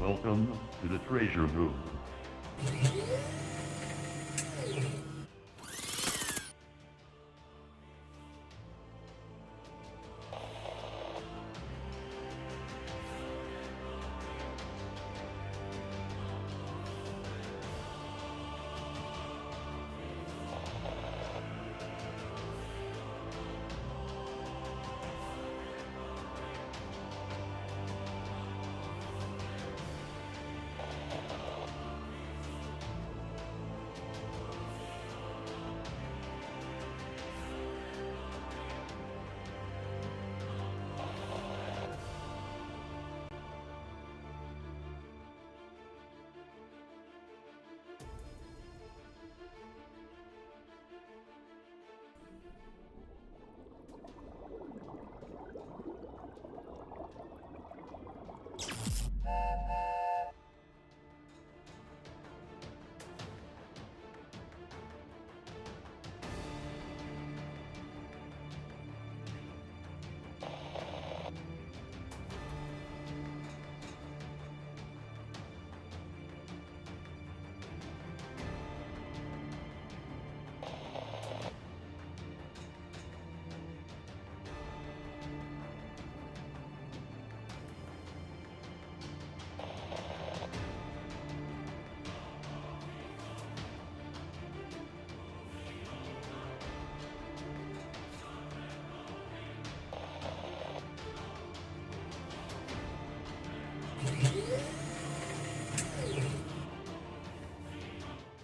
Welcome to the treasure room.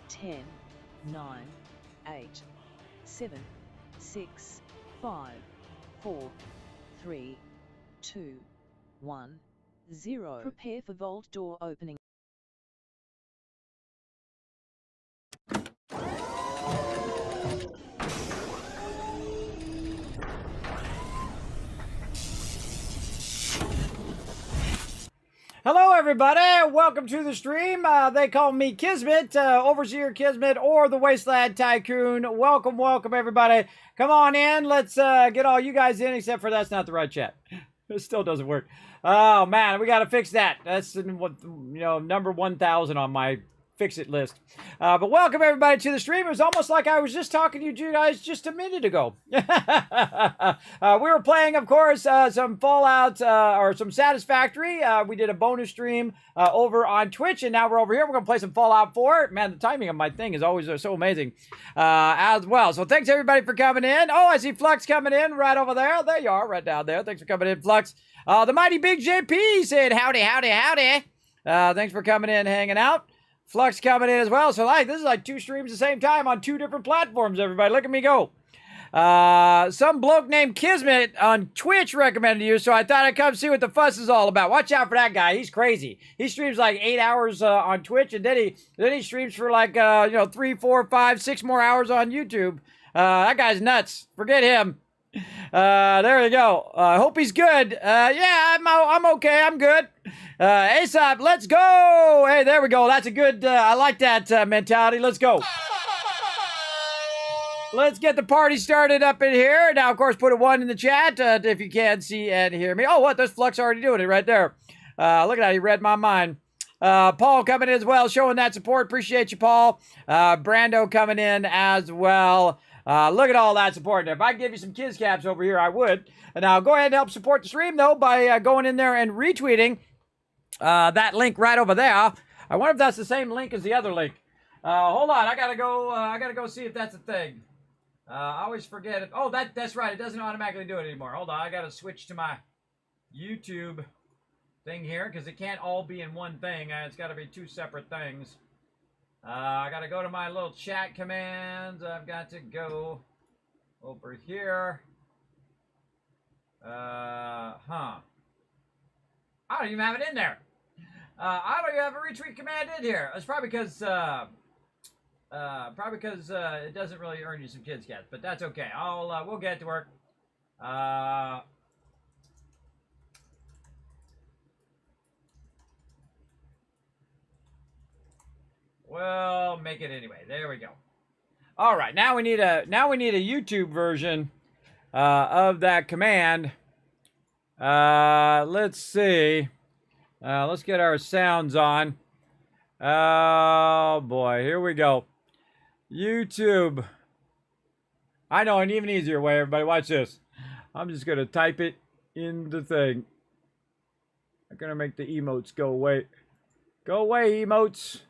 Ten, 9, 8, 7, 6, 5, 4, 3, 2, 1, 0. Prepare for vault door opening. Hello everybody, welcome to the stream. They call me Kismet, Overseer Kismet, or the Wasteland Tycoon. Welcome, welcome everybody. Come on in, let's get all you guys in, except for that's not the right chat. It still doesn't work. Oh man, we gotta fix that. That's, number 1000 on my fix-it list. But welcome everybody to the stream. It was almost like I was just talking to you guys just a minute ago. We were playing, of course, some Fallout or some Satisfactory. We did a bonus stream over on Twitch, and now we're over here. We're going to play some Fallout 4. Man, the timing of my thing is always so amazing as well. So thanks everybody for coming in. Oh, I see Flux coming in right over there. There you are, right down there. Thanks for coming in, Flux. The mighty Big JP said howdy, howdy, howdy. Thanks for coming in, hanging out. Flux coming in as well. So this is like 2 streams at the same time on 2 different platforms, everybody. Look at me go. Some bloke named Kismet on Twitch recommended you, so I thought I'd come see what the fuss is all about. Watch out for that guy. He's crazy. He streams like 8 hours on Twitch, and then he streams for like 3, 4, 5, 6 more hours on YouTube. That guy's nuts. Forget him. There you go. I hope he's good. Yeah, I'm okay. I'm good. Aesop, let's go. Hey, there we go. That's a good, I like that mentality. Let's go. Let's get the party started up in here. Now, of course, put a 1 in the chat if you can see and hear me. Oh, what? There's Flux already doing it right there. Look at that. He read my mind. Paul coming in as well, showing that support. Appreciate you, Paul. Brando coming in as well. Look at all that support. If I could give you some kids caps over here, I would. And now go ahead and help support the stream, though, by going in there and retweeting that link right over there. I wonder if that's the same link as the other link. Hold on. I gotta go see if that's a thing. I always forget it. Oh, that's right. It doesn't automatically do it anymore. Hold on. I gotta switch to my YouTube thing here because it can't all be in one thing. It's got to be 2 separate things. I got to go to my little chat commands. I've got to go over here. I don't even have it in there. I don't even have a retweet command in here. It's probably because it doesn't really earn you some kids caps, but that's okay. We'll get it to work. We'll make it anyway. There we go. All right, now we need a YouTube version of that command. Let's see. Let's get our sounds on. Oh boy, here we go. YouTube. I know an even easier way, everybody. Watch this. I'm just gonna type it in the thing. I'm gonna make the emotes go away. Go away, emotes.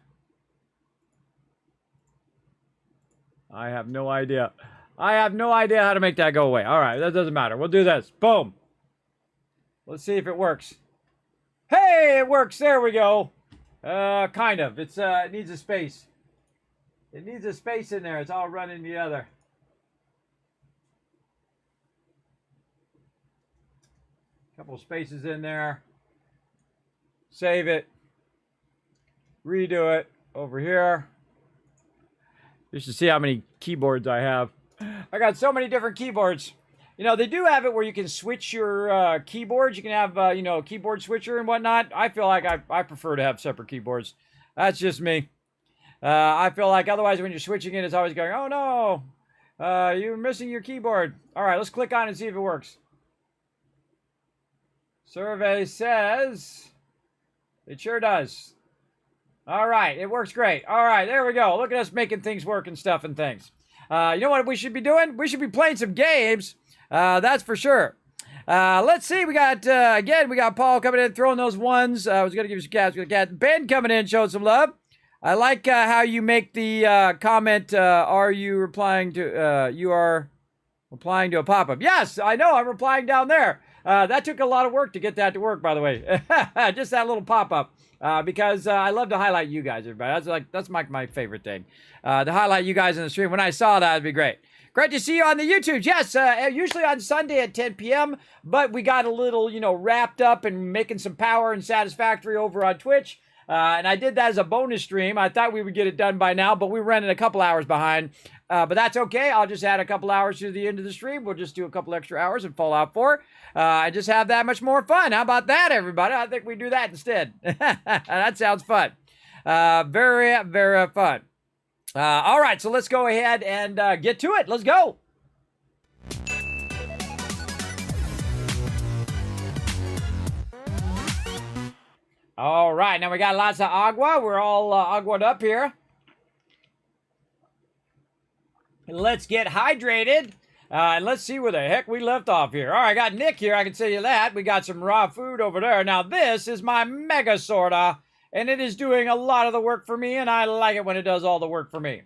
I have no idea. I have no idea how to make that go away. All right, that doesn't matter. We'll do this. Boom. Let's see if it works. Hey, it works. There we go. Kind of. It needs a space. It needs a space in there. It's all running together. Couple spaces in there. Save it. Redo it over here. You should see how many keyboards I have. I got so many different keyboards. You know, they do have it where you can switch your keyboards. You can have, you know, a keyboard switcher and whatnot. I feel like I prefer to have separate keyboards. That's just me. I feel like otherwise when you're switching it, it's always going, oh no, you're missing your keyboard. All right, let's click on it and see if it works. Survey says it sure does. All right, it works great. All right, there we go. Look at us making things work and stuff and things. You know what we should be doing? We should be playing some games. That's for sure. Let's see. We got, again, we got Paul coming in, throwing those ones. I was going to give you some cats. We got Ben coming in, showing some love. I like how you make the comment, are you replying to, you are replying to a pop-up. Yes, I know. I'm replying down there. That took a lot of work to get that to work, by the way. Just that little pop-up. Because I love to highlight you guys, everybody. That's my favorite thing. To highlight you guys in the stream. When I saw that, it'd be great. Great to see you on the YouTube. Yes, usually on Sunday at 10 p.m., but we got a little, you know, wrapped up and making some power and satisfactory over on Twitch. And I did that as a bonus stream. I thought we would get it done by now, but we were running a couple hours behind. But that's okay. I'll just add a couple hours to the end of the stream. We'll just do a couple extra hours and Fallout 4. I just have that much more fun. How about that, everybody? I think we do that instead. That sounds fun. Very, very fun. All right, so let's go ahead and get to it. Let's go. All right, now we got lots of agua. We're all agua'd up here. Let's get hydrated. And let's see where the heck we left off here. All right, I got Nick here. I can tell you that. We got some raw food over there. Now, this is my Mega Sorta, and it is doing a lot of the work for me, and I like it when it does all the work for me.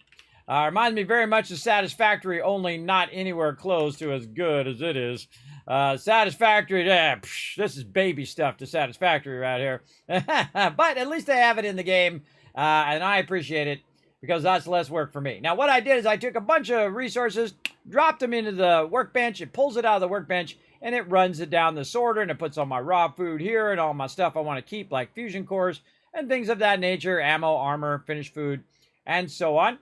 Reminds me very much of Satisfactory, only not anywhere close to as good as it is. Satisfactory, this is baby stuff to Satisfactory right here. But at least they have it in the game, and I appreciate it because that's less work for me. Now, what I did is I took a bunch of resources, dropped them into the workbench, it pulls it out of the workbench, and it runs it down the sorter, and it puts all my raw food here and all my stuff I want to keep, like fusion cores and things of that nature, ammo, armor, finished food, and so on.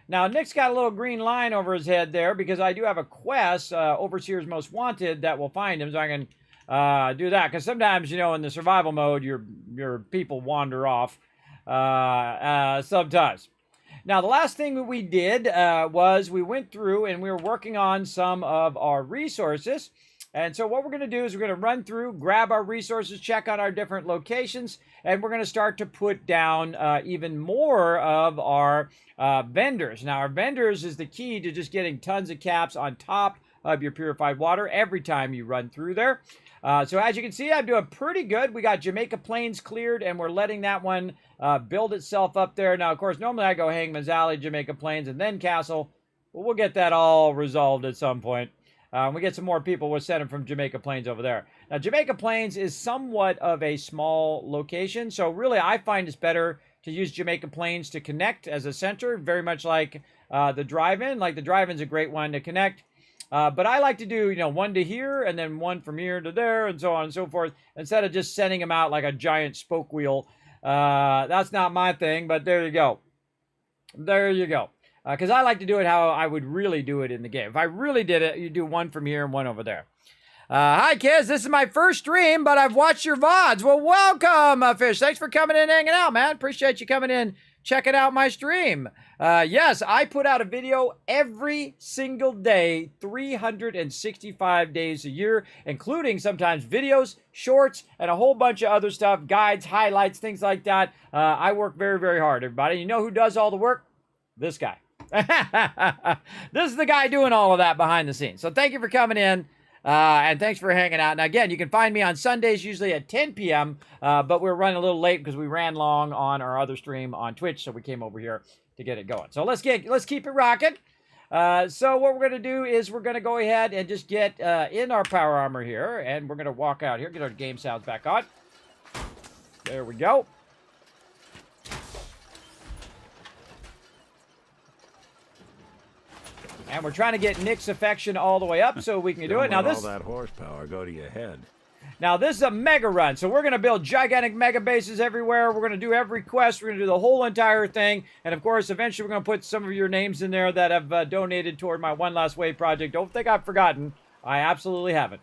Now, Nick's got a little green line over his head there because I do have a quest, Overseer's Most Wanted, that will find him, so I can do that. Because sometimes, you know, in the survival mode, your people wander off sometimes. Now, the last thing that we did was we went through and we were working on some of our resources. And so what we're going to do is we're going to run through, grab our resources, check on our different locations, and we're going to start to put down even more of our vendors. Now, our vendors is the key to just getting tons of caps on top of your purified water every time you run through there. So as you can see, I'm doing pretty good. We got Jamaica Plains cleared, and we're letting that one build itself up there. Now, of course, normally I go Hangman's Alley, Jamaica Plains, and then Castle. But we'll get that all resolved at some point. We get some more people, we'll send them from Jamaica Plains over there. Now, Jamaica Plains is somewhat of a small location, so really I find it's better to use Jamaica Plains to connect as a center, very much like the drive-in. Like the drive-in's a great one to connect. But I like to do, you know, one to here and then one from here to there and so on and so forth, instead of just sending them out like a giant spoke wheel. That's not my thing, but there you go. There you go. Because I like to do it how I would really do it in the game. If I really did it, you do one from here and one over there. Hi, kids. This is my first stream, but I've watched your VODs. Well, welcome, Fish. Thanks for coming in and hanging out, man. Appreciate you coming in, checking out my stream. Yes, I put out a video every single day, 365 days a year, including sometimes videos, shorts, and a whole bunch of other stuff, guides, highlights, things like that. I work very, very hard, everybody. You know who does all the work? This guy. This is the guy doing all of that behind the scenes. So thank you for coming in. And thanks for hanging out. And again, you can find me on Sundays, usually at 10 p.m., but we're running a little late because we ran long on our other stream on Twitch, so we came over here to get it going. So let's keep it rocking. So what we're going to do is we're going to go ahead and just get in our power armor here, and we're going to walk out here, get our game sounds back on. There we go. And we're trying to get Nick's affection all the way up so we can do it. Now all that horsepower go to your head. Now this is a mega run, so we're going to build gigantic mega bases everywhere. We're going to do every quest. We're going to do the whole entire thing. And of course, eventually we're going to put some of your names in there that have donated toward my One Last Wave project. Don't think I've forgotten. I absolutely haven't.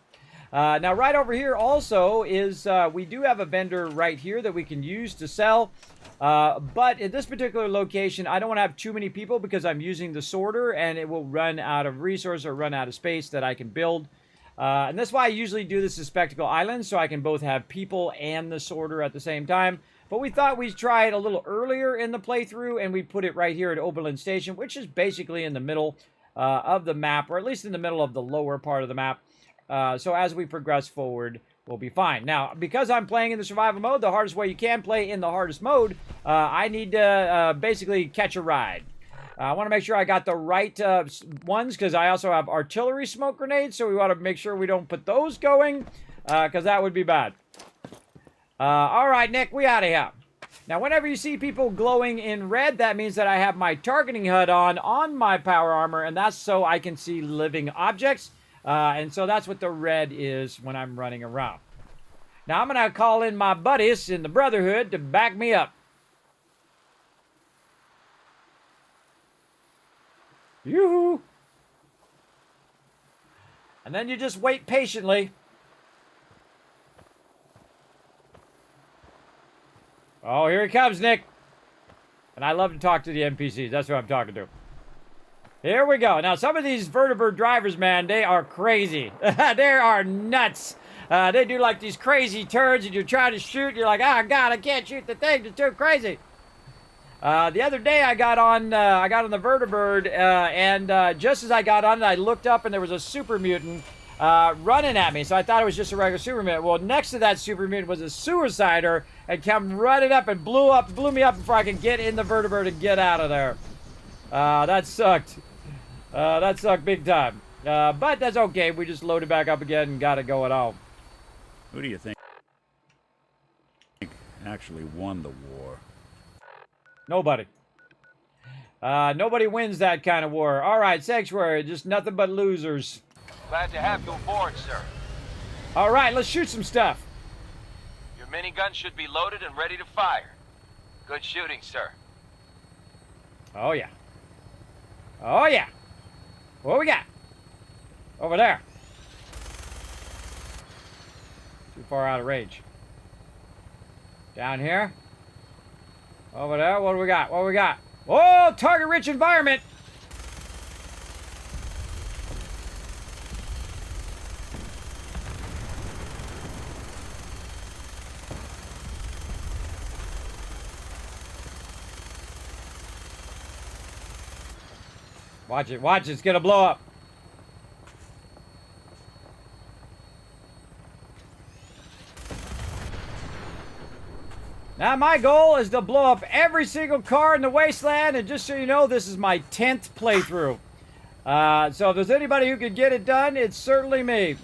Now right over here also is we do have a vendor right here that we can use to sell. But in this particular location, I don't want to have too many people because I'm using the sorter and it will run out of resource or run out of space that I can build. And that's why I usually do this as Spectacle Island, so I can both have people and the sorter at the same time. But we thought we'd try it a little earlier in the playthrough, and we put it right here at Oberlin Station, which is basically in the middle of the map, or at least in the middle of the lower part of the map. So as we progress forward, we'll be fine. Now, because I'm playing in the survival mode, the hardest way you can play in the hardest mode, I need to basically catch a ride. I want to make sure I got the right ones, because I also have artillery smoke grenades, so we want to make sure we don't put those going, because that would be bad. All right, Nick, we out of here. Now, whenever you see people glowing in red, that means that I have my targeting HUD on my power armor, and that's so I can see living objects. And so that's what the red is when I'm running around. Now, I'm going to call in my buddies in the Brotherhood to back me up. Yoo-hoo! And then you just wait patiently. Oh, here he comes, Nick. And I love to talk to the NPCs. That's who I'm talking to. Here we go. Now, some of these vertibird drivers, man, they are crazy. They are nuts. They do like these crazy turns, and you're trying to shoot, and you're like, oh, God, I can't shoot the thing. It's too crazy. The other day, I got on the vertibird, and just as I got on it, I looked up, and there was a super mutant running at me. So I thought it was just a regular super mutant. Well, next to that super mutant was a suicider, and come running up and blew me up before I could get in the vertibird and get out of there. That sucked. That sucked big time. But that's okay. We just loaded back up again and got it going on. Who do you think actually won the war? Nobody. Nobody wins that kind of war. All right, Sanctuary, just nothing but losers. Glad to have you aboard, sir. All right, let's shoot some stuff. Your minigun should be loaded and ready to fire. Good shooting, sir. Oh, yeah. Oh, yeah. What we got? Over there. Too far out of range. Down here. Over there. What do we got? What do we got? Oh, target-rich environment. Watch it, watch it, it's gonna blow up. Now my goal is to blow up every single car in the wasteland, and just so you know, this is my 10th playthrough. So if there's anybody who can get it done, it's certainly me.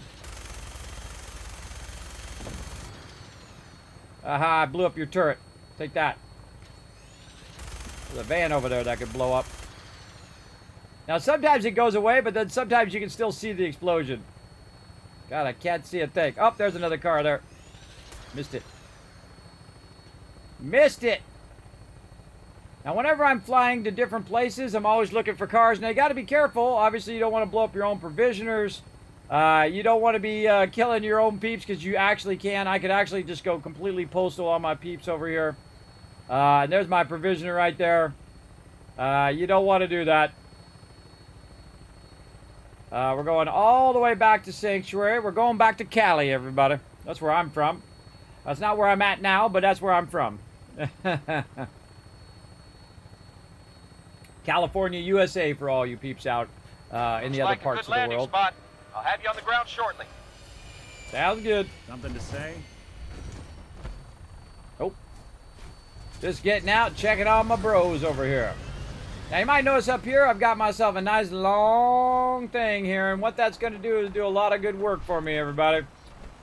Aha, I blew up your turret. Take that. There's a van over there that could blow up. Now, sometimes it goes away, but then sometimes you can still see the explosion. God, I can't see a thing. Oh, there's another car there. Missed it. Missed it! Now, whenever I'm flying to different places, I'm always looking for cars. Now, you got to be careful. Obviously, you don't want to blow up your own provisioners. You don't want to be killing your own peeps because you actually can. I could actually just go completely postal on my peeps over here. And there's my provisioner right there. You don't want to do that. We're going all the way back to Sanctuary. We're going back to Cali, everybody. That's where I'm from. That's not where I'm at now, but that's where I'm from. California, USA, for all you peeps out in the other parts of the world. Spot. I'll have you on the ground shortly. Sounds good. Something to say? Oh. Just getting out, checking on my bros over here. Now, you might notice up here, I've got myself a nice long thing here, and what that's going to do is do a lot of good work for me, everybody.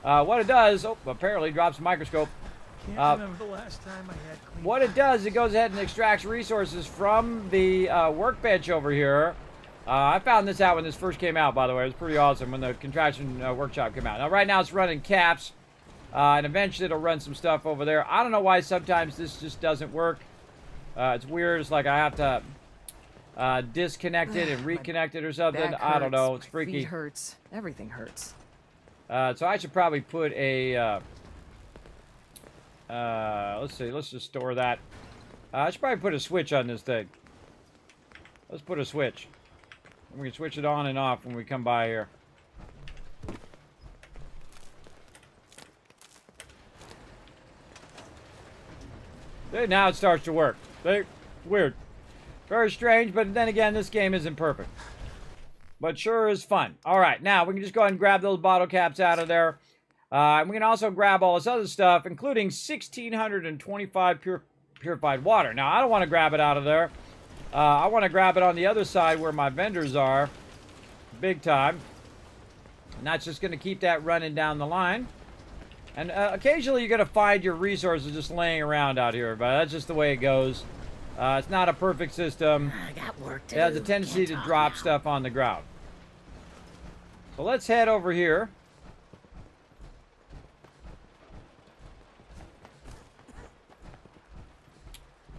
What it does, oh, apparently drops a microscope. Can't remember the last time I had clean. What it does, it goes ahead and extracts resources from the workbench over here. I found this out when this first came out, by the way. It was pretty awesome when the contraction workshop came out. Now, right now it's running caps, and eventually it'll run some stuff over there. I don't know why sometimes this just doesn't work. It's weird. It's like I have to disconnect it and reconnect it or something. I don't know. It's freaky. My feet hurts. Everything hurts. So I should probably put a... let's see. Let's just store that. I should probably put a switch on this thing. Let's put a switch. We can switch it on and off when we come by here. See, now it starts to work. See? Weird. Very strange, but then again, this game isn't perfect. But sure is fun. All right, now we can just go ahead and grab those bottle caps out of there. And we can also grab all this other stuff, including 1,625 purified water. Now, I don't want to grab it out of there. I want to grab it on the other side where my vendors are. Big time. And that's just going to keep that running down the line. And occasionally you're going to find your resources just laying around out here, but that's just the way it goes. It's not a perfect system. I got work to It has do. a tendency to Can't drop talk now. stuff on the ground. So let's head over here.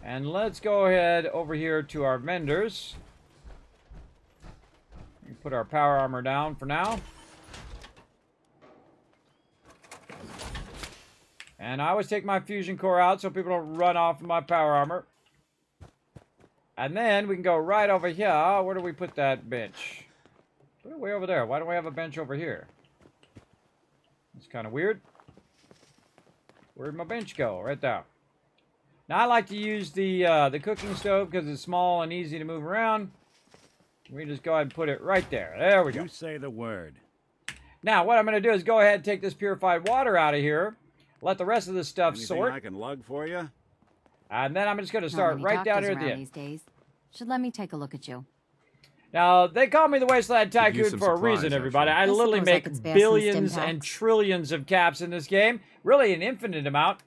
And let's go ahead over here to our vendors. We put our power armor down for now. And I always take my fusion core out so people don't run off of my power armor. And then we can go right over here. Where do we put that bench? Put it way over there. Why do we have a bench over here? It's kind of weird. Where'd my bench go? Right there. Now I like to use the cooking stove because it's small and easy to move around. We just go ahead and put it right there. There we go. You say the word. Now what I'm going to do is go ahead and take this purified water out of here. Let the rest of this stuff Anything sort. I can lug for you? And then I'm just going to Not start many right down doctors here at the around end. these days. Should let me take a look at you. Now, they call me the Wasteland Could use Tycoon some for a supplies, reason, everybody. I actually. I literally suppose I make could spare some billions stim and packs. trillions of caps in this game. Really an infinite amount.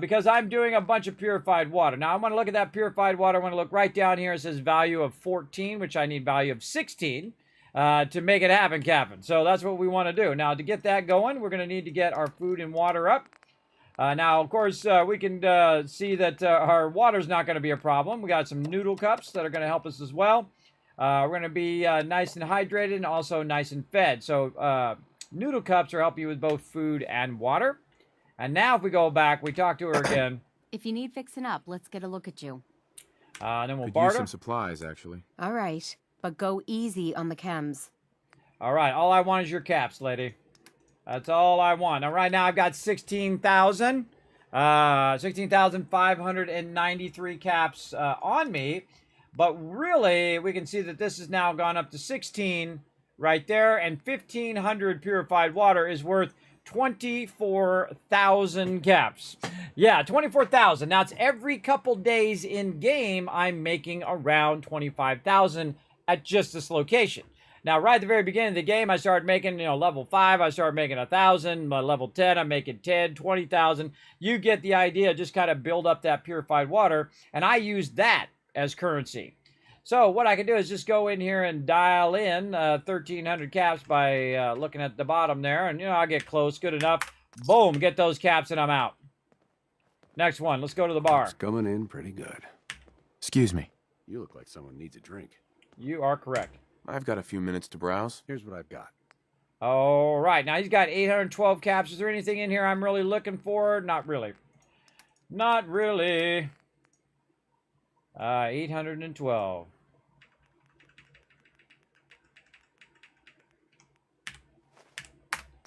Because I'm doing a bunch of purified water. Now, I want to look at that purified water. I want to look right down here. It says value of 14, which I need value of 16 to make it happen, Captain. So that's what we want to do. Now, to get that going, we're going to need to get our food and water up. Now, of course, we can see that our water's not going to be a problem. We got some noodle cups that are going to help us as well. We're going to be nice and hydrated and also nice and fed. So noodle cups are helping you with both food and water. And now if we go back, we talk to her again. If you need fixing up, let's get a look at you. And then we'll Could use barter. some supplies, actually. All right, but go easy on the chems. All right, all I want is your caps, lady. That's all I want. Now, right now, I've got 16,593 caps on me. But really, we can see that this has now gone up to 16 right there. And 1,500 purified water is worth 24,000 caps. Yeah, 24,000. Now, it's every couple days in game, I'm making around 25,000 at just this location. Now, right at the very beginning of the game, I started making, level 5, I started making 1,000. Level 10, I'm making 10, 20,000. You get the idea. Just kind of build up that purified water. And I use that as currency. So what I can do is just go in here and dial in 1,300 caps by looking at the bottom there. And, I'll get close. Good enough. Boom. Get those caps and I'm out. Next one. Let's go to the bar. It's coming in pretty good. Excuse me. You look like someone needs a drink. You are correct. I've got a few minutes to browse. Here's what I've got. All right, now he's got 812 caps. Is there anything in here I'm really looking for? Not really. Not really. 812.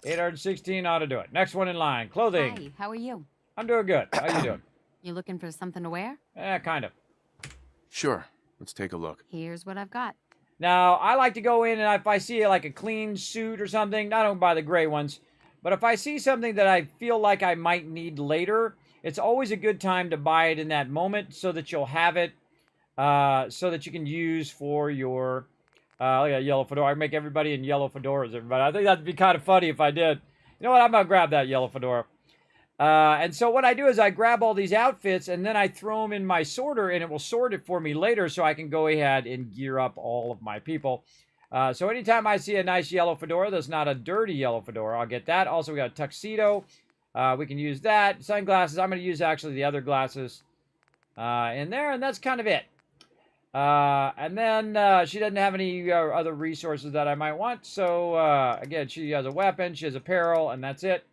$816 ought to do it. Next one in line. Clothing. Hi, how are you? I'm doing good. How you doing? You looking for something to wear? Kind of. Sure. Let's take a look. Here's what I've got. Now, I like to go in and if I see like a clean suit or something, I don't buy the gray ones, but if I see something that I feel like I might need later, it's always a good time to buy it in that moment so that you'll have it, so that you can use for your, look at yellow fedora. I make everybody in yellow fedoras, everybody. I think that'd be kind of funny if I did. You know what? I'm going to grab that yellow fedora. And so what I do is I grab all these outfits and then I throw them in my sorter and it will sort it for me later so I can go ahead and gear up all of my people. So anytime I see a nice yellow fedora that's not a dirty yellow fedora, I'll get that. Also, we got a tuxedo. We can use that. Sunglasses. I'm going to use actually the other glasses in there, and that's kind of it. And then she doesn't have any other resources that I might want. So again, she has a weapon, she has apparel, and that's it.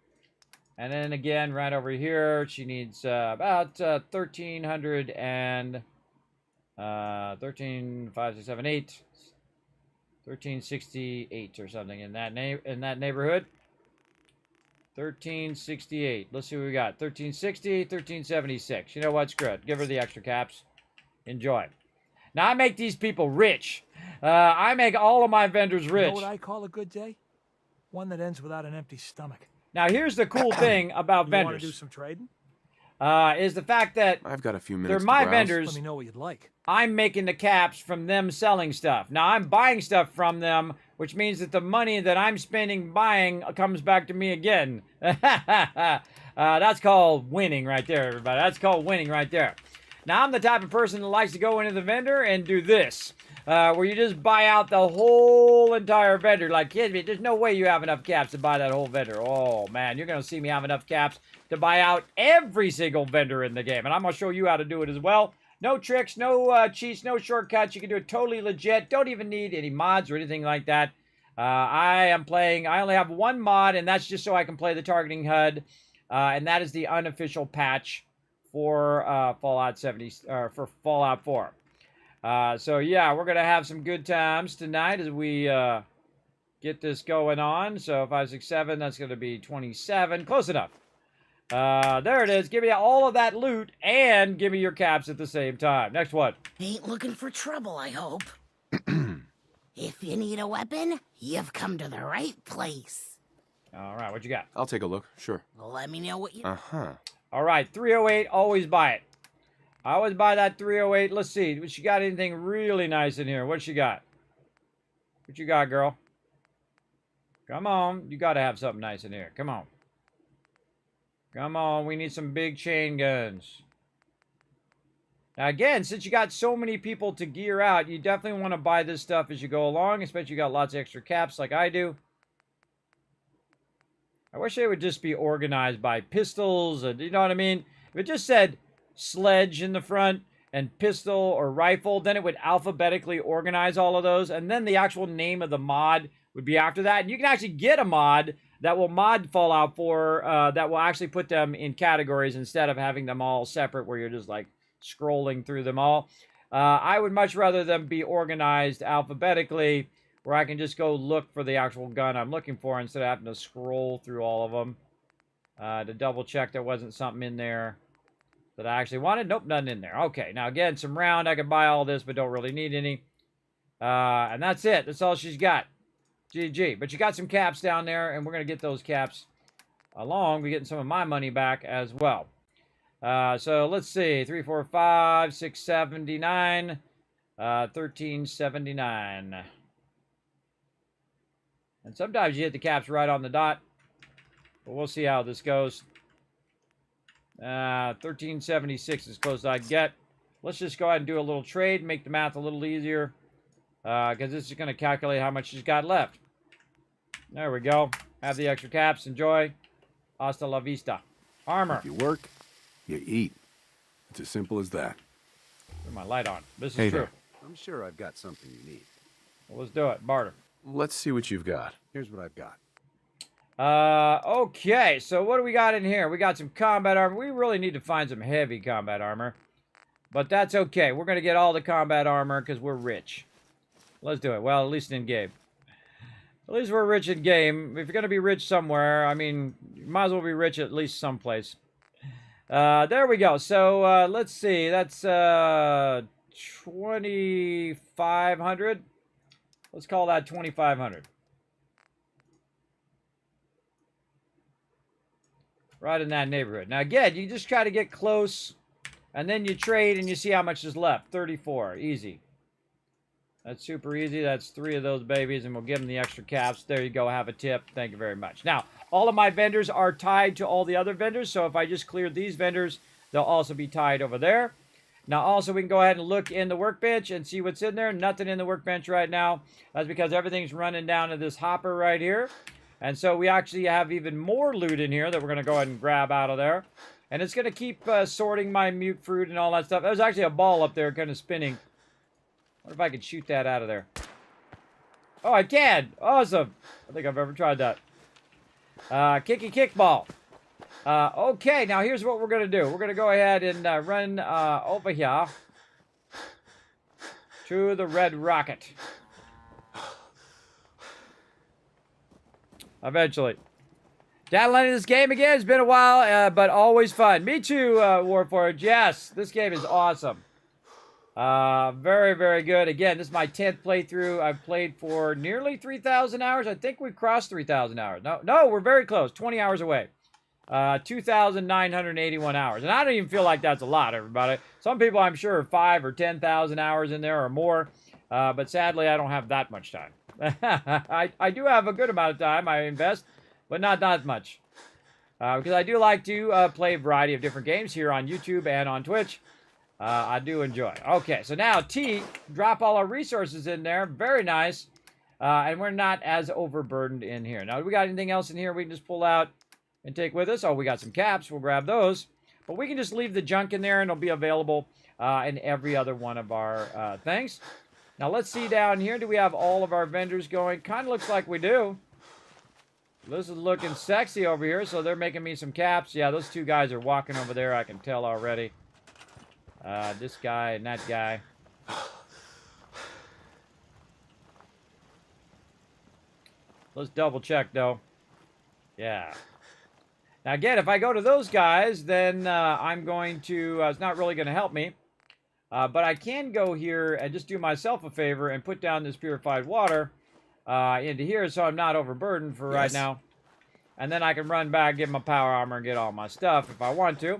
And then again, right over here, she needs about 1,300 and 13, 5, 6, 7, 8, 1368 or something in that neighborhood. 1368. Let's see what we got. 1360, 1376. You know what's good? Give her the extra caps. Enjoy. Now I make these people rich. I make all of my vendors rich. You know what I call a good day? One that ends without an empty stomach. Now, here's the cool thing about You vendors. want to do some trading? Is the fact that I've got a few minutes they're to my browse. vendors. Let me know what you'd like. I'm making the caps from them selling stuff. Now, I'm buying stuff from them, which means that the money that I'm spending buying comes back to me again. That's called winning right there, everybody. That's called winning right there. Now, I'm the type of person that likes to go into the vendor and do this. Where you just buy out the whole entire vendor. Like, Kismet, there's no way you have enough caps to buy that whole vendor. Oh, man, you're going to see me have enough caps to buy out every single vendor in the game. And I'm going to show you how to do it as well. No tricks, no cheats, no shortcuts. You can do it totally legit. Don't even need any mods or anything like that. I only have one mod, and that's just so I can play the targeting HUD. And that is the unofficial patch for Fallout 70, for Fallout 4. So yeah, we're gonna have some good times tonight as we get this going on. So 5, 6, 7, that's gonna be 27. Close enough. There it is. Give me all of that loot and give me your caps at the same time. Next one. Ain't looking for trouble, I hope. If you need a weapon, you've come to the right place. All right, what you got? I'll take a look. Sure. Let me know what you... Uh-huh. All right, 308. Always buy it. I always buy that 308. Let's see. What she got? Anything really nice in here? What she got? What you got, girl? Come on. You got to have something nice in here. Come on. Come on. We need some big chain guns. Now, again, since you got so many people to gear out, you definitely want to buy this stuff as you go along, especially you got lots of extra caps like I do. I wish they would just be organized by pistols, and you know what I mean? If it just said sledge in the front and pistol or rifle, then it would alphabetically organize all of those, and then the actual name of the mod would be after that. And you can actually get a mod that will mod Fallout 4 that will actually put them in categories instead of having them all separate where you're just like scrolling through them all. I would much rather them be organized alphabetically where I can just go look for the actual gun I'm looking for instead of having to scroll through all of them to double check there wasn't something in there that I actually wanted. Nope, nothing in there. Okay, now again, some round. I could buy all this, but don't really need any. And that's it. That's all she's got. GG. But you got some caps down there, and we're going to get those caps along. We're getting some of my money back as well. So let's see. 3, 4, 5, 6, 79, 1379. And sometimes you hit the caps right on the dot. But we'll see how this goes. 1376 is as close as I get. Let's just go ahead and do a little trade, make the math a little easier. Because this is going to calculate how much she's got left. There we go. Have the extra caps. Enjoy. Hasta la vista. Armor. If you work, you eat. It's as simple as that. Put my light on. This is Hey true. there. I'm sure I've got something you need. Well, let's do it. Barter. Let's see what you've got. Here's what I've got. Okay, so what do we got in here? We got some combat armor. We really need to find some heavy combat armor. But that's okay. We're going to get all the combat armor because we're rich. Let's do it. Well, at least in game. At least we're rich in game. If you're going to be rich somewhere, I mean, you might as well be rich at least someplace. There we go. So, let's see. That's 2,500. Let's call that 2,500. Right in that neighborhood. Now, again, you just try to get close, and then you trade, and you see how much is left. 34. Easy. That's super easy. That's 3 of those babies, and we'll give them the extra caps. There you go. Have a tip. Thank you very much. Now, all of my vendors are tied to all the other vendors, so if I just cleared these vendors, they'll also be tied over there. Now, also, we can go ahead and look in the workbench and see what's in there. Nothing in the workbench right now. That's because everything's running down to this hopper right here. And so we actually have even more loot in here that we're going to go ahead and grab out of there. And it's going to keep sorting my mute fruit and all that stuff. There's actually a ball up there kind of spinning. Wonder if I can shoot that out of there. Oh, I can! Awesome! I think I've ever tried that. Kicky kickball. Okay, now here's what we're going to do. We're going to go ahead and run over here to the red rocket. Eventually. Downloading this game again. It's been a while, but always fun. Me too, Warforged. Yes, this game is awesome. Very, very good. Again, this is my 10th playthrough. I've played for nearly 3,000 hours. I think we've crossed 3,000 hours. No, we're very close. 20 hours away. 2,981 hours. And I don't even feel like that's a lot, everybody. Some people, I'm sure, are 5,000 or 10,000 hours in there or more. But sadly, I don't have that much time. I do have a good amount of time I invest, but not that much. Because I do like to play a variety of different games here on YouTube and on Twitch. I do enjoy. Okay, so now T, drop all our resources in there. Very nice. And we're not as overburdened in here. Now, do we got anything else in here we can just pull out and take with us? Oh, we got some caps. We'll grab those. But we can just leave the junk in there, and it'll be available in every other one of our things. Now, let's see down here. Do we have all of our vendors going? Kind of looks like we do. This is looking sexy over here, so they're making me some caps. Yeah, those 2 guys are walking over there. I can tell already. This guy and that guy. Let's double check, though. Yeah. Now, again, if I go to those guys, then I'm going to... it's not really going to help me. But I can go here and just do myself a favor and put down this purified water into here so I'm not overburdened for right now. And then I can run back, get my power armor, and get all my stuff if I want to.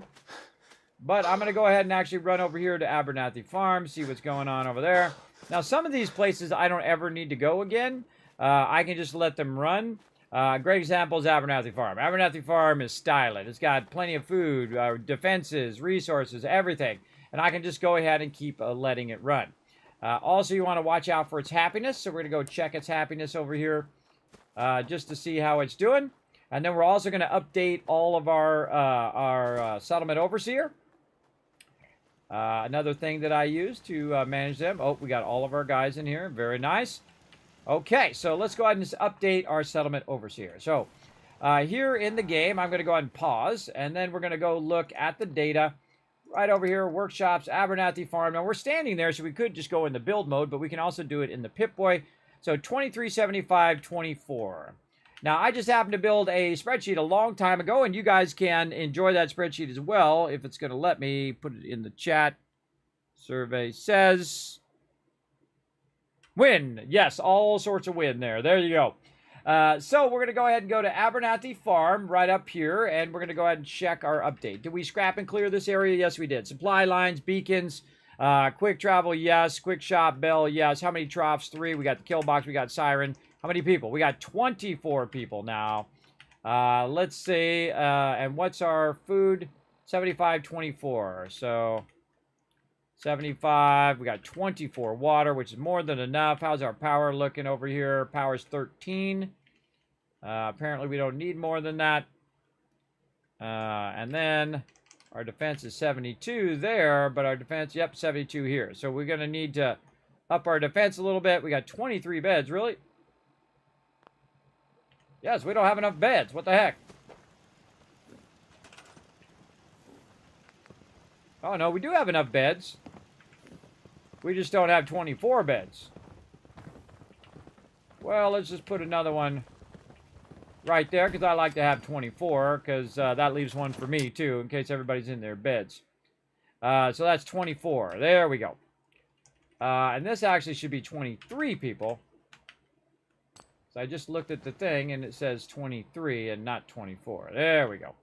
But I'm going to go ahead and actually run over here to Abernathy Farm, see what's going on over there. Now, some of these places I don't ever need to go again. I can just let them run. Great example is Abernathy Farm. Abernathy Farm is stylish. It's got plenty of food, defenses, resources, everything. And I can just go ahead and keep letting it run. Also, you want to watch out for its happiness. So we're going to go check its happiness over here just to see how it's doing. And then we're also going to update all of our settlement overseer. Another thing that I use to manage them. Oh, we got all of our guys in here. Very nice. Okay, so let's go ahead and just update our settlement overseer. So here in the game, I'm going to go ahead and pause. And then we're going to go look at the data. Right over here, workshops, Abernathy Farm. Now, we're standing there, so we could just go in the build mode, but we can also do it in the Pip-Boy. So, 2375, 24. Now, I just happened to build a spreadsheet a long time ago, and you guys can enjoy that spreadsheet as well, if it's going to let me put it in the chat. Survey says... win. Yes, all sorts of win there. There you go. So we're going to go ahead and go to Abernathy Farm right up here, and we're going to go ahead and check our update. Did we scrap and clear this area? Yes, we did. Supply lines, beacons, quick travel, yes. Quick shop, bell, yes. How many troughs? 3. We got the kill box. We got siren. How many people? We got 24 people now. Let's see. And what's our food? 75-24. So 75. We got 24 water, which is more than enough. How's our power looking over here? Power's 13. Apparently, we don't need more than that. And then our defense is 72 there, but our defense, yep, 72 here. So we're going to need to up our defense a little bit. We got 23 beds, really? Yes, we don't have enough beds. What the heck? Oh, no, we do have enough beds. We just don't have 24 beds. Well, let's just put another one right there, because I like to have 24, because that leaves one for me, too, in case everybody's in their beds. So that's 24. There we go. And this actually should be 23 people. So I just looked at the thing, and it says 23 and not 24. There we go.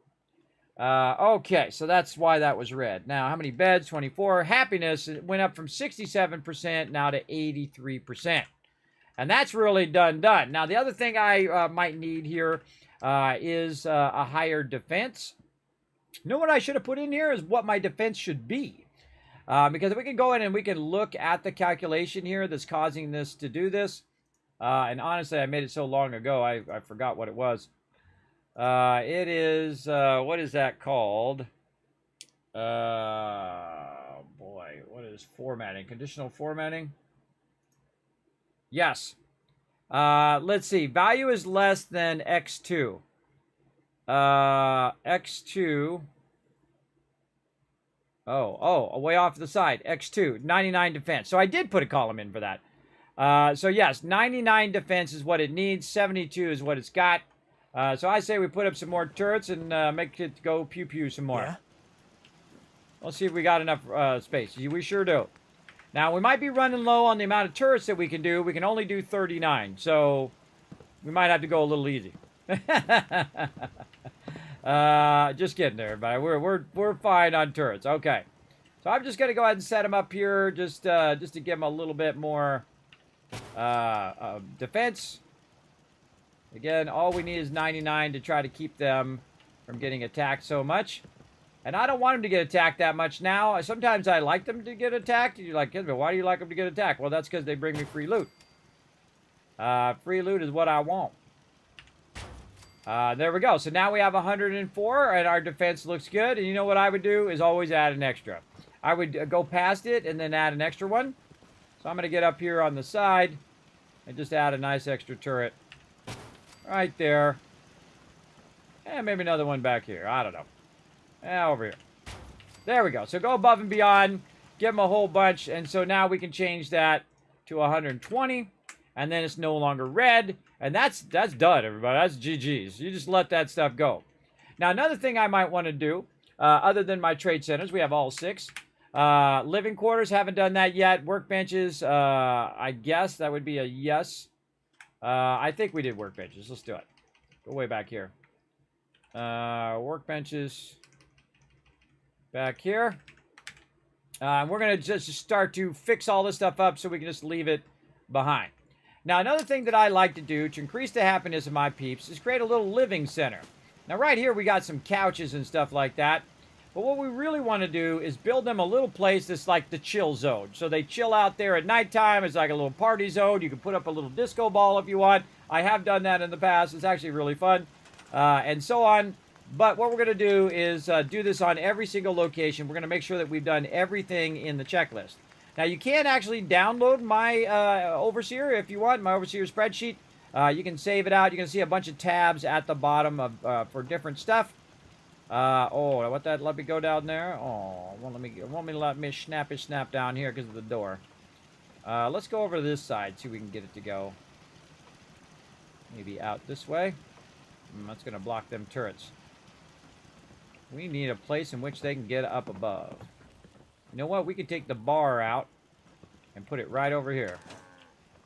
Okay, so that's why that was red. Now, how many beds? 24. Happiness went up from 67% now to 83%. And that's really done. Now, the other thing I might need here is a higher defense. You know what I should have put in here is what my defense should be. Because we can go in and we can look at the calculation here that's causing this to do this. And honestly, I made it so long ago, I forgot what it was. It is, what is that called? Boy, what is formatting? Conditional formatting? Yes. Let's see. Value is less than x2. X2. Oh, way off to the side. X2, 99 defense. So I did put a column in for that. So yes, 99 defense is what it needs. 72 is what it's got. So I say we put up some more turrets and make it go pew-pew some more. Yeah? Let's see if we got enough space. We sure do. Now, we might be running low on the amount of turrets that we can do. We can only do 39, so we might have to go a little easy. Just kidding there, everybody. We're fine on turrets. Okay. So I'm just going to go ahead and set them up here just to give them a little bit more defense. Again, all we need is 99 to try to keep them from getting attacked so much. And I don't want them to get attacked that much now. Sometimes I like them to get attacked. You're like, Kismet, why do you like them to get attacked? Well, that's because they bring me free loot. Free loot is what I want. There we go. So now we have 104, and our defense looks good. And you know what I would do is always add an extra. I would go past it and then add an extra one. So I'm going to get up here on the side and just add a nice extra turret. Right there. And maybe another one back here. I don't know. Over here. There we go. So go above and beyond. Give them a whole bunch. And so now we can change that to 120. And then it's no longer red. And that's done, everybody. That's GG's. You just let that stuff go. Now, another thing I might want to do, other than my trade centers, we have all 6. Living quarters, haven't done that yet. Workbenches, I guess that would be a yes. I think we did workbenches. Let's do it. Go way back here. Workbenches. Back here. We're going to just start to fix all this stuff up so we can just leave it behind. Now, another thing that I like to do to increase the happiness of my peeps is create a little living center. Now, right here, we got some couches and stuff like that. But what we really want to do is build them a little place that's like the chill zone. So they chill out there at nighttime. It's like a little party zone. You can put up a little disco ball if you want. I have done that in the past. It's actually really fun. And so on. But what we're going to do is do this on every single location. We're going to make sure that we've done everything in the checklist. Now, you can actually download my Overseer if you want, my Overseer spreadsheet. You can save it out. You can see a bunch of tabs at the bottom of for different stuff. Oh, what that? Let me go down there. Oh, won't let me snap down here because of the door. Let's go over to this side, see if we can get it to go. Maybe out this way. That's going to block them turrets. We need a place in which they can get up above. You know what? We can take the bar out and put it right over here.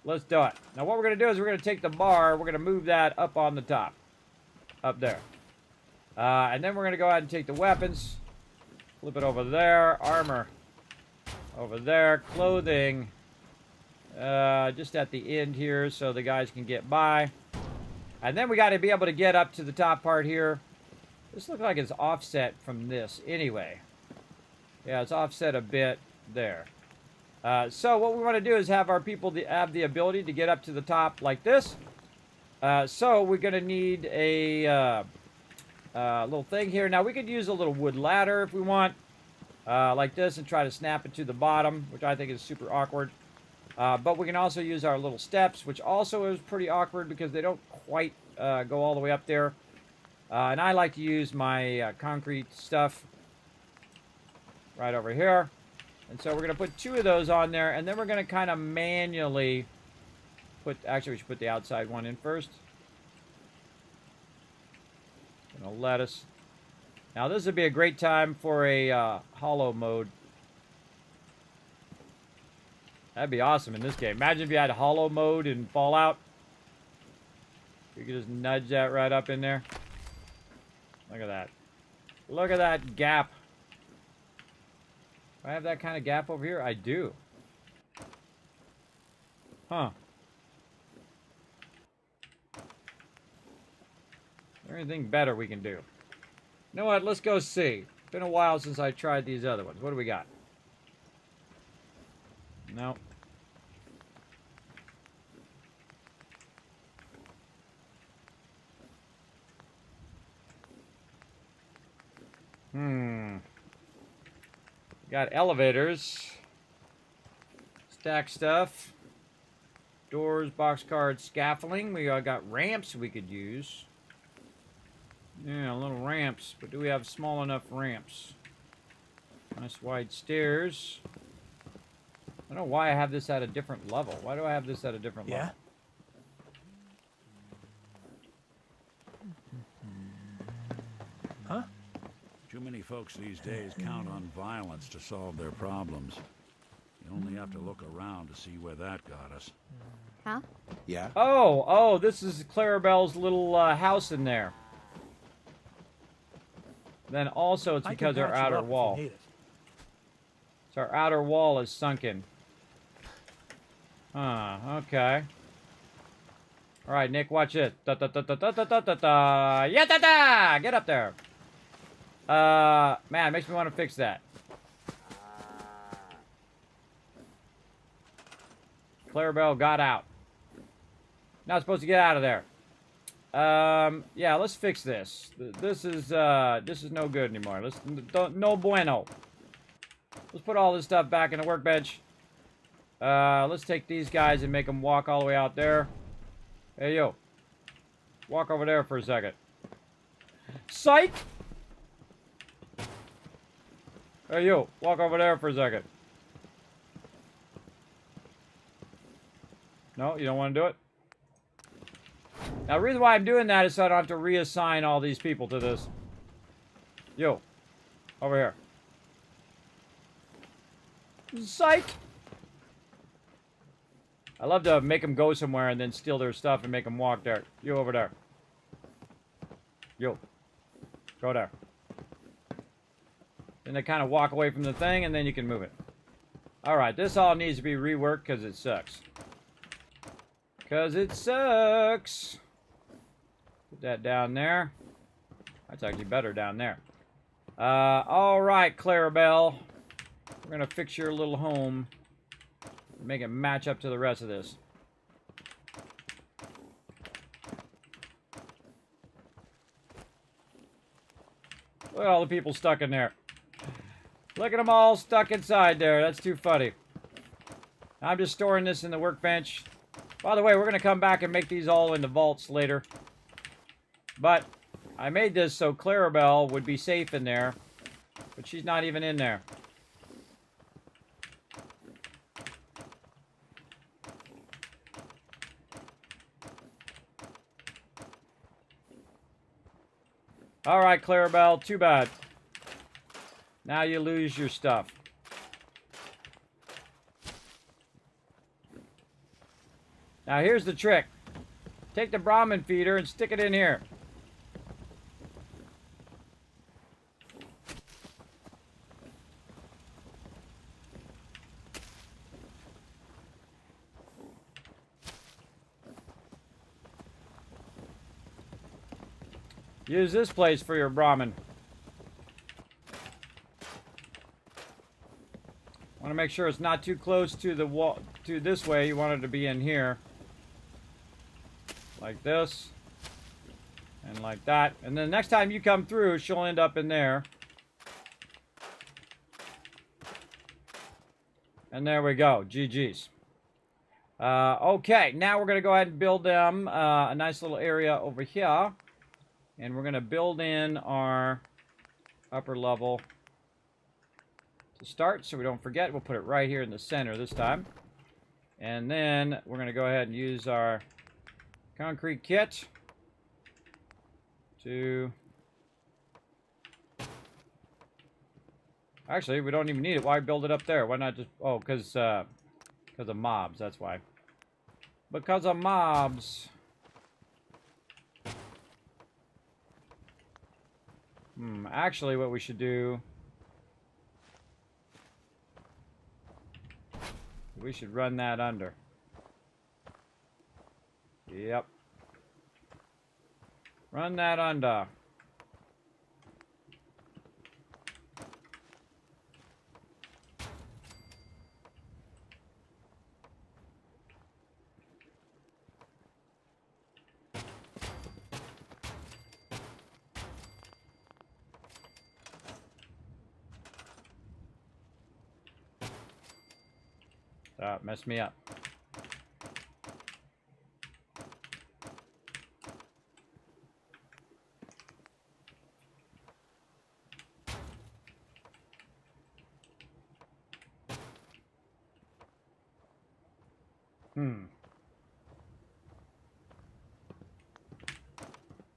Let's do it. Now, what we're going to do is we're going to take the bar. We're going to move that up on the top. Up there. And then we're going to go ahead and take the weapons. Flip it over there. Armor. Over there. Clothing. Just at the end here so the guys can get by. And then we got to be able to get up to the top part here. This looks like it's offset from this anyway. Yeah, it's offset a bit there. So what we want to do is have our people have the ability to get up to the top like this. So we're going to need a little thing here. Now, we could use a little wood ladder if we want. Like this and try to snap it to the bottom, which I think is super awkward. But we can also use our little steps, which also is pretty awkward because they don't quite go all the way up there. And I like to use my concrete stuff right over here. And so we're going to put 2 of those on there, and then we're going to kind of manually put... Actually, we should put the outside one in first. Gonna let us... Now, this would be a great time for a hollow mode. That'd be awesome in this game. Imagine if you had hollow mode in Fallout. You could just nudge that right up in there. Look at that. Look at that gap. Do I have that kind of gap over here? I do. Huh. Is there anything better we can do? You know what? Let's go see. It's been a while since I tried these other ones. What do we got? No. Got elevators. Stack stuff. Doors, box cards, scaffolding. We got ramps we could use. Yeah, little ramps. But do we have small enough ramps? Nice wide stairs. I don't know why I have this at a different level. Why do I have this at a different level? Huh? Too many folks these days count on violence to solve their problems. You only have to look around to see where that got us. Huh? Yeah? Oh, this is Clarabelle's little house in there. Then also it's because our outer wall. So our outer wall is sunken. Okay. Alright, Nick, watch it. Da da da da da da da da da. Yeah, da da! Get up there. Man, it makes me want to fix that. Clarabelle got out. Not supposed to get out of there. Yeah, let's fix this. This is no good anymore. No bueno. Let's put all this stuff back in the workbench. Let's take these guys and make them walk all the way out there. Hey, yo. Walk over there for a second. Psych! Hey, you. Walk over there for a second. No, you don't want to do it? Now, the reason why I'm doing that is so I don't have to reassign all these people to this. Yo. Over here. Psych! I love to make them go somewhere and then steal their stuff and make them walk there. You over there. Yo. Go there. Then they kind of walk away from the thing and then you can move it. Alright, this all needs to be reworked because it sucks. Because it sucks. Put that down there. That's actually better down there. Alright, Clarabelle. We're going to fix your little home. Make it match up to the rest of this. Look at all the people stuck in there. Look at them all stuck inside there. That's too funny. I'm just storing this in the workbench. By the way, we're going to come back and make these all into vaults later. But I made this so Clarabelle would be safe in there. But she's not even in there. Alright, Clarabelle, too bad. Now you lose your stuff. Now here's the trick. Take the Brahmin feeder and stick it in here. Use this place for your Brahmin. Want to make sure it's not too close to the wall, to this way. You want it to be in here. Like this. And like that. And then next time you come through, she'll end up in there. And there we go. GG's. Okay, now we're going to go ahead and build them a nice little area over here. And we're going to build in our upper level to start so we don't forget. We'll put it right here in the center this time. And then we're going to go ahead and use our concrete kit to... Actually, we don't even need it. Why build it up there? Why not just... Oh, because of mobs. That's why. Because of mobs. Actually, what we should do... We should run that under. Yep. Run that under. That messed me up.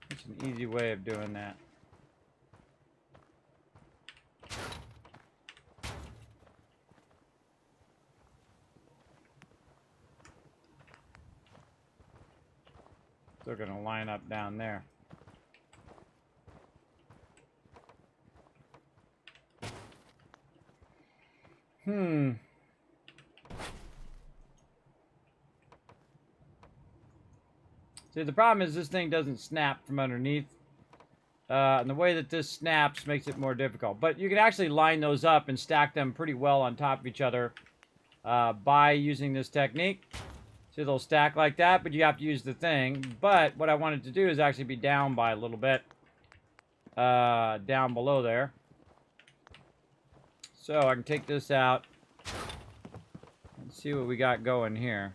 That's an easy way of doing that. They're going to line up down there. See, the problem is this thing doesn't snap from underneath. And the way that this snaps makes it more difficult. But you can actually line those up and stack them pretty well on top of each other by using this technique. See, they'll stack like that, but you have to use the thing. But what I wanted to do is actually be down by a little bit. Down below there. So I can take this out. And see what we got going here.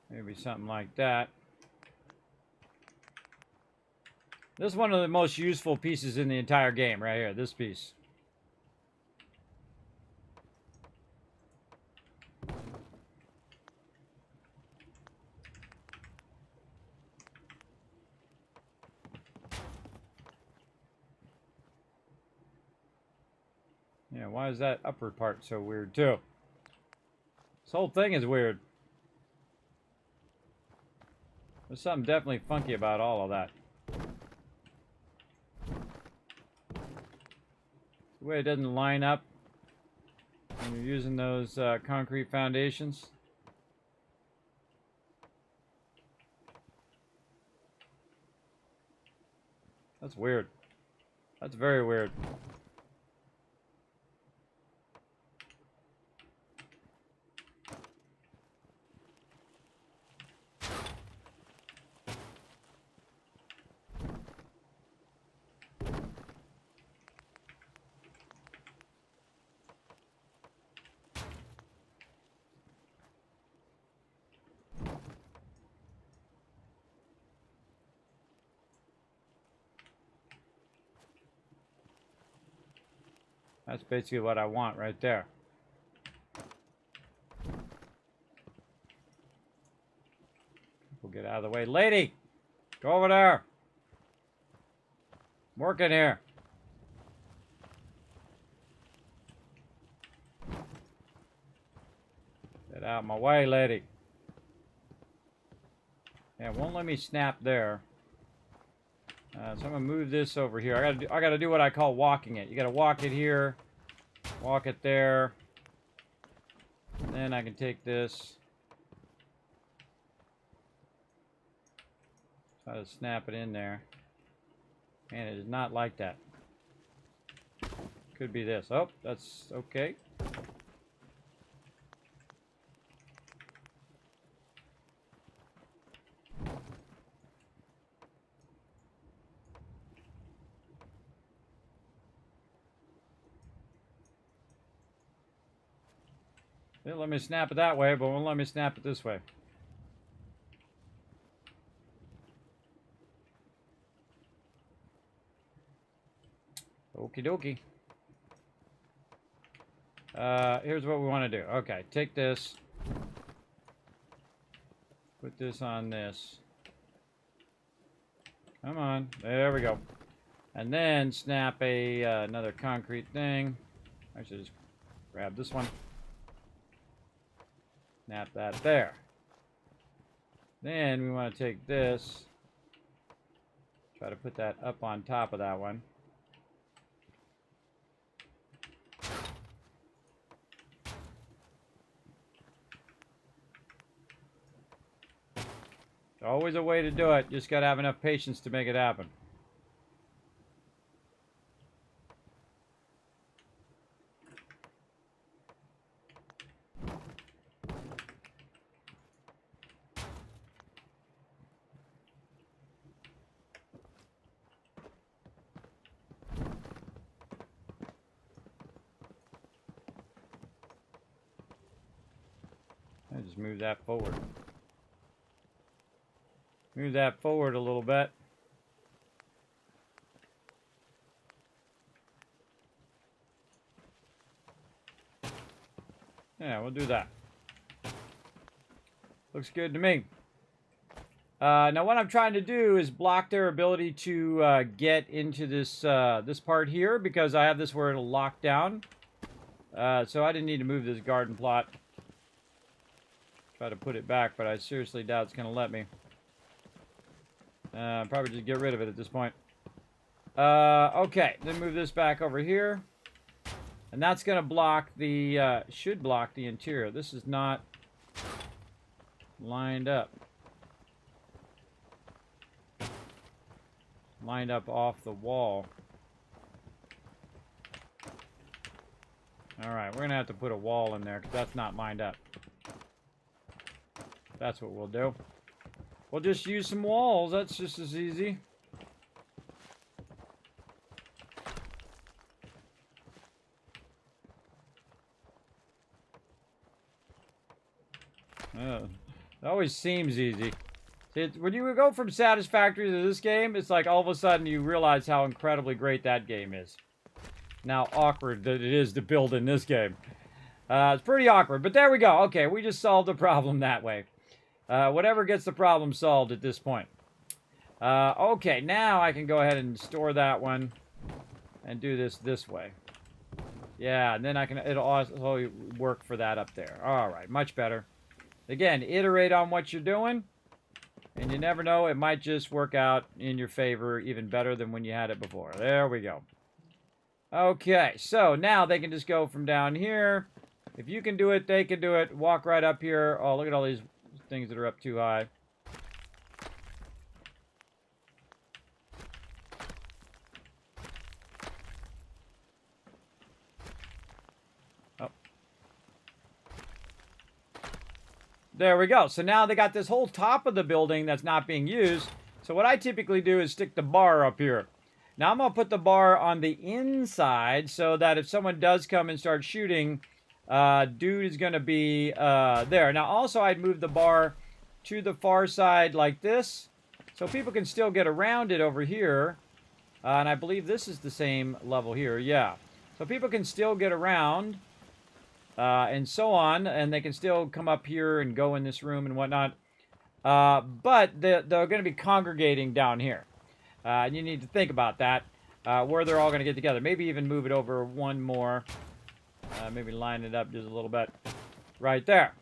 Maybe something like that. This is one of the most useful pieces in the entire game right here, this piece. Yeah, why is that upper part so weird too? This whole thing is weird. There's something definitely funky about all of that. The way it doesn't line up when you're using those concrete foundations. That's weird. That's very weird. That's basically what I want right there. We'll get out of the way. Lady! Go over there! I'm working here. Get out of my way, lady. Yeah, it won't let me snap there. So I'm gonna move this over here. I gotta do what I call walking it. You gotta walk it here, walk it there. And then I can take this. Try to snap it in there. And it is not like that. Could be this. Oh, that's okay. They let me snap it that way, but won't let me snap it this way. Okie dokie. Here's what we want to do. Okay, take this. Put this on this. Come on. There we go. And then snap a another concrete thing. Actually, just grab this one. Snap that there. Then we want to take this. Try to put that up on top of that one. Always a way to do it. Just got to have enough patience to make it happen. I just move that forward. Move that forward a little bit. Yeah, we'll do that. Looks good to me. Now what I'm trying to do is block their ability to get into this this part here, because I have this where it'll lock down. So I didn't need to move this garden plot. Try to put it back, but I seriously doubt it's going to let me. Probably just get rid of it at this point. Okay, then move this back over here. And that's going to block the, should block the interior. This is not lined up. Lined up off the wall. Alright, we're going to have to put a wall in there because that's not lined up. That's what we'll do. We'll just use some walls. That's just as easy. It always seems easy. When you go from Satisfactory to this game, it's like all of a sudden you realize how incredibly great that game is. Now awkward that it is to build in this game. It's pretty awkward, but there we go. Okay, we just solved the problem that way. Whatever gets the problem solved at this point. Okay, now I can go ahead and store that one and do this way. Yeah, and then it'll also work for that up there. All right, much better. Again, iterate on what you're doing, and you never know, it might just work out in your favor even better than when you had it before. There we go. Okay, so now they can just go from down here. If you can do it, they can do it. Walk right up here. Oh, look at all these things that are up too high. Oh. There we go. So now they got this whole top of the building that's not being used. So what I typically do is stick the bar up here. Now I'm going to put the bar on the inside so that if someone does come and start shooting, dude is going to be there. Now also I'd move the bar to the far side like this, so people can still get around it over here. And I believe this is the same level here, yeah. So people can still get around and so on, and they can still come up here and go in this room and whatnot. But they're going to be congregating down here. And you need to think about that, where they're all going to get together. Maybe even move it over one more. Maybe line it up just a little bit. Right there.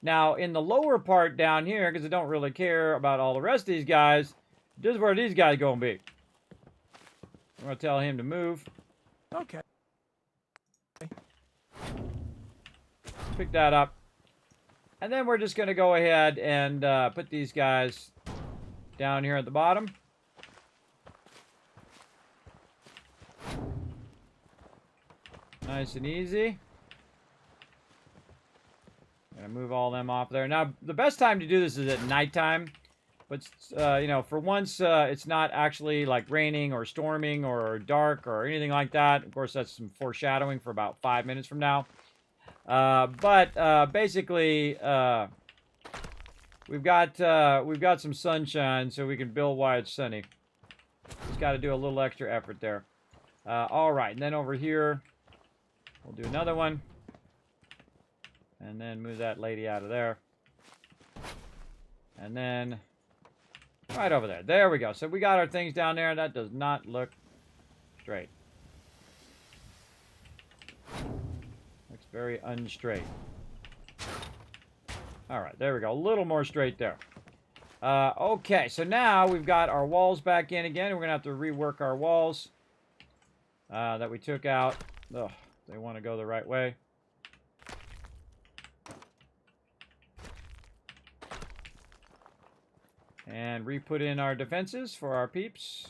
Now, in the lower part down here, because I don't really care about all the rest of these guys, this is where these guys going to be. I'm going to tell him to move. Okay. Pick that up. And then we're just going to go ahead and put these guys down here at the bottom. Nice and easy. Gonna move all them off there. Now, the best time to do this is at nighttime. But, you know, for once, it's not actually like raining or storming or dark or anything like that. Of course, that's some foreshadowing for about 5 minutes from now. But basically, we've got some sunshine, so we can build while it's sunny. Just got to do a little extra effort there. All right, and then over here, we'll do another one. And then move that lady out of there. And then right over there. There we go. So we got our things down there. That does not look straight. Looks very unstraight. All right, there we go. A little more straight there. Okay, so now we've got our walls back in again. We're going to have to rework our walls that we took out. Ugh, they want to go the right way. And re-put in our defenses for our peeps.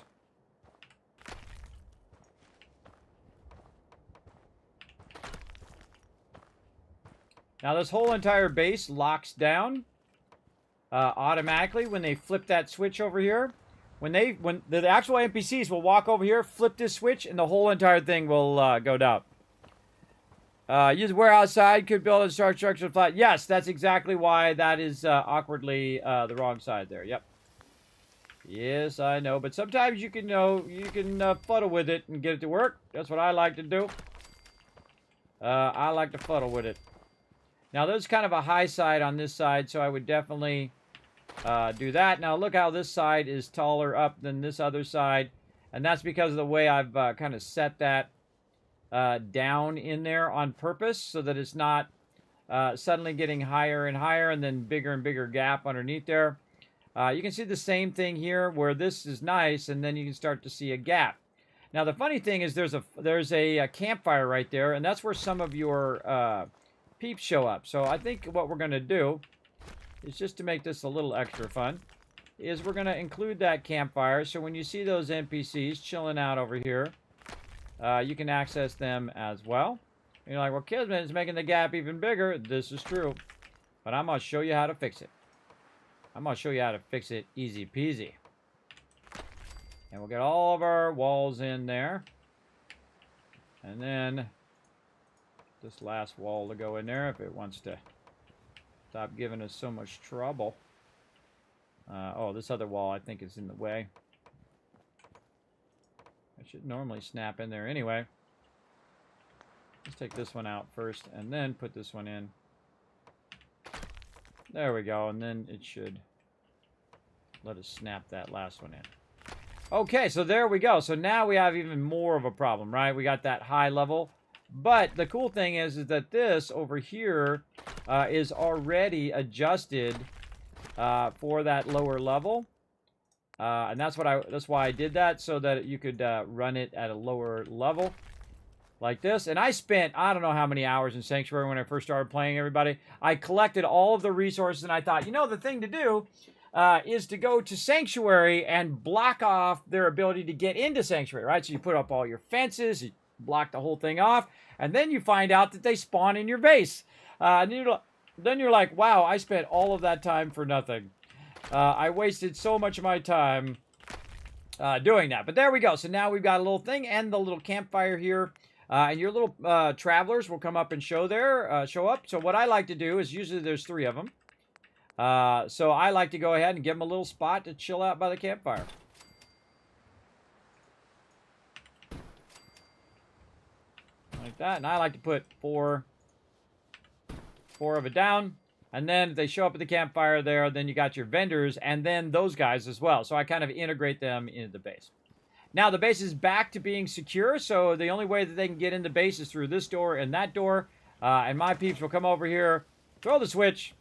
Now this whole entire base locks down automatically when they flip that switch over here. When the actual NPCs will walk over here, flip this switch, and the whole entire thing will go down. Use warehouse side, could build and start structure flat. Yes, that's exactly why that is awkwardly the wrong side there. Yep. Yes, I know, but sometimes you can fuddle with it and get it to work. That's what I like to do. I like to fuddle with it. Now, there's kind of a high side on this side, so I would definitely do that. Now, look how this side is taller up than this other side, and that's because of the way I've kind of set that down in there on purpose so that it's not suddenly getting higher and higher and then bigger and bigger gap underneath there. You can see the same thing here where this is nice and then you can start to see a gap. Now the funny thing is there's a campfire right there, and that's where some of your peeps show up. So I think what we're going to do is, just to make this a little extra fun, is we're going to include that campfire. So when you see those NPCs chilling out over here, you can access them as well. And you're like, well, Kismet is making the gap even bigger. This is true. But I'm going to show you how to fix it. I'm going to show you how to fix it easy peasy. And we'll get all of our walls in there. And then this last wall to go in there if it wants to stop giving us so much trouble. Oh, this other wall I think is in the way. I should normally snap in there anyway. Let's take this one out first and then put this one in. There we go, and then it should let us snap that last one in. Okay, so there we go. So now we have even more of a problem, right? We got that high level. But the cool thing is that this over here is already adjusted for that lower level. And that's why I did that, so that you could run it at a lower level like this. And I spent, I don't know how many hours in Sanctuary when I first started playing, everybody. I collected all of the resources, and I thought, you know, the thing to do is to go to Sanctuary and block off their ability to get into Sanctuary, right? So you put up all your fences, you block the whole thing off, and then you find out that they spawn in your base. And then you're like, wow, I spent all of that time for nothing. I wasted so much of my time doing that. But there we go. So now we've got a little thing and the little campfire here. And your little travelers will come up and show up. So what I like to do is, usually there's 3 of them. So I like to go ahead and give them a little spot to chill out by the campfire. Like that. And I like to put 4 of it down. And then if they show up at the campfire there, then you got your vendors and then those guys as well. So I kind of integrate them into the base. Now the base is back to being secure, so the only way that they can get in the base is through this door and that door. And my peeps will come over here, throw the switch.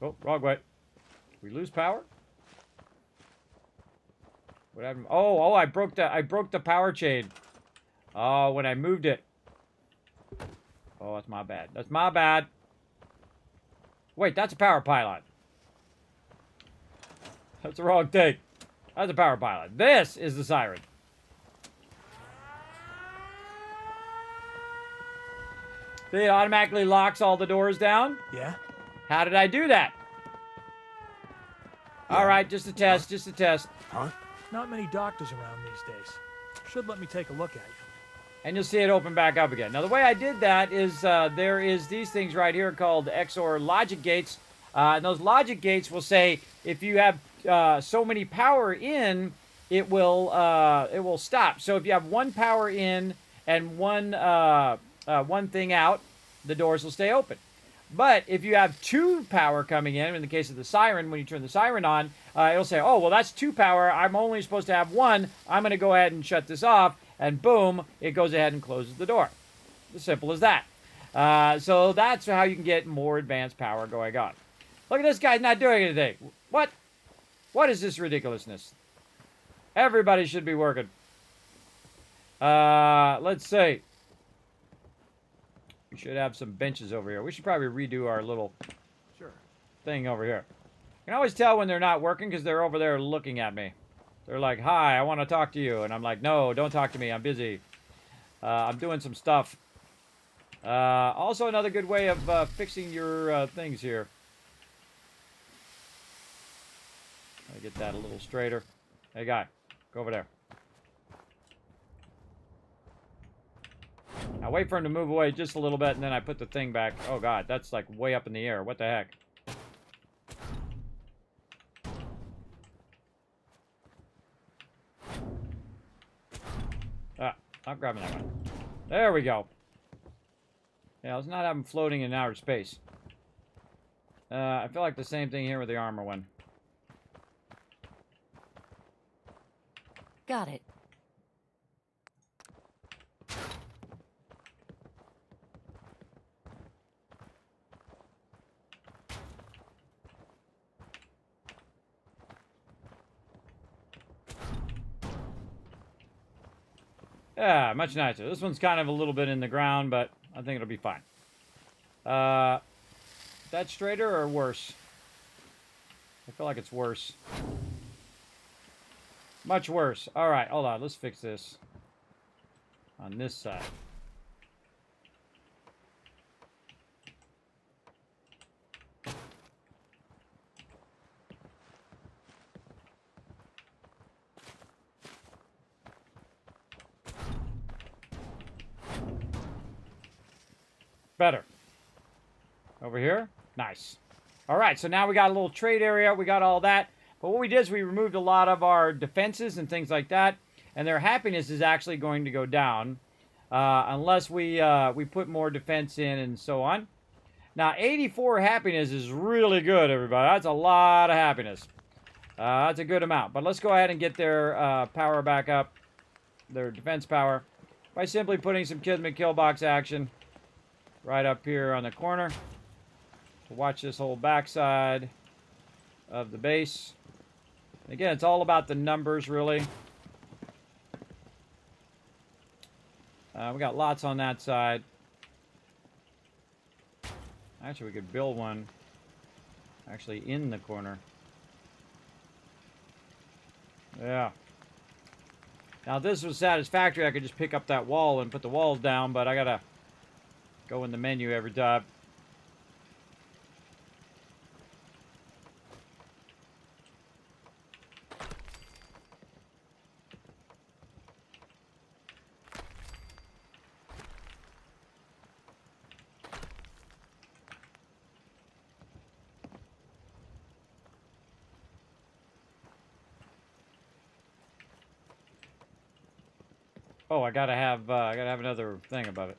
Oh, wrong way. Did we lose power? What happened? Oh, I broke the power chain. Oh, when I moved it. Oh, that's my bad. That's my bad. Wait, that's a power pylon. That's the wrong thing. That's a power pylon. This is the siren. See, it automatically locks all the doors down. Yeah? How did I do that? Yeah. All right, just a test, Huh? Not many doctors around these days. Should let me take a look at you. and you'll see it open back up again. Now, the way I did that is there is these things right here called XOR logic gates. And those logic gates will say if you have so many power in, it will stop. So if you have one power in and one thing out, the doors will stay open. But if you have 2 power coming in the case of the siren, when you turn the siren on, it'll say, oh, well, that's 2 power. I'm only supposed to have 1. I'm going to go ahead and shut this off. And boom, it goes ahead and closes the door. As simple as that. So that's how you can get more advanced power going on. Look at this guy's not doing anything. What? What is this ridiculousness? Everybody should be working. Let's see. We should have some benches over here. We should probably redo our little thing over here. You can always tell when they're not working because they're over there looking at me. They're like, hi, I want to talk to you. And I'm like, no, don't talk to me. I'm busy. I'm doing some stuff. Also, another good way of fixing your things here. I'll get that a little straighter. Hey, guy, go over there. Now wait for him to move away just a little bit, and then I put the thing back. Oh, God, that's like way up in the air. What the heck? Ah, I'm grabbing that one. There we go. Yeah, let's not have him floating in outer space. I feel like the same thing here with the armor one. Got it. Yeah, much nicer. This one's kind of a little bit in the ground, but I think it'll be fine. That straighter or worse? I feel like it's worse. Much worse. All right, hold on. Let's fix this on this side. Better. Over here? Nice. All right, so now we got a little trade area. We got all that. But what we did is we removed a lot of our defenses and things like that. And their happiness is actually going to go down. Unless we put more defense in and so on. Now, 84 happiness is really good, everybody. That's a lot of happiness. That's a good amount. But let's go ahead and get their power back up. Their defense power. By simply putting some Kismet kill box action right up here on the corner to watch this whole backside of the base. Again, it's all about the numbers, really. We got lots on that side. Actually, we could build one actually in the corner. Yeah. Now, if this was satisfactory, I could just pick up that wall and put the walls down, but I gotta go in the menu every time. Oh, I gotta have another thing about it.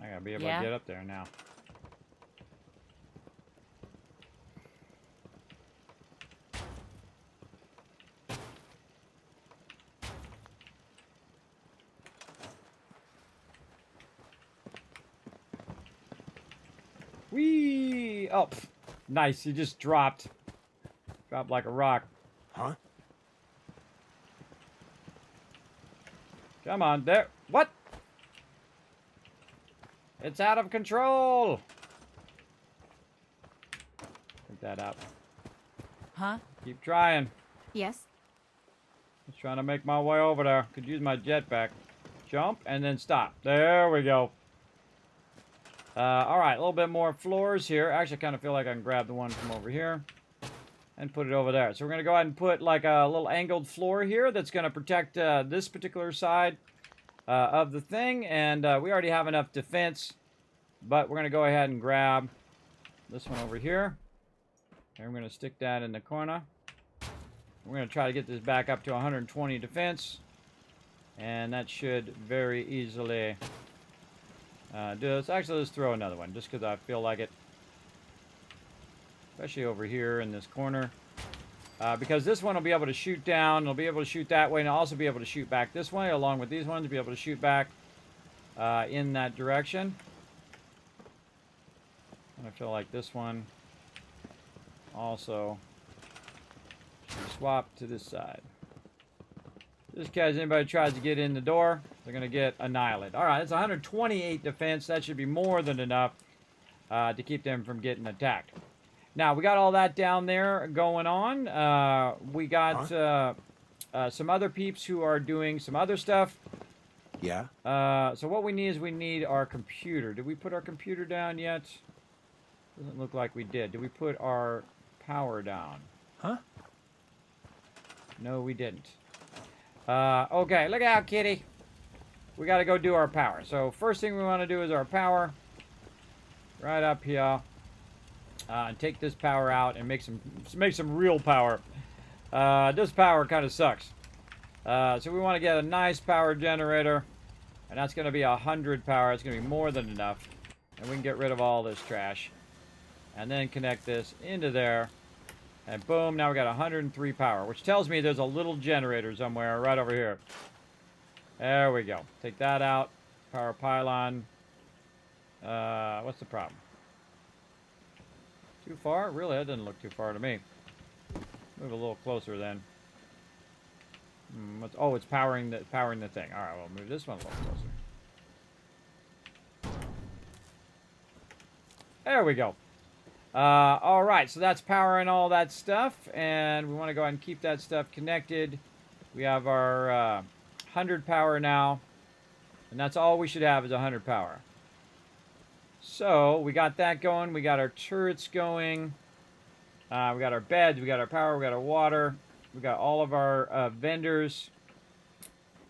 I gotta be able to get up there now. Whee! Oh, nice. He just dropped. Dropped like a rock. Huh? Come on, there. What? It's out of control. Take that out. Huh? Keep trying. Yes? Just trying to make my way over there. Could use my jetpack. Jump, and then stop. There we go. All right, a little bit more floors here. Actually, I kind of feel like I can grab the one from over here and put it over there. So we're going to go ahead and put like a little angled floor here that's going to protect this particular side of the thing. And we already have enough defense, but we're going to go ahead and grab this one over here. And we're going to stick that in the corner. We're going to try to get this back up to 120 defense. And that should very easily do this. Actually, let's throw another one just because I feel like it. Especially over here in this corner. Because this one will be able to shoot down. It'll be able to shoot that way and also be able to shoot back this way along with these ones. Be able to shoot back in that direction. And I feel like this one also should swap to this side. Just in case anybody tries to get in the door, they're going to get annihilated. All right, it's 128 defense. That should be more than enough to keep them from getting attacked. Now, we got all that down there going on. We got some other peeps who are doing some other stuff. Yeah? So what we need is we need our computer. Did we put our computer down yet? Doesn't look like we did. Did we put our power down? Huh? No, we didn't. Okay, look out, kitty. We got to go do our power. So first thing we want to do is our power. Right up here. And take this power out and make some real power. This power kind of sucks. So we want to get a nice power generator. And that's going to be 100 power. It's going to be more than enough. And we can get rid of all this trash. And then connect this into there. And boom, now we got 103 power, which tells me there's a little generator somewhere right over here. There we go. Take that out. Power pylon. What's the problem? Too far? Really, that doesn't look too far to me. Move a little closer then. Oh, it's powering the thing. All right, we'll move this one a little closer. There we go. All right, so that's powering all that stuff, and we want to go ahead and keep that stuff connected. We have our 100 power now, and that's all we should have is 100 power. So we got that going. We got our turrets going. We got our beds. We got our power. We got our water. We got all of our vendors.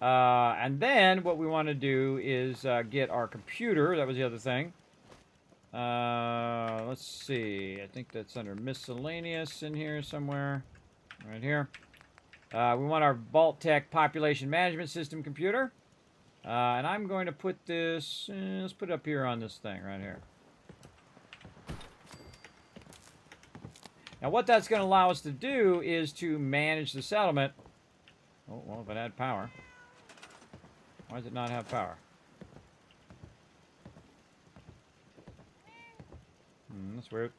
And then what we want to do is get our computer. That was the other thing. Let's see. I think that's under miscellaneous in here somewhere. Right here. We want our vault-tec population management system computer. And I'm going to put this, let's put it up here on this thing right here. Now what that's going to allow us to do is to manage the settlement. Oh, well, if it had power. Why does it not have power? That's weird.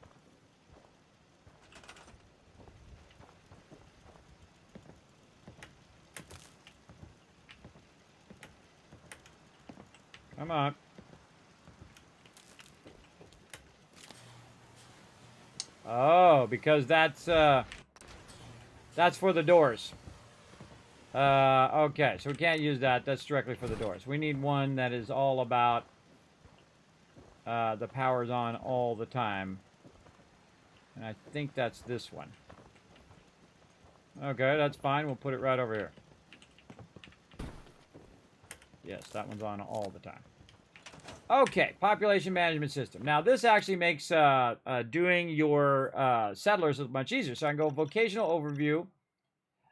Come on. Oh, because that's for the doors. Okay, so we can't use that. That's directly for the doors. We need one that is all about the power's on all the time. And I think that's this one. Okay, that's fine. We'll put it right over here. Yes, that one's on all the time. Okay, population management system. Now, this actually makes doing your settlers much easier. So I can go vocational overview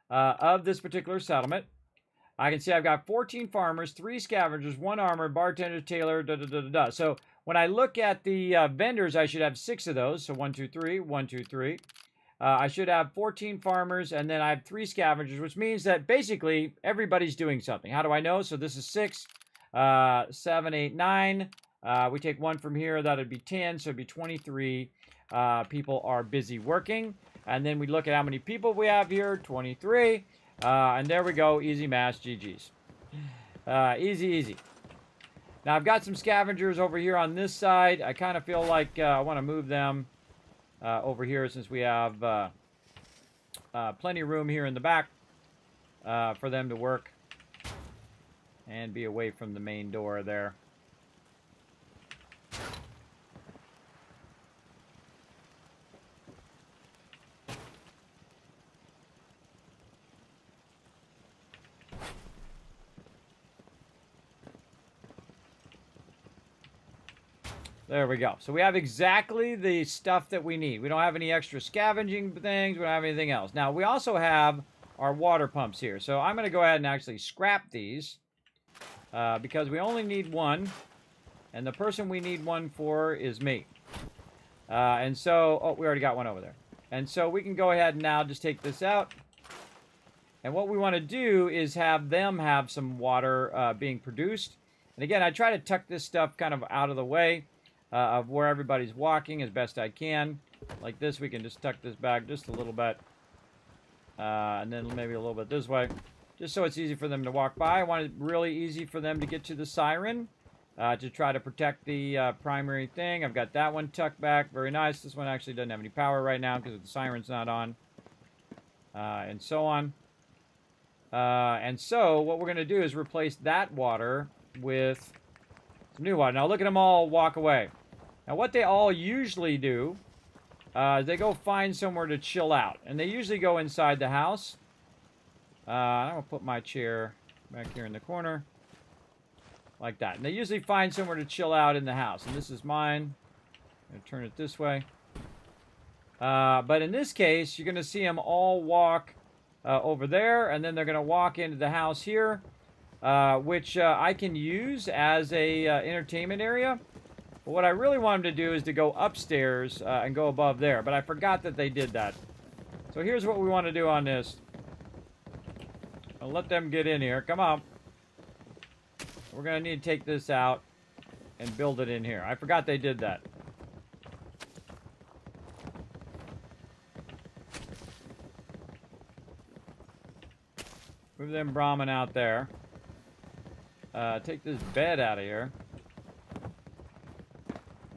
of this particular settlement. I can see I've got 14 farmers, 3 scavengers, 1 armor, bartender, tailor, da-da-da-da-da. So when I look at the vendors, I should have 6 of those. So 1, 2, 3, 1, 2, 3. I should have 14 farmers, and then I have 3 scavengers, which means that basically everybody's doing something. How do I know? So this is 6, 7, 8, 9. We take 1 from here. That would be 10, so it would be 23 people are busy working. And then we look at how many people we have here, 23. And there we go, easy math, GG's. Easy, easy. Now I've got some scavengers over here on this side. I kind of feel like I want to move them over here since we have plenty of room here in the back for them to work. And be away from the main door there. There we go. So we have exactly the stuff that we need. We don't have any extra scavenging things. We don't have anything else. Now, we also have our water pumps here. So I'm going to go ahead and actually scrap these because we only need one. And the person we need one for is me. And so, oh, we already got one over there. And so we can go ahead and now just take this out. And what we want to do is have them have some water being produced. And again, I try to tuck this stuff kind of out of the way of where everybody's walking as best I can. Like this, we can just tuck this back just a little bit. And then maybe a little bit this way. Just so it's easy for them to walk by. I want it really easy for them to get to the siren. To try to protect the primary thing. I've got that one tucked back. Very nice. This one actually doesn't have any power right now because the siren's not on. And so on. And so what we're going to do is replace that water with some new water. Now look at them all walk away. Now what they all usually do is they go find somewhere to chill out. And they usually go inside the house. I'm going to put my chair back here in the corner. Like that. And they usually find somewhere to chill out in the house. And this is mine. I'm going to turn it this way. But in this case, you're going to see them all walk over there. And then they're going to walk into the house here. Which I can use as a entertainment area. But what I really want them to do is to go upstairs and go above there. But I forgot that they did that. So here's what we want to do on this. I'll let them get in here. Come on. We're going to need to take this out and build it in here. I forgot they did that. Move them Brahmin out there. Take this bed out of here.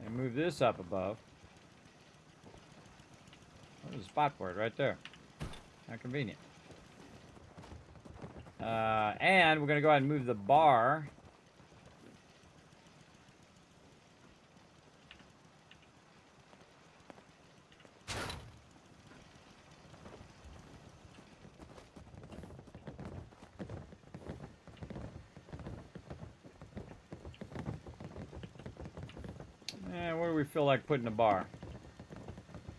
And move this up above. There's a spot for it right there. How convenient. And we're going to go ahead and move the bar. And where do we feel like putting a bar?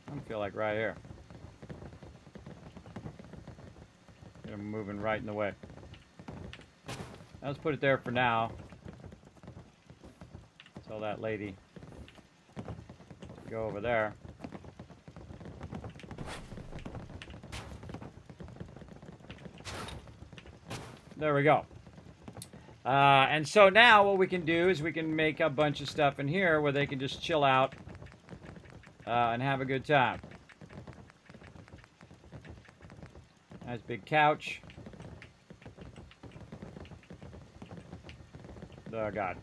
I feel like right here. I'm moving right in the way. Let's put it there for now. Tell that lady to go over there. There we go. And so now what we can do is we can make a bunch of stuff in here where they can just chill out and have a good time. Nice big couch. Oh, God.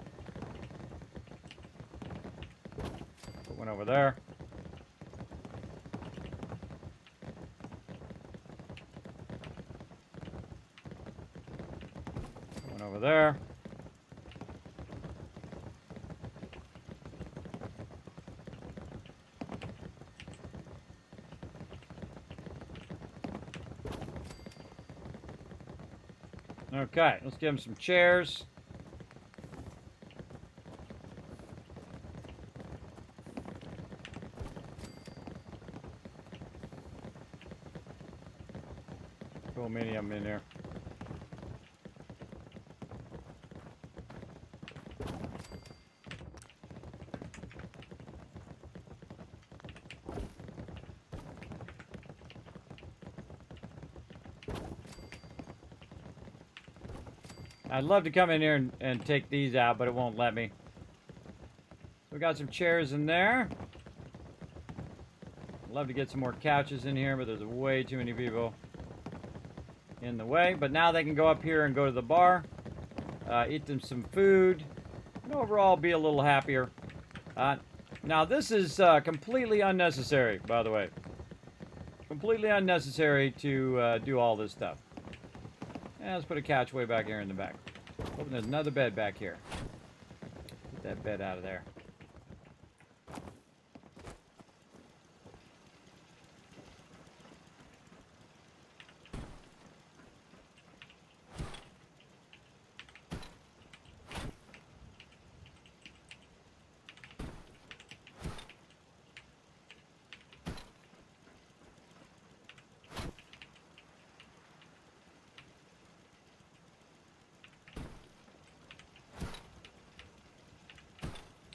Put one over there. Put one over there. Okay, let's give them some chairs. Cool, many of them in there. I'd love to come in here and take these out, but it won't let me. We got some chairs in there. I'd love to get some more couches in here, but there's way too many people in the way. But now they can go up here and go to the bar, eat them some food, and overall be a little happier. Now this is completely unnecessary, by the way. Completely unnecessary to do all this stuff. And let's put a couch way back here in the back. Oh, there's another bed back here. Get that bed out of there.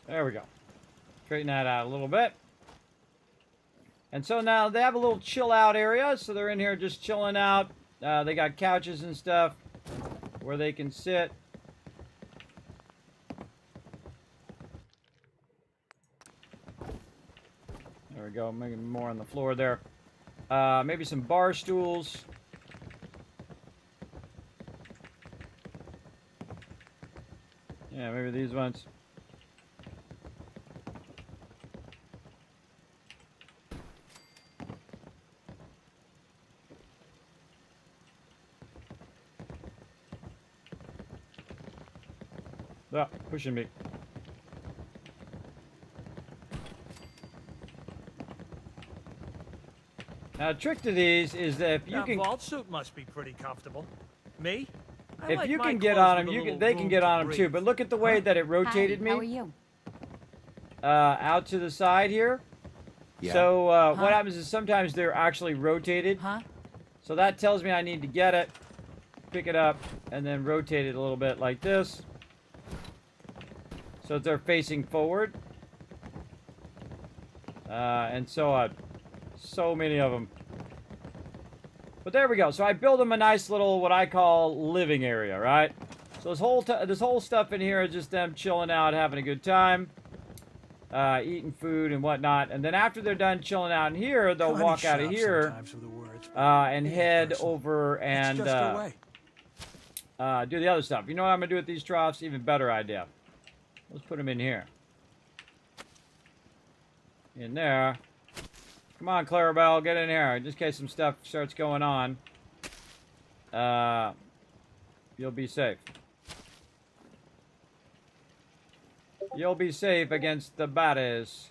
There we go. Straighten that out a little bit. And so now they have a little chill out area. So they're in here just chilling out. They got couches and stuff where they can sit. There we go. Maybe more on the floor there. Maybe some bar stools. Yeah, maybe these ones. Ah, pushing me. Now, the trick to these is that if you That can, vault suit must be pretty comfortable. Me? I if like you my can get clothes on with them, a little they can room get to on them too. breathe. But look at the way that it rotated Hi, how are me you? out to the side here. Yeah. So Huh? what happens is sometimes they're actually rotated. Huh? So that tells me I need to get it, pick it up, and then rotate it a little bit like this. So they're facing forward. And so on. So many of them. But there we go. So I build them a nice little, what I call, living area, right? So this whole stuff in here is just them chilling out, having a good time, eating food and whatnot. And then after they're done chilling out in here, they'll Connie walk out of shops here sometimes with the words. and Being head personal. over and It's just her way. do the other stuff. You know what I'm going to do with these troughs? Even better idea. Let's put them in here. In there. Come on, Clarabelle, get in here. Just in case some stuff starts going on. You'll be safe. You'll be safe against the baddies.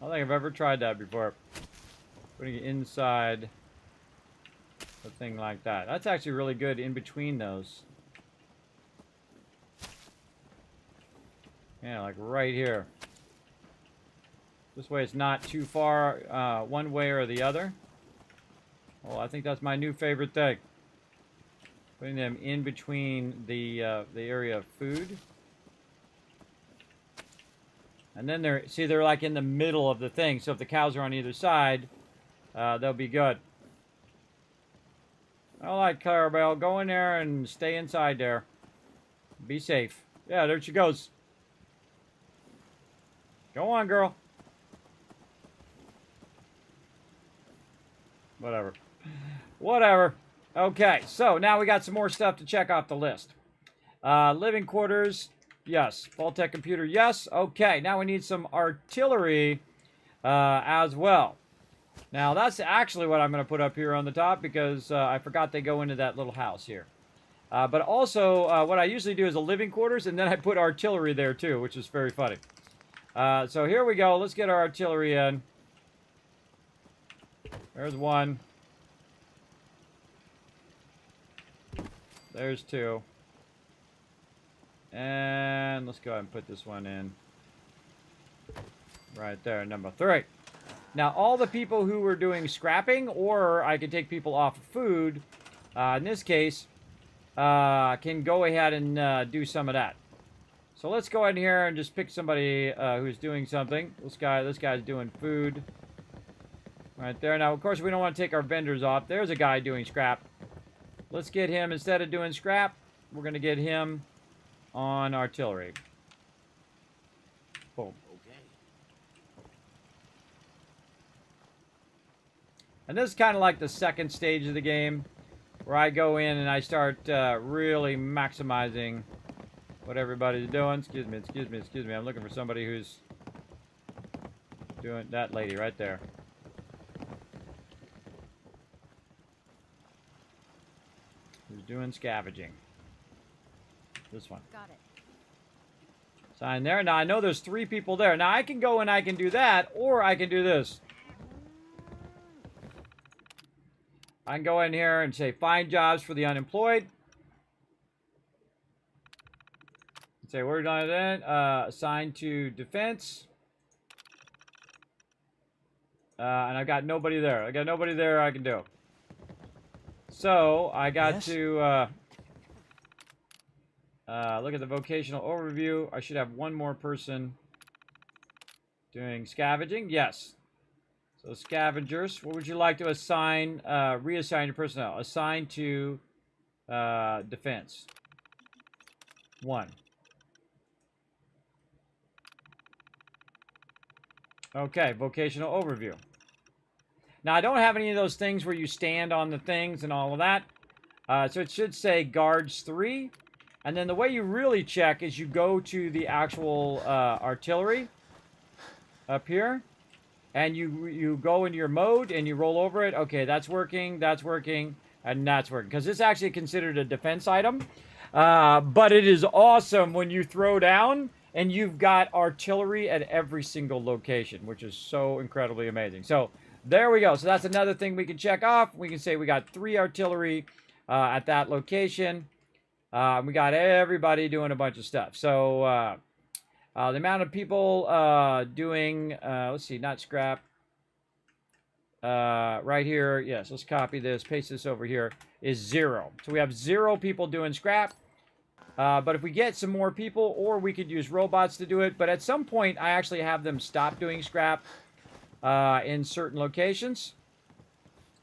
I don't think I've ever tried that before. Putting it inside a thing like that. That's actually really good in between those. Yeah, like right here. This way it's not too far one way or the other. Well, I think that's my new favorite thing. Putting them in between the area of food. And then they're like in the middle of the thing. So if the cows are on either side, they'll be good. All right, Clarabelle, go in there and stay inside there. Be safe. Yeah, there she goes. Go on, girl. Whatever. Whatever. Okay, so now we got some more stuff to check off the list. Living quarters, yes. Vault-tec computer, yes. Okay, now we need some artillery as well. Now, that's actually what I'm going to put up here on the top because I forgot they go into that little house here. But also, what I usually do is a living quarters, and then I put artillery there too, which is very funny. So here we go. Let's get our artillery in. There's one. There's two. And let's go ahead and put this one in. Right there, number 3. Now, all the people who were doing scrapping, or I could take people off of food, in this case, can go ahead and do some of that. So let's go ahead here and just pick somebody who's doing something. This guy's doing food. Right there. Now, of course, we don't want to take our vendors off. There's a guy doing scrap. Let's get him, instead of doing scrap, we're going to get him on artillery. Boom. Okay. And this is kind of like the second stage of the game, where I go in and I start really maximizing what everybody's doing. Excuse me. I'm looking for somebody who's doing that lady right there. Who's doing scavenging? This one. Got it. Sign there. Now, I know there's 3 people there. Now, I can go and I can do that, or I can do this. I can go in here and say, find jobs for the unemployed. Say, we're done then. Assign to defense. And I've got nobody there. I got nobody there I can do. So, I got to look at the vocational overview. I should have one more person doing scavenging. Yes. So, scavengers. What would you like to assign, reassign your personnel? Assign to defense. 1. Okay, vocational overview. Now, I don't have any of those things where you stand on the things and all of that. So it should say guards 3. And then the way you really check is you go to the actual artillery up here. And you go into your mode and you roll over it. Okay, that's working, and that's working. Because it's actually considered a defense item. But it is awesome when you throw down and you've got artillery at every single location, which is so incredibly amazing. So there we go. So that's another thing we can check off. We can say we got 3 artillery at that location. We got everybody doing a bunch of stuff. So the amount of people doing, let's see, not scrap. Right here, yes, let's copy this, paste this over here, is 0. So we have 0 people doing scrap. But if we get some more people, or we could use robots to do it, but at some point I actually have them stop doing scrap in certain locations.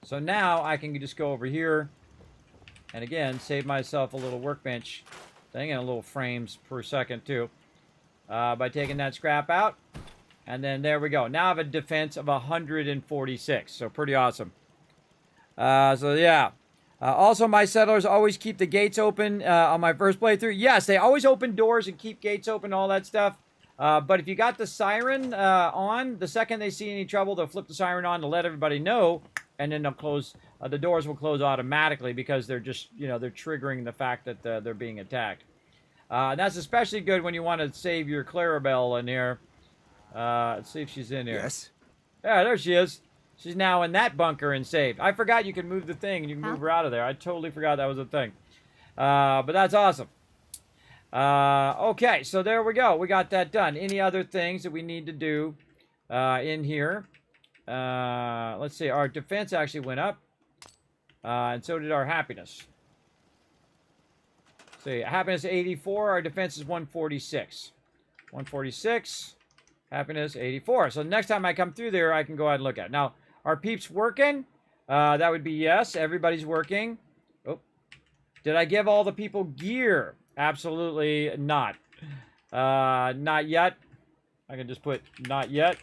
So now I can just go over here and again save myself a little workbench thing and a little frames per second too by taking that scrap out. And then there we go. Now I have a defense of 146, so pretty awesome. So yeah. Also, my settlers always keep the gates open on my first playthrough. Yes, they always open doors and keep gates open, all that stuff. But if you got the siren on, the second they see any trouble, they'll flip the siren on to let everybody know, and then they'll close. The doors will close automatically because they're just, you know, they're triggering the fact that they're being attacked. That's especially good when you want to save your Clarabelle in here. Let's see if she's in here. Yes. Yeah, there she is. She's now in that bunker and saved. I forgot you can move the thing and you can move her out of there. I totally forgot that was a thing. But that's awesome. Okay, so there we go. We got that done. Any other things that we need to do in here? Let's see. Our defense actually went up. And so did our happiness. See, happiness 84. Our defense is 146. 146. Happiness 84. So next time I come through there, I can go ahead and look at it. Now, are peeps working? That would be yes. Everybody's working. Oh, did I give all the people gear? Absolutely not. Not yet. I can just put not yet.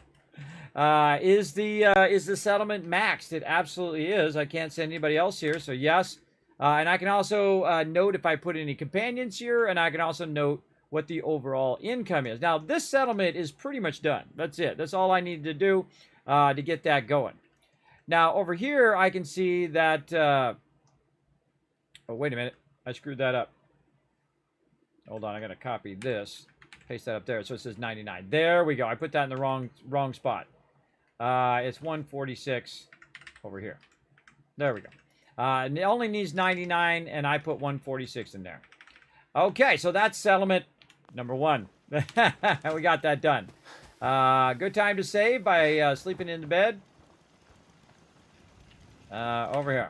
Is the settlement maxed? It absolutely is. I can't send anybody else here, so yes. And I can also note if I put any companions here, and I can also note what the overall income is. Now, this settlement is pretty much done. That's it. That's all I need to do to get that going. Now, over here, I can see that... oh, wait a minute. I screwed that up. Hold on. I got to copy this. Paste that up there. So it says 99. There we go. I put that in the wrong spot. It's 146 over here. There we go. And it only needs 99, and I put 146 in there. Okay, so that's settlement number 1. We got that done. Good time to save by sleeping in the bed. Over here.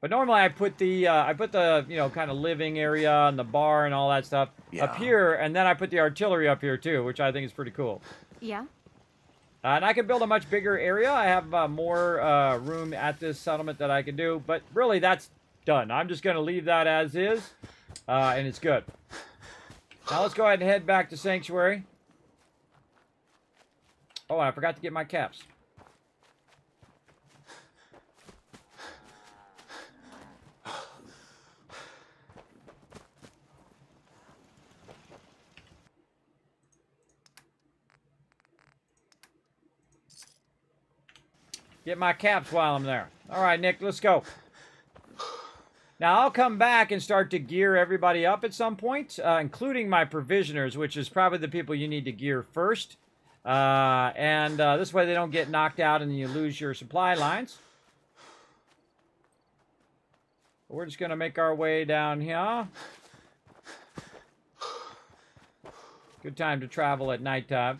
But normally I put the you know, kind of living area and the bar and all that stuff up here, and then I put the artillery up here too, which I think is pretty cool. Yeah. And I can build a much bigger area. I have more room at this settlement that I can do, but really that's done. I'm just going to leave that as is, and it's good. Now let's go ahead and head back to Sanctuary. Oh, and I forgot to get my caps. Get my caps while I'm there. All right, Nick, let's go. Now, I'll come back and start to gear everybody up at some point, including my provisioners, which is probably the people you need to gear first. This way they don't get knocked out and you lose your supply lines. We're just going to make our way down here. Good time to travel at nighttime.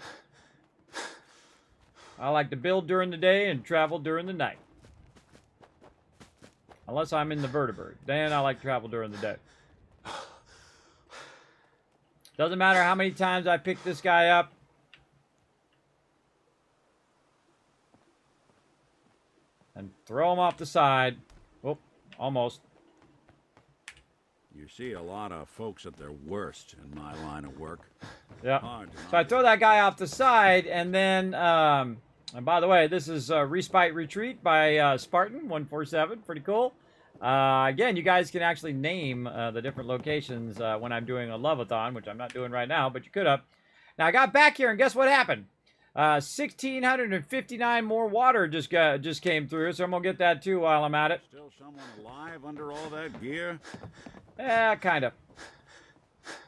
I like to build during the day and travel during the night. Unless I'm in the vertebrate. Then I like to travel during the day. Doesn't matter how many times I pick this guy up. And throw him off the side. Oh, almost. You see a lot of folks at their worst in my line of work. Yeah. Hard to So I throw that guy off the side, and then, and by the way, this is Respite Retreat by Spartan 147. Pretty cool. Again, you guys can actually name the different locations when I'm doing a love-a-thon, which I'm not doing right now, but you could have. Now, I got back here, and guess what happened? 1,659 more water just came through, so I'm going to get that too while I'm at it. Still someone alive under all that gear? Yeah, kind of.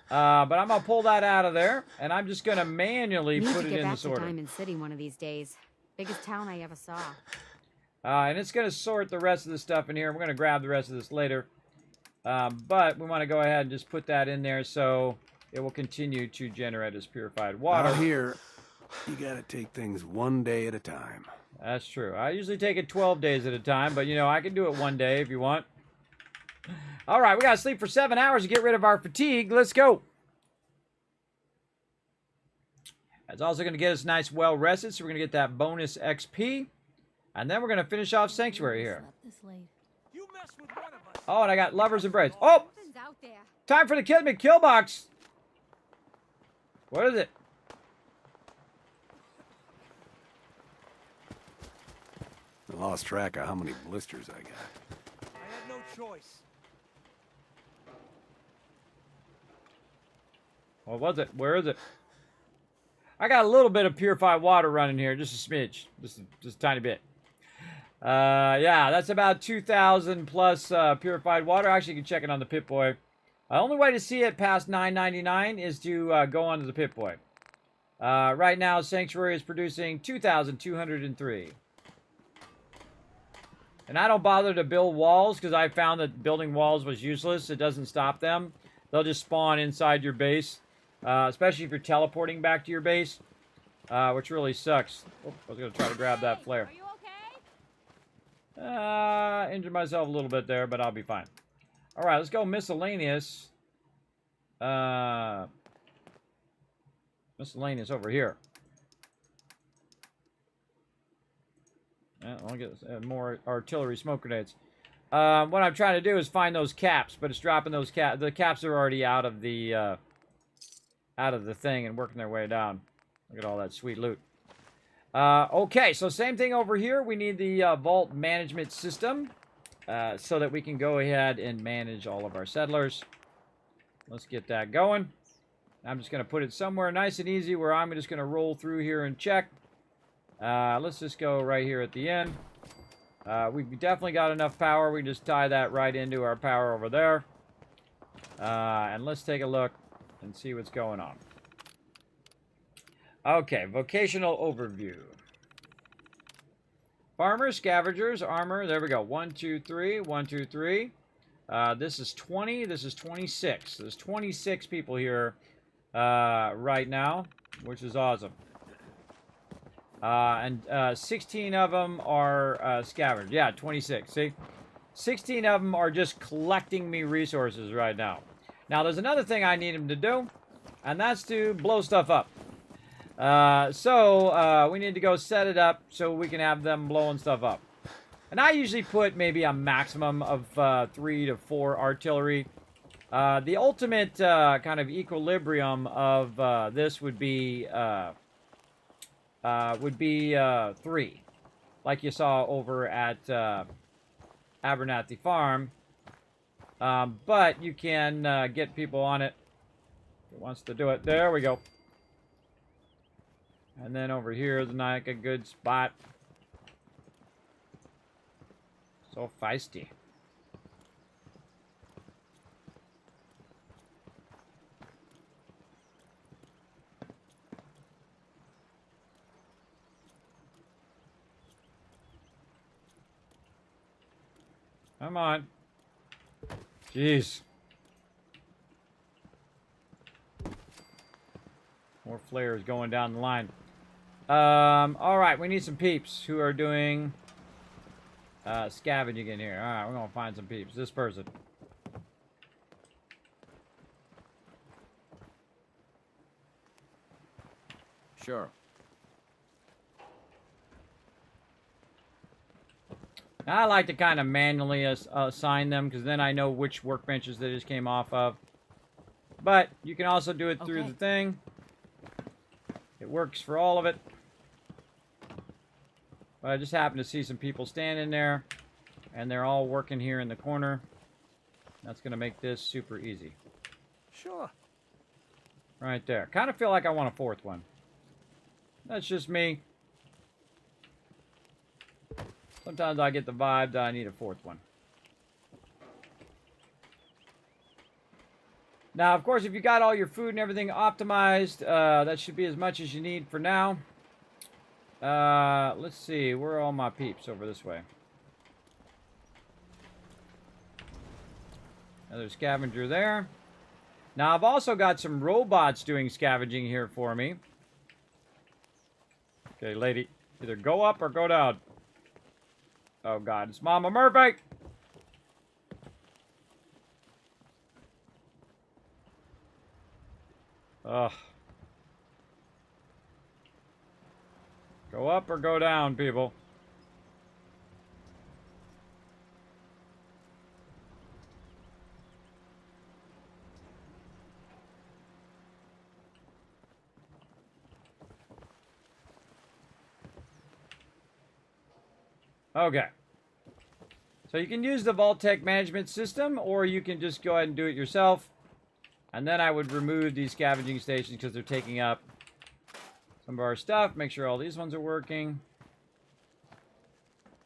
But I'm going to pull that out of there, and I'm just going to manually put it in the sorter. Diamond City one of these days. Biggest town I ever saw. And it's going to sort the rest of the stuff in here. We're going to grab the rest of this later. But we want to go ahead and just put that in there so it will continue to generate as purified water. Out here, you gotta take things one day at a time. That's true. I usually take it 12 days at a time, but, you know, I can do it one day if you want. All right, we got to sleep for 7 hours to get rid of our fatigue. Let's go. That's also going to get us nice well-rested, so we're going to get that bonus XP. And then we're going to finish off Sanctuary here. Oh, and I got Lover's Embrace. Oh! Time for the Kismet kill box. What is it? I lost track of how many blisters I got. I had no choice. What was it? Where is it? I got a little bit of purified water running here, just a smidge, just a tiny bit. Yeah, that's about 2,000 plus purified water. Actually, you can check it on the Pip-Boy. The only way to see it past 9.99 is to go onto the Pip-Boy. Right now, Sanctuary is producing 2,203. And I don't bother to build walls because I found that building walls was useless. It doesn't stop them. They'll just spawn inside your base, especially if you're teleporting back to your base, which really sucks. Oh, I was going to try to grab that flare. Injured myself a little bit there, but I'll be fine. All right, let's go miscellaneous. Miscellaneous over here. I'll get more artillery smoke grenades. What I'm trying to do is find those caps, but it's dropping those caps. The caps are already out of the thing and working their way down. Look at all that sweet loot. Okay, so same thing over here. We need the vault management system so that we can go ahead and manage all of our settlers. Let's get that going. I'm just going to put it somewhere nice and easy where I'm just going to roll through here and check. Let's just go right here at the end. We've definitely got enough power. We can just tie that right into our power over there. And let's take a look and see what's going on. Okay, vocational overview. Farmers, scavengers, armor. There we go. 1, 2, 3. 1, 2, 3. This is 20. This is 26. There's 26 people here right now, which is awesome. And 16 of them are scavengers. Yeah, 26. See? 16 of them are just collecting me resources right now. Now, there's another thing I need them to do, and that's to blow stuff up. We need to go set it up so we can have them blowing stuff up. And I usually put maybe a maximum of 3 to 4 artillery. The ultimate kind of equilibrium of this would be 3, like you saw over at Abernathy Farm. But you can get people on it who wants to do it. There we go. And then over here is like a good spot. So feisty. Come on. Jeez. More flares going down the line. Alright, we need some peeps who are doing scavenging in here. Alright, we're gonna find some peeps. This person. Sure. I like to kind of manually assign them, because then I know which workbenches they just came off of. But you can also do it through the thing. It works for all of it. But I just happen to see some people standing there, and they're all working here in the corner. That's going to make this super easy. Sure. Right there. Kind of feel like I want a fourth one. That's just me. Sometimes I get the vibe that I need a fourth one. Now, of course, if you got all your food and everything optimized, that should be as much as you need for now. Let's see. Where are all my peeps? Over this way. Another scavenger there. Now, I've also got some robots doing scavenging here for me. Okay, lady. Either go up or go down. Oh, God. It's Mama Murphy! Ugh. Go up or go down, people. Okay. So you can use the vault-tec management system, or you can just go ahead and do it yourself. And then I would remove these scavenging stations because they're taking up some of our stuff. Make sure all these ones are working.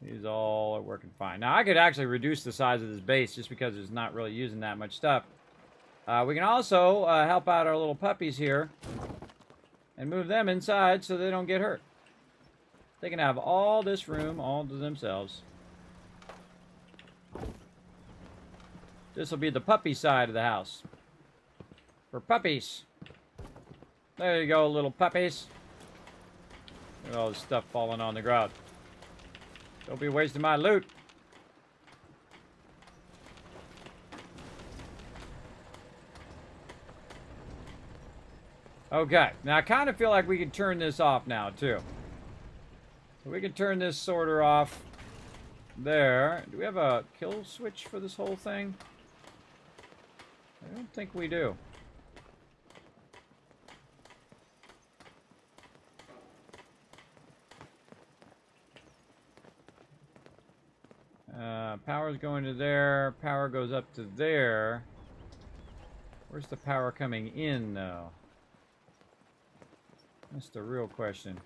These all are working fine. Now, I could actually reduce the size of this base just because it's not really using that much stuff. We can also help out our little puppies here and move them inside so they don't get hurt. They can have all this room all to themselves. This will be the puppy side of the house. For puppies. There you go, little puppies. Look at all this stuff falling on the ground. Don't be wasting my loot. Okay, now I kind of feel like we can turn this off now, too. So we can turn this sorter off there. Do we have a kill switch for this whole thing? I don't think we do. Power's going to there. Power goes up to there. Where's the power coming in, though? That's the real question.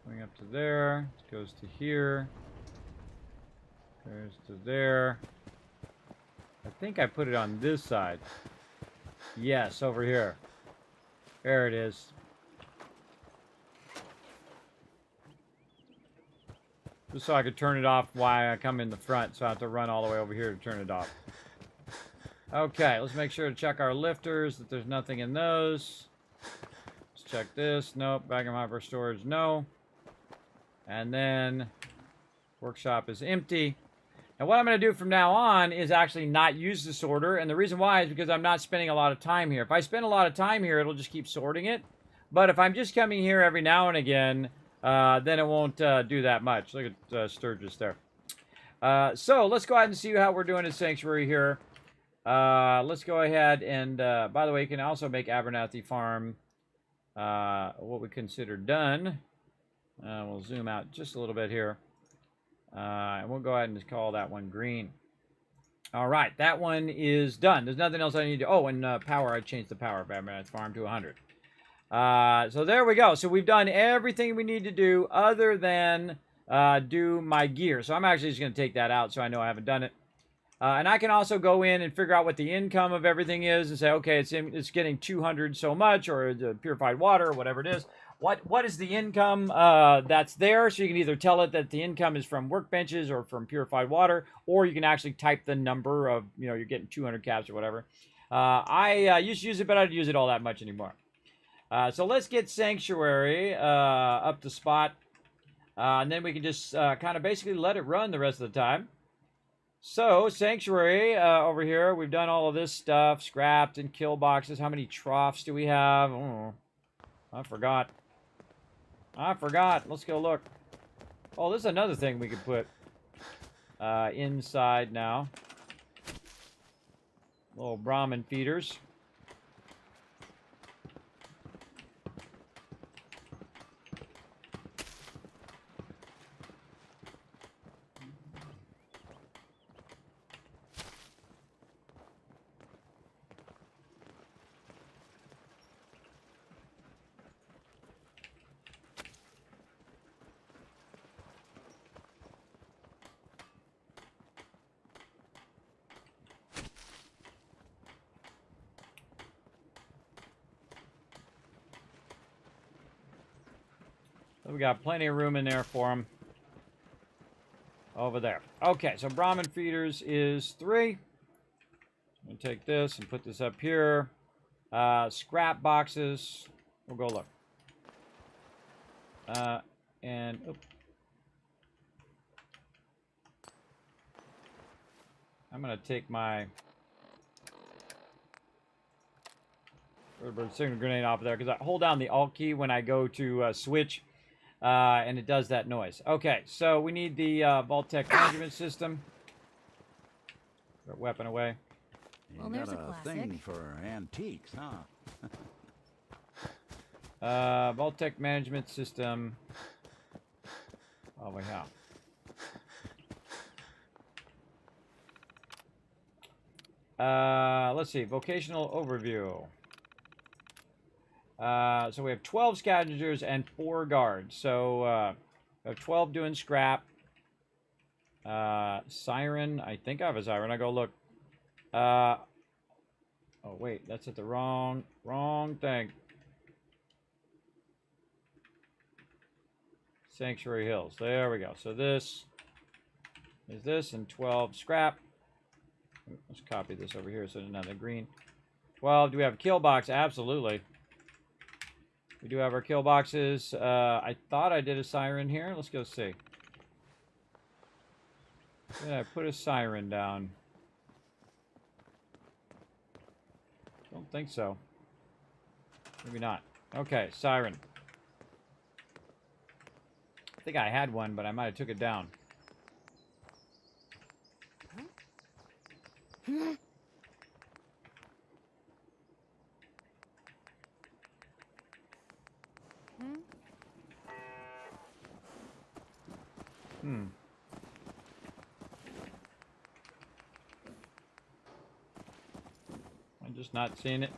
Going up to there. It goes to here. Goes to there. I think I put it on this side. Yes, over here. There it is. Just so I could turn it off while I come in the front, so I have to run all the way over here to turn it off. Okay, let's make sure to check our lifters, that there's nothing in those. Let's check this. Nope. Vacuum hopper storage, no. And then workshop is empty. And what I'm going to do from now on is actually not use the sorter. And the reason why is because I'm not spending a lot of time here. If I spend a lot of time here, it'll just keep sorting it. But if I'm just coming here every now and again, then it won't do that much. Look at Sturgis there. So let's go ahead and see how we're doing at Sanctuary here. Let's go ahead and, by the way, you can also make Abernathy Farm what we consider done. We'll zoom out just a little bit here. And we'll go ahead and just call that one green. All right, that one is done. There's nothing else I need to... Oh, and power, I changed the power of Abernathy Farm to 100. So there we go. So we've done everything we need to do other than do my gear. So I'm actually just going to take that out so I know I haven't done it. And I can also go in and figure out what the income of everything is and say, okay, it's getting 200 so much, or the purified water, or whatever it is. what is the income that's there. So you can either tell it that the income is from workbenches or from purified water, or you can actually type the number of, you're getting 200 caps or whatever. I used to use it, but I don't use it all that much anymore. So let's get Sanctuary up to spot. And then we can just kind of basically let it run the rest of the time. So, Sanctuary over here, we've done all of this stuff, scrapped and kill boxes. How many troughs do we have? Oh, I forgot. Let's go look. Oh, this is another thing we could put inside now. Little Brahmin feeders. We got plenty of room in there for them. Over there. Okay, so Brahmin feeders is 3. I'm going to take this and put this up here. Scrap boxes. We'll go look. And... Oops. I'm going to take my... signal grenade off of there, because I hold down the Alt key when I go to switch. And it does that noise. Okay, so we need the vault-tec management system. Put weapon away. Well, You there's got a a classic. thing for antiques, huh? Vault-tec management system. Oh, we have. Let's see. Vocational overview. So we have 12 scavengers and 4 guards. So we have 12 doing scrap. Siren. I think I have a siren. I go look. Oh wait, that's at the wrong thing. Sanctuary Hills. There we go. So this is this and 12 scrap. Let's copy this over here so it's another green. 12. Do we have a kill box? Absolutely. We do have our kill boxes. I thought I did a siren here. Let's go see. Did I put a siren down? Don't think so. Maybe not. Okay, siren. I think I had one, but I might have took it down. I'm just not seeing it.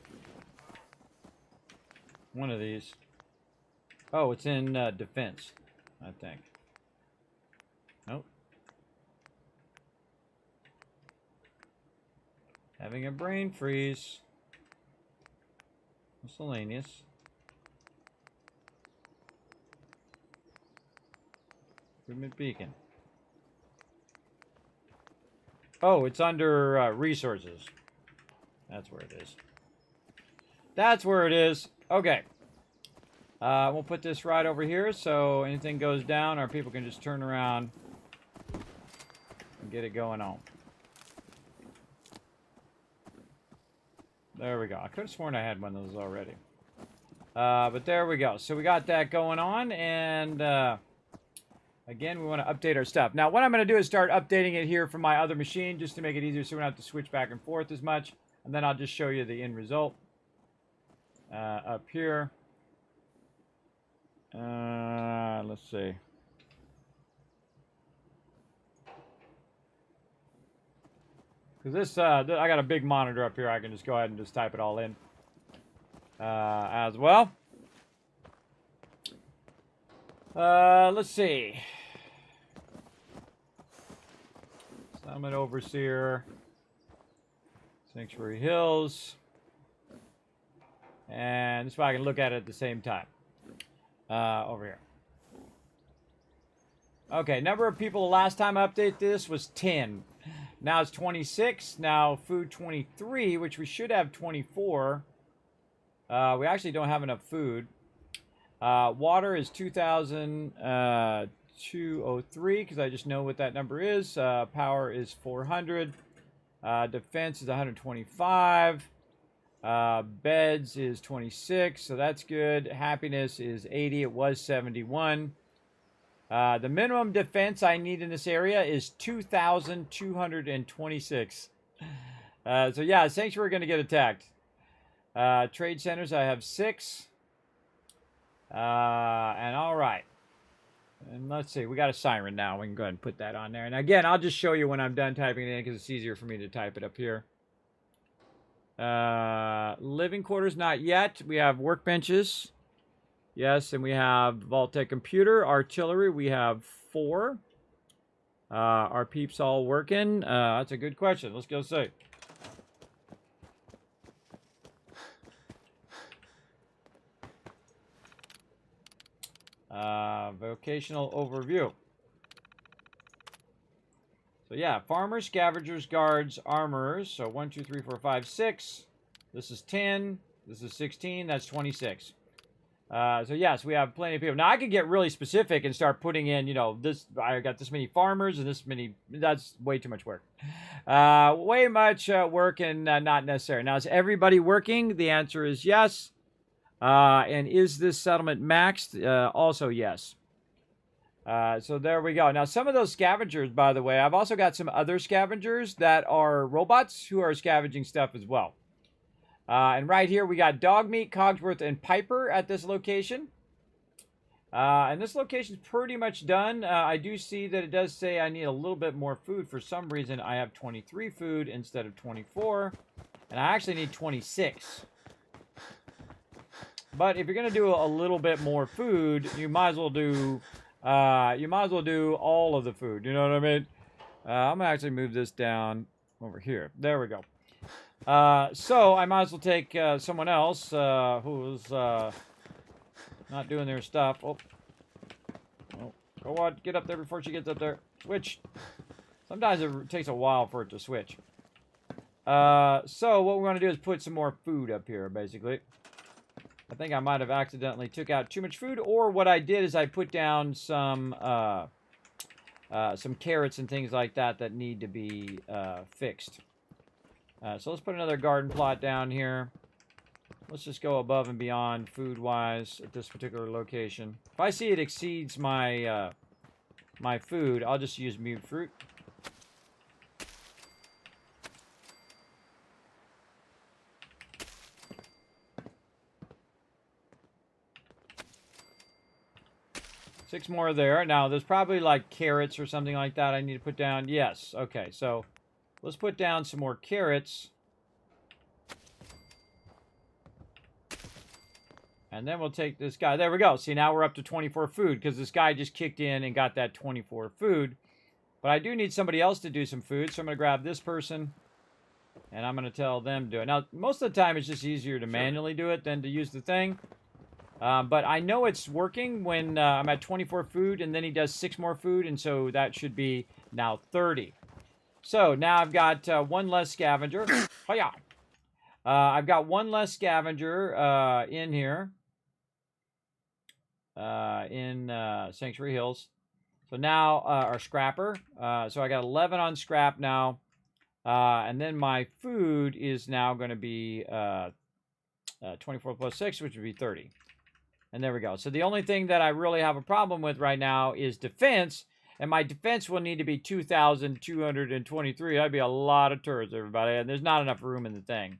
One of these. Oh, it's in defense, I think. Nope. Having a brain freeze. Miscellaneous. Recruitment beacon. Oh, it's under resources. That's where it is. That's where it is. Okay. We'll put this right over here so anything goes down, our people can just turn around and get it going on. There we go. I could have sworn I had one of those already. But there we go. So we got that going on, and again, we want to update our stuff. Now, what I'm going to do is start updating it here from my other machine just to make it easier so we don't have to switch back and forth as much. And then I'll just show you the end result up here. Let's see. Because this, I got a big monitor up here. I can just go ahead and just type it all in as well. Let's see. Summit Overseer. Sanctuary Hills. And this way I can look at it at the same time. over here. Okay, number of people the last time I updated this was 10. Now it's 26. Now food 23, which we should have 24. We actually don't have enough food. Water is 2,203 because I just know what that number is. Power is 400. Defense is 125. Beds is 26, so that's good. Happiness is 80. It was 71. The minimum defense I need in this area is 2,226. So yeah, Sanctuary are going to get attacked. Trade centers, I have 6. And all right. And let's see, we got a siren now. We can go ahead and put that on there. And again, I'll just show you when I'm done typing it in because it's easier for me to type it up here. Living quarters, not yet. We have workbenches. Yes, and we have vault-tec computer. Artillery, we have 4. Are peeps all working? That's a good question. Let's go see. Vocational overview. So yeah, farmers, scavengers, guards, armorers. So 1, 2, 3, 4, 5, 6. This is 10. This is 16. That's 26. So yes, we have plenty of people. Now I could get really specific and start putting in, you know, this. I got this many farmers and this many. That's way too much work. Way much work and not necessary. Now is everybody working? The answer is yes. And is this settlement maxed? Also yes. So there we go. Now, some of those scavengers, by the way, I've also got some other scavengers that are robots who are scavenging stuff as well. And right here, we got Dogmeat, Cogsworth, and Piper at this location. And this location is pretty much done. I do see that it does say I need a little bit more food. For some reason, I have 23 food instead of 24. And I actually need 26. But if you're going to do a little bit more food, you might as well do... all of the food. You know what I mean? I'm going to actually move this down over here. There we go. So I might as well take someone else who's not doing their stuff. Oh, go on. Get up there before she gets up there. Switch. Sometimes it takes a while for it to switch. So what we're going to do is put some more food up here, basically. I think I might have accidentally took out too much food, or what I did is I put down some carrots and things like that that need to be fixed. So let's put another garden plot down here. Let's just go above and beyond food-wise at this particular location. If I see it exceeds my my food, I'll just use mute fruit. Six more there. Now, there's probably like carrots or something like that I need to put down. Yes. Okay, so let's put down some more carrots. And then we'll take this guy. There we go. See, now we're up to 24 food because this guy just kicked in and got that 24 food. But I do need somebody else to do some food, so I'm going to grab this person. And I'm going to tell them to do it. Now, most of the time, it's just easier to manually do it than to use the thing. But I know it's working when I'm at 24 food, and then he does 6 more food, and so that should be now 30. So now I've got one less scavenger. Hiya! I've got one less scavenger in here in Sanctuary Hills. So now, our scrapper. So I got 11 on scrap now, and then my food is now going to be 24 plus 6, which would be 30. And there we go. So the only thing that I really have a problem with right now is defense. And my defense will need to be 2,223. That'd be a lot of turrets, everybody. And there's not enough room in the thing.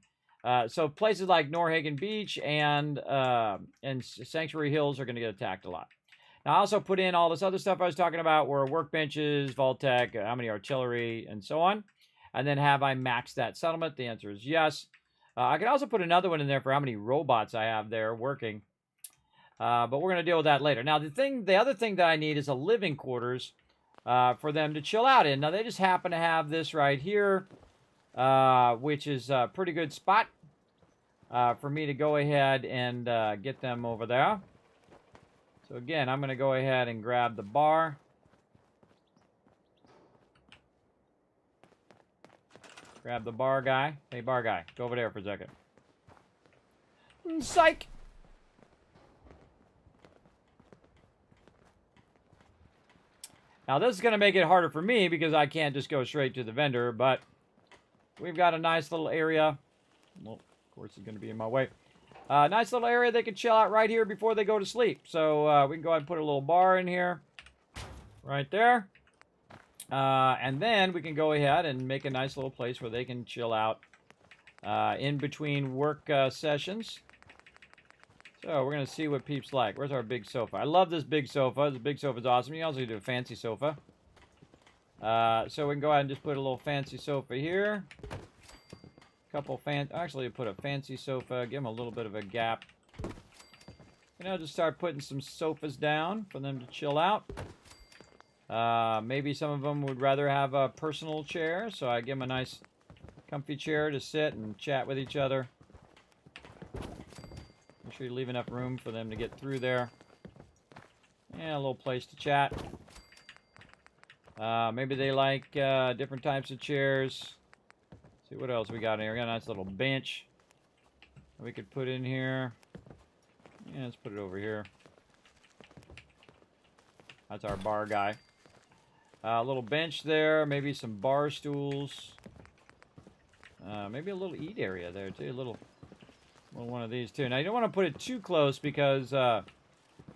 So places like Norhagen Beach and Sanctuary Hills are going to get attacked a lot. Now, I also put in all this other stuff I was talking about, where workbenches, vault-tec, how many artillery, and so on. And then have I maxed that settlement? The answer is yes. I can also put another one in there for how many robots I have there working. But we're going to deal with that later. Now, the other thing that I need is a living quarters for them to chill out in. Now, they just happen to have this right here, which is a pretty good spot for me to go ahead and get them over there. So again, I'm going to go ahead and grab the bar. Grab the bar guy. Hey, bar guy, go over there for a second. Psych! Now, this is going to make it harder for me because I can't just go straight to the vendor, but we've got a nice little area. Well, of course, it's going to be in my way. Nice little area they can chill out right here before they go to sleep. So we can go ahead and put a little bar in here. Right there. And then we can go ahead and make a nice little place where they can chill out in between work sessions. So we're going to see what peeps like. Where's our big sofa? I love this big sofa. This big sofa is awesome. You can also do a fancy sofa. So we can go ahead and just put a little fancy sofa here. Actually, put a fancy sofa. Give them a little bit of a gap. You know, just start putting some sofas down for them to chill out. Maybe some of them would rather have a personal chair. So I give them a nice comfy chair to sit and chat with each other. Make sure you leave enough room for them to get through there. Yeah, a little place to chat. Maybe they like different types of chairs. Let's see what else we got in here. We got a nice little bench we could put in here. Yeah, let's put it over here. That's our bar guy. A little bench there. Maybe some bar stools. Maybe a little eat area there too. A little one of these too. Now you don't want to put it too close because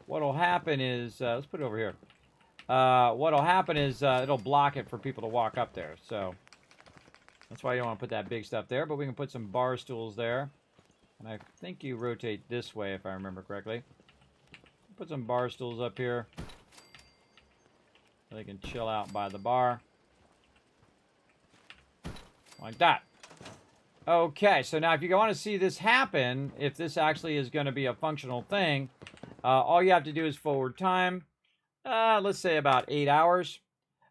what'll happen is let's put it over here. What'll happen is it'll block it for people to walk up there. So that's why you don't want to put that big stuff there. But we can put some bar stools there. And I think you rotate this way if I remember correctly. Put some bar stools up here. So they can chill out by the bar. Like that. Okay, so now if you want to see this happen, if this actually is going to be a functional thing, all you have to do is forward time, let's say about 8 hours,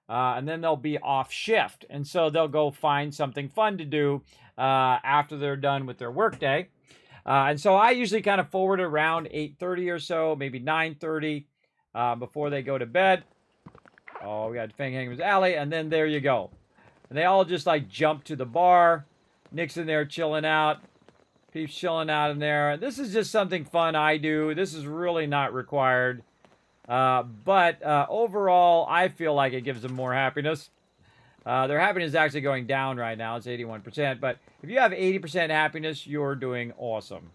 and then they'll be off shift. And so they'll go find something fun to do after they're done with their workday. And so I usually kind of forward around 8:30 or so, maybe 9:30 before they go to bed. Oh, we got Fang Hangman's Alley, and then there you go. And they all just like jump to the bar. Nick's in there chilling out. Peeps chilling out in there. This is just something fun I do. This is really not required. But overall, I feel like it gives them more happiness. Their happiness is actually going down right now. It's 81%. But if you have 80% happiness, you're doing awesome.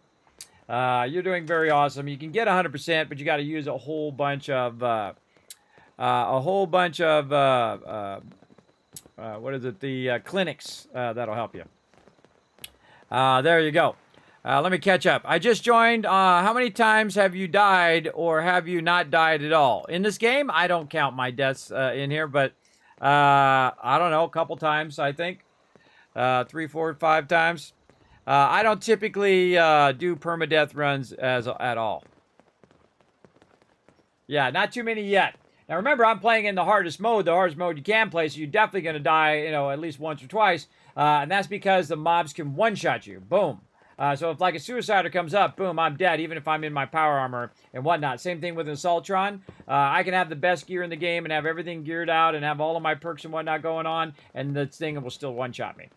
You're doing very awesome. You can get 100%, but you got to use a whole bunch of... what is it? The clinics that'll help you. There you go. Let me catch up. I just joined. How many times have you died or have you not died at all? In this game, I don't count my deaths in here, but I don't know, a couple times, I think. 3, 4, 5 times. I don't typically do permadeath runs at all. Yeah, not too many yet. Now remember, I'm playing in the hardest mode you can play, so you're definitely going to die, you know, at least once or twice. And that's because the mobs can one-shot you. Boom. So if like a suicider comes up, boom, I'm dead, even if I'm in my power armor and whatnot. Same thing with an Assaultron. I can have the best gear in the game and have everything geared out and have all of my perks and whatnot going on, and this thing will still one-shot me.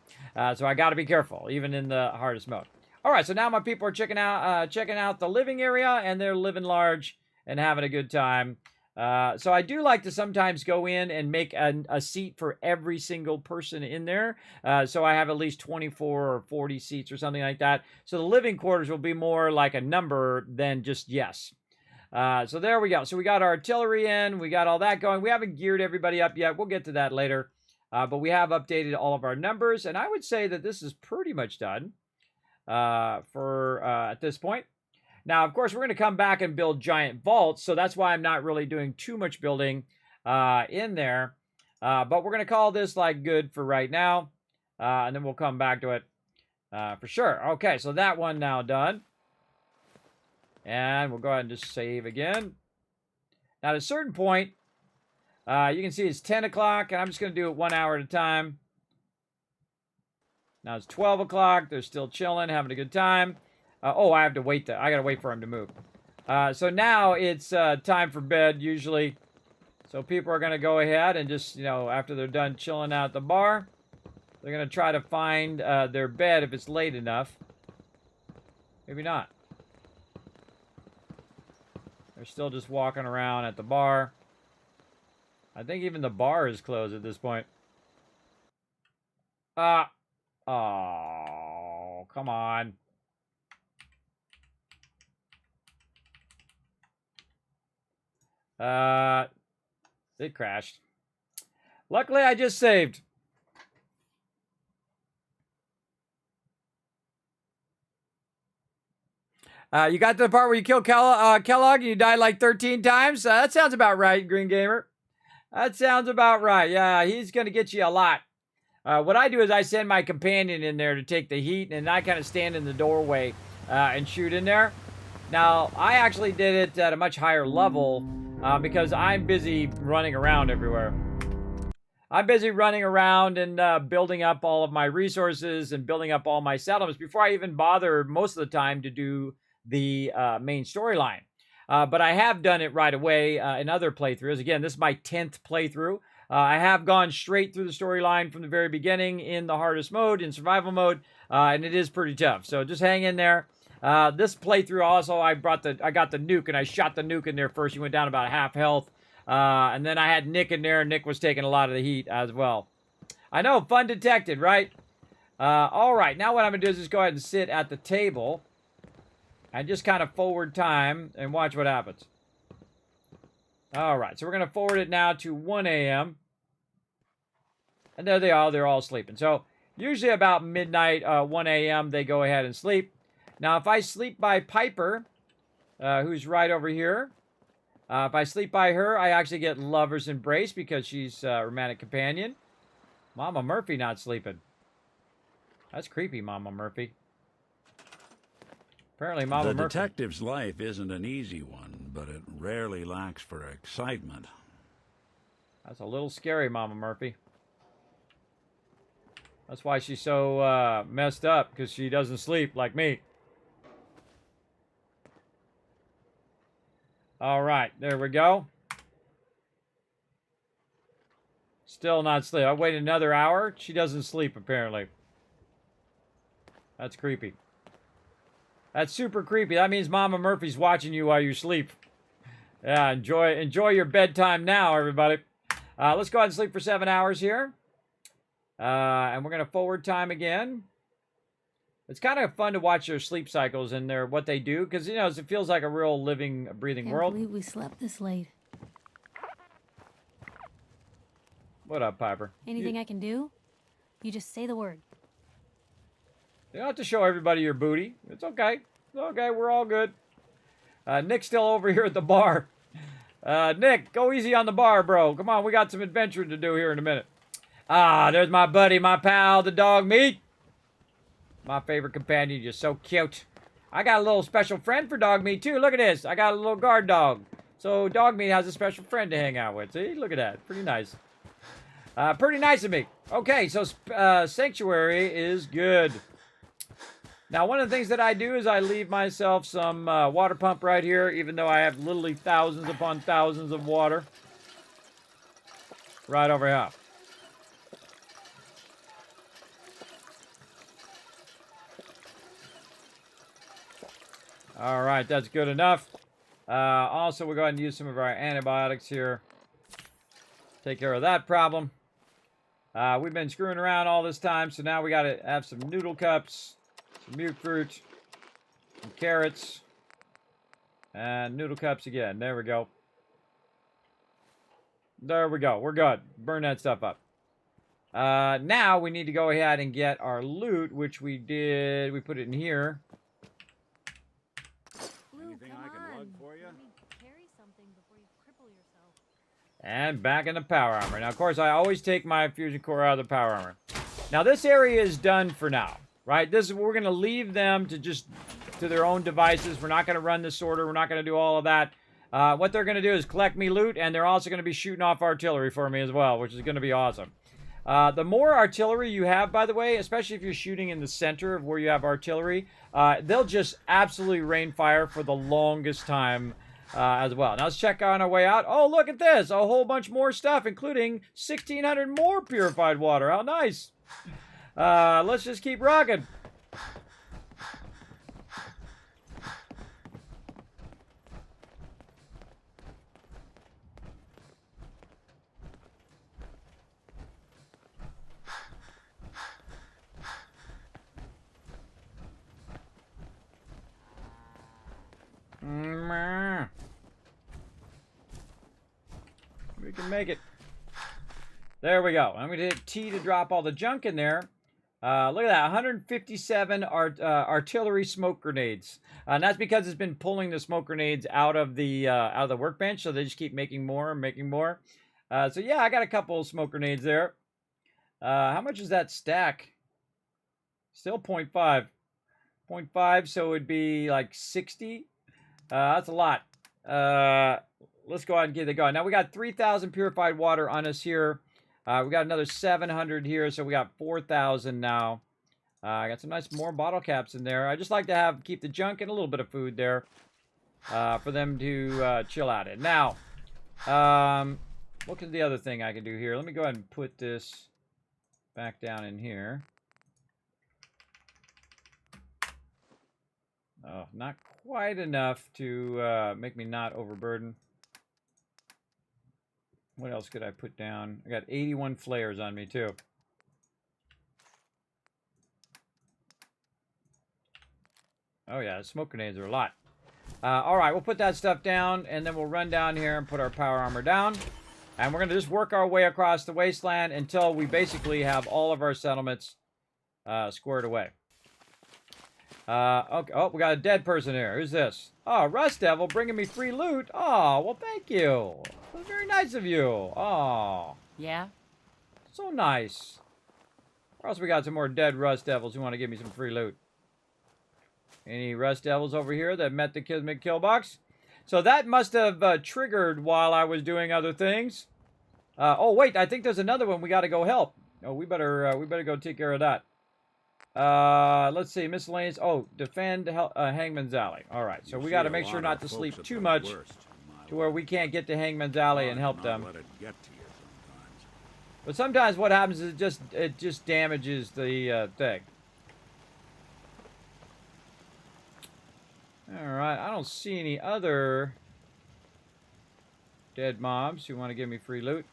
So I got to be careful, even in the hardest mode. All right, so now my people are checking out the living area, and they're living large and having a good time. So I do like to sometimes go in and make a seat for every single person in there. So I have at least 24 or 40 seats or something like that. So the living quarters will be more like a number than just yes. So there we go. So we got our artillery in. We got all that going. We haven't geared everybody up yet. We'll get to that later. But we have updated all of our numbers. And I would say that this is pretty much done at this point. Now, of course, we're going to come back and build giant vaults, so that's why I'm not really doing too much building in there. But we're going to call this, like, good for right now, and then we'll come back to it for sure. Okay, so that one now done. And we'll go ahead and just save again. Now, at a certain point, you can see it's 10 o'clock, and I'm just going to do it 1 hour at a time. Now it's 12 o'clock. They're still chilling, having a good time. Oh, I have to wait. I got to wait for him to move. So now it's time for bed, usually. So people are going to go ahead and just, you know, after they're done chilling out at the bar, they're going to try to find their bed if it's late enough. Maybe not. They're still just walking around at the bar. I think even the bar is closed at this point. Oh, come on. It crashed. Luckily, I just saved. You got to the part where you kill Kellogg and you died like 13 times? That sounds about right, Green Gamer. That sounds about right. Yeah, he's going to get you a lot. What I do is I send my companion in there to take the heat, and I kind of stand in the doorway and shoot in there. Now, I actually did it at a much higher level because I'm busy running around everywhere. I'm busy running around and building up all of my resources and building up all my settlements before I even bother most of the time to do the main storyline. But I have done it right away in other playthroughs. Again, this is my 10th playthrough. I have gone straight through the storyline from the very beginning in the hardest mode, in survival mode, and it is pretty tough. So just hang in there. This playthrough also, I got the nuke, and I shot the nuke in there first. He went down about half health. And then I had Nick in there, and Nick was taking a lot of the heat as well. I know, fun detected, right? All right, now what I'm going to do is just go ahead and sit at the table and just kind of forward time and watch what happens. All right, so we're going to forward it now to 1 a.m. And there they are. They're all sleeping. So usually about midnight, 1 a.m., they go ahead and sleep. Now, if I sleep by Piper, who's right over here, if I sleep by her, I actually get Lover's Embrace because she's a romantic companion. Mama Murphy not sleeping. That's creepy, Mama Murphy. Apparently, Mama Murphy. The detective's life isn't an easy one, but it rarely lacks for excitement. That's a little scary, Mama Murphy. That's why she's so messed up, because she doesn't sleep like me. All right, there we go. Still not sleep. I waited another hour. She doesn't sleep, apparently. That's creepy. That's super creepy. That means Mama Murphy's watching you while you sleep. Yeah, enjoy your bedtime now, everybody. Let's go ahead and sleep for 7 hours here. And we're going to forward time again. It's kind of fun to watch their sleep cycles and what they do, because, you know, it feels like a real living, breathing world. Can't believe we slept this late. What up, Piper? Anything I can do? You just say the word. You don't have to show everybody your booty. It's okay. It's okay. We're all good. Nick's still over here at the bar. Nick, go easy on the bar, bro. Come on, we got some adventuring to do here in a minute. Ah, there's my buddy, my pal, the dog meat. My favorite companion, you're so cute. I got a little special friend for dog meat, too. Look at this. I got a little guard dog. So dog meat has a special friend to hang out with. See? Look at that. Pretty nice. Pretty nice of me. Okay, so Sanctuary is good. Now, one of the things that I do is I leave myself some water pump right here, even though I have literally thousands upon thousands of water. Right over here. All right, that's good enough. Also, we'll go ahead and use some of our antibiotics here. Take care of that problem. We've been screwing around all this time, so now we got to have some noodle cups, some mute fruit, some carrots, and noodle cups again. There we go. There we go. We're good. Burn that stuff up. Now we need to go ahead and get our loot, which we did. We put it in here. And back in the power armor. Now, of course, I always take my fusion core out of the power armor. Now, this area is done for now, right? We're going to leave them to their own devices. We're not going to run this sorter. We're not going to do all of that. What they're going to do is collect me loot, and they're also going to be shooting off artillery for me as well, which is going to be awesome. The more artillery you have, by the way, especially if you're shooting in the center of where you have artillery, they'll just absolutely rain fire for the longest time as well. Now let's check on our way out. Oh, look at this. A whole bunch more stuff, including 1,600 more purified water. How nice. Let's just keep rocking. We can make it. There we go. I'm going to hit T to drop all the junk in there. Look at that, 157 artillery smoke grenades. And that's because it's been pulling the smoke grenades out of the workbench, so they just keep making more and making more. So yeah, I got a couple of smoke grenades there. How much is that stack? Still 0.5. 0.5, so it would be like 60. That's a lot. Let's go ahead and get it going. Now we got 3,000 purified water on us here. We got another 700 here, so we got 4,000 now. I got some nice more bottle caps in there. I just like to keep the junk and a little bit of food there for them to chill out in. Now, what is the other thing I can do here? Let me go ahead and put this back down in here. Oh, not quite enough to make me not overburden. What else could I put down? I got 81 flares on me, too. Oh, yeah, smoke grenades are a lot. All right, we'll put that stuff down, and then we'll run down here and put our power armor down. And we're going to just work our way across the wasteland until we basically have all of our settlements squared away. Okay. Oh, we got a dead person here. Who's this? Oh, Rust Devil bringing me free loot. Oh, well, thank you. That's very nice of you. Oh. Yeah? So nice. Or else we got some more dead Rust Devils who want to give me some free loot. Any Rust Devils over here that met the Kismet kill box? So that must have triggered while I was doing other things. Oh, wait. I think there's another one we got to go help. Oh, we better go take care of that. Let's see, miscellaneous. Oh, defend Hangman's Alley. All right, so we got to make sure not to sleep too much to where we can't get to Hangman's Alley and help them. But sometimes what happens is it just damages the thing. All right, I don't see any other dead mobs who want to give me free loot.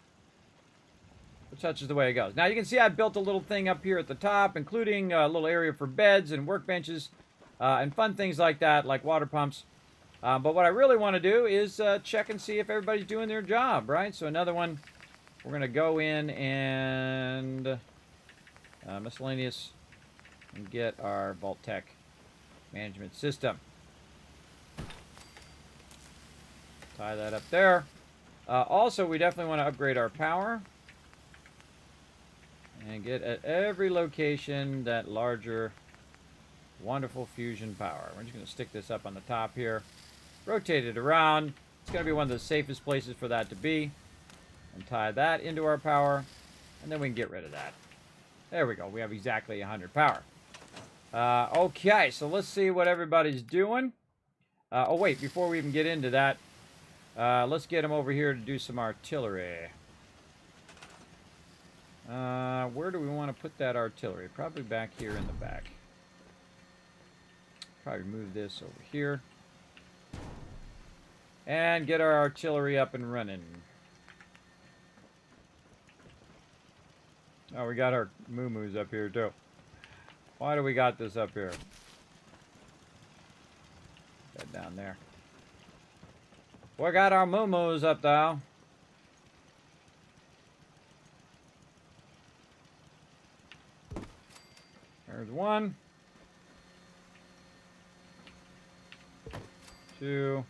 Such is the way it goes. Now you can see I built a little thing up here at the top, including a little area for beds and workbenches and fun things like that, like water pumps. But what I really want to do is check and see if everybody's doing their job, right? So another one, we're going to go in and miscellaneous and get our vault-tec management system. Tie that up there. Also, we definitely want to upgrade our power. And get at every location that larger, wonderful fusion power. We're just going to stick this up on the top here. Rotate it around. It's going to be one of the safest places for that to be. And tie that into our power. And then we can get rid of that. There we go. We have exactly 100 power. Okay, so let's see what everybody's doing. Oh, wait. Before we even get into that, let's get them over here to do some artillery. Where do we want to put that artillery? Probably back here in the back. Probably move this over here. And get our artillery up and running. Oh, we got our moo-moos up here, too. Why do we got this up here? That down there. We got our moo-moos up there. There's one. 2.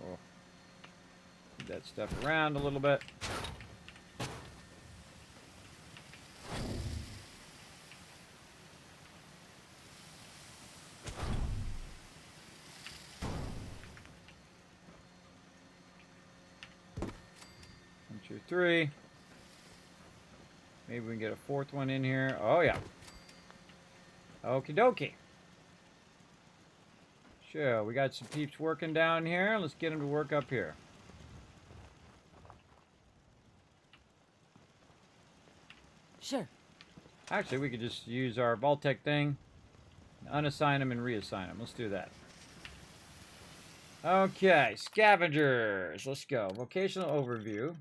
Oh. Move that stuff around a little bit. 2, 3. Maybe we can get a fourth one in here. Oh, yeah. Okie dokie. Sure, we got some peeps working down here. Let's get them to work up here. Sure. Actually, we could just use our vault-tec thing, unassign them and reassign them. Let's do that. Okay, scavengers. Let's go. Vocational overview.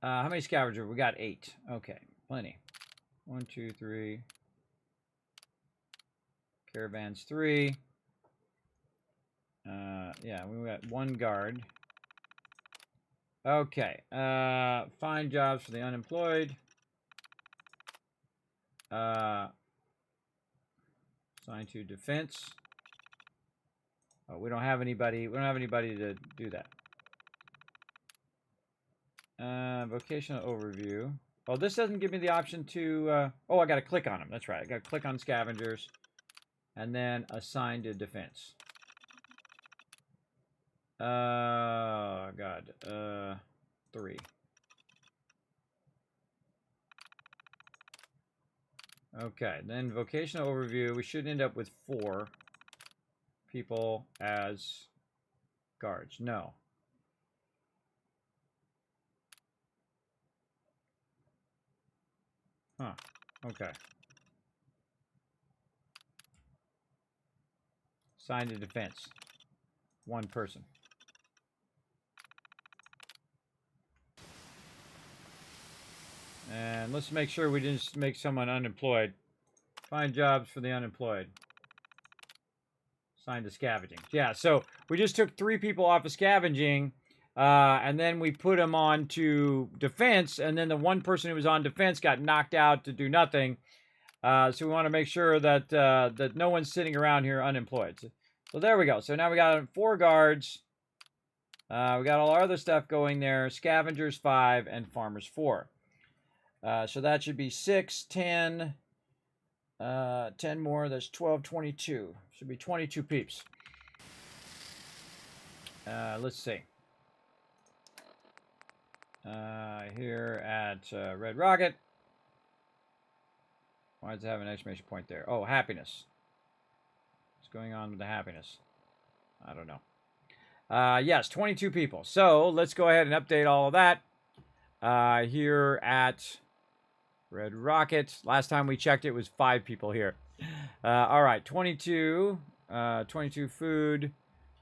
How many scavengers? We got 8. Okay, plenty. 1, 2, 3. Caravans 3. Yeah, we got 1 guard. Okay. Find jobs for the unemployed. Assign to defense. Oh, we don't have anybody. We don't have anybody to do that. Vocational overview. Oh, this doesn't give me the option to. Oh, I got to click on them. That's right. I got to click on scavengers, and then assign to defense. Oh God. 3. Okay, then vocational overview. We should end up with 4 people as guards. No. Huh. Okay. Assign to defense. 1 person. And let's make sure we didn't just make someone unemployed. Find jobs for the unemployed. Assign to scavenging. Yeah, so we just took 3 people off of scavenging, and then we put them on to defense, and then the 1 person who was on defense got knocked out to do nothing. So we want to make sure that that no one's sitting around here unemployed. So there we go. So now we got 4 guards. We got all our other stuff going there. Scavengers 5 and farmers 4. So that should be 6, 10, 10 more. That's 12, 22. Should be 22 peeps. Let's see. Here at Red Rocket. Why does it have an exclamation point there? Oh, happiness. What's going on with the happiness? I don't know. Yes, 22 people. So let's go ahead and update all of that. Here at Red Rocket. Last time we checked, it was 5 people here. All right, 22. 22 food.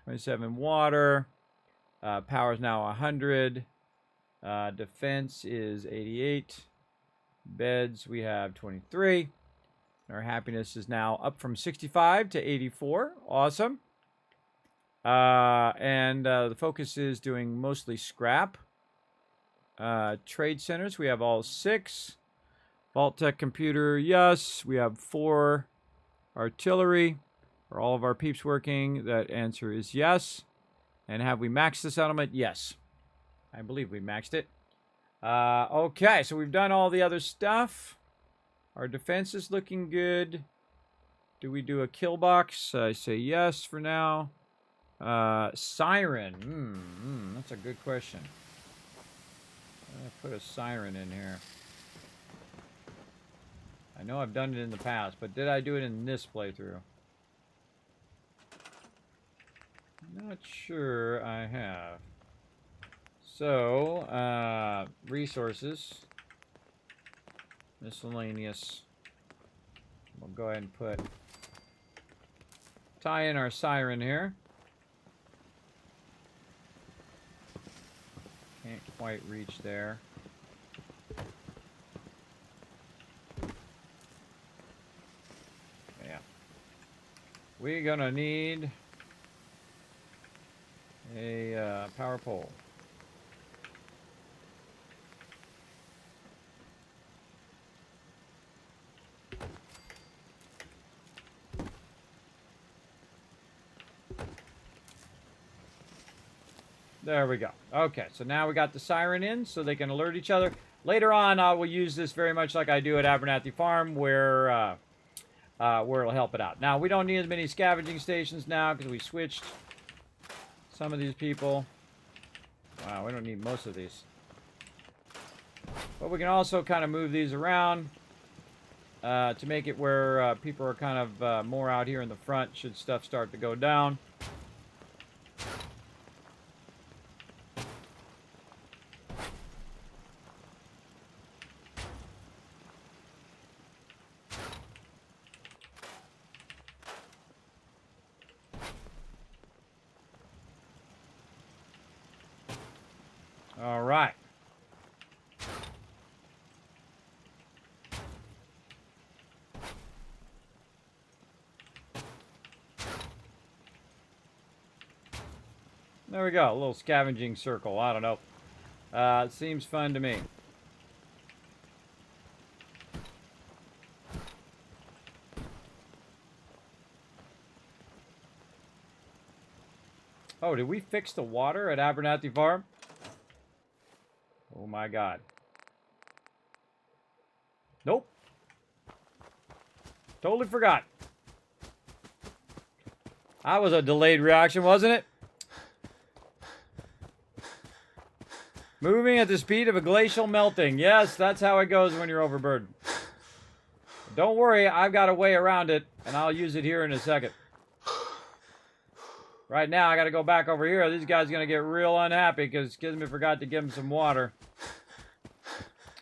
27 water. Power is now 100. Defense is 88. Beds, we have 23. Our happiness is now up from 65 to 84. Awesome. And the focus is doing mostly scrap. Trade centers, we have all 6. Vault-tec computer, yes. We have 4. Artillery, are all of our peeps working? That answer is yes. And have we maxed the settlement? Yes. I believe we maxed it. Okay, so we've done all the other stuff. Our defense is looking good. Do we do a kill box? I say yes for now. Siren. That's a good question. I'll put a siren in here. I know I've done it in the past, but did I do it in this playthrough? Not sure I have. So, resources. Miscellaneous. We'll go ahead and tie in our siren here. Can't quite reach there. Yeah. We're gonna need a power pole. There we go. Okay, so now we got the siren in so they can alert each other. Later on, I will use this very much like I do at Abernathy Farm where it'll help it out. Now, we don't need as many scavenging stations now because we switched some of these people. Wow, we don't need most of these. But we can also kind of move these around to make it where people are kind of more out here in the front should stuff start to go down. All right. There we go, a little scavenging circle. I don't know. It seems fun to me. Oh, did we fix the water at Abernathy Farm? Oh my God. Nope. Totally forgot. That was a delayed reaction, wasn't it? Moving at the speed of a glacial melting. Yes, that's how it goes when you're overburdened. Don't worry, I've got a way around it, and I'll use it here in a second. Right now, I got to go back over here. These guys are going to get real unhappy because Kismet forgot to give them some water.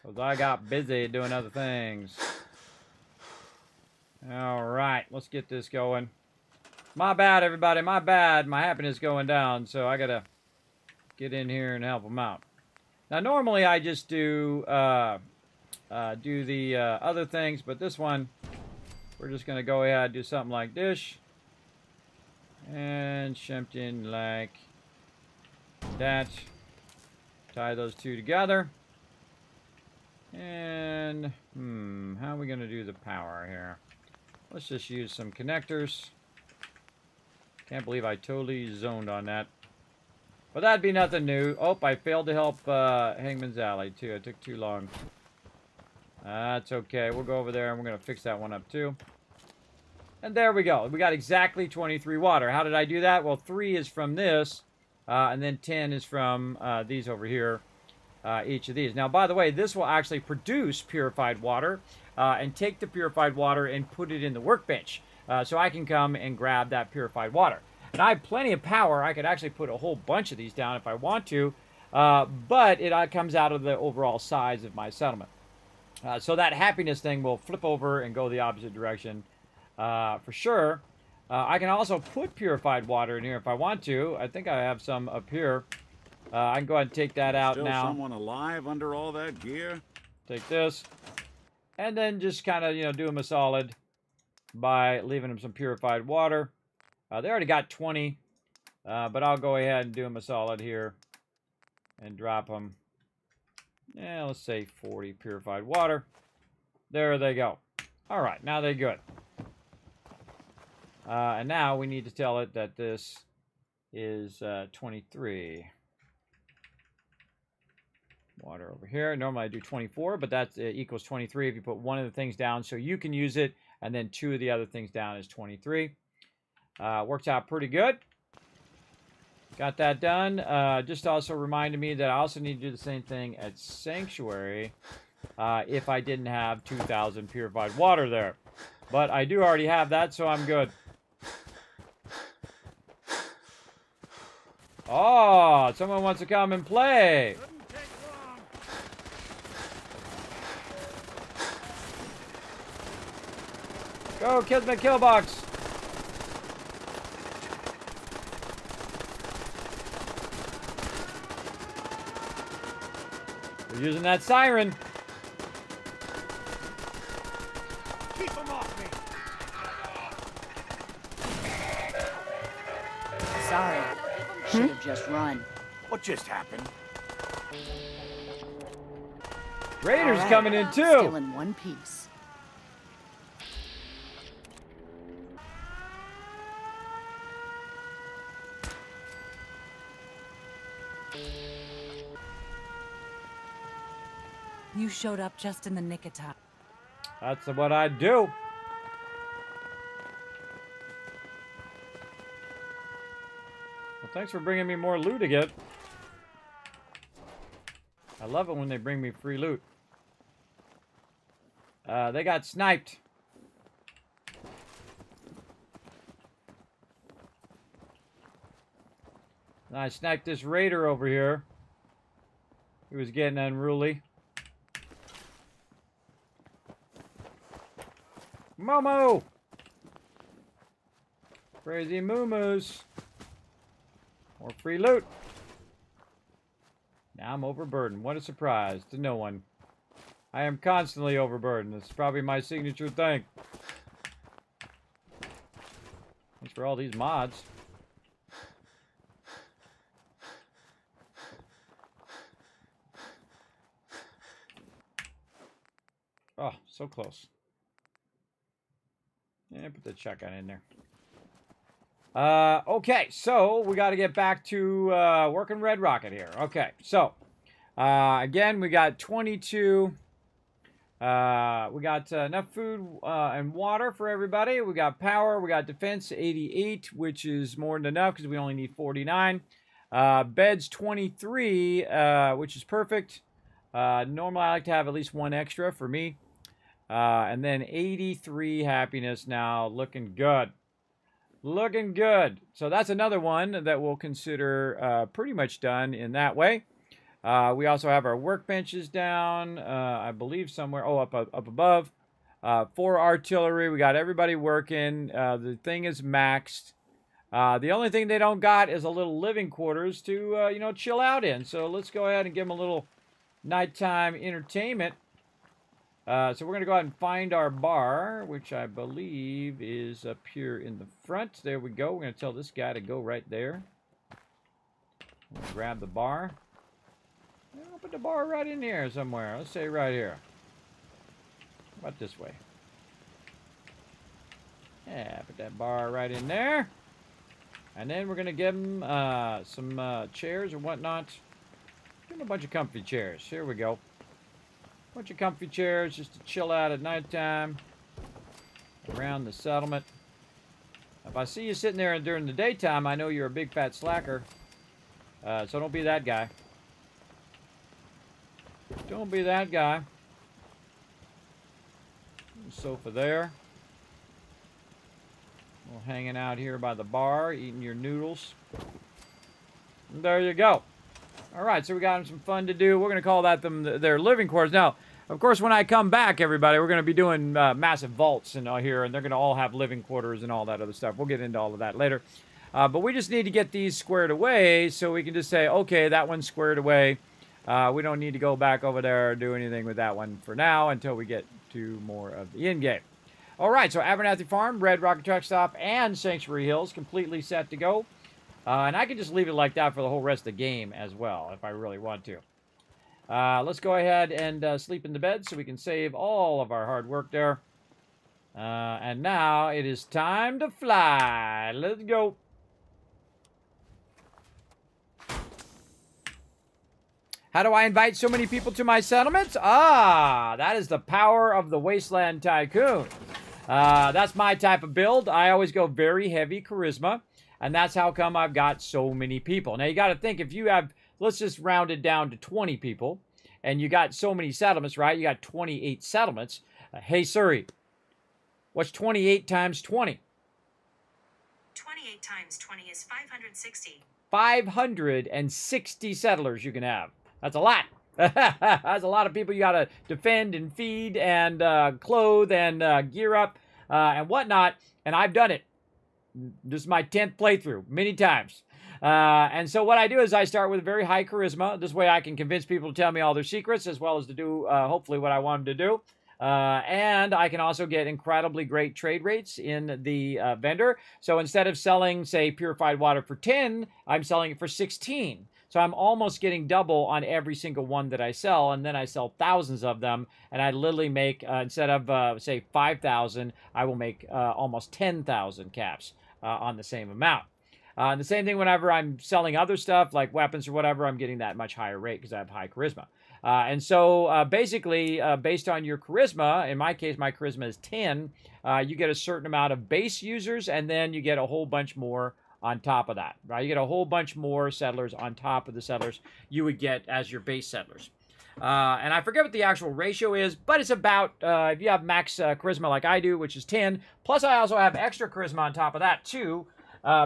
Because I got busy doing other things. All right, let's get this going. My bad, everybody. My bad. My happiness going down, so I got to get in here and help them out. Now, normally I just do the other things, but this one, we're just going to go ahead and do something like this. And something like that. Tie those two together. And, how are we going to do the power here? Let's just use some connectors. Can't believe I totally zoned on that. But that'd be nothing new. Oh, I failed to help Hangman's Alley, too. It took too long. That's okay. We'll go over there, and we're going to fix that one up, too. And there we go. We got exactly 23 water. How did I do that? Well, 3 is from this, and then 10 is from these over here, each of these. Now, by the way, this will actually produce purified water and take the purified water and put it in the workbench. So I can come and grab that purified water. And I have plenty of power. I could actually put a whole bunch of these down if I want to, but it comes out of the overall size of my settlement. So that happiness thing will flip over and go the opposite direction for sure. I can also put purified water in here if I want to. I think I have some up here. I can go ahead and take that out Still now. someone alive under all that gear? Take this. And then just kind of, do them a solid by leaving them some purified water. They already got 20, but I'll go ahead and do them a solid here and drop them. Yeah, let's say 40 purified water. There they go. All right, now they're good. And now we need to tell it that this is 23. Water over here. Normally I do 24, but that equals 23 if you put one of the things down so you can use it, and then 2 of the other things down is 23. Works out pretty good. Got that done. Just also reminded me that I also need to do the same thing at Sanctuary if I didn't have 2,000 purified water there. But I do already have that, so I'm good. Oh, someone wants to come and play. Go, Kismet Killbox. We're using that siren. Keep him off me. Sorry. Should have just run. What just happened? Raiders All right, coming in too. Still in one piece. You showed up just in the nick of time. That's what I do. Well, thanks for bringing me more loot again. I love it when they bring me free loot. They got sniped. I sniped this raider over here. He was getting unruly. Momo! Crazy moo-moos. More free loot. Now I'm overburdened. What a surprise to no one. I am constantly overburdened. It's probably my signature thing. Thanks for all these mods. Oh, so close. Yeah, put the shotgun in there. Okay, so we got to get back to working Red Rocket here. Okay, so again, we got 22. We got enough food and water for everybody. We got power. We got defense 88, which is more than enough because we only need 49. Beds 23, which is perfect. Normally, I like to have at least one extra for me. And then 83 happiness now. Looking good. Looking good. So that's another one that we'll consider pretty much done in that way. We also have our workbenches down, I believe somewhere. Oh, up above. 4 artillery. We got everybody working. The thing is maxed. The only thing they don't got is a little living quarters to, you know, chill out in. So let's go ahead and give them a little nighttime entertainment. So we're going to go ahead and find our bar, which I believe is up here in the front. There we go. We're going to tell this guy to go right there. Grab the bar. I'll put the bar right in here somewhere. Let's say right here. How about this way? Yeah, put that bar right in there. And then we're going to give him some chairs or whatnot. Give him a bunch of comfy chairs. Here we go. Bunch of comfy chairs just to chill out at nighttime around the settlement. If I see you sitting there during the daytime, I know you're a big fat slacker. So don't be that guy. Don't be that guy. Sofa there. We're hanging out here by the bar, eating your noodles. And there you go. All right, so we got them some fun to do. We're going to call that their living quarters. Now, of course, when I come back, everybody, we're going to be doing massive vaults and here, and they're going to all have living quarters and all that other stuff. We'll get into all of that later. But we just need to get these squared away so we can just say, okay, that one's squared away. We don't need to go back over there or do anything with that one for now until we get to more of the end game. All right, so Abernathy Farm, Red Rocket Truck Stop, and Sanctuary Hills completely set to go. And I can just leave it like that for the whole rest of the game as well, if I really want to. Let's go ahead and sleep in the bed so we can save all of our hard work there. And now it is time to fly. Let's go. How do I invite so many people to my settlements? Ah, that is the power of the Wasteland Tycoon. That's my type of build. I always go very heavy charisma. And that's how come I've got so many people. Now, you got to think, if you have, let's just round it down to 20 people, and you got so many settlements, right? You got 28 settlements. Hey, Siri, what's 28 times 20? 28 times 20 is 560. 560 settlers you can have. That's a lot. That's a lot of people you got to defend and feed and clothe and gear up and whatnot. And I've done it. This is my 10th playthrough, many times. And so what I do is I start with very high charisma. This way I can convince people to tell me all their secrets as well as to do, hopefully, what I want them to do. And I can also get incredibly great trade rates in the vendor. So instead of selling, say, purified water for 10, I'm selling it for 16. So I'm almost getting double on every single one that I sell, and then I sell thousands of them, and I literally make, instead of, say, 5,000, I will make almost 10,000 caps on the same amount. And the same thing whenever I'm selling other stuff, like weapons or whatever, I'm getting that much higher rate because I have high charisma. And so basically, based on your charisma, in my case, my charisma is 10, you get a certain amount of base users, and then you get a whole bunch more on top of that, right? You get a whole bunch more settlers on top of the settlers you would get as your base settlers. And I forget what the actual ratio is, but it's about, if you have max charisma like I do, which is 10, plus I also have extra charisma on top of that too,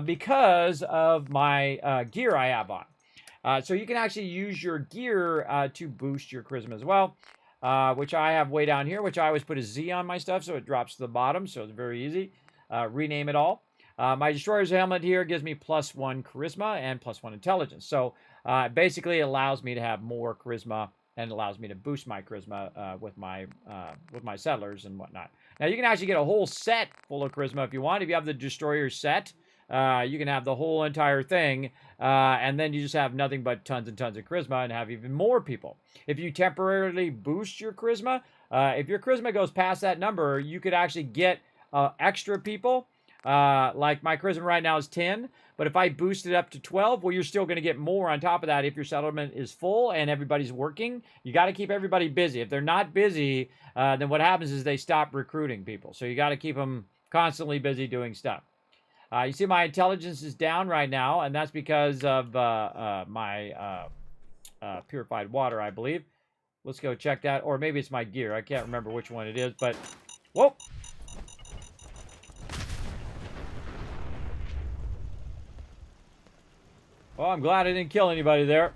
because of my gear I have on. So you can actually use your gear to boost your charisma as well, which I have way down here, which I always put a Z on my stuff so it drops to the bottom, so it's very easy. Rename it all. My Destroyer's helmet here gives me +1 charisma and +1 intelligence. So basically it allows me to have more charisma and allows me to boost my charisma with my settlers and whatnot. Now you can actually get a whole set full of charisma if you want. If you have the Destroyer set, you can have the whole entire thing, and then you just have nothing but tons and tons of charisma and have even more people. If you temporarily boost your charisma, if your charisma goes past that number, you could actually get extra people. Like my charisma right now is 10, but if I boost it up to 12, well, you're still going to get more on top of that if your settlement is full and everybody's working. You got to keep everybody busy. If they're not busy, then what happens is they stop recruiting people. So you got to keep them constantly busy doing stuff. You see my intelligence is down right now, and that's because of my purified water, I believe. Let's go check that. Or maybe it's my gear. I can't remember which one it is, but... Whoa! Well, I'm glad I didn't kill anybody there.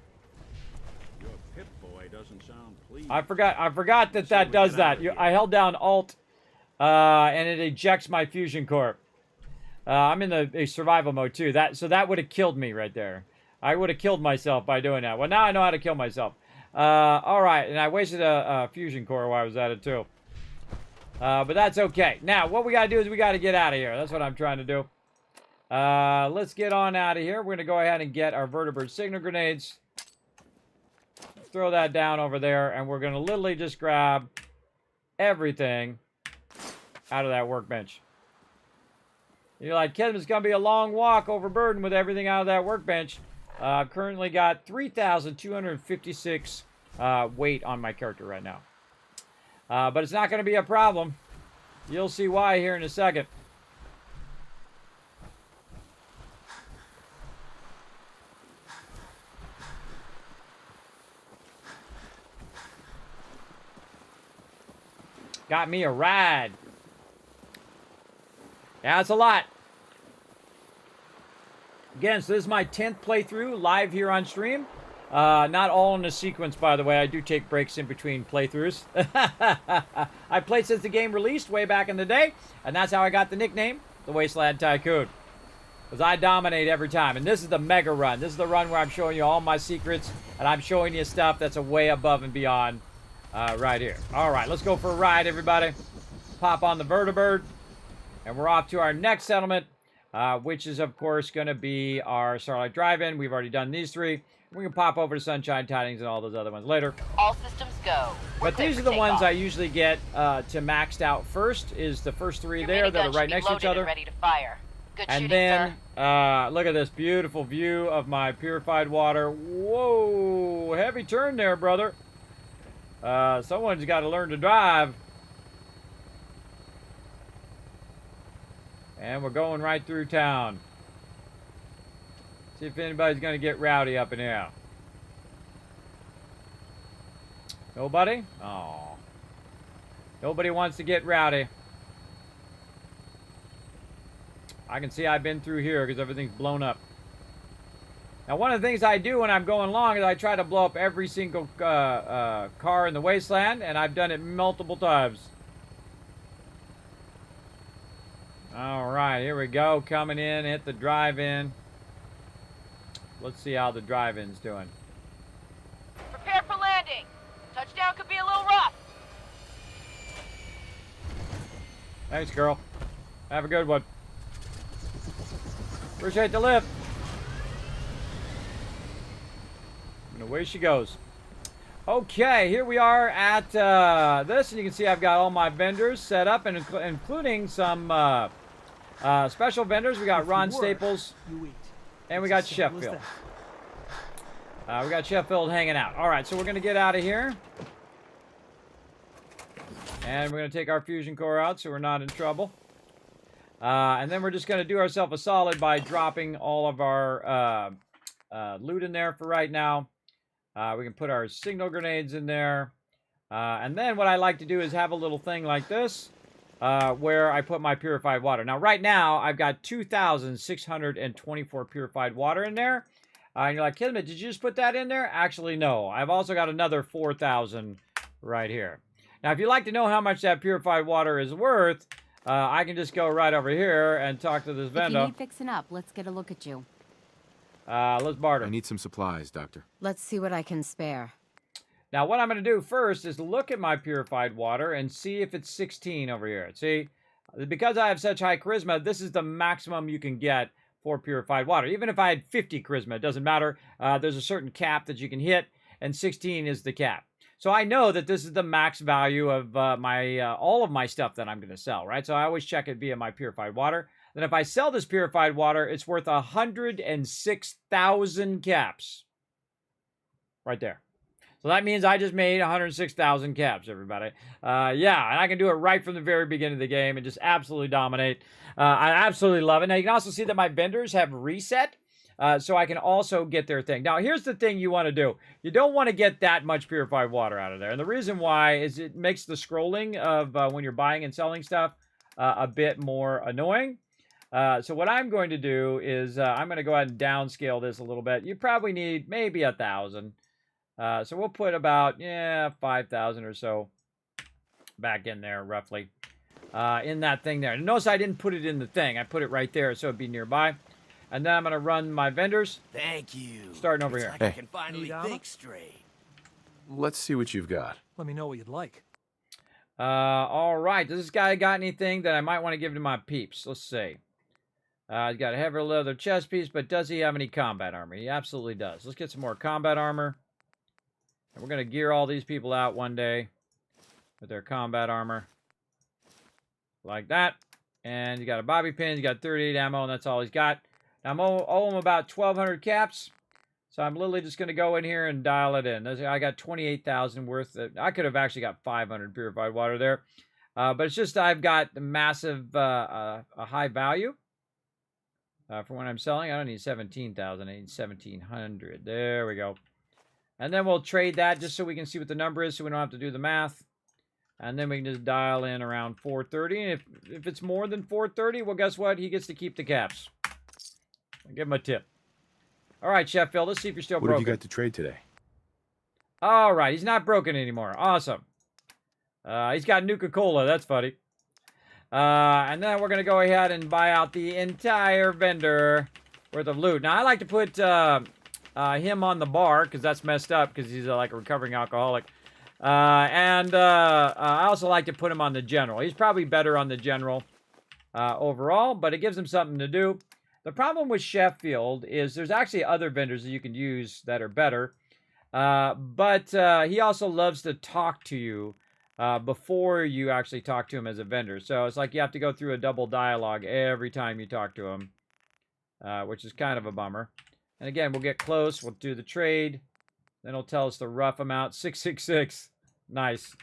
Your Pip-Boy doesn't sound pleased. I forgot that does that. I held down Alt, and it ejects my fusion core. I'm in the survival mode too. So that would have killed me right there. I would have killed myself by doing that. Well, now I know how to kill myself. All right, and I wasted a fusion core while I was at it too. But that's okay. Now, what we got to do is we got to get out of here. That's what I'm trying to do. Let's get on out of here. We're going to go ahead and get our vertebrate signal grenades. Throw that down over there, and we're going to literally just grab everything out of that workbench. You're like, Kevin, it's going to be a long walk overburdened with everything out of that workbench. Currently got 3,256 weight on my character right now. But it's not going to be a problem. You'll see why here in a second. Got me a ride. Yeah, it's a lot. Again, so this is my 10th playthrough live here on stream. Not all in a sequence, by the way. I do take breaks in between playthroughs. I played since the game released way back in the day, and that's how I got the nickname, the Wasteland Tycoon. Because I dominate every time. And this is the mega run. This is the run where I'm showing you all my secrets, and I'm showing you stuff that's a way above and beyond right here. All right, let's go for a ride, everybody. Pop on the vertibird, and we're off to our next settlement, which is, of course, going to be our Starlight Drive-In. We've already done these three. We can pop over to Sunshine Tidings and all those other ones later. All systems go. But these are the ones I usually get to maxed out first, is the first three there that are right next to each other. Ready to fire. Good and shooting, then, sir. look at this beautiful view of my purified water. Whoa, heavy turn there, brother. Someone's got to learn to drive. And we're going right through town. See if anybody's going to get rowdy up in here. Nobody? Oh. Nobody wants to get rowdy. I can see I've been through here because everything's blown up. Now, one of the things I do when I'm going along is I try to blow up every single car in the wasteland, and I've done it multiple times. All right, here we go. Coming in, hit the drive-in. Let's see how the drive-in's doing. Prepare for landing. Touchdown could be a little rough. Thanks, girl. Have a good one. Appreciate the lift. And away she goes. Okay, here we are at this, and you can see I've got all my vendors set up, and including some special vendors. We got Ron Staples, and we got Sheffield. We got Sheffield hanging out. All right, so we're going to get out of here. And we're going to take our fusion core out so we're not in trouble. And then we're just going to do ourselves a solid by dropping all of our loot in there for right now. We can put our signal grenades in there. And then what I like to do is have a little thing like this where I put my purified water. Now, right now, I've got 2,624 purified water in there. And you're like, Kismet, did you just put that in there? Actually, no. I've also got another 4,000 right here. Now, if you'd like to know how much that purified water is worth, I can just go right over here and talk to this vendor. If you need fixing up, let's get a look at you. Let's barter. I need some supplies, Doctor. Let's see what I can spare. Now, what I'm going to do first is look at my purified water and see if it's 16 over here. See, because I have such high charisma, this is the maximum you can get for purified water. Even if I had 50 charisma, it doesn't matter. There's a certain cap that you can hit, and 16 is the cap. So I know that this is the max value of all of my stuff that I'm going to sell, right? So I always check it via my purified water. Then if I sell this purified water, it's worth 106,000 caps. Right there. So that means I just made 106,000 caps, everybody. Yeah, and I can do it right from the very beginning of the game and just absolutely dominate. I absolutely love it. Now, you can also see that my vendors have reset, so I can also get their thing. Now, here's the thing you want to do. You don't want to get that much purified water out of there. And the reason why is it makes the scrolling of when you're buying and selling stuff a bit more annoying. So what I'm going to do is I'm going to go ahead and downscale this a little bit. You probably need maybe 1,000. So we'll put about, 5,000 or so back in there, roughly, in that thing there. And notice I didn't put it in the thing. I put it right there so it'd be nearby. And then I'm going to run my vendors. Thank you. Starting over here. Like I can finally think straight. Let's see what you've got. Let me know what you'd like. All right. Does this guy got anything that I might want to give to my peeps? Let's see. He's got a heavy leather chest piece, but does he have any combat armor? He absolutely does. Let's get some more combat armor. And we're going to gear all these people out one day with their combat armor. Like that. And you got a bobby pin. You got 38 ammo, and that's all he's got. Now, I'm owe him about 1,200 caps. So I'm literally just going to go in here and dial it in. I got 28,000 worth. I could have actually got 500 purified water there. But it's just I've got the massive a high value. For when I'm selling, I don't need 17,000. I need 1,700. There we go. And then we'll trade that just so we can see what the number is so we don't have to do the math. And then we can just dial in around 430. And if it's more than 430, well, guess what? He gets to keep the caps. I'll give him a tip. All right, Sheffield, let's see if you're still broken. What have you got to trade today? All right, he's not broken anymore. Awesome. He's got Nuka-Cola. That's funny. And then we're going to go ahead and buy out the entire vendor worth of loot. Now, I like to put him on the bar because that's messed up because he's like a recovering alcoholic. And I also like to put him on the general. He's probably better on the general overall, but it gives him something to do. The problem with Sheffield is there's actually other vendors that you can use that are better. But he also loves to talk to you before you actually talk to him as a vendor. So it's like you have to go through a double dialogue every time you talk to him, which is kind of a bummer. And again, we'll get close. We'll do the trade. Then it'll tell us the rough amount. 666. Nice.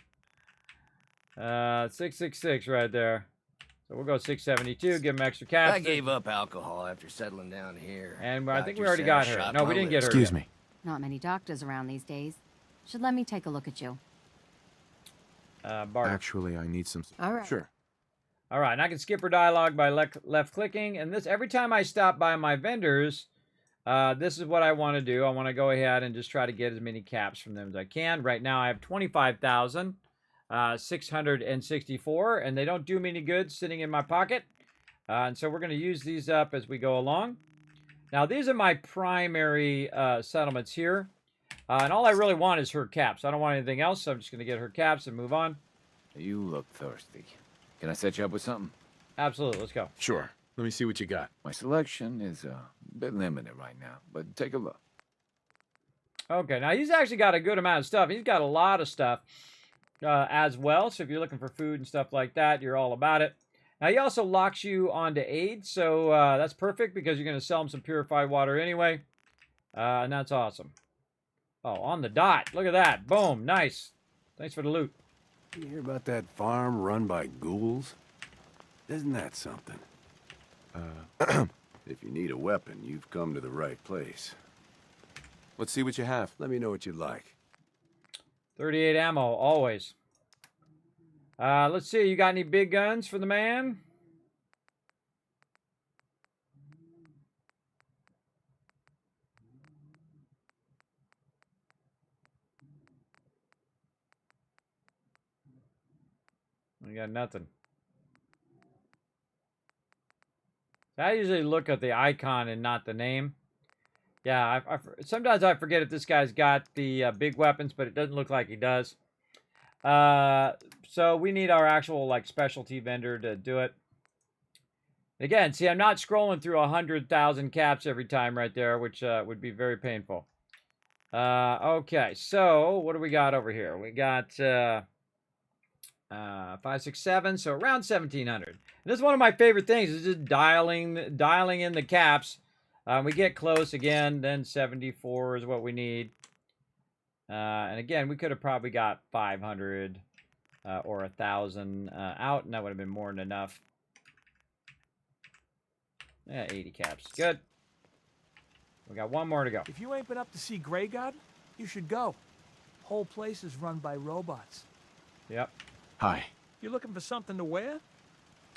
666 right there. So we'll go 672. Give him extra cash. I gave up alcohol after settling down here. And I think we already got her. No, we didn't get her. Excuse me. Not many doctors around these days. Should let me take a look at you. Bart. Actually, I need some... All right. Sure. All right, and I can skip her dialogue by left clicking. And this every time I stop by my vendors, this is what I want to do. I want to go ahead and just try to get as many caps from them as I can. Right now, I have 25,664, and they don't do me any good sitting in my pocket. And so we're going to use these up as we go along. Now, these are my primary settlements here. And all I really want is her caps. I don't want anything else, so I'm just going to get her caps and move on. You look thirsty. Can I set you up with something? Absolutely. Let's go. Sure. Let me see what you got. My selection is a bit limited right now, but take a look. Okay, now he's actually got a good amount of stuff. He's got a lot of stuff as well. So if you're looking for food and stuff like that, you're all about it. Now, he also locks you onto aid, so that's perfect because you're going to sell him some purified water anyway. And that's awesome. Oh, on the dot. Look at that. Boom. Nice. Thanks for the loot. You hear about that farm run by ghouls? Isn't that something? If you need a weapon, you've come to the right place. Let's see what you have. Let me know what you'd like. 38 ammo, always. Let's see, you got any big guns for the man? We got nothing. I usually look at the icon and not the name. Yeah, sometimes I forget if this guy's got the big weapons, but it doesn't look like he does. So we need our actual like specialty vendor to do it. Again, see, I'm not scrolling through 100,000 caps every time right there, which would be very painful. Okay, so what do we got over here? We got 5, 6, 7, so around 1,700. And this is one of my favorite things, is just dialing in the caps. We get close again, then 74 is what we need. And again, we could have probably got 500 or 1,000 out, and that would have been more than enough. Yeah, 80 caps. Good. We got one more to go. If you ain't been up to see Grey God, you should go. Whole place is run by robots. Yep. Hi. You looking for something to wear?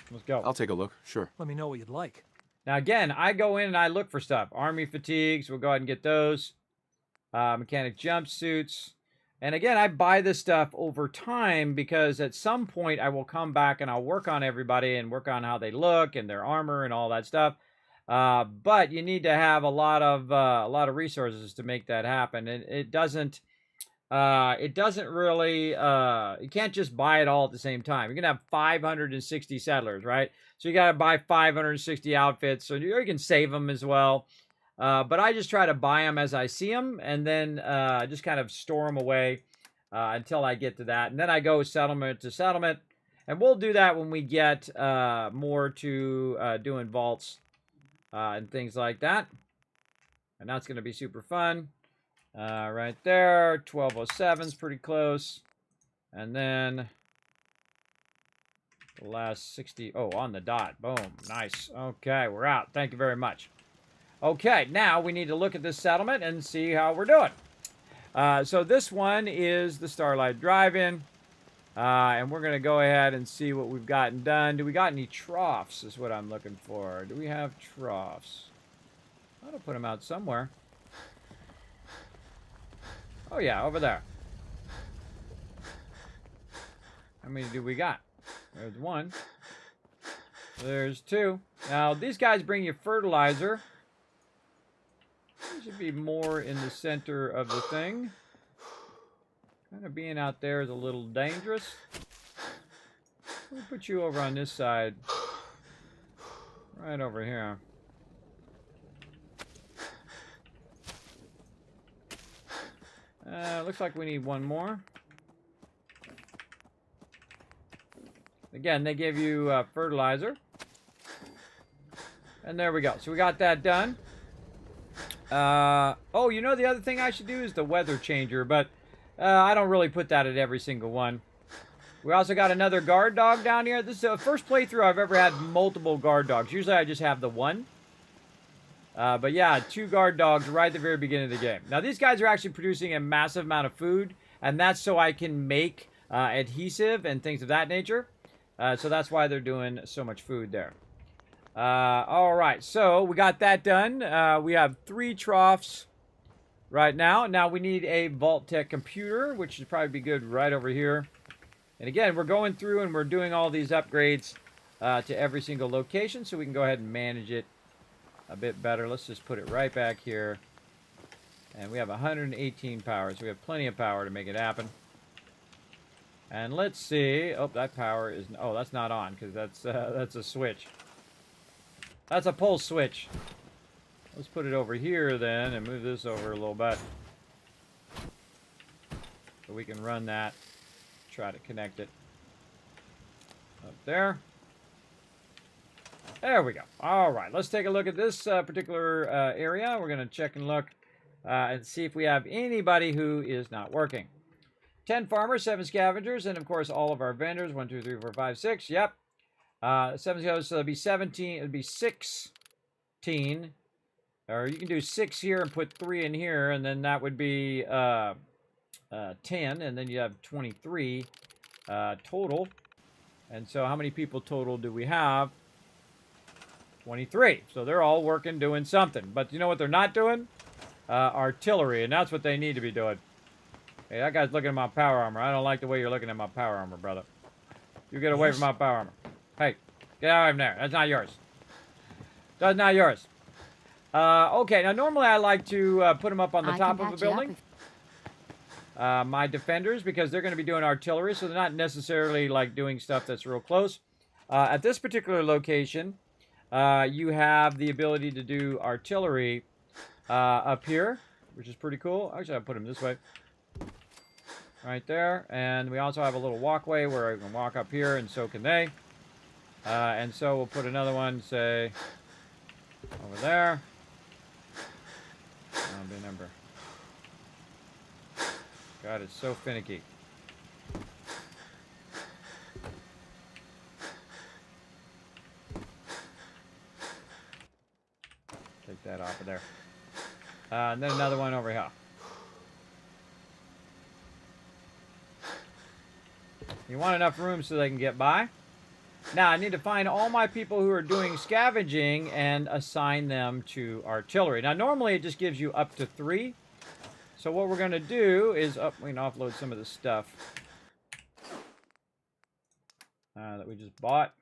Let's go. I'll take a look, sure. Let me know what you'd like. Now, again, I go in and I look for stuff. Army fatigues, we'll go ahead and get those. Mechanic jumpsuits. And again, I buy this stuff over time because at some point I will come back and I'll work on everybody and work on how they look and their armor and all that stuff. But you need to have a lot of resources to make that happen. And it doesn't really, you can't just buy it all at the same time. You're going to have 560 settlers, right? So you got to buy 560 outfits, so you can save them as well. But I just try to buy them as I see them, and then just kind of store them away until I get to that. And then I go settlement to settlement, and we'll do that when we get more to doing vaults and things like that. And that's going to be super fun. Right there, 1207 is pretty close. And then the last 60, oh, on the dot. Boom, nice. Okay, we're out. Thank you very much. Okay, now we need to look at this settlement and see how we're doing. So this one is the Starlight Drive-In. And we're going to go ahead and see what we've gotten done. Do we got any troughs is what I'm looking for. Do we have troughs? I ought to put them out somewhere. Oh, yeah, over there. How many do we got? There's one. There's two. Now, these guys bring you fertilizer. There should be more in the center of the thing. Kind of being out there is a little dangerous. We'll put you over on this side. Right over here. Looks like we need one more. Again, they give you fertilizer. And there we go. So we got that done. Oh, you know the other thing I should do is the weather changer, but I don't really put that at every single one. We also got another guard dog down here. This is the first playthrough I've ever had multiple guard dogs. Usually I just have the one. But yeah, 2 guard dogs right at the very beginning of the game. Now these guys are actually producing a massive amount of food, and that's so I can make adhesive and things of that nature. So that's why they're doing so much food there. All right, so we got that done. We have 3 troughs right now. Now we need a vault-tec computer, which should probably be good right over here. And again, we're going through and we're doing all these upgrades to every single location, so we can go ahead and manage it a bit better. Let's just put it right back here. And we have 118 power, so we have plenty of power to make it happen. And let's see. Oh, that power is... Oh, that's not on, because that's a switch. That's a pulse switch. Let's put it over here then and move this over a little bit. So we can run that. Try to connect it. Up there. There we go. All right, let's take a look at this particular area. We're going to check and look and see if we have anybody who is not working. 10 farmers, 7 scavengers, and of course all of our vendors. 1, 2, 3, 4, 5, 6. Yep. 7 goes, so it'll be 17. It'll be 16. Or you can do 6 here and put 3 in here, and then that would be 10, and then you have 23 total. And so how many people total do we have? 23. So they're all working, doing something. But you know what they're not doing? Artillery, and that's what they need to be doing. Hey, that guy's looking at my power armor. I don't like the way you're looking at my power armor, brother. You get away from my power armor. Hey, get out of there. That's not yours. That's not yours. Okay, now normally I like to put them up on the top of a building. My defenders, because they're going to be doing artillery, so they're not necessarily like doing stuff that's real close. At this particular location, you have the ability to do artillery up here, which is pretty cool. Actually, I'll put them this way. Right there. And we also have a little walkway where I can walk up here, and so can they. And so we'll put another one, say, over there. That'll be number. God, it's so finicky. Take that off of there. And then another one over here. You want enough room so they can get by. Now, I need to find all my people who are doing scavenging and assign them to artillery. Now, normally it just gives you up to 3. So what we're going to do is, we can offload some of the stuff that we just bought.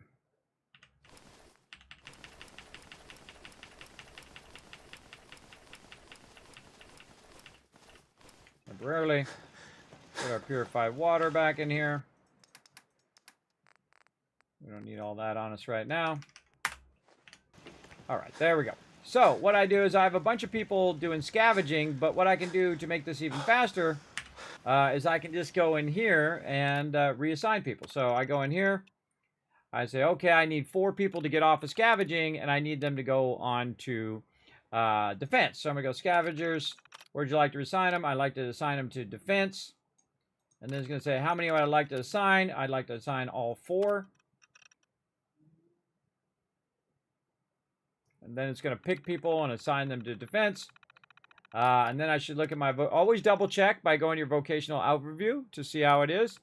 Temporarily. Put our purified water back in here. We don't need all that on us right now. All right, there we go. So what I do is I have a bunch of people doing scavenging, but what I can do to make this even faster is I can just go in here and reassign people. So I go in here. I say, okay, I need 4 people to get off of scavenging, and I need them to go on to defense. So I'm going to go scavengers. Where'd you like to assign them? I'd like to assign them to defense. And then it's going to say, how many would I like to assign? I'd like to assign all 4. And then it's going to pick people and assign them to defense. And then I should look at my... Always double check by going to your vocational overview to see how it is.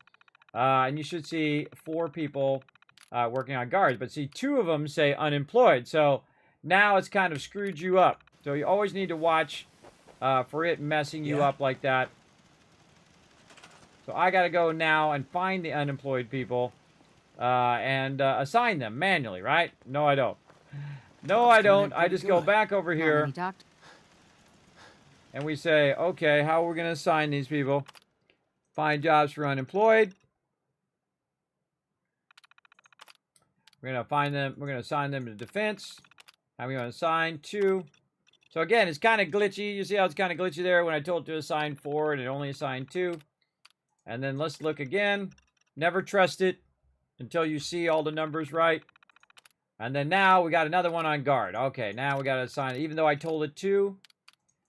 And you should see 4 people working on guards. But see, 2 of them say unemployed. So now it's kind of screwed you up. So you always need to watch for it messing you up like that. So I got to go now and find the unemployed people and assign them manually, right? No, I don't. No, I don't. I just go back over here. And we say, okay, how are we going to assign these people? Find jobs for unemployed. We're going to find them. We're going to assign them to defense. How are we going to assign 2? So again, it's kind of glitchy. You see how it's kind of glitchy there when I told it to assign 4 and it only assigned 2. And then let's look again. Never trust it until you see all the numbers right. And then now we got another one on guard. Okay, now we got to assign it. Even though I told it 2,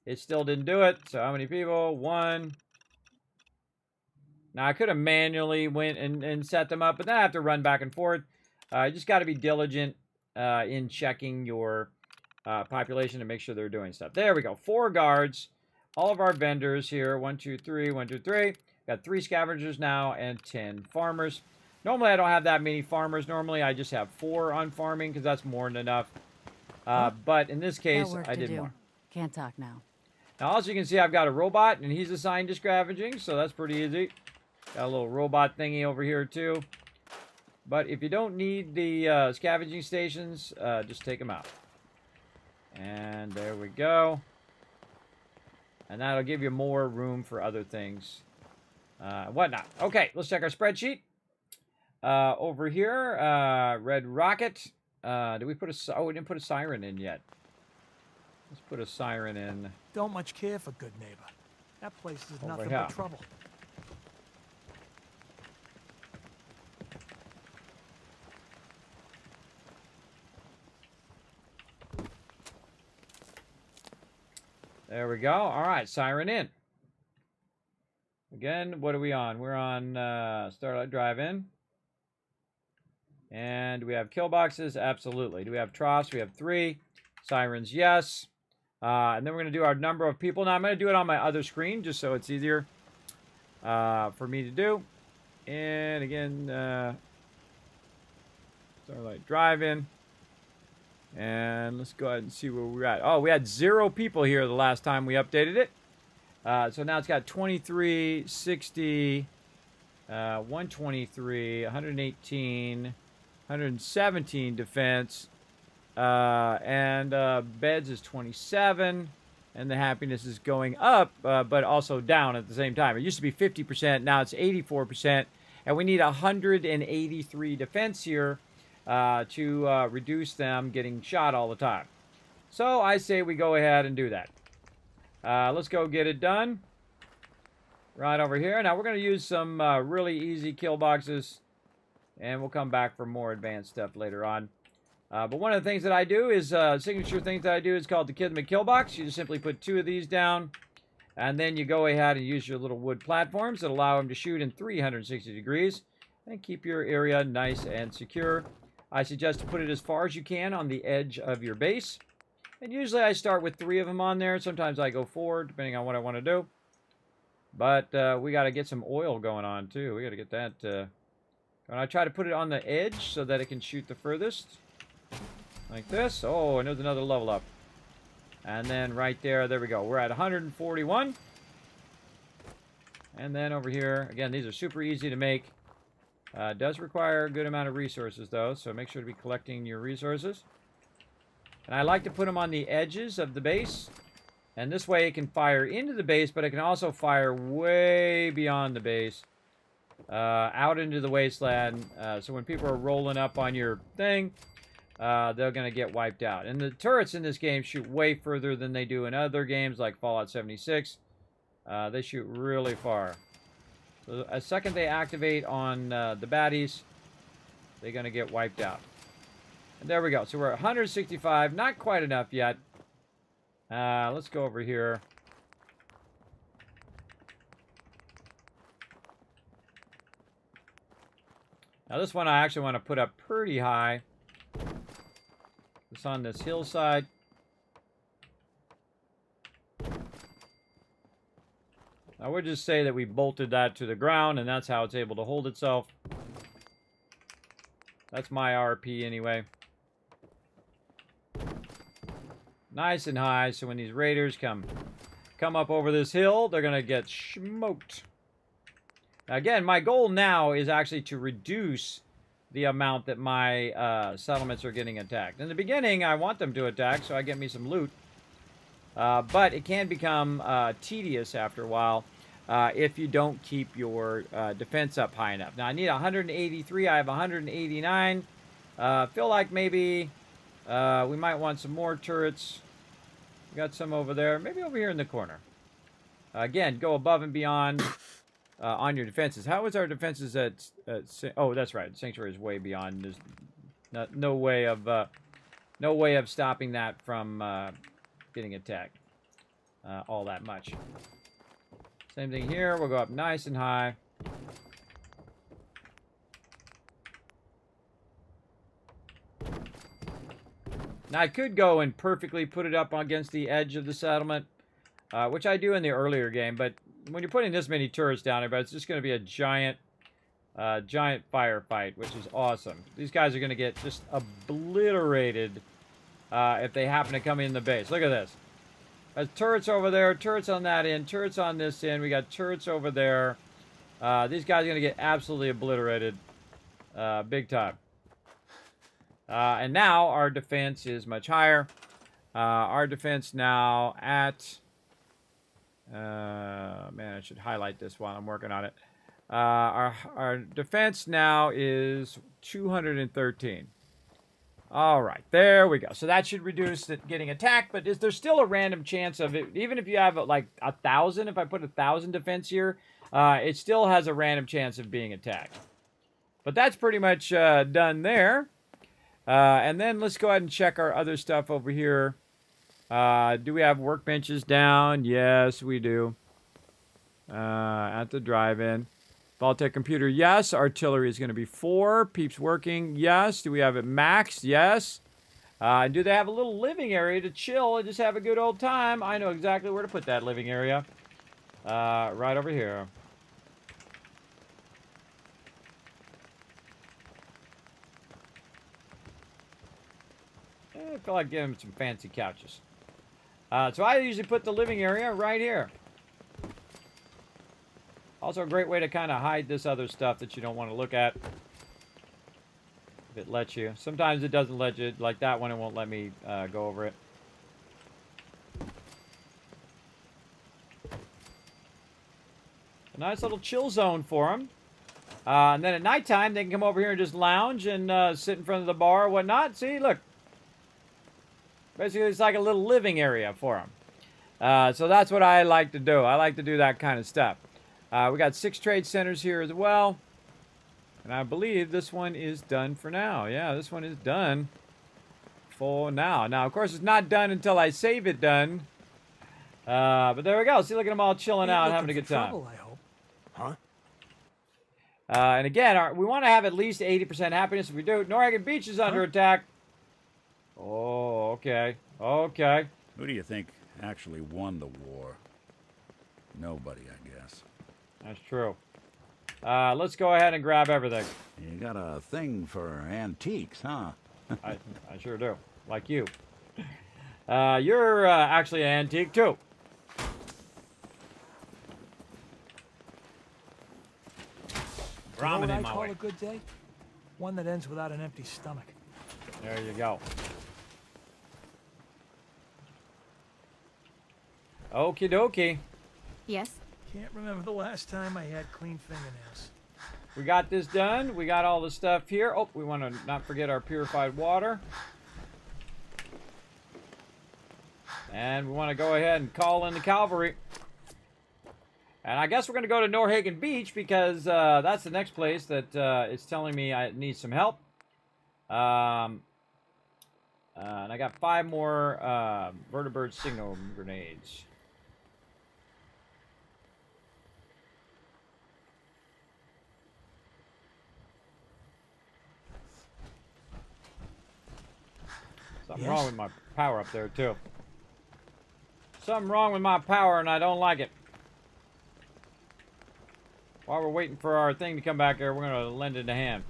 it still didn't do it. So how many people? 1. Now I could have manually went and set them up, but then I have to run back and forth. You just got to be diligent in checking your population to make sure they're doing stuff. There we go. 4 guards. All of our vendors here. 1, 2, 3. 1, 2, 3. Got 3 scavengers now and 10 farmers. Normally, I don't have that many farmers. Normally, I just have 4 on farming because that's more than enough. But in this case, I did more. Can't talk now. Now, also, you can see I've got a robot, and he's assigned to scavenging, so that's pretty easy. Got a little robot thingy over here, too. But if you don't need the scavenging stations, just take them out. And there we go. And that'll give you more room for other things. Whatnot. Okay, let's check our spreadsheet. Over here, Red Rocket. Did we put a... Oh, we didn't put a siren in yet. Let's put a siren in. Don't much care for good neighbor. That place is over nothing here. but trouble. There we go. All right, siren in. Again, what are we on? We're on Starlight Drive-In. And do we have kill boxes? Absolutely. Do we have troughs? We have 3. Sirens, yes. And then we're going to do our number of people. Now, I'm going to do it on my other screen just so it's easier for me to do. And again, Starlight Drive-In. And let's go ahead and see where we're at. Oh, we had 0 people here the last time we updated it. So now it's got 23, 60, 123, 118, 117 defense. And beds is 27. And the happiness is going up, but also down at the same time. It used to be 50%. Now it's 84%. And we need 183 defense here to reduce them getting shot all the time. So I say we go ahead and do that. Let's go get it done. Right over here. Now we're going to use some really easy kill boxes. And we'll come back for more advanced stuff later on. But one of the things that I do is, signature things that I do is called the Kismet kill box. You just simply put 2 of these down. And then you go ahead and use your little wood platforms that allow them to shoot in 360 degrees. And keep your area nice and secure. I suggest to put it as far as you can on the edge of your base. And usually I start with 3 of them on there. Sometimes I go 4, depending on what I want to do. But we got to get some oil going on, too. We got to get that. And I try to put it on the edge so that it can shoot the furthest. Like this. Oh, and there's another level up. And then right there, there we go. We're at 141. And then over here, again, these are super easy to make. Does require a good amount of resources, though, so make sure to be collecting your resources. And I like to put them on the edges of the base. And this way it can fire into the base, but it can also fire way beyond the base. Out into the wasteland. So when people are rolling up on your thing, they're going to get wiped out. And the turrets in this game shoot way further than they do in other games like Fallout 76. They shoot really far. So a second they activate on the baddies, they're going to get wiped out. And there we go. So we're at 165. Not quite enough yet. Let's go over here. Now this one I actually want to put up pretty high. It's on this hillside. I would just say that we bolted that to the ground, and that's how it's able to hold itself. That's my RP anyway. Nice and high, so when these raiders come up over this hill, they're going to get smoked. Now, again, my goal now is actually to reduce the amount that my settlements are getting attacked. In the beginning, I want them to attack, so I get me some loot. But it can become tedious after a while if you don't keep your defense up high enough. Now, I need 183. I have 189. Feel like maybe we might want some more turrets. We got some over there. Maybe over here in the corner. Again, go above and beyond on your defenses. How is our defenses at oh, that's right. Sanctuary is way beyond. There's no way of stopping that from getting attacked all that much. Same thing here. We'll go up nice and high. Now I could go and perfectly put it up against the edge of the settlement, which I do in the earlier game, but when you're putting this many turrets down there, it's just going to be a giant firefight, which is awesome. These guys are going to get just obliterated if they happen to come in the base. Look at this. There's turrets over there, turrets on that end, turrets on this end. We got turrets over there. These guys are going to get absolutely obliterated big time. And now our defense is much higher. Our defense now at... man, I should highlight this while I'm working on it. Our defense now is 213. All right, there we go. So that should reduce it getting attacked, but is there still a random chance of it? Even if you have like 1,000, if I put 1,000 defense here, it still has a random chance of being attacked. But that's pretty much done there. And then let's go ahead and check our other stuff over here. Do we have workbenches down? Yes, we do. At the drive-in. Vault-tec computer, yes. Artillery is going to be 4. Peeps working, yes. Do we have it maxed? Yes. And do they have a little living area to chill and just have a good old time? I know exactly where to put that living area. Right over here. I feel like giving them some fancy couches. So I usually put the living area right here. Also a great way to kind of hide this other stuff that you don't want to look at. If it lets you. Sometimes it doesn't let you. Like that one, it won't let me go over it. A nice little chill zone for them. And then at nighttime, they can come over here and just lounge and sit in front of the bar or whatnot. See, look. Basically, it's like a little living area for them. So that's what I like to do. I like to do that kind of stuff. We got 6 trade centers here as well. And I believe this one is done for now. Yeah, this one is done for now. Now, of course, it's not done until I save it done. But there we go. See, look at them all chilling out, having a good time. Trouble, I hope. Huh? And again, we want to have at least 80% happiness. If we do, Norhagen Beach is under attack. Oh, okay. Okay. Who do you think actually won the war? Nobody, I guess. That's true. Let's go ahead and grab everything. You got a thing for antiques, huh? I sure do. Like you. You're actually an antique, too. You know Ramen what in I my call way. a good day? One that ends without an empty stomach. There you go. Okie dokie. Yes? Can't remember the last time I had clean fingernails. We got this done. We got all the stuff here. Oh, we want to not forget our purified water. And we want to go ahead and call in the cavalry. And I guess we're going to go to Norhagen Beach because that's the next place that it's telling me I need some help. And I got 5 more vertibird signal grenades. Something wrong with my power up there, too. Something wrong with my power, and I don't like it. While we're waiting for our thing to come back here, we're going to lend it a hand.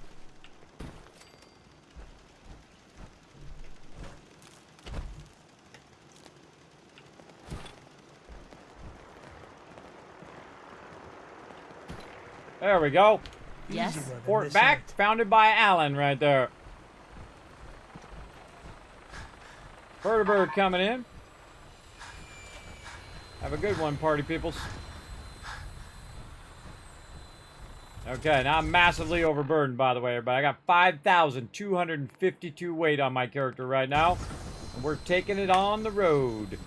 There we go. Yes. Fort back, founded by Alan right there. Vertibird coming in. Have a good one, party peoples. Okay, now I'm massively overburdened, by the way, everybody. I got 5,252 weight on my character right now. And we're taking it on the road.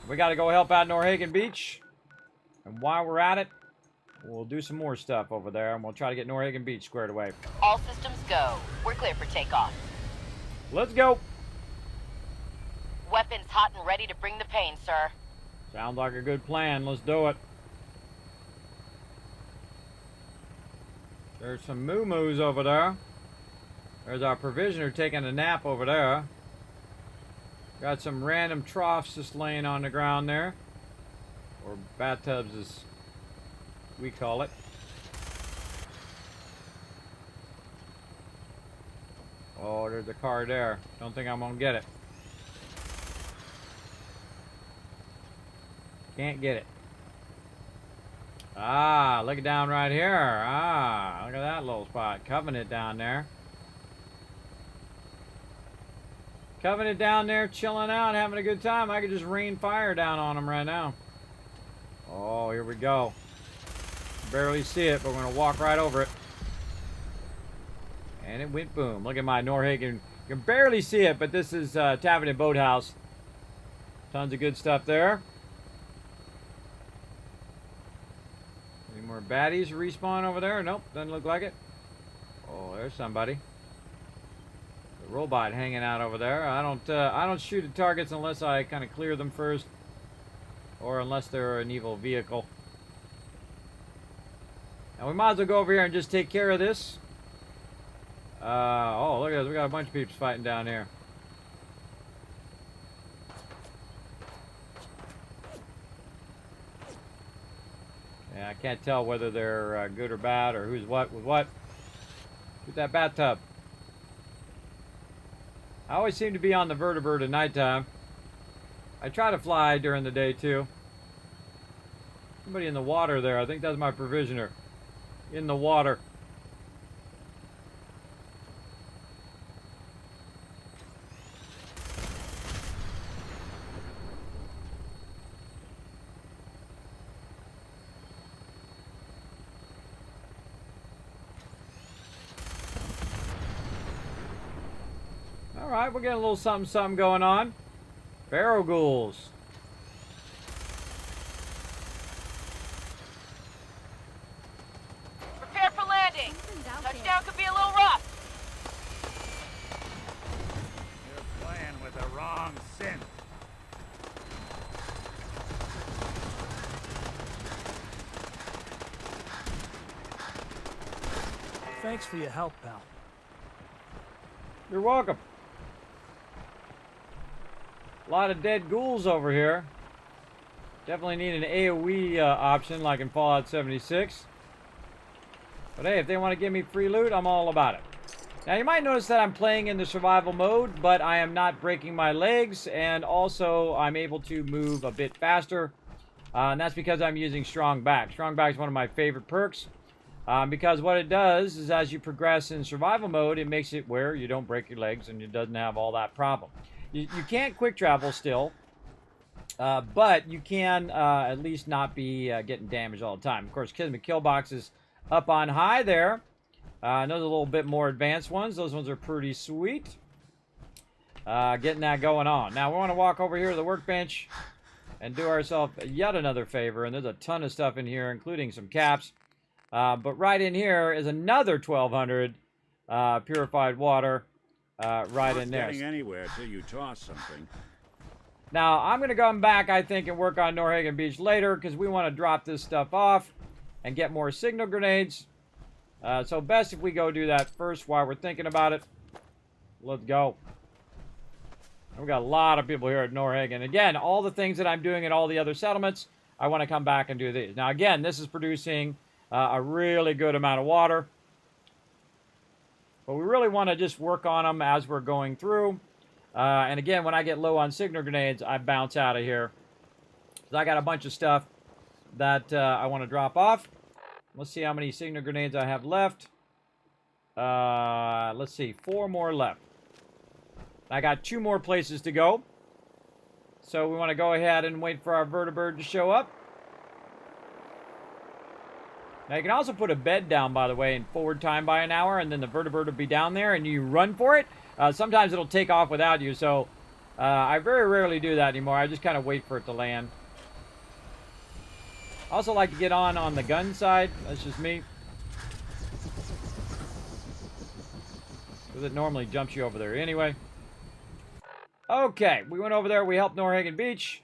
We got to go help out Norhagen Beach. And while we're at it, we'll do some more stuff over there, and we'll try to get Norhagen Beach squared away. All systems go. We're clear for takeoff. Let's go. Weapons hot and ready to bring the pain, sir. Sounds like a good plan. Let's do it. There's some moo-moos over there. There's our provisioner taking a nap over there. Got some random troughs just laying on the ground there. Or bathtubs as we call it. Oh, there's a car there. Don't think I'm gonna get it. Can't get it. Ah, look it down right here. Ah, look at that little spot. Covenant down there. Covenant down there, chilling out, having a good time. I could just rain fire down on them right now. Oh, here we go. Barely see it, but we're going to walk right over it. And it went boom. Look at my Norhagen. You can barely see it, but this is Taverton Boathouse. Tons of good stuff there. Any more baddies respawn over there? Nope, doesn't look like it. Oh, there's somebody. The robot hanging out over there. I don't shoot at targets unless I kind of clear them first. Or unless they're an evil vehicle. And we might as well go over here and just take care of this. Oh, look at this. We got a bunch of peeps fighting down here. Yeah, I can't tell whether they're good or bad or who's what with what. Shoot that bathtub. I always seem to be on the vertibird at nighttime. I try to fly during the day too. Somebody in the water there. I think that's my provisioner. In the water. Alright, we're getting a little something going on. Barrel ghouls. Prepare for landing. Touchdown could be a little rough. You're playing with the wrong synth. Thanks for your help, pal. You're welcome. A lot of dead ghouls over here. Definitely need an AoE option like in Fallout 76. But hey, if they want to give me free loot, I'm all about it. Now you might notice that I'm playing in the survival mode, but I am not breaking my legs, and also I'm able to move a bit faster. And that's because I'm using Strong Back. Strong Back is one of my favorite perks. Because what it does is as you progress in survival mode, it makes it where you don't break your legs and it doesn't have all that problem. You can't quick travel still, but you can at least not be getting damaged all the time. Of course, Kismet kill box is up on high there. Those are a little bit more advanced ones. Those ones are pretty sweet. Getting that going on. Now, we want to walk over here to the workbench and do ourselves yet another favor. And there's a ton of stuff in here, including some caps. But right in here is another 1,200 purified water right in there. Not getting anywhere till you toss something. Now, I'm going to come back, I think, and work on Norhagen Beach later because we want to drop this stuff off and get more signal grenades. So best if we go do that first while we're thinking about it. Let's go. We got a lot of people here at Norhagen. Again, all the things that I'm doing in all the other settlements, I want to come back and do these. Now, again, this is producing a really good amount of water. But we really want to just work on them as we're going through. And again, when I get low on signal grenades, I bounce out of here. So I got a bunch of stuff that I want to drop off. Let's see how many signal grenades I have left. Let's see, 4 more left. I got 2 more places to go. So we want to go ahead and wait for our vertibird to show up. Now you can also put a bed down, by the way, in forward time by an hour, and then the vertibird will be down there, and you run for it. Sometimes it'll take off without you, so I very rarely do that anymore. I just kind of wait for it to land. I also like to get on the gun side. That's just me. Because it normally jumps you over there anyway. Okay, we went over there. We helped Norhagen Beach.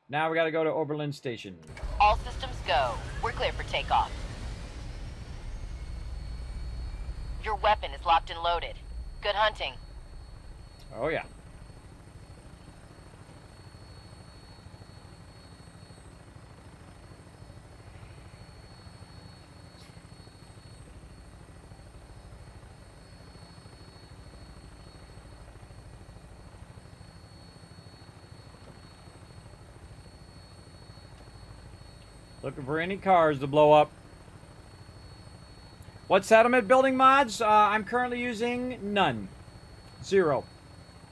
Now we got to go to Oberlin Station. All systems go. We're clear for takeoff. Your weapon is locked and loaded. Good hunting. Oh, yeah. Looking for any cars to blow up. What settlement building mods? I'm currently using none. 0.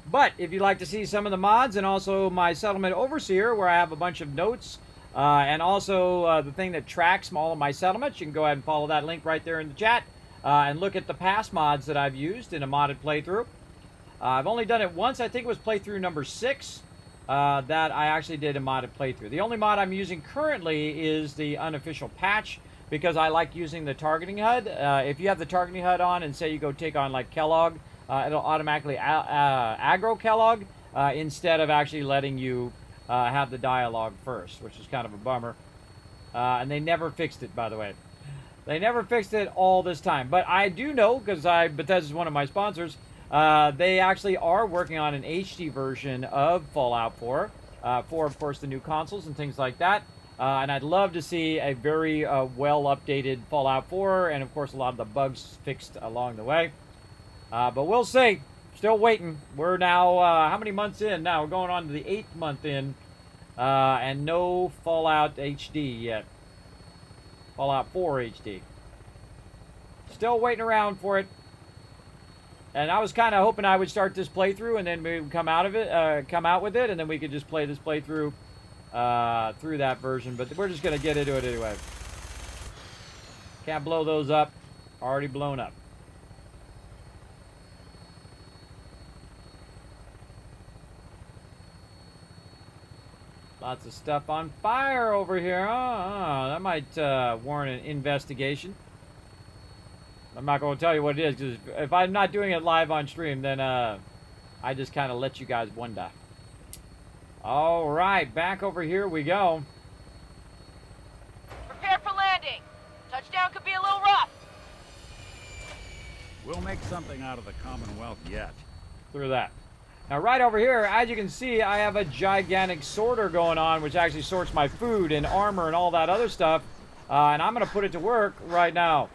But if you'd like to see some of the mods and also my settlement overseer where I have a bunch of notes and also the thing that tracks all of my settlements, you can go ahead and follow that link right there in the chat and look at the past mods that I've used in a modded playthrough. I've only done it once. I think it was playthrough number 6 that I actually did a modded playthrough. The only mod I'm using currently is the unofficial patch because I like using the targeting HUD. If you have the targeting HUD on and say you go take on like Kellogg, it'll automatically aggro Kellogg instead of actually letting you have the dialogue first, which is kind of a bummer. And they never fixed it, by the way. They never fixed it all this time. But I do know, because Bethesda's one of my sponsors, they actually are working on an HD version of Fallout 4, for, of course, the new consoles and things like that. And I'd love to see a very well-updated Fallout 4, and, of course, a lot of the bugs fixed along the way. But we'll see. Still waiting. We're now, how many months in now? We're going on to the 8th month in, and no Fallout HD yet. Fallout 4 HD. Still waiting around for it. And I was kind of hoping I would start this playthrough and then we would come out with it, and then we could just play this playthrough through that version. But we're just going to get into it anyway. Can't blow those up. Already blown up. Lots of stuff on fire over here. That might warrant an investigation. I'm not going to tell you what it is, because if I'm not doing it live on stream, then I just kind of let you guys wonder. All right, back over here we go. Prepare for landing. Touchdown could be a little rough. We'll make something out of the Commonwealth yet. Through that. Now, right over here, as you can see, I have a gigantic sorter going on, which actually sorts my food and armor and all that other stuff. And I'm going to put it to work right now.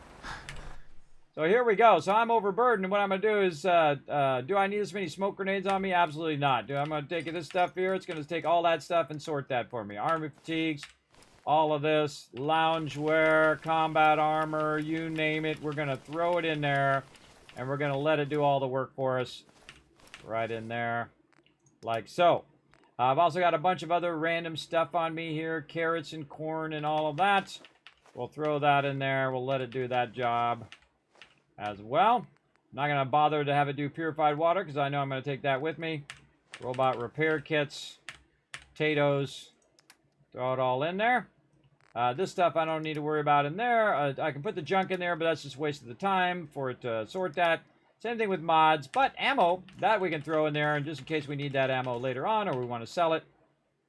So here we go. So I'm overburdened, and what I'm going to do is, do I need this many smoke grenades on me? Absolutely not. I'm going to take this stuff here. It's going to take all that stuff and sort that for me. Army fatigues, all of this, loungewear, combat armor, you name it. We're going to throw it in there, and we're going to let it do all the work for us. Right in there, like so. I've also got a bunch of other random stuff on me here, carrots and corn and all of that. We'll throw that in there. We'll let it do that job as well. I'm not going to bother to have it do purified water, because I know I'm going to take that with me. Robot repair kits, potatoes, throw it all in there. This stuff I don't need to worry about in there. I can put the junk in there, but that's just a waste of the time for it to sort that. Same thing with mods, but ammo, that we can throw in there, and just in case we need that ammo later on, or we want to sell it,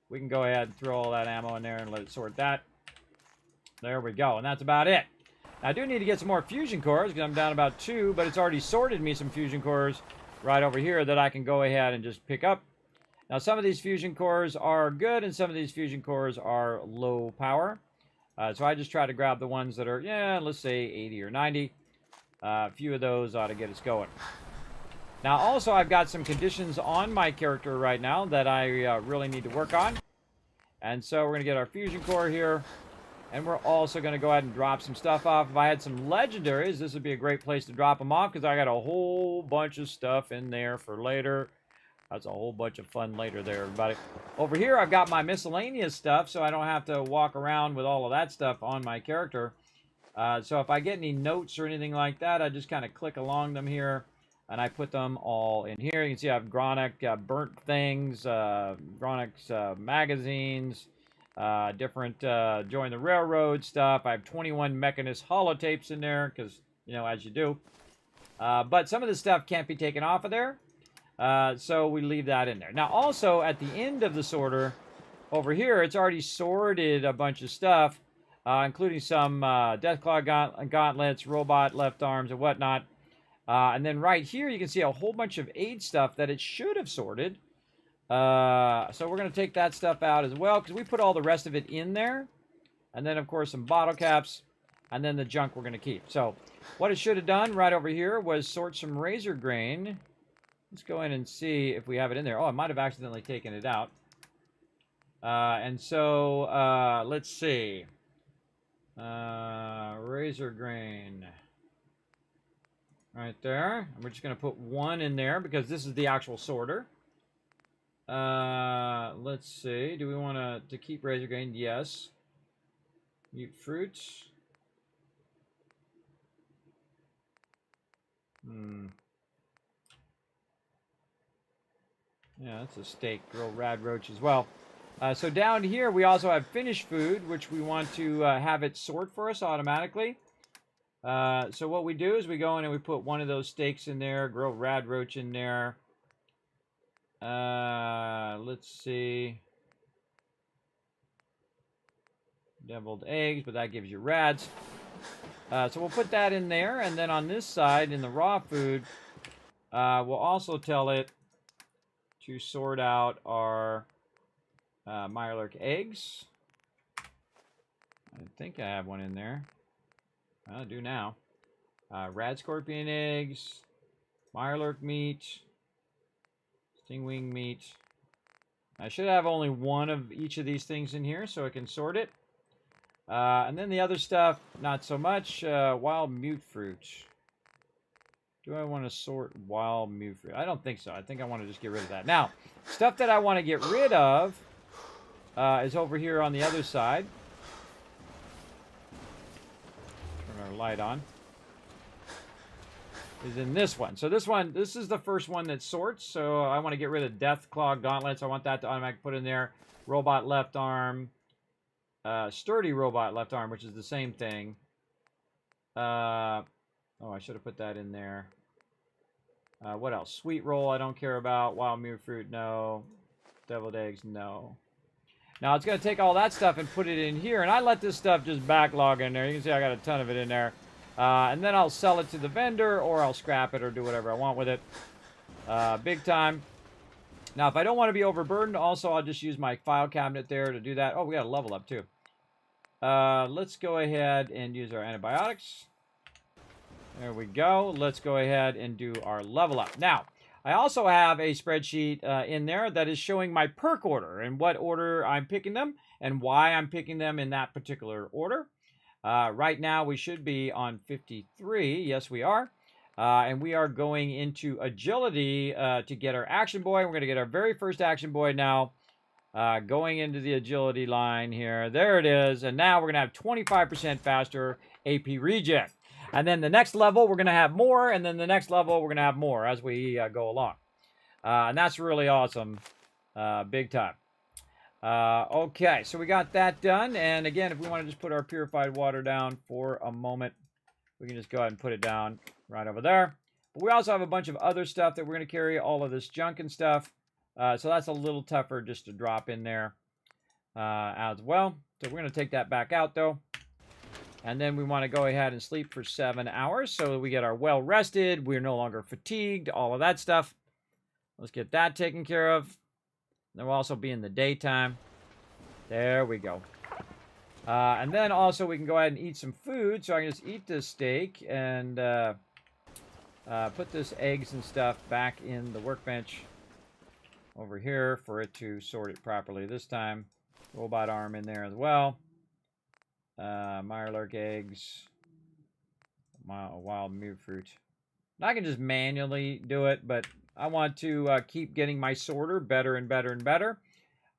we can go ahead and throw all that ammo in there and let it sort that. There we go, and that's about it. Now, I do need to get some more fusion cores, because I'm down about 2, but it's already sorted me some fusion cores right over here that I can go ahead and just pick up. Now, some of these fusion cores are good, and some of these fusion cores are low power. So I just try to grab the ones that are, yeah, let's say 80 or 90. A few of those ought to get us going. Now, also, I've got some conditions on my character right now that I really need to work on. And so we're going to get our fusion core here. And we're also going to go ahead and drop some stuff off. If I had some legendaries, this would be a great place to drop them off, because I got a whole bunch of stuff in there for later. That's a whole bunch of fun later there, everybody. Over here, I've got my miscellaneous stuff, so I don't have to walk around with all of that stuff on my character. So if I get any notes or anything like that, I just kind of click along them here, and I put them all in here. You can see I have Gronic burnt things, Gronic's magazines, different Join the Railroad stuff. I have 21 Mechanist holotapes in there, because, you know, as you do. But some of this stuff can't be taken off of there, so we leave that in there. Now, also, at the end of the sorter, over here, it's already sorted a bunch of stuff. Including some Deathclaw gauntlets, robot left arms, and whatnot. And then right here, you can see a whole bunch of aid stuff that it should have sorted. So we're going to take that stuff out as well, because we put all the rest of it in there. And then, of course, some bottle caps, and then the junk we're going to keep. So what it should have done right over here was sort some razor grain. Let's go in and see if we have it in there. Oh, I might have accidentally taken it out. And so let's see. Razor grain right there. And we're just going to put one in there because this is the actual sorter. Let's see. Do we want to keep razor grain? Yes. Mute fruits. Yeah, that's a steak. Grill rad roach as well. So down here, we also have finished food, which we want to have it sort for us automatically. So what we do is we go in and we put one of those steaks in there, grill rad roach in there. Let's see. Deviled eggs, but that gives you rads. So we'll put that in there, and then on this side, in the raw food, we'll also tell it to sort out our Mirelurk eggs. I think I have one in there. I do now. Rad scorpion eggs, Mirelurk meat, stingwing meat. I should have only one of each of these things in here so I can sort it. And then the other stuff, not so much. Wild mute fruit. Do I want to sort wild mute fruit? I don't think so. I think I want to just get rid of that. Now, stuff that I want to get rid of is over here on the other side. Turn our light on. Is in this one. So this is the first one that sorts. So I want to get rid of Death Claw Gauntlets. I want that to automatically put in there. Robot left arm. Sturdy robot left arm, which is the same thing. Oh, I should have put that in there. What else? Sweet roll, I don't care about. Wild mute fruit, no. Deviled eggs, no. Now it's going to take all that stuff and put it in here. And I let this stuff just backlog in there. You can see I got a ton of it in there. And then I'll sell it to the vendor, or I'll scrap it or do whatever I want with it. Big time. Now, if I don't want to be overburdened, also I'll just use my file cabinet there to do that. Oh, we got a level up too. Let's go ahead and use our antibiotics. There we go. Let's go ahead and do our level up. Now, I also have a spreadsheet in there that is showing my perk order and what order I'm picking them and why I'm picking them in that particular order. Right now, we should be on 53. Yes, we are. And we are going into agility to get our action boy. We're going to get our very first action boy now. Going into the agility line here. There it is. And now we're going to have 25% faster AP regen. And then the next level, we're going to have more. And then the next level, we're going to have more as we go along. And that's really awesome. Big time. Okay, so we got that done. And again, if we want to just put our purified water down for a moment, we can just go ahead and put it down right over there. But we also have a bunch of other stuff that we're going to carry, all of this junk and stuff. So that's a little tougher just to drop in there as well. So we're going to take that back out, though. And then we want to go ahead and sleep for 7 hours so that we get our well rested. We're no longer fatigued, all of that stuff. Let's get that taken care of. Then we'll also be in the daytime. There we go. And then also we can go ahead and eat some food. So I can just eat this steak and put this eggs and stuff back in the workbench over here for it to sort it properly this time. Robot arm in there as well. Mirelurk eggs. Wild mute fruit. I can just manually do it, but I want to keep getting my sorter better and better and better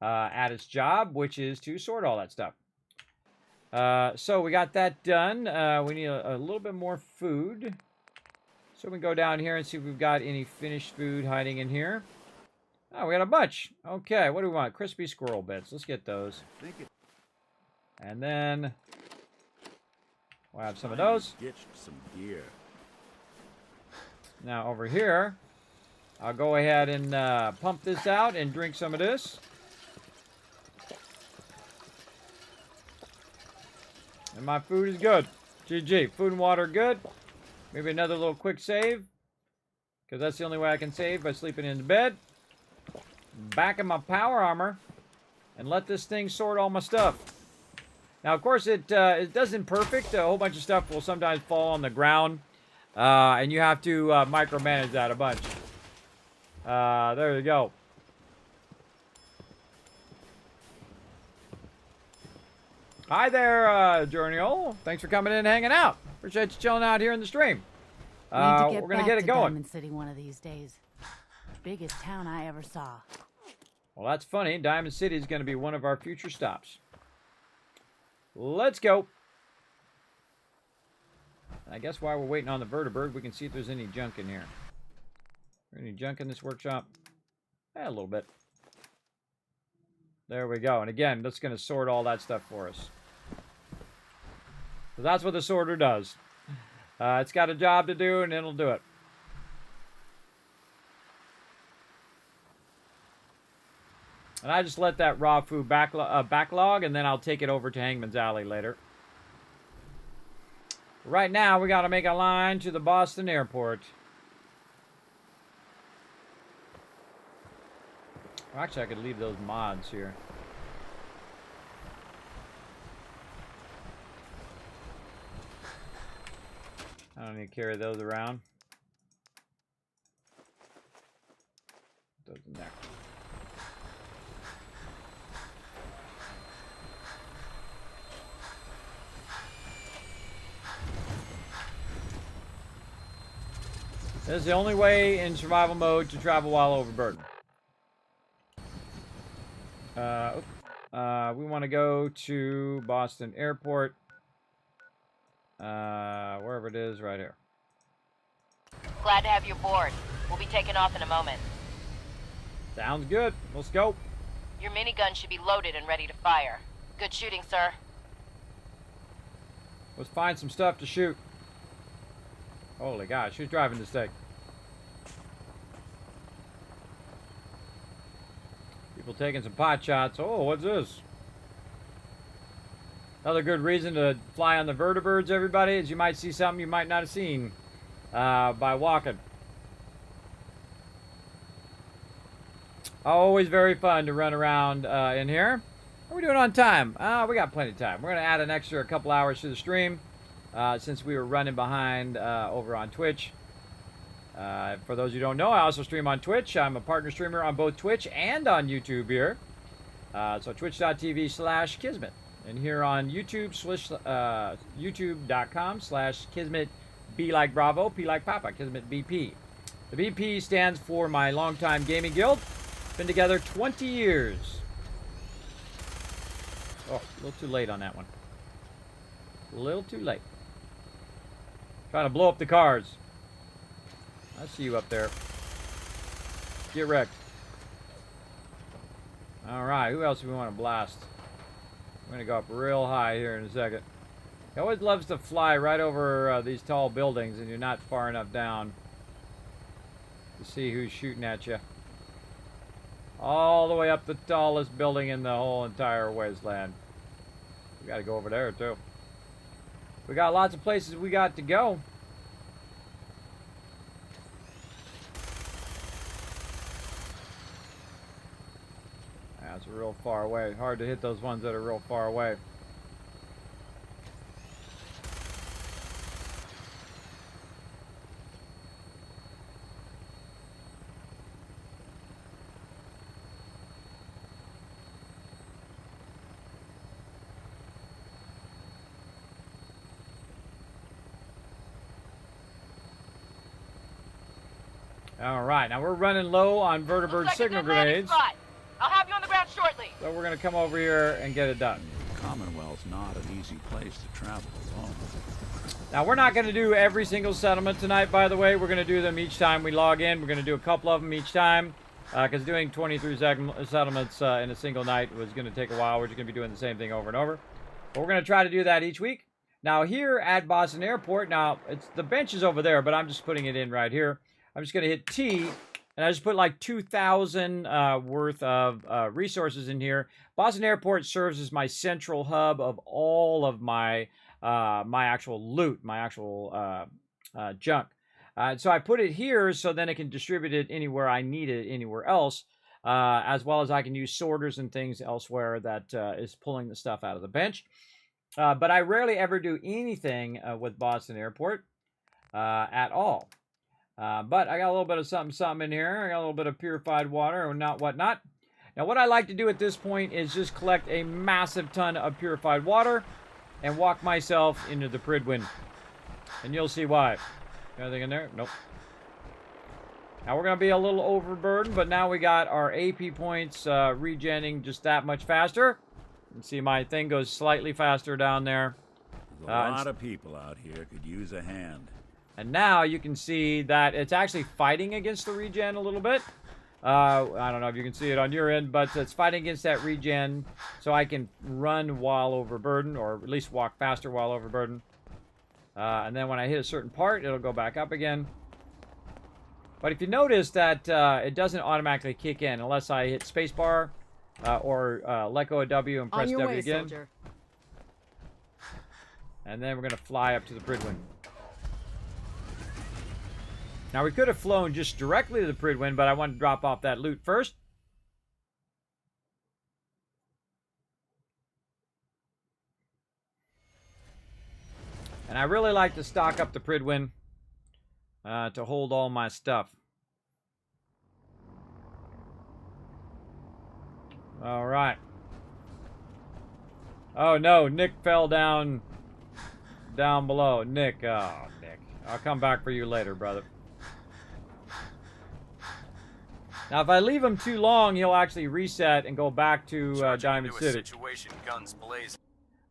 at its job, which is to sort all that stuff. So we got that done. We need a little bit more food. So we can go down here and see if we've got any finished food hiding in here. Oh, we got a bunch. Okay, what do we want? Crispy squirrel bits. Let's get those. And then we'll have some of those. Some gear. Now over here, I'll go ahead and pump this out and drink some of this. And my food is good. GG. Food and water good. Maybe another little quick save. Because that's the only way I can save, by sleeping in the bed. Back in my power armor. And let this thing sort all my stuff. Now, of course, it doesn't perfect. A whole bunch of stuff will sometimes fall on the ground. And you have to micromanage that a bunch. There you go. Hi there, Journeyal. Thanks for coming in and hanging out. Appreciate you chilling out here in the stream. We're going to get it going. Diamond City one of these days. Biggest town I ever saw. Well, that's funny. Diamond City is going to be one of our future stops. Let's go. I guess while we're waiting on the vertibird, we can see if there's any junk in here. Any junk in this workshop? A little bit. There we go. And again, that's going to sort all that stuff for us. So that's what the sorter does. It's got a job to do, and it'll do it. And I just let that raw food backlog, and then I'll take it over to Hangman's Alley later. Right now, we got to make a line to the Boston airport. Well, actually, I could leave those mods here. I don't need to carry those around. Those in there. This is the only way in survival mode to travel while overburdened. We want to go to Boston Airport. Wherever it is, right here. Glad to have you aboard. We'll be taking off in a moment. Sounds good. Let's go. Your minigun should be loaded and ready to fire. Good shooting, sir. Let's find some stuff to shoot. Holy gosh, who's driving this thing? People taking some pot shots. Oh, what's this? Another good reason to fly on the vertibirds, everybody, is you might see something you might not have seen by walking. Always very fun to run around in here. How are we doing on time? We got plenty of time. We're going to add an extra couple hours to the stream since we were running behind over on Twitch. For those who don't know, I also stream on Twitch. I'm a partner streamer on both Twitch and on YouTube here. So twitch.tv/Kismet. And here on YouTube, youtube.com/Kismet B like Bravo, P like Papa, Kismet BP. The BP stands for my longtime gaming guild. Been together 20 years. Oh, a little too late on that one. A little too late. Trying to blow up the cars. I see you up there. Get wrecked. Alright, who else do we want to blast? I'm going to go up real high here in a second. He always loves to fly right over these tall buildings and you're not far enough down to see who's shooting at you. All the way up the tallest building in the whole entire wasteland. We got to go over there too. We got lots of places we got to go. That's real far away. Hard to hit those ones that are real far away. All right, now we're running low on vertibird signal grenades. I'll have you on the ground shortly. So we're going to come over here and get it done. Commonwealth's not an easy place to travel alone. Now, we're not going to do every single settlement tonight, by the way. We're going to do them each time we log in. We're going to do a couple of them each time. Because doing 23 settlements in a single night was going to take a while. We're just going to be doing the same thing over and over. But we're going to try to do that each week. Now, here at Boston Airport, now, the bench is over there, but I'm just putting it in right here. I'm just going to hit T. And I just put like 2,000 worth of resources in here. Boston Airport serves as my central hub of all of my my actual loot, my actual junk. So I put it here so then I can distribute it anywhere I need it, anywhere else, as well as I can use sorters and things elsewhere that is pulling the stuff out of the bench. But I rarely ever do anything with Boston Airport at all. But I got a little bit of something in here. I got a little bit of purified water or whatnot. Now, what I like to do at this point is just collect a massive ton of purified water and walk myself into the Pridwin. And you'll see why. Anything in there? Nope. Now, we're going to be a little overburdened, but now we got our AP points regenning just that much faster. You can see my thing goes slightly faster down there. There's a lot of people out here could use a hand. And now you can see that it's actually fighting against the regen a little bit. I don't know if you can see it on your end, but it's fighting against that regen so I can run while overburdened, or at least walk faster while overburdened. And then when I hit a certain part, it'll go back up again. But if you notice that it doesn't automatically kick in unless I hit spacebar or let go of W and press W again. Soldier. And then we're going to fly up to the Pridwin. Now, we could have flown just directly to the Pridwin, but I wanted to drop off that loot first. And I really like to stock up the Pridwin to hold all my stuff. All right. Oh, no. Nick fell down below. Nick. Oh, Nick. I'll come back for you later, brother. Now, if I leave him too long, he'll actually reset and go back to Diamond City. Situation, guns blazing.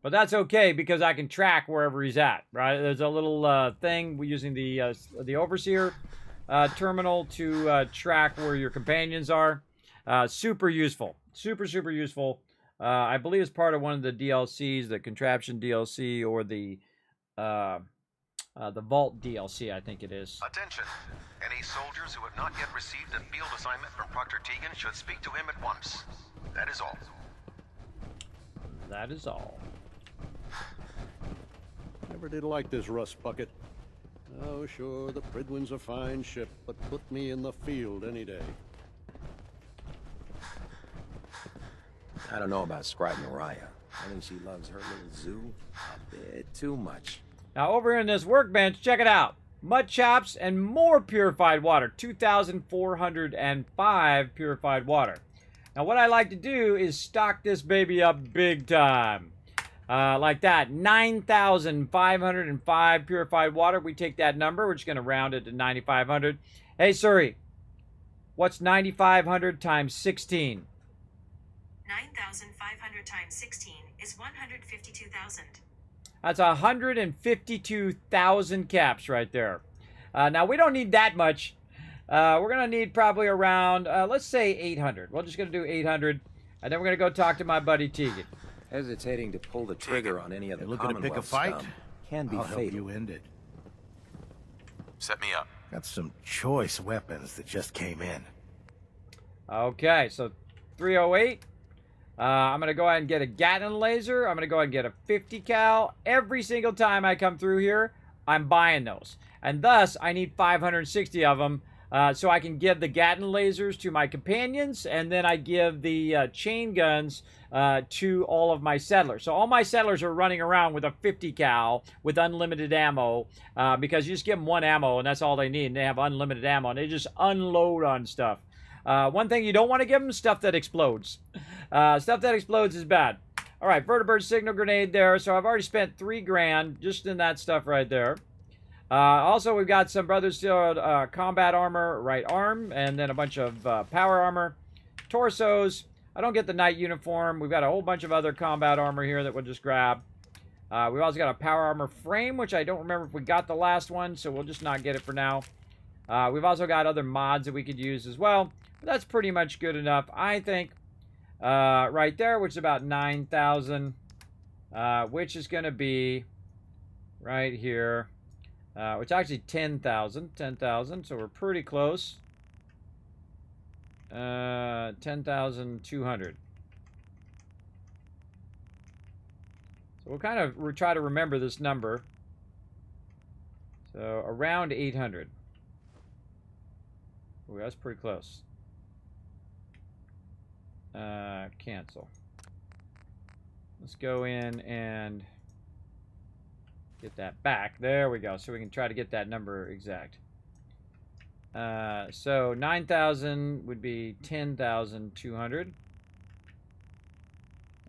But that's okay because I can track wherever he's at, right? There's a little thing we're using the Overseer terminal to track where your companions are. Super useful. Super, super useful. I believe it's part of one of the DLCs, the Contraption DLC or the Vault DLC, I think it is. Attention. Any soldiers who have not yet received a field assignment from Proctor Tegan should speak to him at once. That is all. That is all. Never did like this rust bucket. Oh, sure, the Pridwin's a fine ship, but put me in the field any day. I don't know about Scribe Mariah. I think she loves her little zoo a bit too much. Now, over in this workbench, check it out. Mud chops and more purified water. 2,405 purified water. Now, what I like to do is stock this baby up big time. Like that. 9,505 purified water. We take that number. We're just going to round it to 9,500. Hey, Suri. What's 9,500 times 16? 9,500 times 16 is 152,000. That's 152,000 caps right there. Now, we don't need that much. We're going to need probably around, let's say 800. We're just going to do 800. And then we're going to go talk to my buddy Tegan. Hesitating to pull the trigger on any of the looking to pick a fight? Can be I'll fatal. help you end it. Set me up. Got some choice weapons that just came in. Okay, so 308. I'm going to go ahead and get a Gatling laser. I'm going to go ahead and get a 50 cal. Every single time I come through here, I'm buying those. And thus, I need 560 of them so I can give the Gatling lasers to my companions, and then I give the chain guns to all of my settlers. So all my settlers are running around with a 50 cal with unlimited ammo because you just give them one ammo, and that's all they need. And they have unlimited ammo, and they just unload on stuff. One thing you don't want to give them, stuff that explodes. Stuff that explodes is bad. All right, vertibird signal grenade there. So I've already spent $3 grand just in that stuff right there. Also, we've got some Brothers Steel combat armor, right arm, and then a bunch of power armor, torsos. I don't get the knight uniform. We've got a whole bunch of other combat armor here that we'll just grab. We've also got a power armor frame, which I don't remember if we got the last one, so we'll just not get it for now. We've also got other mods that we could use as well. But that's pretty much good enough, I think. Right there, which is about 9,000, which is going to be right here, which is actually 10,000, so we're pretty close. 10,200. So we'll kind of try to remember this number. So around 800. Ooh, that's pretty close. Cancel. Let's go in and get that back. There we go. So we can try to get that number exact. So 9,000 would be 10,200.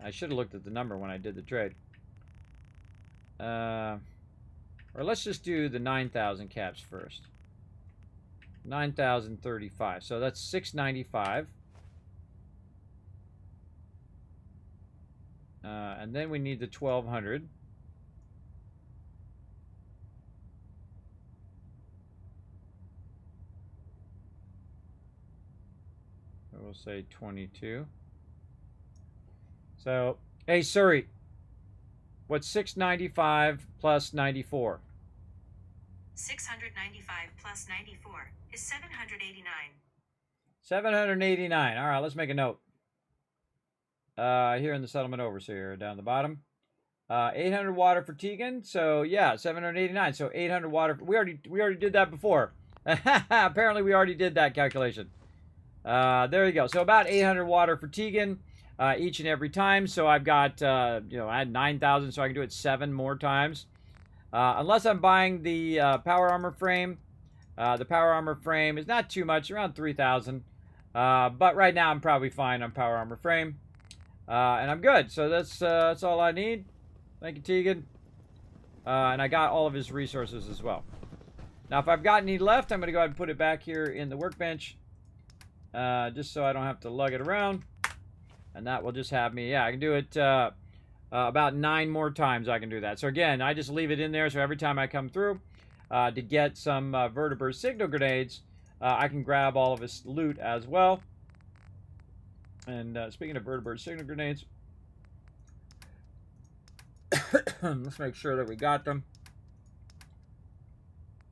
I should have looked at the number when I did the trade. Or let's just do the 9,000 caps first. 9,035. So that's 695. And then we need the 1,200. So we'll say 22. So, hey, Suri, what's 695 plus 94? 695 plus 94 is 789. 789. All right, let's make a note. Here in the settlement overseer, down the bottom. 800 water for Tegan. So yeah, 789. So 800 water. We already did that before. Apparently we already did that calculation. There you go. So about 800 water for Tegan each and every time. So I've got, you know, I had 9,000, so I can do it 7 more times. Unless I'm buying the power armor frame. The power armor frame is not too much, around 3,000. But right now I'm probably fine on power armor frame. And I'm good. So that's all I need. Thank you, Tegan. And I got all of his resources as well. Now, if I've got any left, I'm going to go ahead and put it back here in the workbench. Just so I don't have to lug it around. And that will just have me, yeah, I can do it about 9 more times I can do that. So again, I just leave it in there, so every time I come through to get some vertibird signal grenades, I can grab all of his loot as well. And speaking of vertibird signal grenades, let's make sure that we got them.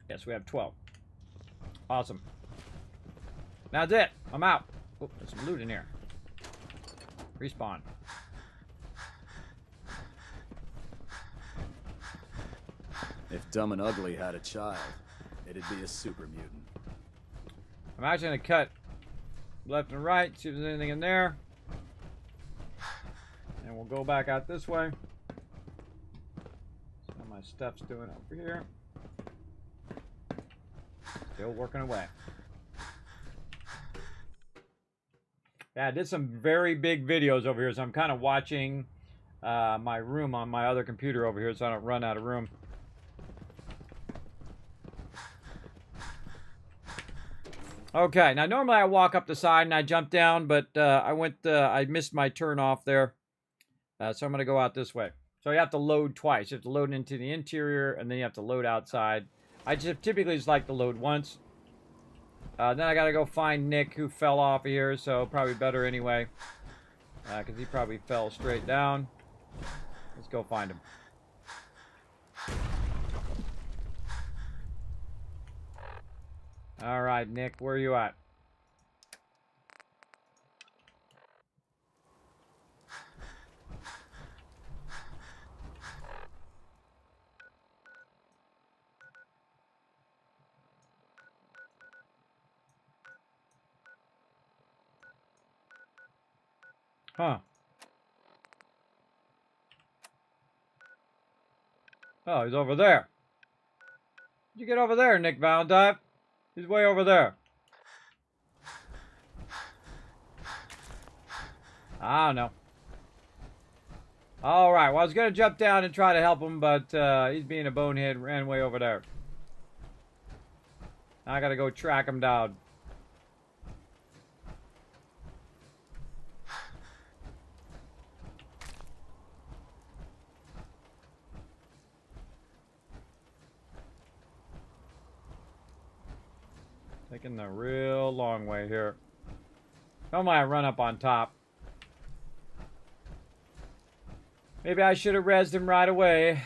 Yes, we have 12. Awesome. That's it. I'm out. Oh, there's some loot in here. Respawn. If Dumb and Ugly had a child, it'd be a super mutant. I'm actually going to cut left and right, see if there's anything in there. And we'll go back out this way. See how my stuff's doing over here. Still working away. Yeah, I did some very big videos over here, so I'm kind of watching my room on my other computer over here so I don't run out of room. Okay, now normally I walk up the side and I jump down, but I missed my turn off there. So I'm going to go out this way. So you have to load twice. You have to load into the interior, and then you have to load outside. I just typically just like to load once. Then I got to go find Nick, who fell off of here, so probably better anyway. Because he probably fell straight down. Let's go find him. All right, Nick, where are you at? Huh. Oh, he's over there. Did you get over there, Nick Valentine? He's way over there. I don't know. Alright, well, I was going to jump down and try to help him, but he's being a bonehead, ran way over there. I got to go track him down. Taking the real long way here. Normally I run up on top. Maybe I should have rezzed him right away.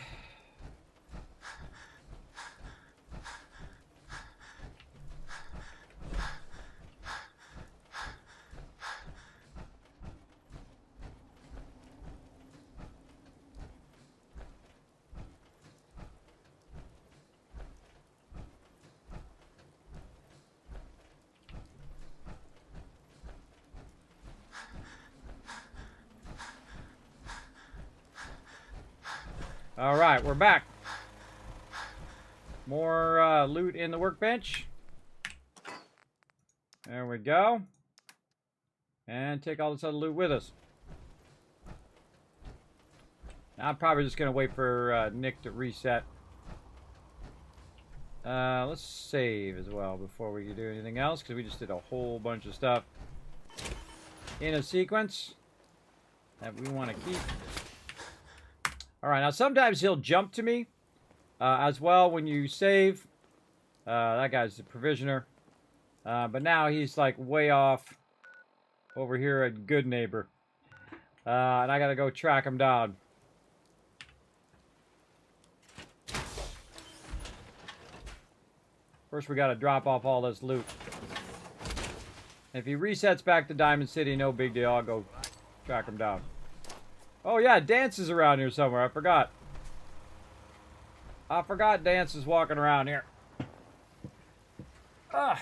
All right, we're back. More loot in the workbench. There we go. And take all this other loot with us. Now, I'm probably just going to wait for Nick to reset. Let's save as well before we do anything else, because we just did a whole bunch of stuff in a sequence that we want to keep. All right, now sometimes he'll jump to me as well when you save. That guy's the provisioner. But now he's like way off over here at Good Neighbor. And I got to go track him down. First, we got to drop off all this loot. If he resets back to Diamond City, no big deal. I'll go track him down. Oh yeah, Dance is around here somewhere. I forgot. I forgot Dance is walking around here. Ugh.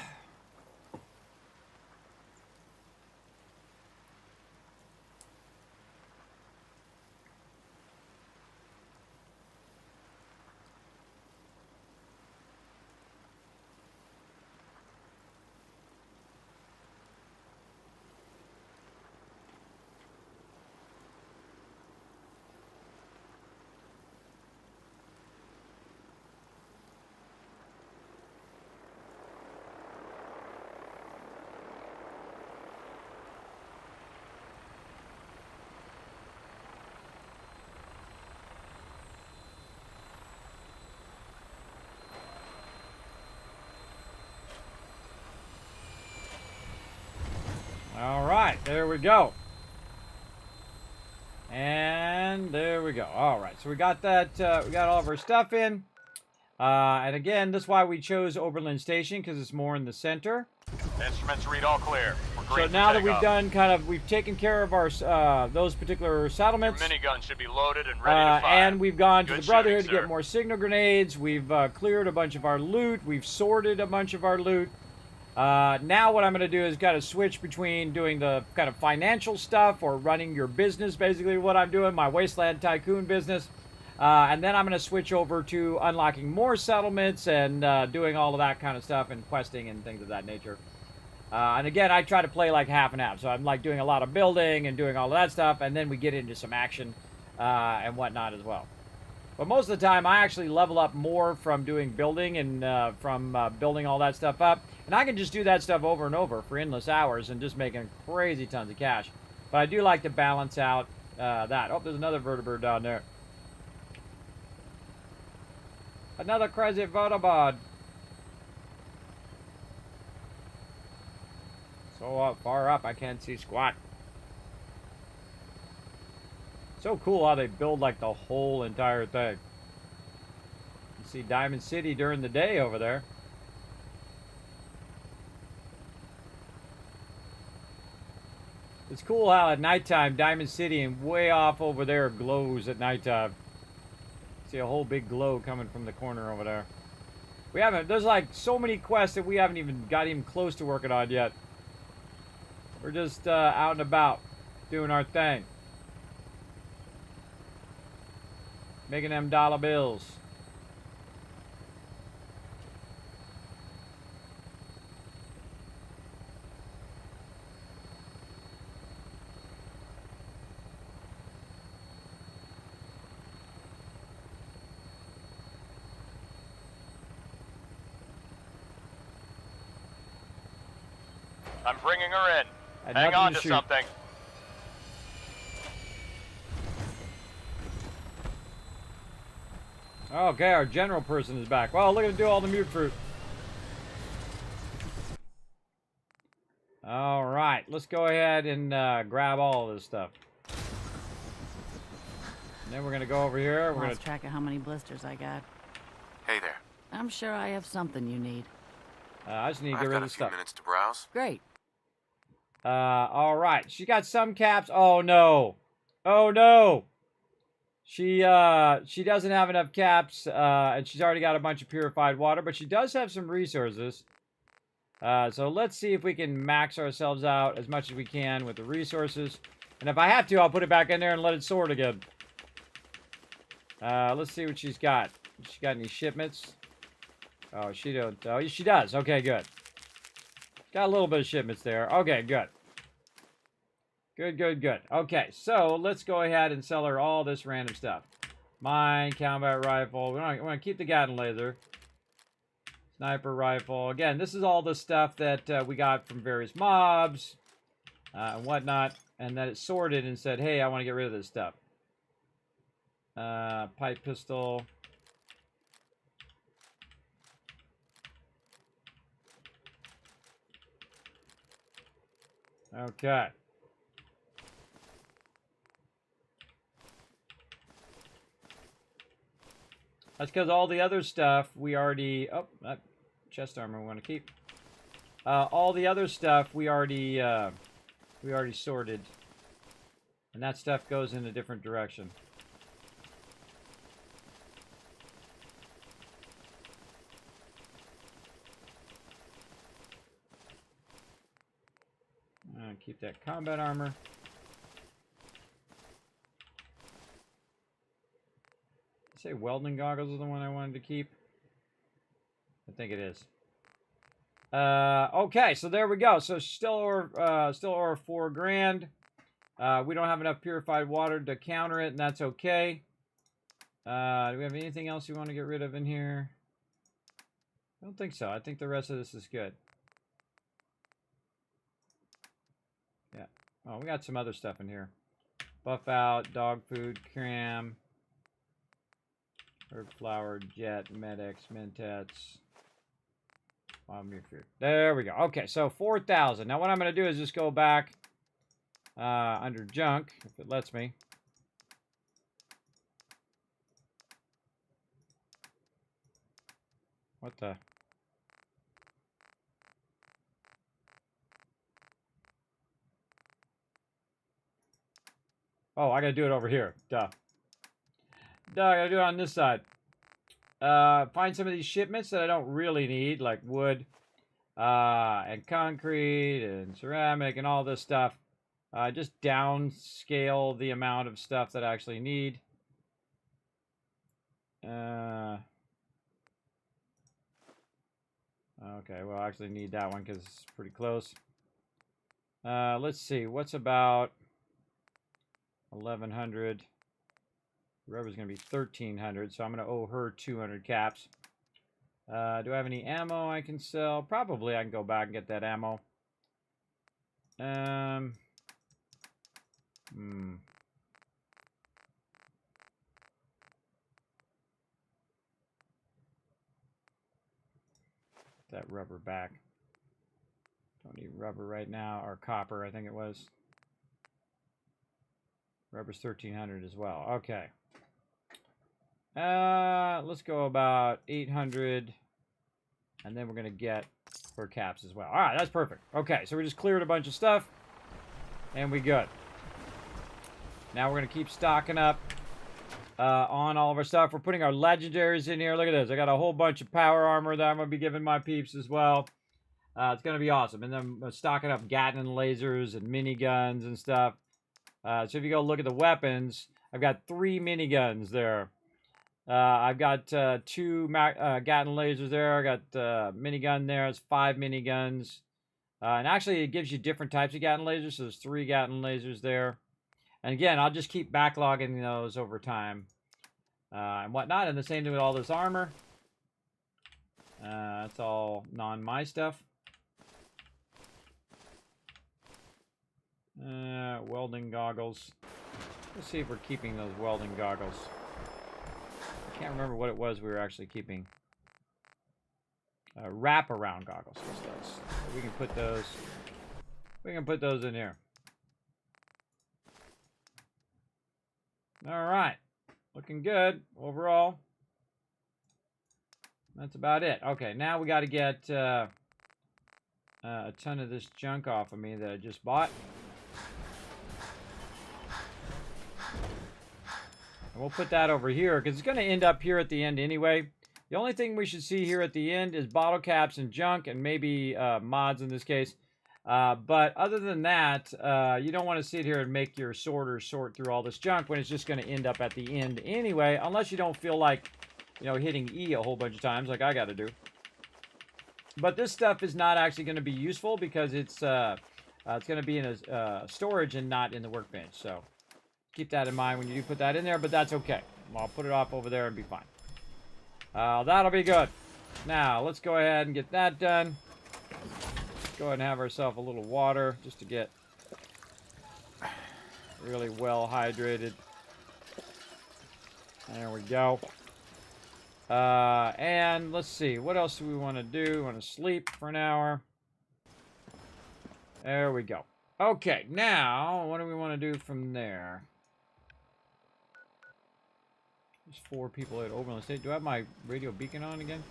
All right, there we go. And there we go. All right, so we got that. We got all of our stuff in. And again, that's why we chose Oberlin Station, because it's more in the center. Instruments read all clear. We're green So now that we've takeoff. done we've taken care of our those particular settlements. Your minigun should be loaded and ready to fire. And we've gone to Good the Brotherhood shooting, to get more signal grenades. We've cleared a bunch of our loot. We've sorted a bunch of our loot. Now what I'm going to do is kind of switch between doing the kind of financial stuff or running your business, basically what I'm doing, my Wasteland Tycoon business. And then I'm going to switch over to unlocking more settlements and doing all of that kind of stuff and questing and things of that nature. And again, I try to play like half and half. So I'm like doing a lot of building and doing all of that stuff, and then we get into some action and whatnot as well. But most of the time, I actually level up more from doing building and from building all that stuff up. And I can just do that stuff over and over for endless hours and just making crazy tons of cash. But I do like to balance out that. Oh, there's another vertebrate down there. Another crazy vertebrate. So far up, I can't see squat. So cool how they build like the whole entire thing. You see Diamond City during the day over there. It's cool how at nighttime Diamond City and way off over there glows at nighttime. See a whole big glow coming from the corner over there. We haven't, there's like so many quests that we haven't even got even close to working on yet. We're just out and about doing our thing. Making them dollar bills. I'm bringing her in. Had Hang nothing on to to shoot. something. Okay, our general person is back. Well, look at him do all the mute fruit. All right, let's go ahead and grab all of this stuff. And then we're gonna go over here. We're Lost track of how many blisters I got. Hey there. I'm sure I have something you need. I just need to I've get rid got of a this few stuff. minutes to browse. Great. All right. She got some caps. Oh no. Oh no. She doesn't have enough caps, and she's already got a bunch of purified water, but she does have some resources. So let's see if we can max ourselves out as much as we can with the resources. And if I have to, I'll put it back in there and let it sort again. Let's see what she's got. She got any shipments? Oh, she don't. Oh, she does. Okay, good. Got a little bit of shipments there. Okay, good. Good, good, good. Okay, so let's go ahead and sell her all this random stuff. Mine, combat rifle. We want to keep the Gatling laser. Sniper rifle. Again, this is all the stuff that we got from various mobs and whatnot. And that it sorted and said, hey, I want to get rid of this stuff. Pipe pistol. Okay. That's because all the other stuff we already... Oh, that chest armor we want to keep. All the other stuff we already sorted. And that stuff goes in a different direction. Keep that combat armor. Say welding goggles is the one I wanted to keep. I think it is. Okay, so there we go. So still over 4 grand. We don't have enough purified water to counter it, and that's okay. Do we have anything else we want to get rid of in here? I don't think so. I think the rest of this is good. Yeah. Oh, we got some other stuff in here. Buff out, dog food, cram, herb flour, jet, Medex, Mentats. There we go. Okay, so 4,000. Now what I'm going to do is just go back under junk, if it lets me. What the? Oh, I gotta do it over here. Duh. I gotta do it on this side. Find some of these shipments that I don't really need, like wood, and concrete, and ceramic, and all this stuff. Just downscale the amount of stuff that I actually need. Okay, well, I actually need that one because it's pretty close. Let's see, what's about 1,100? Rubber's going to be 1,300, so I'm going to owe her 200 caps. Do I have any ammo I can sell? Probably I can go back and get that ammo. That rubber back. Don't need rubber right now, or copper, I think it was. Rubber's 1,300 as well. Okay. Let's go about 800, and then we're gonna get her caps as well. All right, that's perfect. Okay, so we just cleared a bunch of stuff, and we good. Now we're gonna keep stocking up on all of our stuff. We're putting our legendaries in here. Look at this. I got a whole bunch of power armor that I'm gonna be giving my peeps as well. It's gonna be awesome. And then stocking up Gatling gatling lasers and miniguns and stuff. So if you go look at the weapons, I've got 3 miniguns there. I've got 2 Gatling lasers there. I got minigun there. It's 5 miniguns. And actually, it gives you different types of Gatling lasers. So there's 3 Gatling lasers there. And again, I'll just keep backlogging those over time and whatnot. And the same thing with all this armor. That's all non-my stuff. Welding goggles. Let's see if we're keeping those welding goggles. I can't remember what it was we were actually keeping. Wrap-around goggles. We can put those. We can put those in here. All right, looking good overall. That's about it. Okay, now we got to get a ton of this junk off of me that I just bought. And we'll put that over here because it's going to end up here at the end anyway. The only thing we should see here at the end is bottle caps and junk, and maybe mods in this case. But other than that, you don't want to sit here and make your sorters sort through all this junk when it's just going to end up at the end anyway, unless you don't feel like, you know, hitting E a whole bunch of times like I got to do. But this stuff is not actually going to be useful because it's going to be in a storage and not in the workbench. So keep that in mind when you do put that in there, but that's okay. I'll put it off over there and be fine. That'll be good. Now, let's go ahead and get that done. Go ahead and have ourselves a little water just to get really well hydrated. There we go. And let's see, what else do we want to do? We want to sleep for an hour. There we go. Okay, now what do we want to do from there? There's 4 people at Overland State. Do I have my radio beacon on again?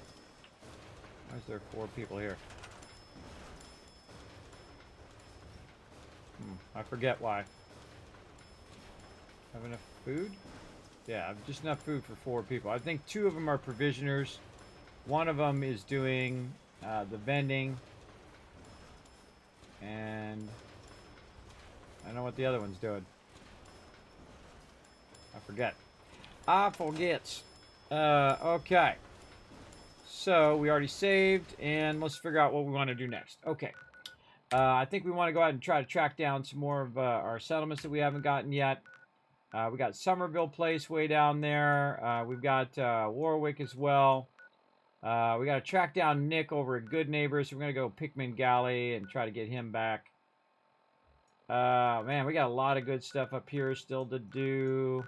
Why is there 4 people here? I forget why. Have enough food? Yeah, I've just enough food for 4 people. I think 2 of them are provisioners. One of them is doing the vending. And I don't know what the other one's doing. I forget. Okay. So we already saved, and let's figure out what we want to do next. Okay. I think we want to go ahead and try to track down some more of our settlements that we haven't gotten yet. We got Somerville Place way down there. We've got Warwick as well. We got to track down Nick over at Good Neighbors. So we're going to go Pickman Galley and try to get him back. Man, we got a lot of good stuff up here still to do.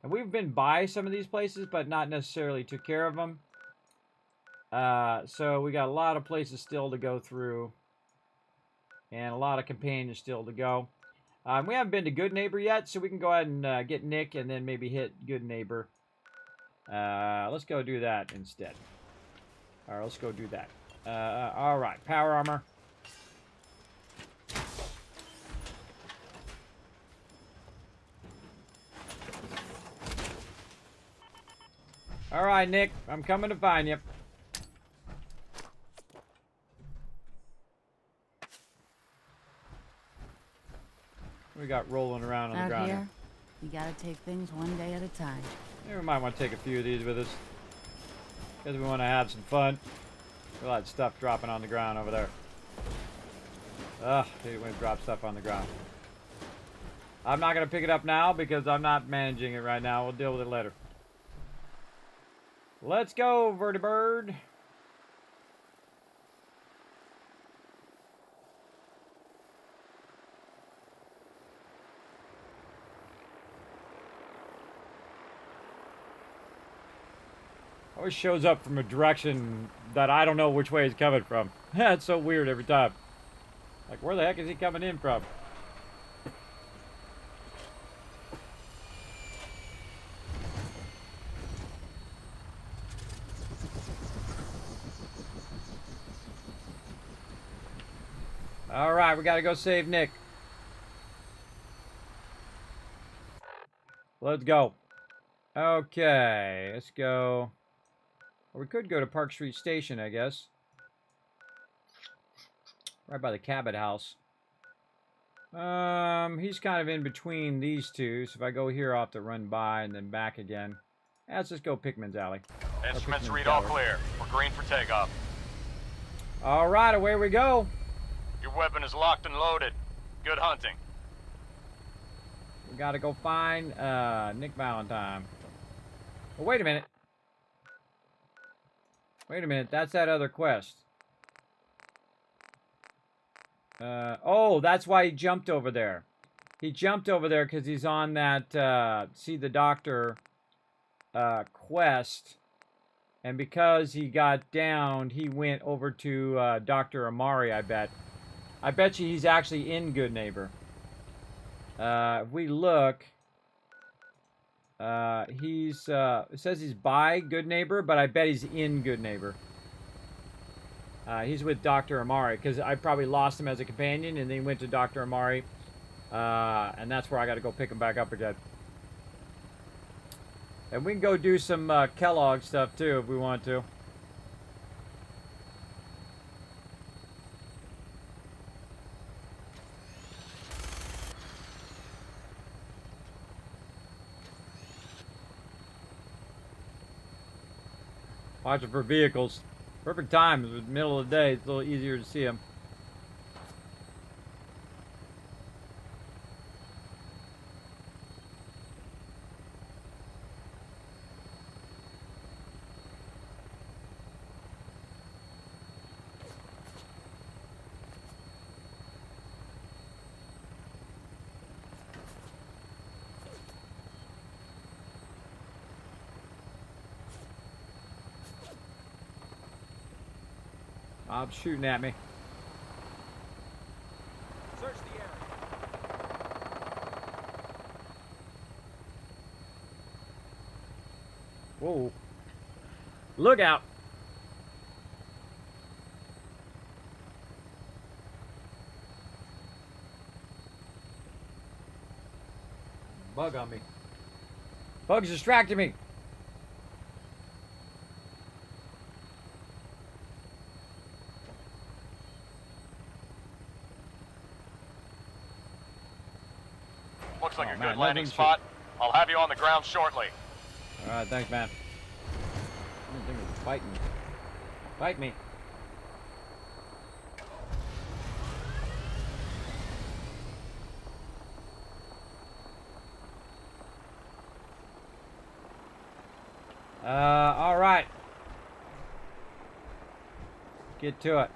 And we've been by some of these places, but not necessarily took care of them. So we got a lot of places still to go through. And a lot of companions still to go. We haven't been to Good Neighbor yet, so we can go ahead and get Nick and then maybe hit Good Neighbor. Let's go do that instead. Alright, let's go do that. Alright, power armor. Alright, Nick, I'm coming to find you. We got rolling around on the ground here, you gotta take things one day at a time. Yeah, we might want to take a few of these with us. Because we want to have some fun. Look at all that stuff dropping on the ground over there. Ugh, I hate it when it drops stuff on the ground. I'm not going to pick it up now because I'm not managing it right now. We'll deal with it later. Let's go, Vertibird. Always shows up from a direction that I don't know which way he's coming from. It's so weird every time. Like, where the heck is he coming in from? Alright, we gotta go save Nick. Let's go. Okay, let's go. Or we could go to Park Street Station, I guess. Right by the Cabot House. He's kind of in between these two, so if I go here, I'll have to run by and then back again. Let's just go Pickman's Alley. Instruments read all clear. We're green for takeoff. Alright, away we go. Your weapon is locked and loaded. Good hunting. We gotta go find Nick Valentine. Oh, wait a minute. Wait a minute, that's that other quest. Oh, that's why he jumped over there. He jumped over there because he's on that see the doctor quest. And because he got downed, he went over to Dr. Amari, I bet. I bet you he's actually in Good Neighbor. If we look... it says he's by Good Neighbor, but I bet he's in Good Neighbor. He's with Dr. Amari, because I probably lost him as a companion, and then he went to Dr. Amari. And that's where I got to go pick him back up again. And we can go do some Kellogg stuff, too, if we want to. Watching for vehicles. Perfect time. It was middle of the day. It's a little easier to see them. Bob's shooting at me. Search the area. Whoa. Look out. bug on me. Bug's distracting me. Looks like Oh, a man, good landing nothing spot. I'll have you on the ground shortly. All right, thanks, man. I didn't think it was fighting me. Fight me. All right. Get to it.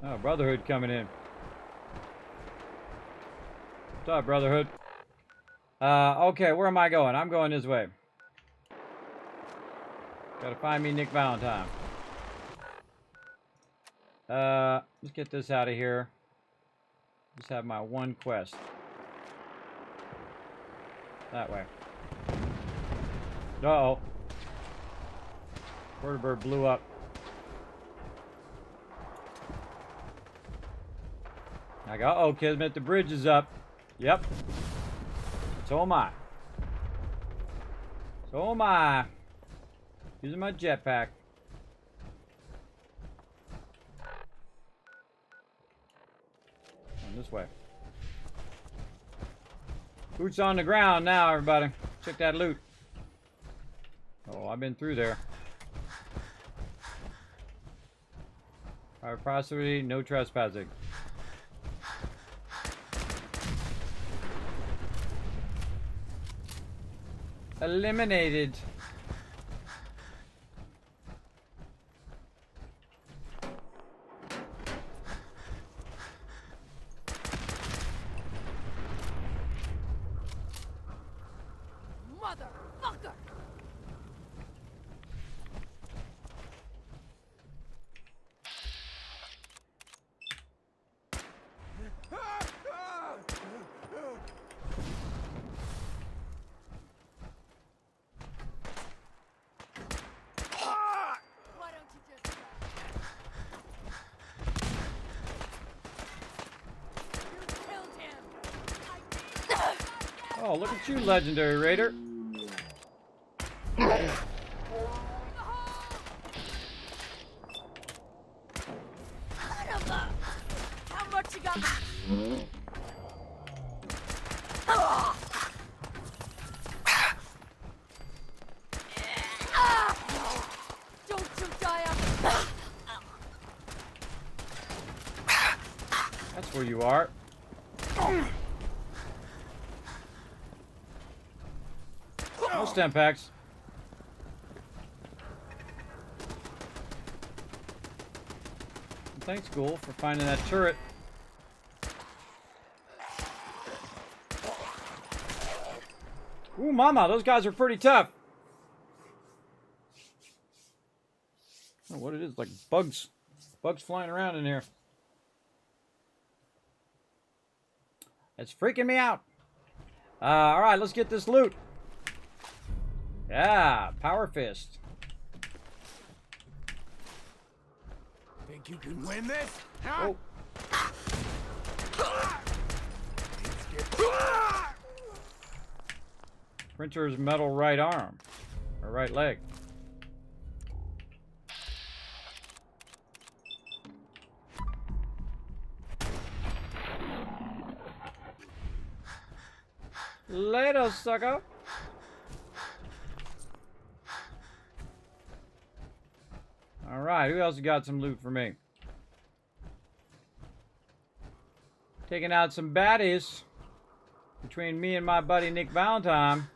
Oh, Brotherhood coming in. What's up, Brotherhood? Okay, where am I going? I'm going this way. Gotta find me Nick Valentine. Let's get this out of here. Just have my one quest. That way. Uh-oh. Bird blew up. I go, uh-oh, Kismet, the bridge is up. Yep. So am I. So am I. Using my jetpack. This way. Boots on the ground now, everybody. Check that loot. Oh, I've been through there. Private property, no trespassing. Eliminated. Motherfucker! Why don't you just... You killed him! Oh, look at you, legendary raider. How much you got? Don't you die up. That's where you are. No stem packs. Thanks, Ghoul, for finding that turret. Ooh, mama, those guys are pretty tough. I don't know what it is, like bugs. Bugs flying around in here. It's freaking me out. All right, let's get this loot. Yeah, power fist. Think you can win this? Huh? Printer's metal right arm. Or right leg. Later, sucker. All right, who else got some loot for me? Taking out some baddies between me and my buddy Nick Valentine.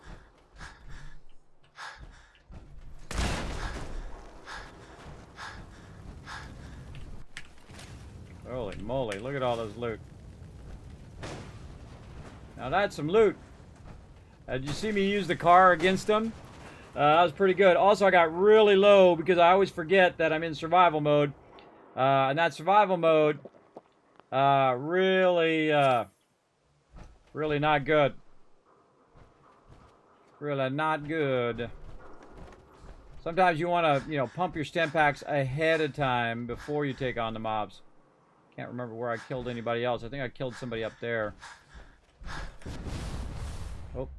Holy moly, look at all those loot. Now that's some loot. Did you see me use the car against them? That was pretty good. Also, I got really low because I always forget that I'm in survival mode. And that survival mode, really not good. Really not good. Sometimes you want to, pump your stim packs ahead of time before you take on the mobs. Can't remember where I killed anybody else. I think I killed somebody up there. Oh.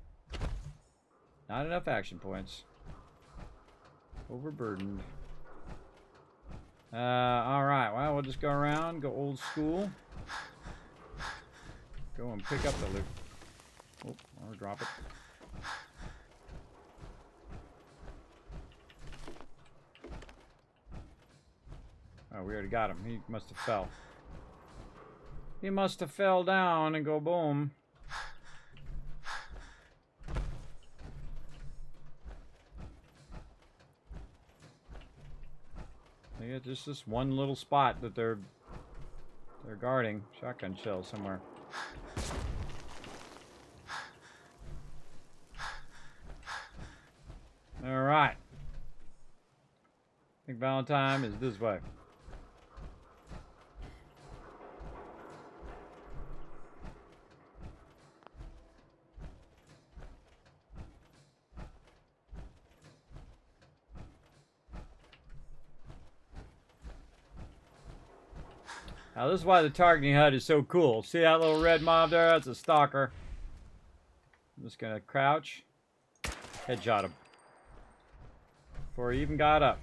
Not enough action points. Overburdened. Alright, well, we'll just go around, go old school. Go and pick up the loot. Oh, or drop it. Oh, we already got him. He must have fell. He must have fell down and go boom. They got just this one little spot that they're guarding. Shotgun shell somewhere. All right. I think Valentine is this way. Now this is why the targeting HUD is so cool. See that little red mob there? That's a stalker. I'm just gonna crouch. Headshot him. Before he even got up.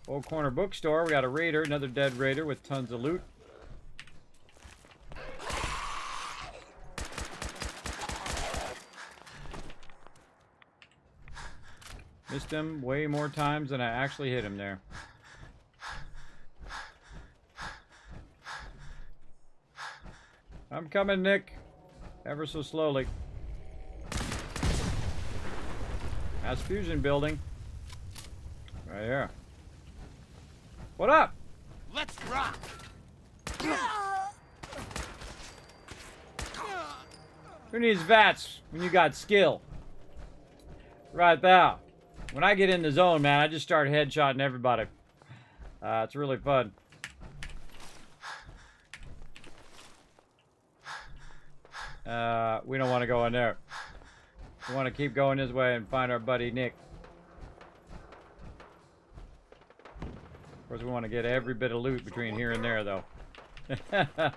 Old corner bookstore, we got a raider, another dead raider with tons of loot. Missed him way more times than I actually hit him there. I'm coming, Nick. Ever so slowly. That's fusion building. Right here. What up? Let's rock. Who needs VATS when you got skill? Right now. When I get in the zone, man, I just start headshotting everybody. It's really fun. We don't want to go in there. We want to keep going this way and find our buddy Nick. Of course, we want to get every bit of loot between here and there, though.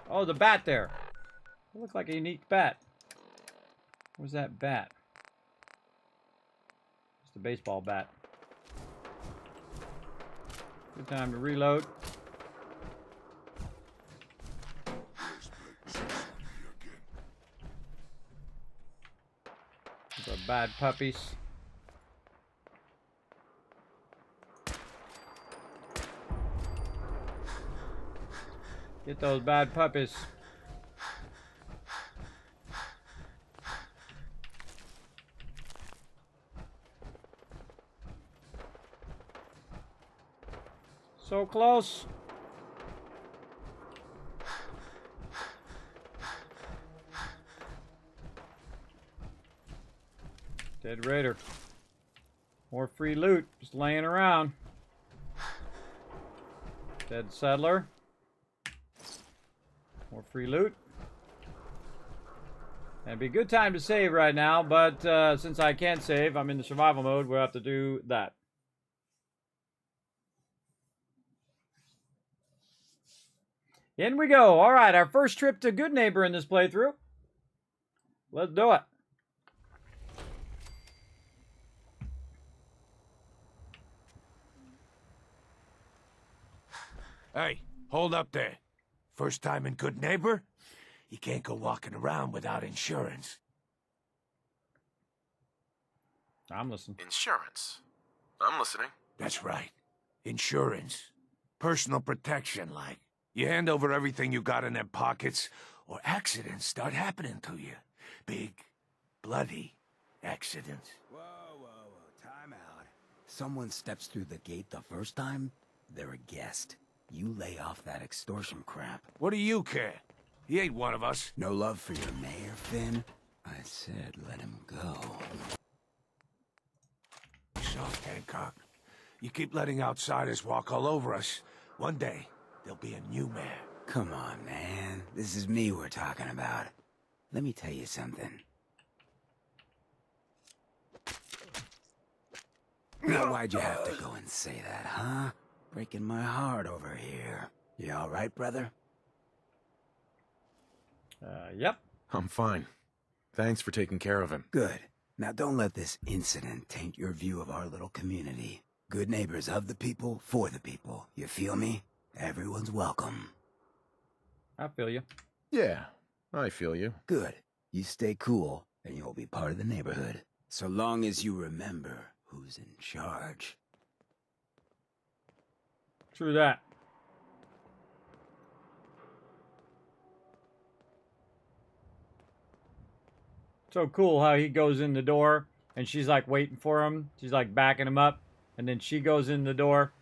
Oh, the bat there. It looks like a unique bat. What's that bat? It's the baseball bat. Good time to reload. The bad puppies. Get those bad puppies. So close. Dead raider. More free loot just laying around. Dead settler. More free loot. And it'd be a good time to save right now, but since I can't save, I'm in the survival mode, we'll have to do that. In we go. All right, our first trip to Good Neighbor in this playthrough. Let's do it. Hey, hold up there. First time in Good Neighbor? You can't go walking around without insurance. I'm listening. Insurance. I'm listening. That's right. Insurance. Personal protection, like. You hand over everything you got in them pockets, or accidents start happening to you. Big, bloody accidents. Whoa, time out. Someone steps through the gate the first time, they're a guest. You lay off that extortion crap. What do you care? He ain't one of us. No love for your mayor, Finn? I said let him go. Soft, Hancock. You keep letting outsiders walk all over us. One day, there'll be a new mayor. Come on, man. This is me we're talking about. Let me tell you something. Now why'd you have to go and say that, huh? Breaking my heart over here. You all right, brother? Yep. I'm fine. Thanks for taking care of him. Good. Now don't let this incident taint your view of our little community. Good neighbors of the people, for the people. You feel me? Everyone's welcome. I feel you. Yeah, I feel you. Good. You stay cool, and you'll be part of the neighborhood. So long as you remember who's in charge. True that. So cool how he goes in the door and she's like waiting for him. She's like backing him up and then she goes in the door.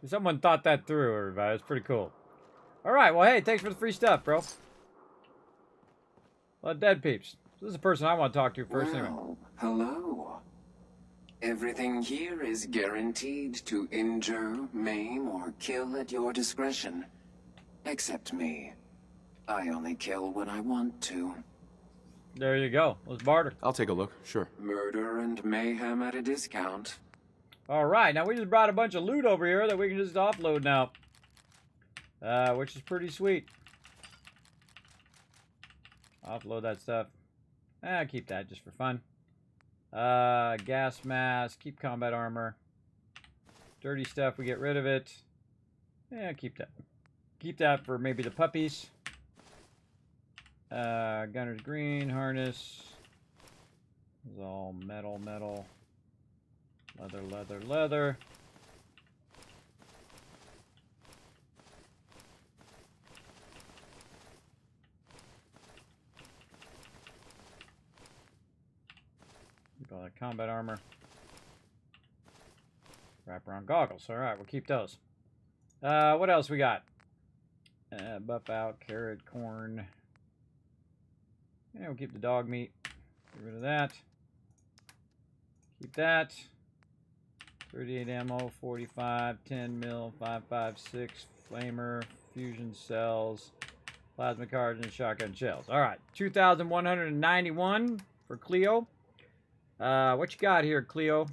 Someone thought that through, everybody. It's pretty cool. All right. Well, hey, thanks for the free stuff, bro. A lot of dead peeps. This is the person I want to talk to first. Anyway. Hello. Everything here is guaranteed to injure, maim, or kill at your discretion. Except me. I only kill when I want to. There you go. Let's barter. I'll take a look, sure. Murder and mayhem at a discount. All right, now we just brought a bunch of loot over here that we can just offload now. Which is pretty sweet. Offload that stuff. Keep that just for fun. Gas mask, keep combat armor. Dirty stuff, we get rid of it. Keep that. Keep that for maybe the puppies. Gunner's green, harness. This is all metal, metal. Leather, leather, leather. Keep all that combat armor. Wraparound goggles. Alright, we'll keep those. What else we got? Buff out, carrot, corn. We'll keep the dog meat. Get rid of that. Keep that. 38 ammo, 45, 10 mil, 5.56, flamer, fusion cells, plasma cards, and shotgun shells. All right, 2,191 for Cleo. What you got here, Cleo?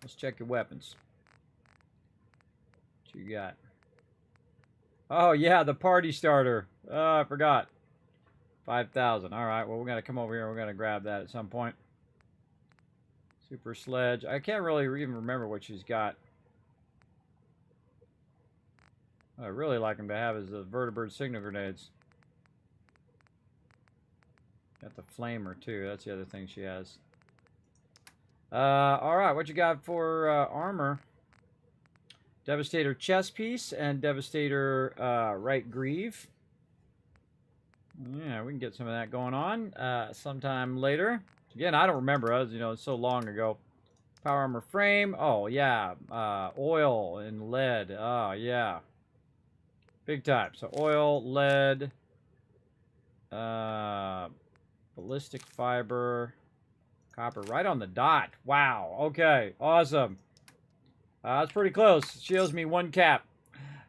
Let's check your weapons. What you got? Oh, yeah, the party starter. Oh, I forgot. 5,000. All right, well, we're going to come over here. We're going to grab that at some point. Super sledge. I can't really even remember what she's got. What I really like them to have is the vertibird signal grenades. Got the flamer, too. That's the other thing she has. All right, what you got for armor? Devastator chest piece and Devastator right greave. Yeah, we can get some of that going on sometime later. Again, I don't remember. It's so long ago. Power armor frame. Oh, yeah. Oil and lead. Oh, yeah. Big time. So oil, lead, ballistic fiber, copper. Right on the dot. Wow. Okay. Awesome. That's pretty close. She owes me 1 cap.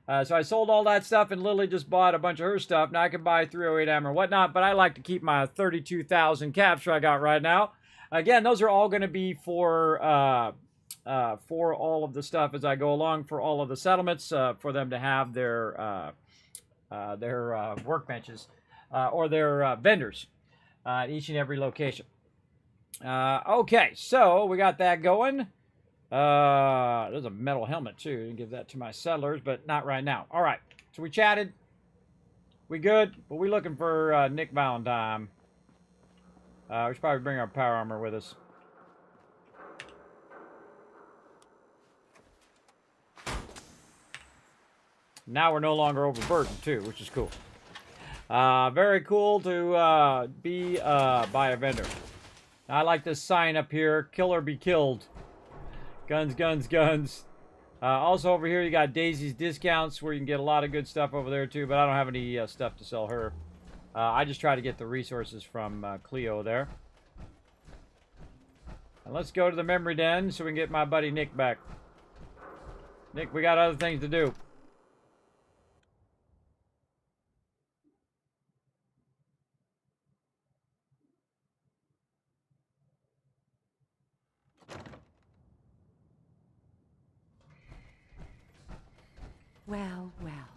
So I sold all that stuff and Lily just bought a bunch of her stuff. Now I can buy 308 ammo and whatnot, but I like to keep my 32,000 caps I got right now. Again, those are all going to be for all of the stuff as I go along, for all of the settlements, for them to have their workbenches or their vendors at each and every location. Okay, so we got that going. There's a metal helmet too. You can give that to my settlers, but not right now. All right. So we chatted. We good? But we looking for Nick Valentine. We should probably bring our power armor with us. Now we're no longer overburdened too, which is cool. Very cool to be by a vendor. I like this sign up here: "Kill or be killed." Guns, guns, guns. Also over here you got Daisy's discounts where you can get a lot of good stuff over there too, but I don't have any stuff to sell her. I just try to get the resources from Cleo there. And let's go to the memory den so we can get my buddy Nick back. Nick, we got other things to do. Well, well,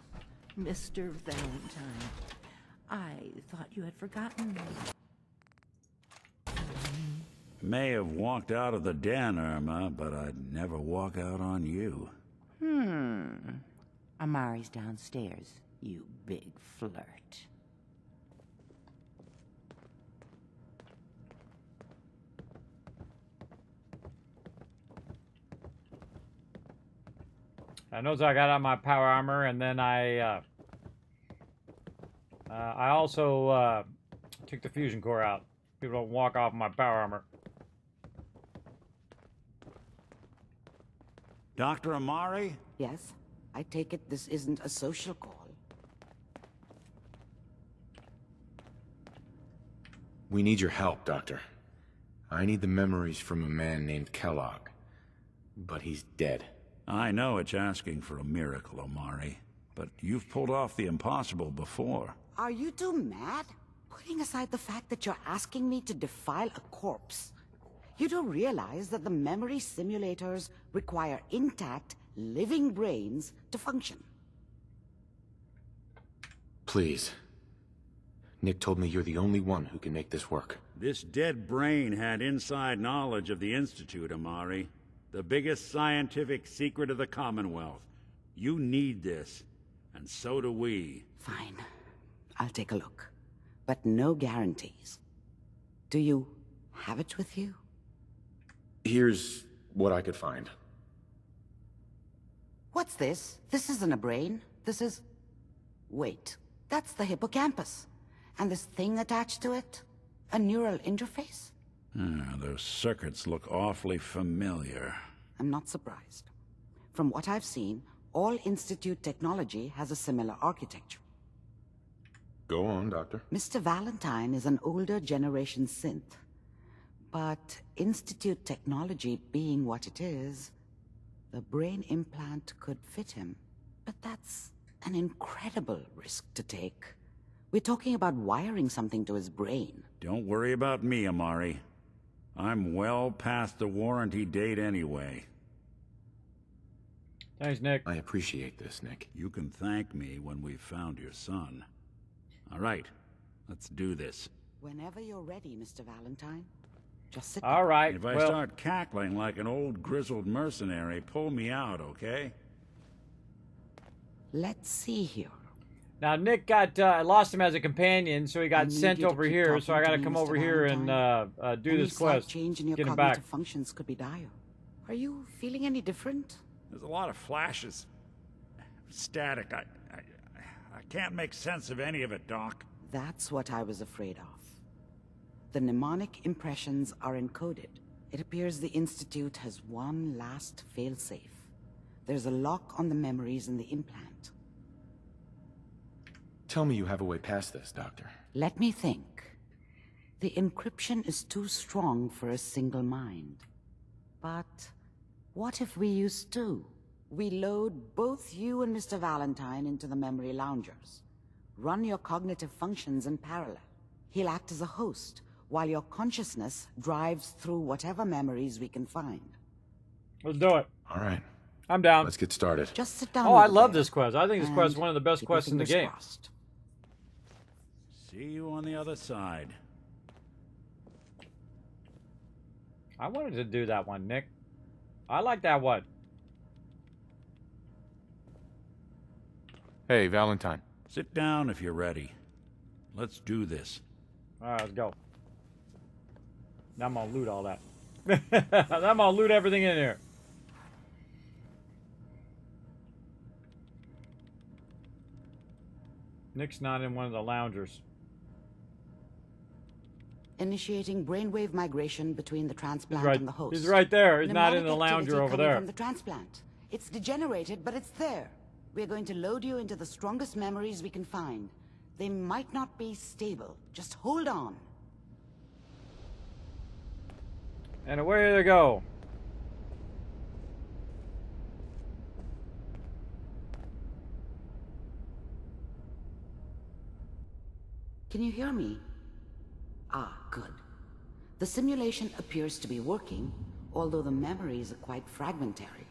Mr. Valentine. I thought you had forgotten me. May have walked out of the den, Irma, but I'd never walk out on you. Amari's downstairs, you big flirt. I noticed I got out my power armor, and then I also took the fusion core out. People don't walk off my power armor. Dr. Amari? Yes? I take it this isn't a social call. We need your help, Doctor. I need the memories from a man named Kellogg. But he's dead. I know it's asking for a miracle, Amari, but you've pulled off the impossible before. Are you two mad? Putting aside the fact that you're asking me to defile a corpse, you do realize that the memory simulators require intact, living brains to function. Please. Nick told me you're the only one who can make this work. This dead brain had inside knowledge of the Institute, Amari. The biggest scientific secret of the Commonwealth. You need this, and so do we. Fine. I'll take a look. But no guarantees. Do you have it with you? Here's what I could find. What's this? This isn't a brain. This is... Wait. That's the hippocampus. And this thing attached to it? A neural interface? Those circuits look awfully familiar. I'm not surprised. From what I've seen, all Institute technology has a similar architecture. Go on, Doctor. Mr. Valentine is an older generation synth. But Institute technology being what it is, the brain implant could fit him. But that's an incredible risk to take. We're talking about wiring something to his brain. Don't worry about me, Amari. I'm well past the warranty date anyway. Thanks, Nick. I appreciate this, Nick. You can thank me when we've found your son. All right, let's do this. Whenever you're ready, Mr. Valentine. Just sit All down. right. If I start cackling like an old grizzled mercenary, pull me out, okay? Let's see here. Now, Nick got, I lost him as a companion, so he got sent over keep here, so I talking gotta to me, come Mr. over here and do Any this slight quest. change in your Get him cognitive back. functions could be dire. Are you feeling any different? There's a lot of flashes. Static. I can't make sense of any of it, Doc. That's what I was afraid of. The mnemonic impressions are encoded. It appears the Institute has one last failsafe. There's a lock on the memories in the implant. Tell me you have a way past this, Doctor. Let me think. The encryption is too strong for a single mind. But what if we use two? We load both you and Mr. Valentine into the memory loungers. Run your cognitive functions in parallel. He'll act as a host, while your consciousness drives through whatever memories we can find. Let's do it. All right. I'm down. Let's get started. Just sit down. Oh, I over love there this quest. I think this quest is one of the best keep your quests in the fingers game. crossed. See you on the other side. I wanted to do that one, Nick. I like that one. Hey, Valentine. Sit down if you're ready. Let's do this. All right, let's go. Now I'm gonna loot all that. Now I'm gonna loot everything in here. Nick's not in one of the loungers. Initiating brainwave migration between the transplant Right. and the host. He's right there. He's not in the Mnemonic lounger activity over coming there. From the transplant. It's degenerated, but it's there. We're going to load you into the strongest memories we can find. They might not be stable. Just hold on. And away they go. Can you hear me? Ah, good. The simulation appears to be working, although the memories are quite fragmentary.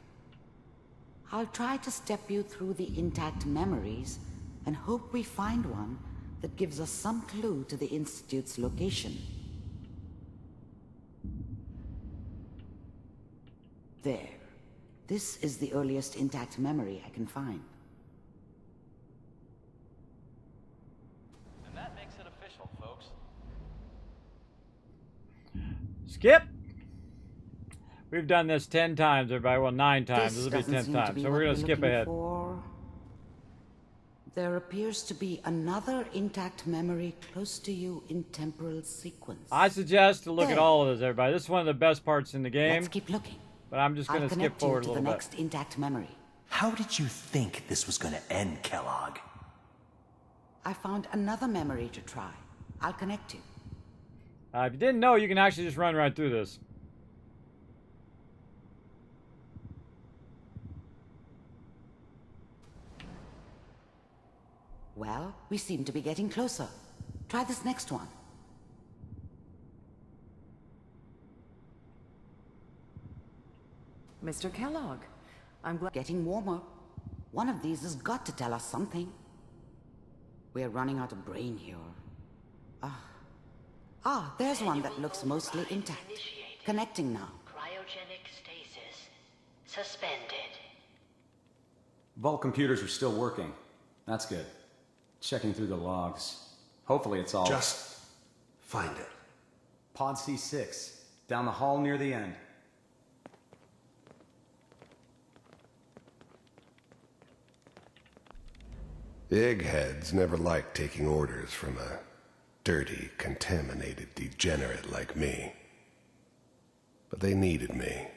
I'll try to step you through the intact memories and hope we find one that gives us some clue to the Institute's location. There. This is the earliest intact memory I can find. And that makes it official, folks. Skip! We've done this 10 times, everybody. Well, 9 times. This will be 10th time. So we're going to skip ahead. There appears to be another intact memory close to you in temporal sequence. I suggest to look at all of this, everybody. This is one of the best parts in the game. Let's keep looking. But I'm just going to skip forward a little bit. I'll connect you to the next intact memory. How did you think this was going to end, Kellogg? I found another memory to try. I'll connect you. If you didn't know, you can actually just run right through this. Well, we seem to be getting closer. Try this next one. Mr. Kellogg, I'm glad... Getting warmer. One of these has got to tell us something. We're running out of brain here. There's one that looks mostly intact. Connecting now. Cryogenic stasis. Suspended. Vault computers are still working. That's good. Checking through the logs. Hopefully it's all... Just find it. Pod C6. Down the hall near the end. Eggheads never liked taking orders from a dirty, contaminated degenerate like me. But they needed me,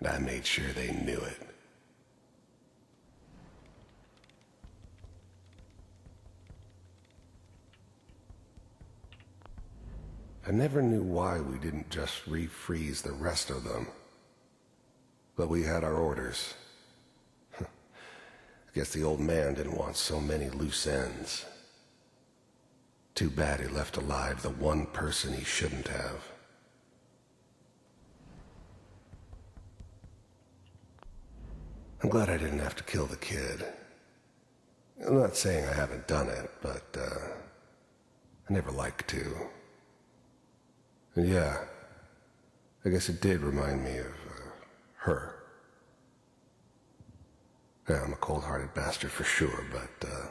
and I made sure they knew it. I never knew why we didn't just refreeze the rest of them. But we had our orders. I guess the old man didn't want so many loose ends. Too bad he left alive the one person he shouldn't have. I'm glad I didn't have to kill the kid. I'm not saying I haven't done it, but, I never liked to. And yeah, I guess it did remind me of, her. Yeah, I'm a cold-hearted bastard for sure, but, I'm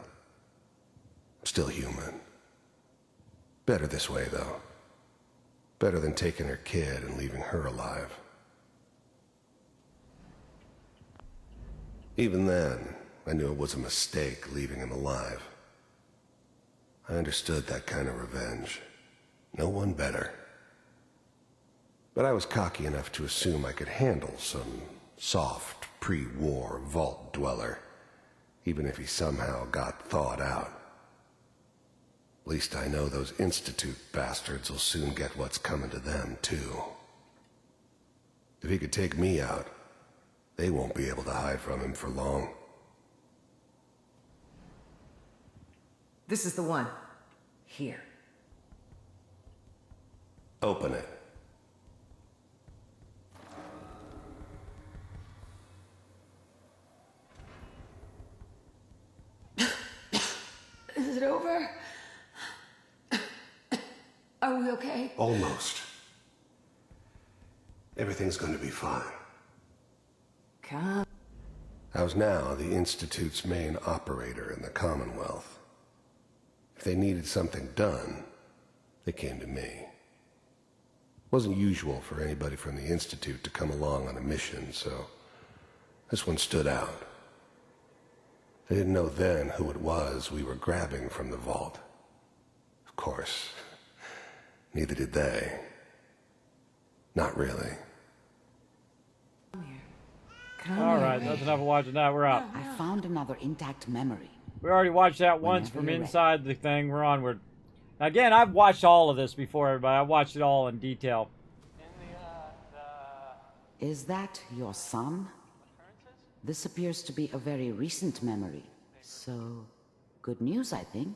still human. Better this way, though. Better than taking her kid and leaving her alive. Even then, I knew it was a mistake leaving him alive. I understood that kind of revenge. No one better. But I was cocky enough to assume I could handle some soft, pre-war vault dweller, even if he somehow got thawed out. At least I know those Institute bastards will soon get what's coming to them, too. If he could take me out, they won't be able to hide from him for long. This is the one. Here. Open it. Is it over? Are we okay? Almost. Everything's going to be fine. Come. I was now the Institute's main operator in the Commonwealth. If they needed something done, they came to me. It wasn't usual for anybody from the Institute to come along on a mission, so this one stood out. They didn't know then who it was we were grabbing from the vault. Of course, neither did they. Not really. Alright, that's enough of watching that. We're out. I found another intact memory. We already watched that once from inside the thing. We're onward. Now, again, I've watched all of this before, everybody. I watched it all in detail. Is that your son? This appears to be a very recent memory. So, good news, I think.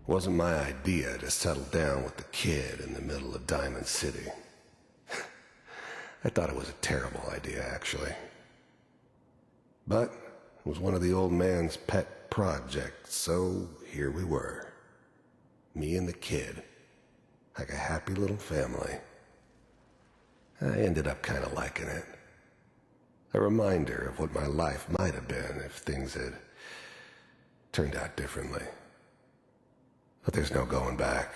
Wasn't my idea to settle down with the kid in the middle of Diamond City. I thought it was a terrible idea, actually. But it was one of the old man's pet projects, so here we were. Me and the kid. Like a happy little family. I ended up kind of liking it. A reminder of what my life might have been if things had turned out differently. But there's no going back.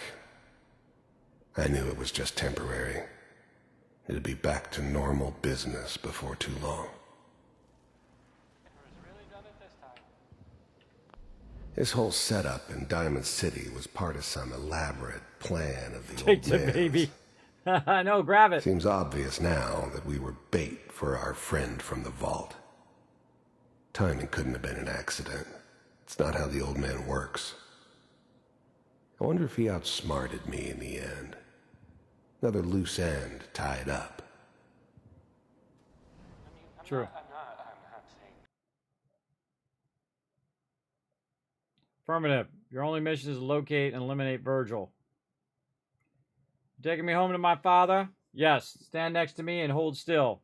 I knew it was just temporary. It'd be back to normal business before too long. This whole setup in Diamond City was part of some elaborate plan of the Take old the man's. baby. I know, grab it. Seems obvious now that we were bait for our friend from the vault. Timing couldn't have been an accident. It's not how the old man works. I wonder if he outsmarted me in the end. Another loose end tied up. True. Affirmative. Your only mission is to locate and eliminate Virgil. You taking me home to my father? Yes. Stand next to me and hold still.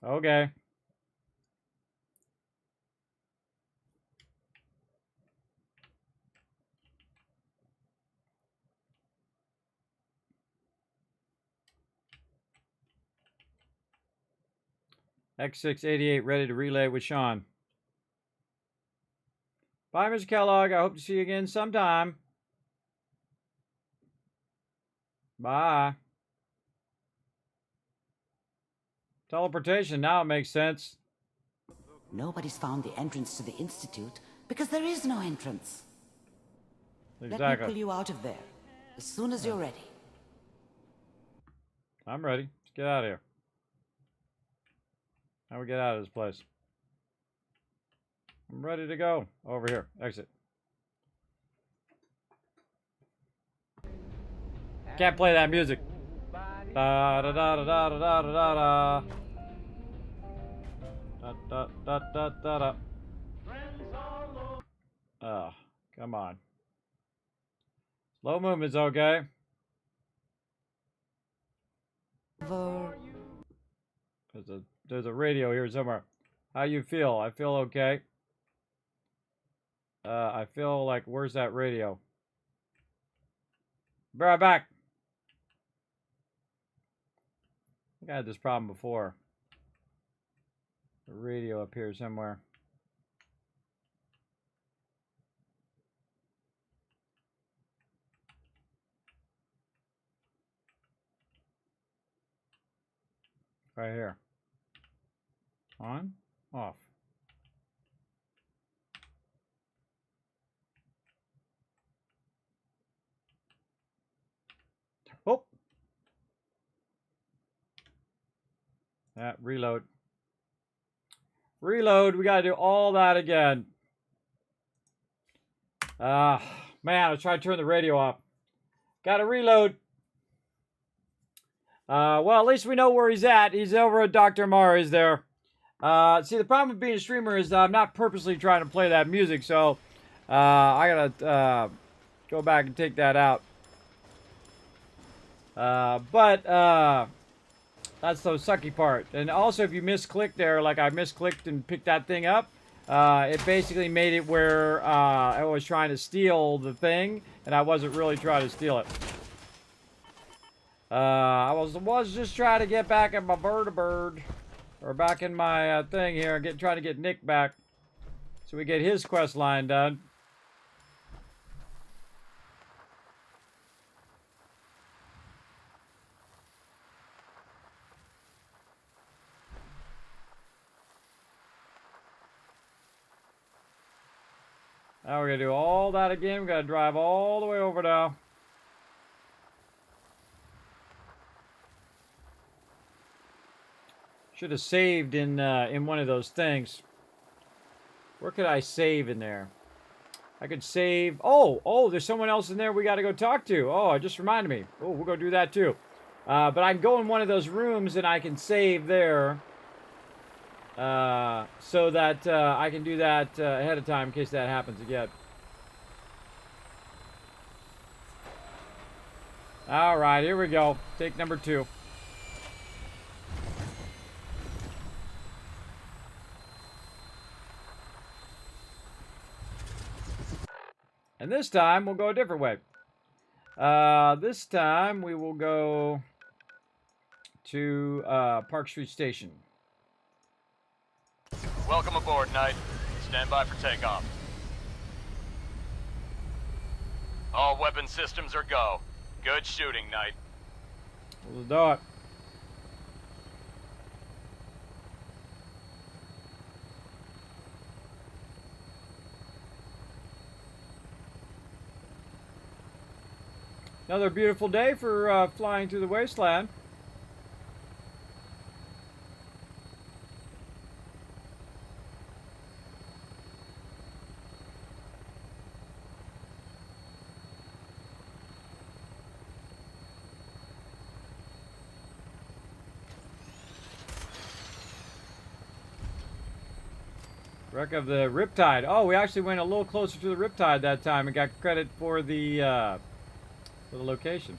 Okay. X688 ready to relay with Sean. Bye, Mr. Kellogg. I hope to see you again sometime. Bye. Teleportation, now it makes sense. Nobody's found the entrance to the Institute because there is no entrance. Exactly. Let me pull you out of there as soon as you're ready. I'm ready. Let's get out of here. How do we get out of this place? I'm ready to go. Over here. Exit. Can't play that music. Da da da da da da da da da. Da da da da da da. Oh, come on. Slow movement's okay. There's a radio here somewhere. How you feel? I feel okay. I feel like, where's that radio? Be right back. I think I had this problem before. The radio up here somewhere. Right here. On, off. Oh. Reload. Reload. We got to do all that again. Man, I was trying to turn the radio off. Got to reload. Well, at least we know where he's at. He's over at Dr. Mari's there. See, the problem with being a streamer is I'm not purposely trying to play that music, so I gotta go back and take that out. But that's the sucky part. And also, if you misclick there, like I misclicked and picked that thing up, it basically made it where I was trying to steal the thing, and I wasn't really trying to steal it. I was just trying to get back in my vertibird, or back in my thing here, trying to get Nick back, so we get his quest line done. Now we're gonna do all that again. We gotta drive all the way over now. Should have saved in one of those things. Where could I save in there? I could save. Oh, there's someone else in there we got to go talk to. Oh, it just reminded me. Oh, we'll go do that too. But I can go in one of those rooms and I can save there. So that I can do that ahead of time in case that happens again. All right, here we go. Take number 2. And this time, we'll go a different way. This time, we will go to Park Street Station. Welcome aboard, Knight. Stand by for takeoff. All weapon systems are go. Good shooting, Knight. Let's do it. Another beautiful day for flying through the wasteland. Wreck of the Riptide. Oh, we actually went a little closer to the Riptide that time and got credit for the location.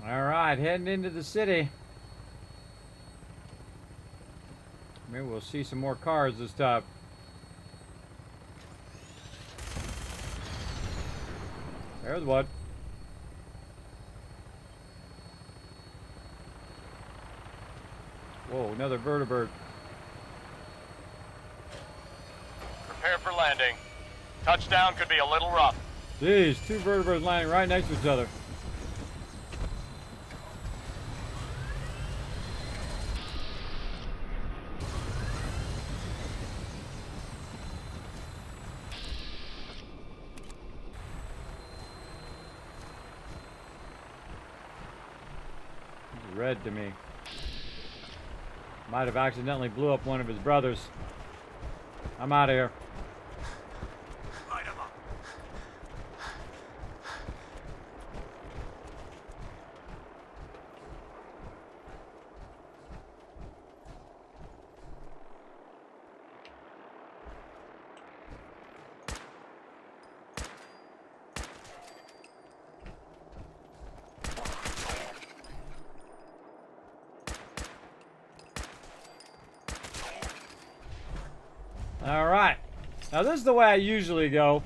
All right, heading into the city. Maybe we'll see some more cars this time. There's one. Whoa, another vertibird. Prepare for landing. Touchdown could be a little rough. Jeez, two vertibirds landing right next to each other. It's red to me. Might have accidentally blew up one of his brothers. I'm out of here. All right. Now this is the way I usually go.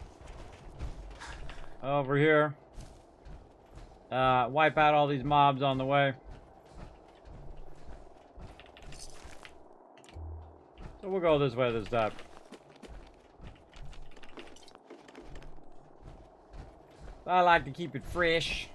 Over here. Wipe out all these mobs on the way. So we'll go this way this time. I like to keep it fresh.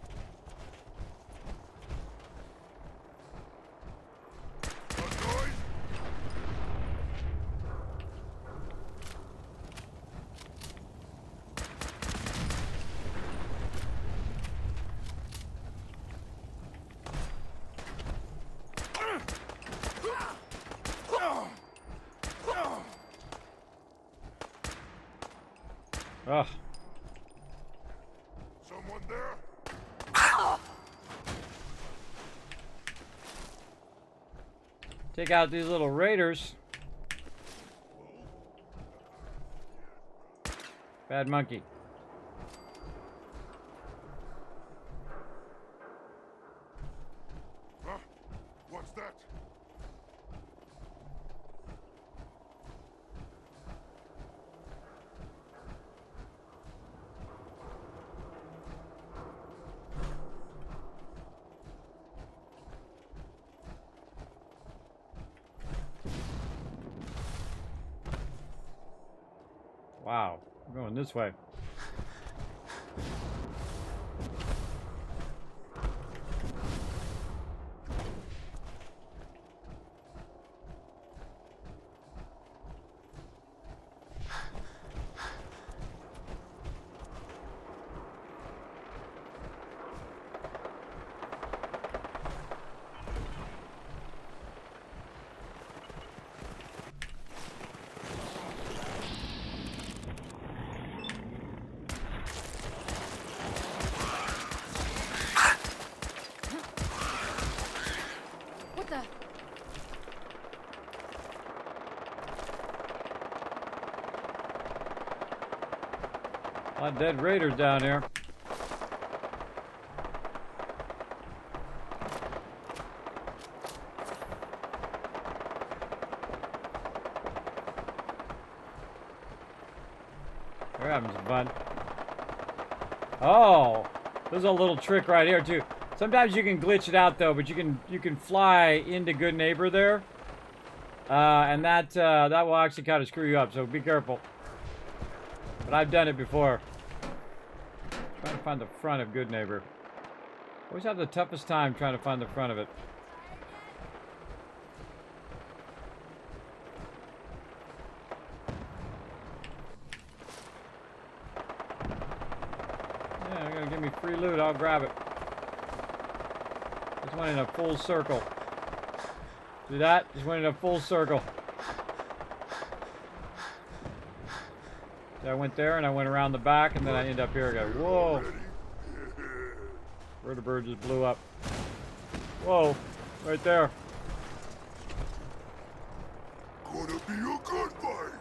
Ugh. Someone there? Take out these little raiders. Bad monkey. Huh? What's that? Wow, I'm going this way. What the? A lot of dead raiders down here. We're having some fun. Oh, there's a little trick right here too. Sometimes you can glitch it out though, but you can fly into Good Neighbor there, and that will actually kind of screw you up. So be careful. But I've done it before. Trying to find the front of Good Neighbor. Always have the toughest time trying to find the front of it. Yeah, they're gonna give me free loot. I'll grab it. Just went in a full circle. See that? Just went in a full circle. So I went there and I went around the back and then I end up here. I go, whoa. Vertibird just blew up. Whoa, right there. Gonna be a good fight.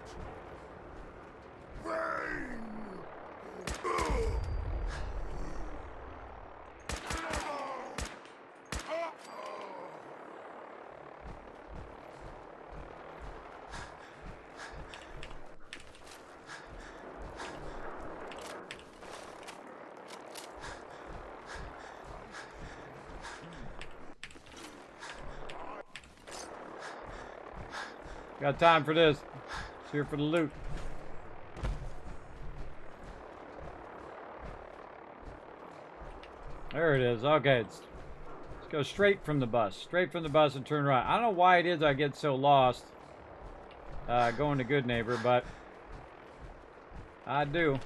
Bang! Got time for this. It's here for the loot. There it is. Okay, let's go straight from the bus. Straight from the bus and turn right. I don't know why it is I get so lost going to Good Neighbor, but I do.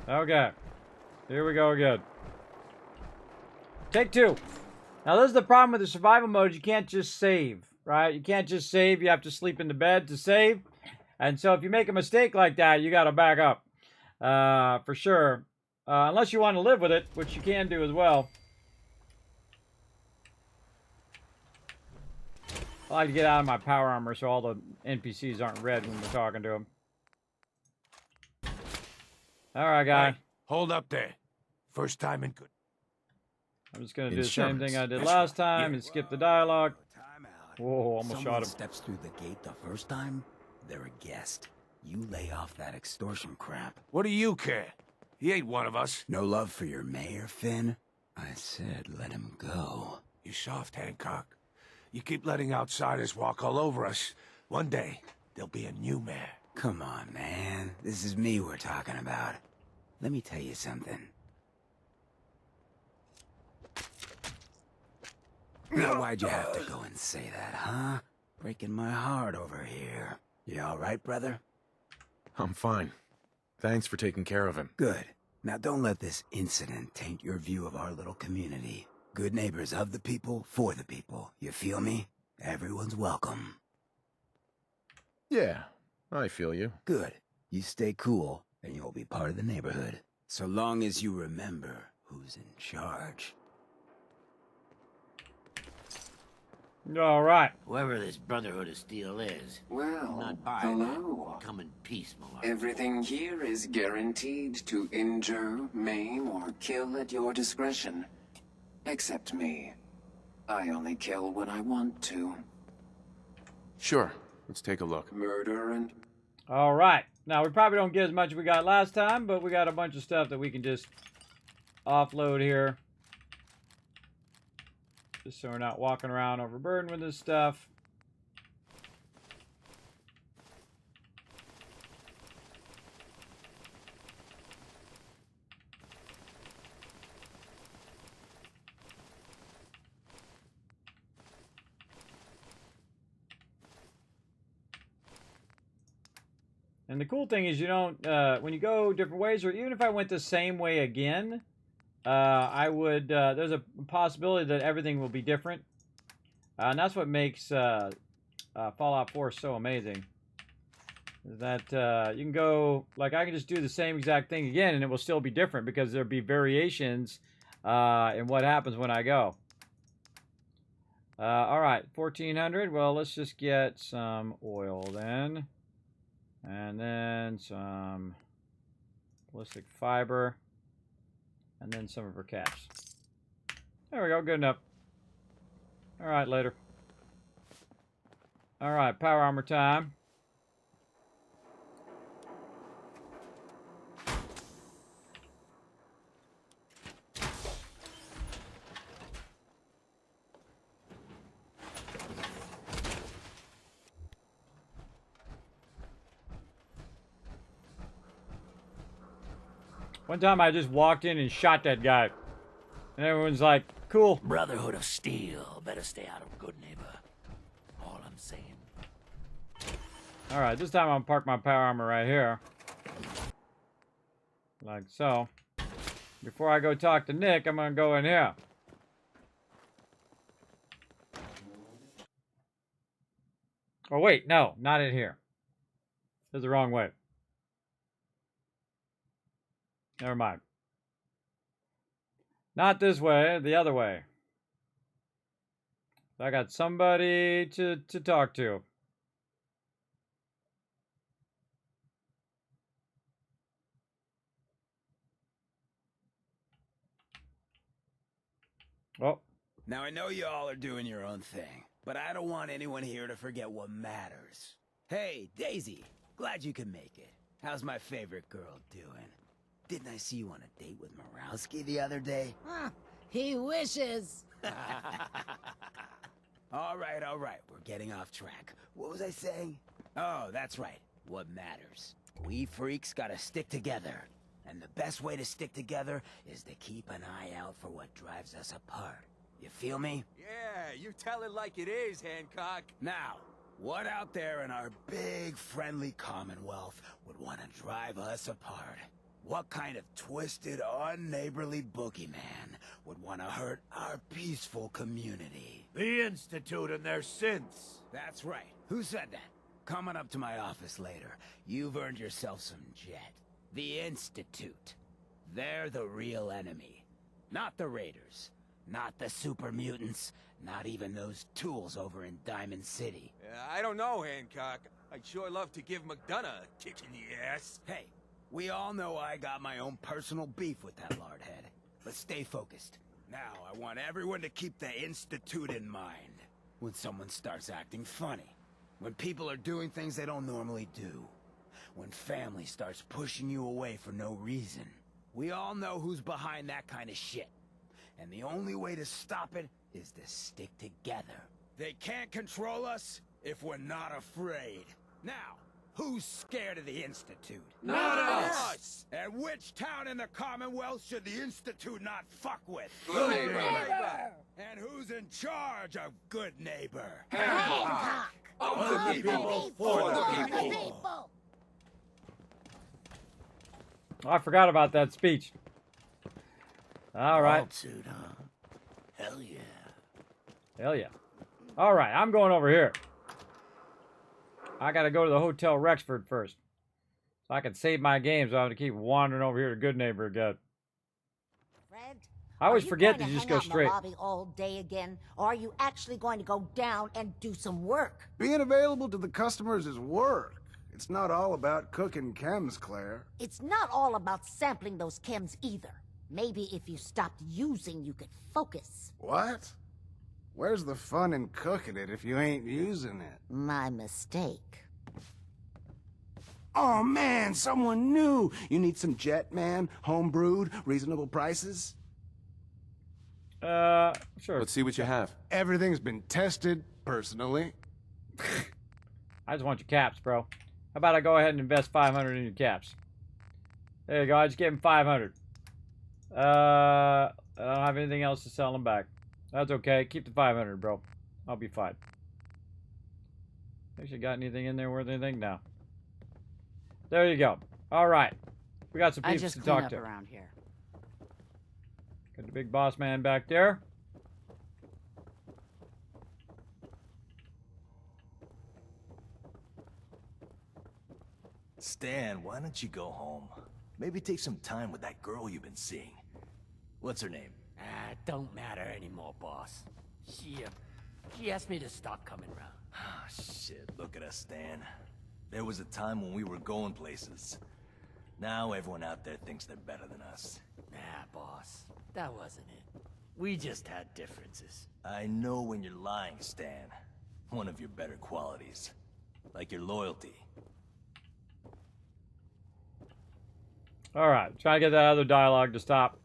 Okay, here we go again. Take two. Now this is the problem with the survival mode. You can't just save, right? You can't just save. You have to sleep in the bed to save. And so if you make a mistake like that, you got to back up for sure. Unless you want to live with it, which you can do as well. I like to get out of my power armor so all the NPCs aren't red when we're talking to them. All right, guy. Hey, hold up there. First time in good. I'm just going to do the same thing I did last time and skip the dialogue. Whoa, almost shot him. Steps through the gate the first time, they're a guest. You lay off that extortion crap. What do you care? He ain't one of us. No love for your mayor, Finn? I said let him go. You soft, Hancock. You keep letting outsiders walk all over us. One day, there'll be a new mayor. Come on, man. This is me we're talking about. Let me tell you something. Now, why'd you have to go and say that, huh? Breaking my heart over here. You all right, brother? I'm fine. Thanks for taking care of him. Good. Now, don't let this incident taint your view of our little community. Good neighbors of the people, for the people. You feel me? Everyone's welcome. Yeah, I feel you. Good. You stay cool, and you'll be part of the neighborhood. So long as you remember who's in charge. All right. Whoever this Brotherhood of Steel is, Well, not buying hello. it. Come in peace, Malak. Everything here is guaranteed to injure, maim, or kill at your discretion. Except me. I only kill when I want to. Sure. Let's take a look. Murder and... All right. Now, we probably don't get as much as we got last time, but we got a bunch of stuff that we can just offload here. Just so we're not walking around overburdened with this stuff. And the cool thing is you don't, when you go different ways, or even if I went the same way again, I would, there's a possibility that everything will be different. And that's what makes Fallout 4 so amazing. Is that you can go, like I can just do the same exact thing again and it will still be different because there'll be variations in what happens when I go. Alright, 1400. Well, let's just get some oil then. And then some Ballistic fiber. And then some of her caps. There we go, good enough. Alright, later. Alright, power armor time. One time I just walked in and shot that guy. And everyone's like, cool. Brotherhood of Steel. Better stay out of good neighbor. All I'm saying. Alright, this time I'm gonna park my power armor right here. Like so. Before I go talk to Nick, I'm gonna go in here. Oh wait, no, not in here. This is the wrong way. Never mind. Not this way, the other way. I got somebody to talk to. Oh. Now I know you all are doing your own thing, but I don't want anyone here to forget what matters. Hey, Daisy, glad you could make it. How's my favorite girl doing? Didn't I see you on a date with Morowski the other day? He wishes. All right, we're getting off track. What was I saying? Oh, that's right. What matters. We freaks gotta stick together. And the best way to stick together is to keep an eye out for what drives us apart. You feel me? Yeah, you tell it like it is, Hancock. Now, what out there in our big, friendly Commonwealth would want to drive us apart? What kind of twisted, unneighborly boogeyman would want to hurt our peaceful community? The Institute and their synths. That's right. Who said that? Coming up to my office later. You've earned yourself some jet. The Institute. They're the real enemy. Not the Raiders. Not the super mutants. Not even those tools over in Diamond City. I don't know, Hancock. I'd sure love to give McDonough a kick in the ass. Hey, we all know I got my own personal beef with that lardhead. But stay focused. Now, I want everyone to keep the Institute in mind. When someone starts acting funny. When people are doing things they don't normally do. When family starts pushing you away for no reason. We all know who's behind that kind of shit. And the only way to stop it is to stick together. They can't control us if we're not afraid. Now, who's scared of the Institute? Not us! And which town in the Commonwealth should the Institute not fuck with? Good neighbor! And who's in charge of good neighbor? Hancock! Of the people, for the people! Oh, I forgot about that speech. All right. Altitude, huh? Hell yeah. Hell yeah. All right, I'm going over here. I got to go to the Hotel Rexford first. So I can save my games. So I have to keep wandering over here to Good Neighbor again. Fred, I always forget to just go hang out in straight. the lobby all day again, or are you actually going to go down and do some work? Being available to the customers is work. It's not all about cooking chems, Claire. It's not all about sampling those chems either. Maybe if you stopped using, you could focus. What? Where's the fun in cooking it if you ain't using it? My mistake. Oh man, someone new! You need some jet, man? Home-brewed, reasonable prices? Sure. Let's see what you have. Everything's been tested, personally. I just want your caps, bro. How about I go ahead and invest 500 in your caps? There you go. I just gave him 500. I don't have anything else to sell them back. That's okay. Keep the 500, bro. I'll be fine. Actually, got anything in there worth anything? No. There you go. All right. We got some people to talk to. Around here. Got the big boss man back there. Stan, why don't you go home? Maybe take some time with that girl you've been seeing. What's her name? Don't matter anymore, boss. She asked me to stop coming around. Shit, look at us, Stan. There was a time when we were going places. Now everyone out there thinks they're better than us. Nah, boss. That wasn't it. We just had differences. I know when you're lying, Stan. One of your better qualities. Like your loyalty. Alright, try to get that other dialogue to stop.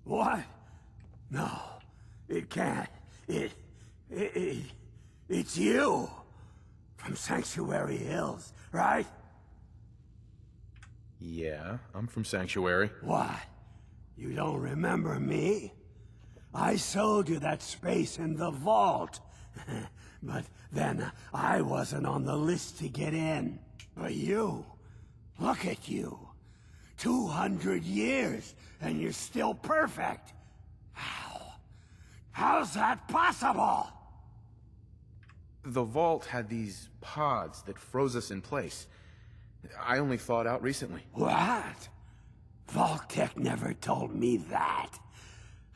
What? No, it can't. It's you. From Sanctuary Hills, right? Yeah, I'm from Sanctuary. What? You don't remember me? I sold you that space in the vault. But then I wasn't on the list to get in. But you, look at you. 200 years, and you're still perfect. How? How's that possible? The vault had these pods that froze us in place. I only thawed out recently. What? Vault-tec never told me that.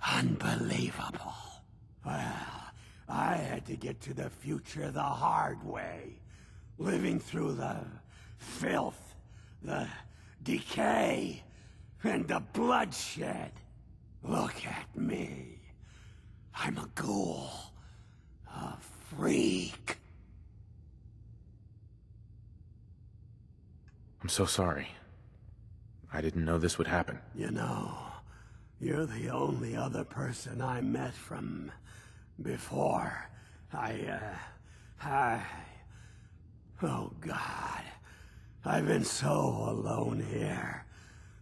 Unbelievable. Well, I had to get to the future the hard way. Living through the filth, the decay, and the bloodshed. Look at me. I'm a ghoul. A freak. I'm so sorry. I didn't know this would happen. You know, you're the only other person I met from before. Oh God. I've been so alone here.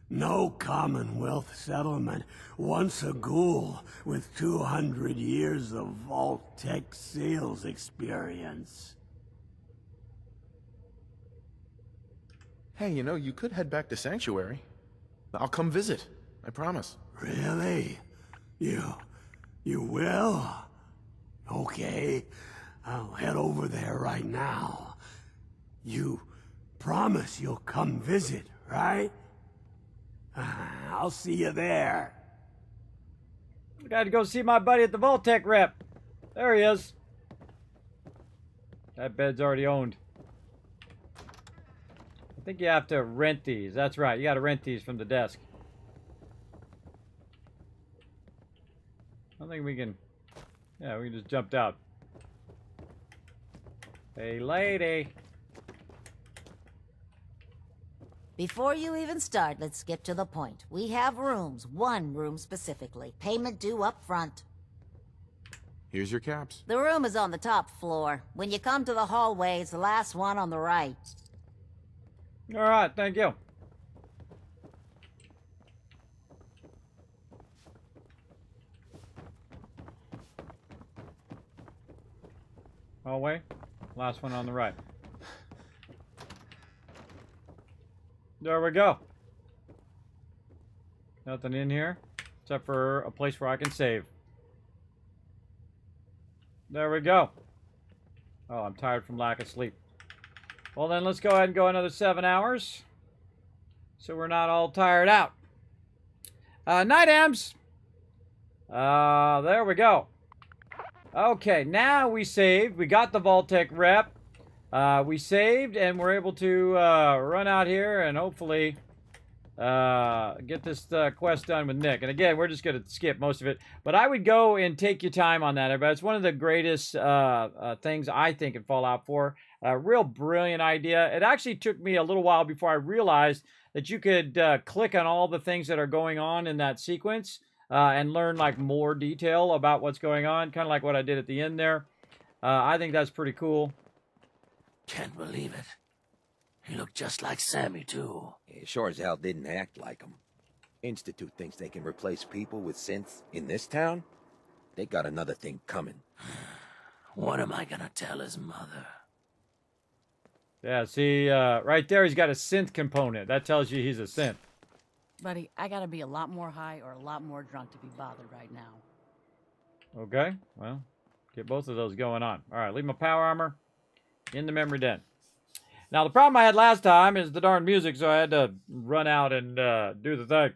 No Commonwealth settlement. Once a ghoul with 200 years of vault-tec sales experience. Hey, you know, you could head back to Sanctuary. I'll come visit. I promise. Really? You will? Okay. I'll head over there right now. You promise you'll come visit, right? I'll see you there. I gotta go see my buddy at the vault-tec rep. There he is. That bed's already owned. I think you have to rent these. That's right. You gotta rent these from the desk. I don't think we can... Yeah, we just jumped out. Hey, lady. Before you even start, let's skip to the point. We have rooms, one room specifically. Payment due up front. Here's your caps. The room is on the top floor. When you come to the hallway, it's the last one on the right. All right, thank you. Hallway, last one on the right. There we go. Nothing in here, except for a place where I can save. There we go. Oh, I'm tired from lack of sleep. Well then, let's go ahead and go another 7 hours. So we're not all tired out. Night, Ems. There we go. Okay, now we saved. We got the vault-tec rep. We saved, and we're able to run out here and hopefully get this quest done with Nick. And again, we're just going to skip most of it. But I would go and take your time on that, everybody. It's one of the greatest things I think in Fallout 4. A real brilliant idea. It actually took me a little while before I realized that you could click on all the things that are going on in that sequence and learn like more detail about what's going on. Kind of like what I did at the end there. I think that's pretty cool. Can't believe it. He looked just like Sammy, too. He sure as hell didn't act like him. Institute thinks they can replace people with synths in this town? They got another thing coming. What am I gonna tell his mother? Yeah, see, right there he's got a synth component. That tells you he's a synth. Buddy, I gotta be a lot more high or a lot more drunk to be bothered right now. Okay, well, get both of those going on. All right, leave my power armor in the memory den. Now, the problem I had last time is the darn music, so I had to run out and do the thing.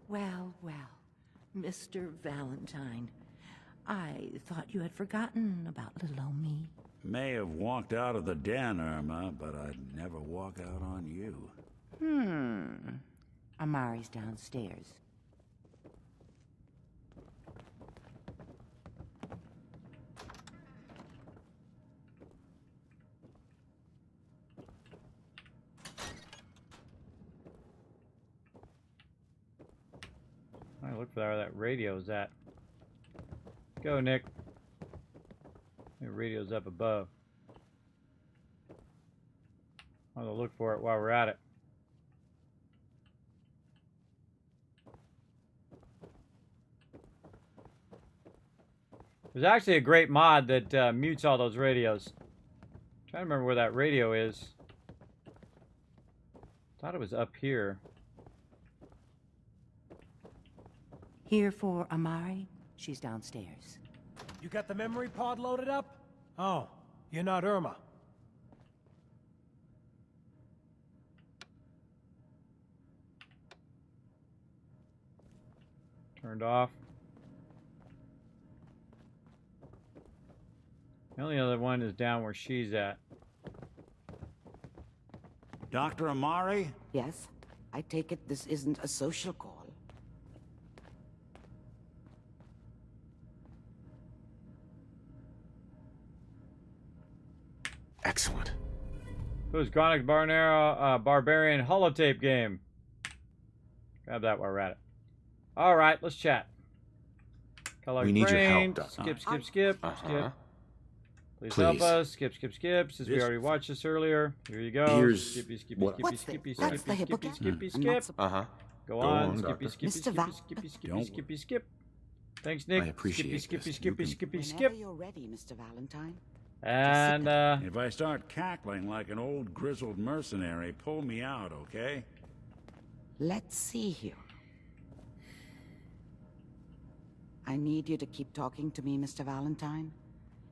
Well, well. Mr. Valentine, I thought you had forgotten about little old me. May have walked out of the den, Irma, but I'd never walk out on you. Amari's downstairs. I look for where that radio's at. Go, Nick. The radio's up above. I'll look for it while we're at it. There's actually a great mod that mutes all those radios. I'm trying to remember where that radio is. Thought it was up here. Here for Amari. She's downstairs. You got the memory pod loaded up? Oh, you're not Irma. Turned off. The only other one is down where she's at. Dr. Amari? Yes? I take it this isn't a social call. Excellent. Who's Chronic Barbarian holotape game? Grab that while we're at it. All right, let's chat. We need your help, Skip. Uh-huh. Please help us. Skip. Since we already watched this earlier, here you go. Here's Skippy. Skip. Uh-huh. Go on. Doctor. Skip. Thanks, Nick. I appreciate Skippy. Whenever you're ready, Mr. Valentine. And if I start cackling like an old grizzled mercenary, pull me out, okay? Let's see here. I need you to keep talking to me, Mr. Valentine.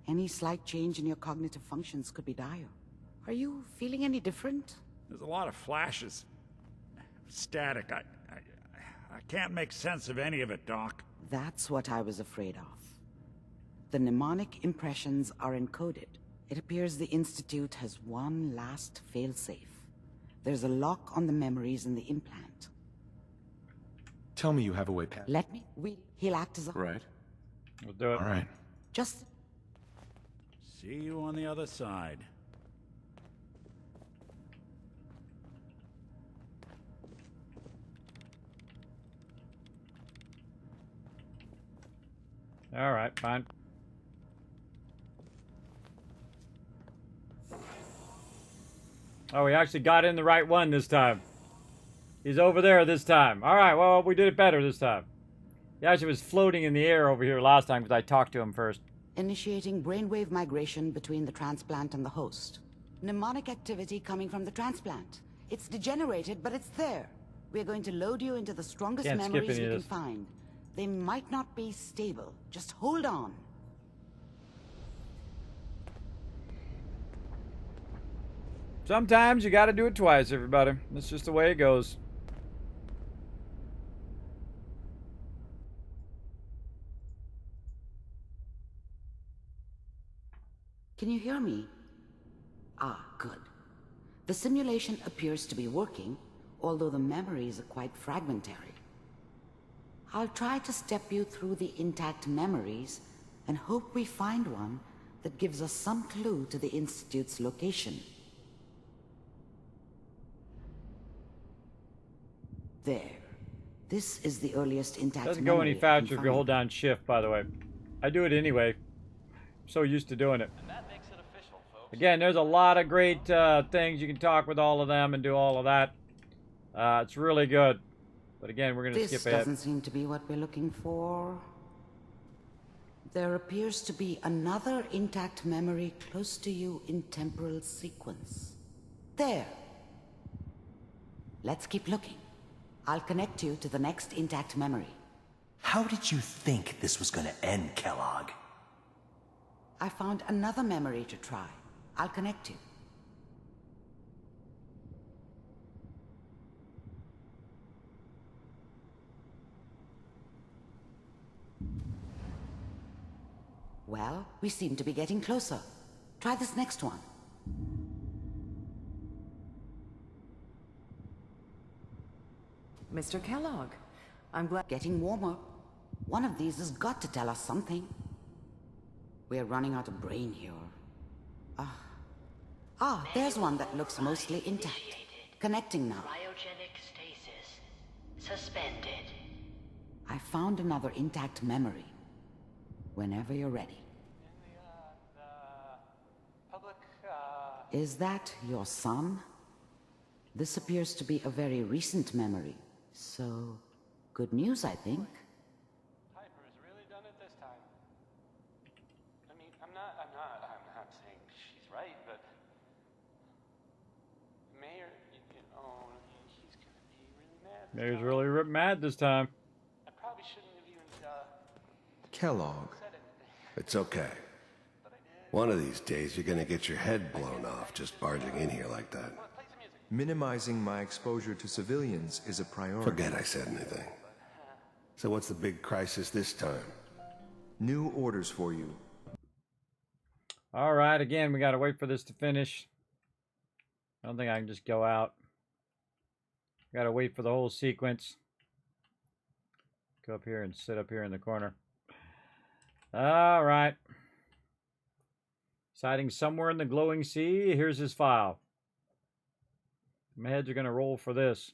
Any slight change in your cognitive functions could be dire. Are you feeling any different? There's a lot of flashes. Static. I can't make sense of any of it, Doc. That's what I was afraid of. The mnemonic impressions are encoded. It appears the Institute has one last failsafe. There's a lock on the memories in the implant. Tell me you have a way past. Let me. He'll act as a... Right. We'll do it. All right. Just... See you on the other side. all right, fine. Oh, we actually got in the right one this time. He's over there this time. All right, well, we did it better this time. He actually was floating in the air over here last time because I talked to him first. Initiating brainwave migration between the transplant and the host. Mnemonic activity coming from the transplant. It's degenerated, but it's there. We're going to load you into the strongest memories you can find. They might not be stable. Just hold on. Sometimes you got to do it twice, everybody. That's just the way it goes. Can you hear me? Ah, good. The simulation appears to be working, although the memories are quite fragmentary. I'll try to step you through the intact memories and hope we find one that gives us some clue to the Institute's location. There. This is the earliest intact Doesn't memory go any faster if you hold down shift, by the way. I do it anyway. I'm so used to doing it. Again, there's a lot of great things. You can talk with all of them and do all of that. It's really good. But again, we're going to skip ahead. This doesn't seem to be what we're looking for. There appears to be another intact memory close to you in temporal sequence. There. Let's keep looking. I'll connect you to the next intact memory. How did you think this was gonna end, Kellogg? I found another memory to try. I'll connect you. Well, we seem to be getting closer. Try this next one. Mr. Kellogg, I'm glad... Getting warmer. One of these has got to tell us something. We're running out of brain here. There's one that looks mostly intact. Connecting now. Cryogenic stasis. Suspended. I found another intact memory. Whenever you're ready. Is that your son? This appears to be a very recent memory. So, good news, I think. Piper's really done it this time. I mean, I'm not saying she's right, but Mayor, he's gonna be really mad. Mayor's really mad this time. I probably shouldn't have even, Kellogg. It's okay. One of these days, you're gonna get your head blown off just barging in here like that. Minimizing my exposure to civilians is a priority. Forget I said anything. So what's the big crisis this time? New orders for you. All right, again, we got to wait for this to finish. I don't think I can just go out. Got to wait for the whole sequence. Go up here and sit up here in the corner. All right. Sighting somewhere in the glowing sea. Here's his file. My heads are going to roll for this.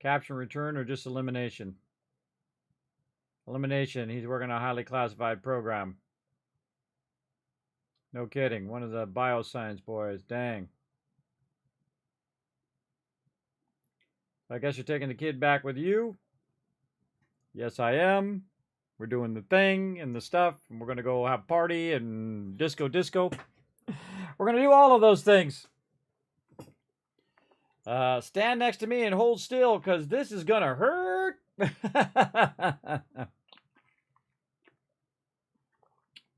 Capture and return or just elimination? Elimination. He's working on a highly classified program. No kidding. One of the bioscience boys. Dang. I guess you're taking the kid back with you? Yes, I am. We're doing the thing and the stuff. And we're going to go have a party and disco. We're going to do all of those things. Stand next to me and hold still, because this is going to hurt.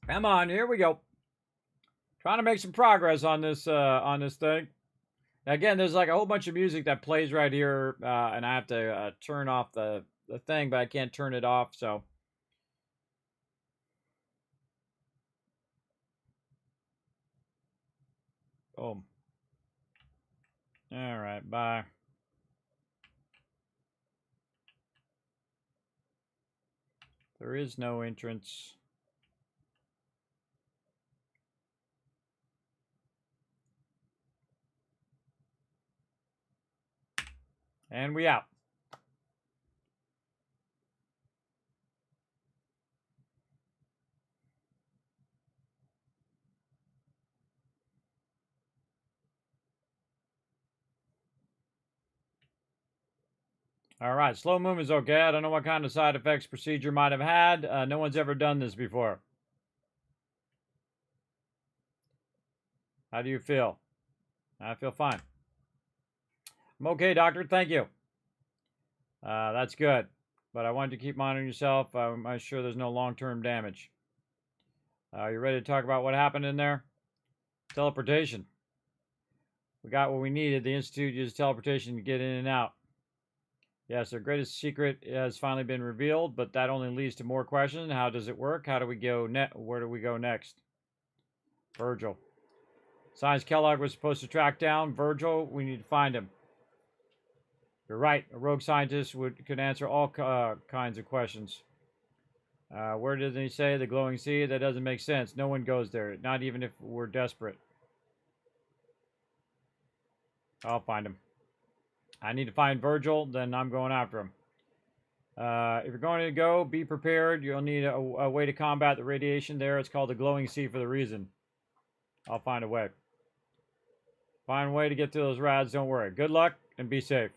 Come on, here we go. Trying to make some progress on this thing. Again, there's like a whole bunch of music that plays right here, and I have to turn off the thing, but I can't turn it off, so. Boom. All right, bye. There is no entrance. And we out. All right, slow movement's okay. I don't know what kind of side effects procedure might have had. No one's ever done this before. How do you feel? I feel fine. I'm okay, doctor. Thank you. That's good. But I wanted to keep monitoring yourself. I'm sure there's no long-term damage. You ready to talk about what happened in there? Teleportation. We got what we needed. The Institute used teleportation to get in and out. Yes, their greatest secret has finally been revealed, but that only leads to more questions. How does it work? How do we go where do we go next? Virgil. Science Kellogg was supposed to track down. Virgil, we need to find him. You're right. A rogue scientist could answer all kinds of questions. Where did he say? The glowing sea? That doesn't make sense. No one goes there, not even if we're desperate. I'll find him. I need to find Virgil, then I'm going after him. If you're going to go, be prepared. You'll need a way to combat the radiation there. It's called the glowing sea for the reason. I'll find a way. Find a way to get to those rads, don't worry. Good luck, and be safe.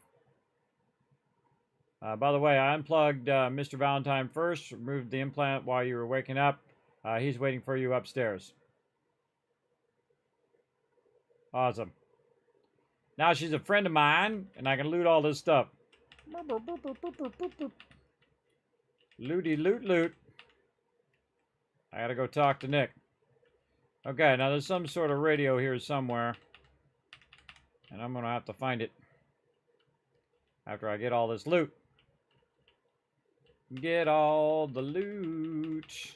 By the way, I unplugged Mr. Valentine first, removed the implant while you were waking up. He's waiting for you upstairs. Awesome. Now she's a friend of mine, and I can loot all this stuff. Looty loot loot. I gotta go talk to Nick. Okay, now there's some sort of radio here somewhere. And I'm gonna have to find it. After I get all this loot. Get all the loot.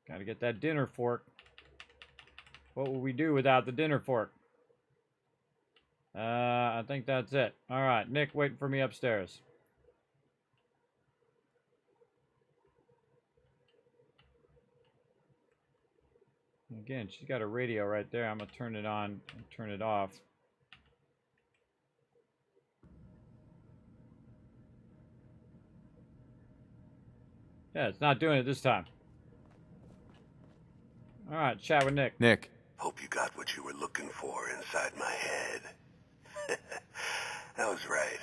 Gotta get that dinner fork. What would we do without the dinner fork? I think that's it. All right, Nick waiting for me upstairs. Again, she's got a radio right there. I'm going to turn it on and turn it off. Yeah, it's not doing it this time. All right, chat with Nick. Nick. Hope you got what you were looking for inside my head. I was right.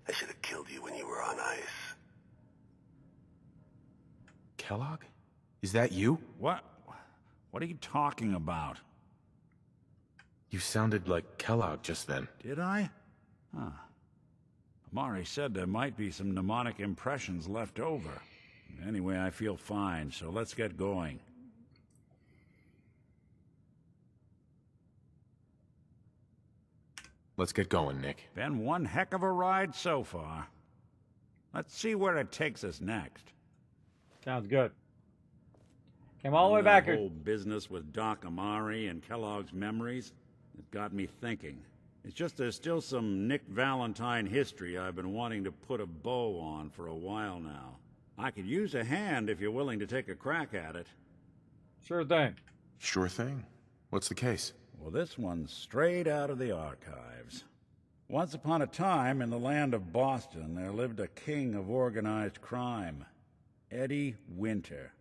I should have killed you when you were on ice. Kellogg? Is that you? What? What are you talking about? You sounded like Kellogg just then. Did I? Huh. Amari said there might be some mnemonic impressions left over. Anyway, I feel fine, so let's get going. Let's get going, Nick. Been one heck of a ride so far. Let's see where it takes us next. Sounds good. Came all the way back The here. whole business with Doc Amari and Kellogg's memories, it got me thinking. It's just there's still some Nick Valentine history I've been wanting to put a bow on for a while now. I could use a hand if you're willing to take a crack at it. Sure thing. Sure thing. What's the case? Well, this one's straight out of the archives. Once upon a time, in the land of Boston, there lived a king of organized crime, Eddie Winter.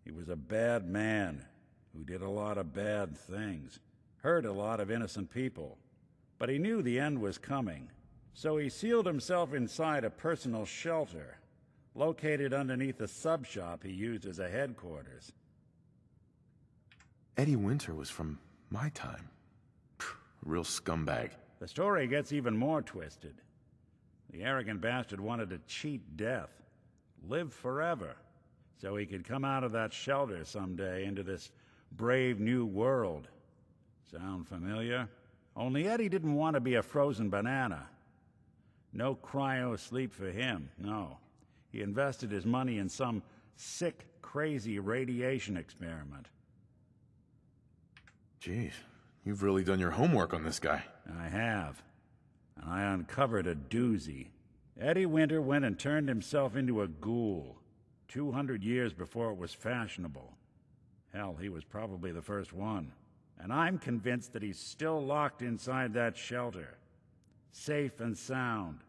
He was a bad man who did a lot of bad things, hurt a lot of innocent people. But he knew the end was coming, so he sealed himself inside a personal shelter, located underneath a sub-shop he used as a headquarters. Eddie Winter was from my time. A real scumbag. The story gets even more twisted. The arrogant bastard wanted to cheat death, live forever, so he could come out of that shelter someday into this brave new world. Sound familiar? Only Eddie didn't want to be a frozen banana. No cryo sleep for him, no. He invested his money in some sick, crazy radiation experiment. Jeez, you've really done your homework on this guy. I have. And I uncovered a doozy. Eddie Winter went and turned himself into a ghoul, 200 years before it was fashionable. Hell, he was probably the first one. And I'm convinced that he's still locked inside that shelter, safe and sound,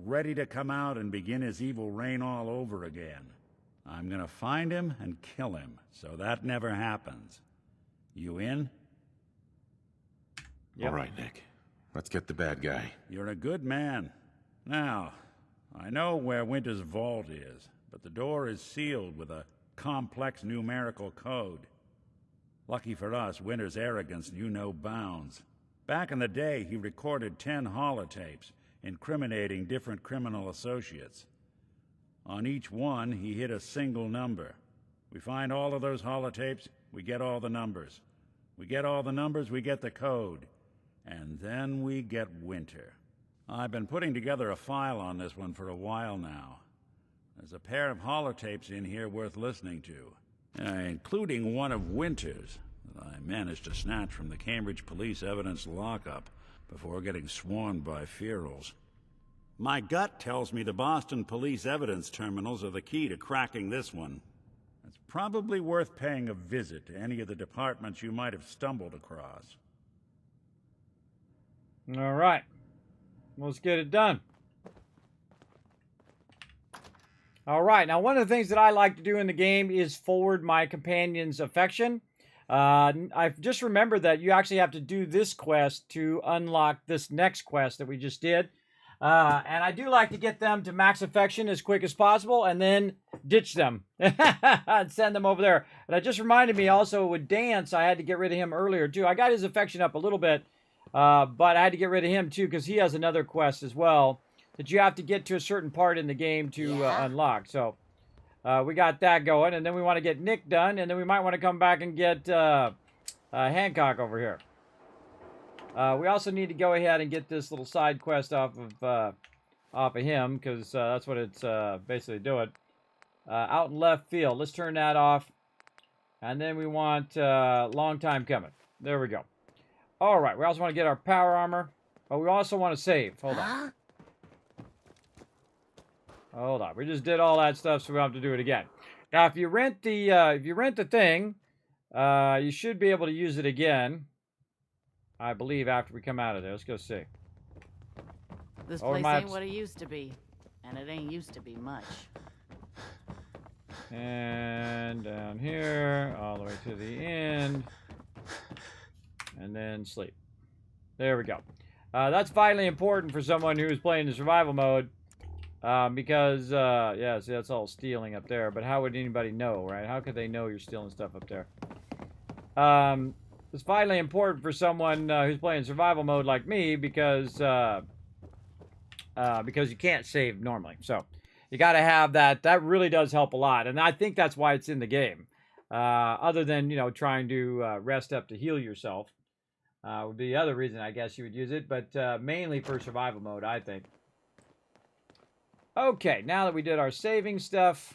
ready to come out and begin his evil reign all over again. I'm gonna find him and kill him, so that never happens. You in? Yep. All right, Nick. Let's get the bad guy. You're a good man. Now, I know where Winter's vault is, but the door is sealed with a complex numerical code. Lucky for us, Winter's arrogance knew no bounds. Back in the day, he recorded 10 holotapes, incriminating different criminal associates. On each one, he hit a single number. We find all of those holotapes, we get all the numbers. We get all the numbers, we get the code. And then we get Winter. I've been putting together a file on this one for a while now. There's a pair of holotapes in here worth listening to, including one of Winter's that I managed to snatch from the Cambridge Police Evidence lockup before getting swarmed by ferals. My gut tells me the Boston Police Evidence terminals are the key to cracking this one. It's probably worth paying a visit to any of the departments you might have stumbled across. All right. Let's get it done. All right. Now, one of the things that I like to do in the game is forward my companion's affection. I've just remembered that you actually have to do this quest to unlock this next quest that we just did. And I do like to get them to max affection as quick as possible and then ditch them and send them over there. And that just reminded me also with Dance, I had to get rid of him earlier too. I got his affection up a little bit, but I had to get rid of him too because he has another quest as well that you have to get to a certain part in the game to unlock. So we got that going, and then we want to get Nick done, and then we might want to come back and get Hancock over here. We also need to go ahead and get this little side quest off of him because that's what it's basically doing. Out in left field. Let's turn that off. And then we want long time coming. There we go. All right, we also want to get our power armor. But we also want to save. Hold on. Hold on. We just did all that stuff, so we don't have to do it again. Now, if you rent the thing, you should be able to use it again. I believe after we come out of there. Let's go see. This place ain't what it used to be, and it ain't used to be much. And down here, all the way to the end, and then sleep. There we go. That's vitally important for someone who's playing the survival mode, because, yeah, see, that's all stealing up there, but how would anybody know, right? How could they know you're stealing stuff up there? It's vitally important for someone who's playing survival mode like me, because you can't save normally. So you got to have that. That really does help a lot, and I think that's why it's in the game. Other than, you know, trying to rest up to heal yourself, would be the other reason I guess you would use it, but mainly for survival mode, I think. Okay, now that we did our saving stuff,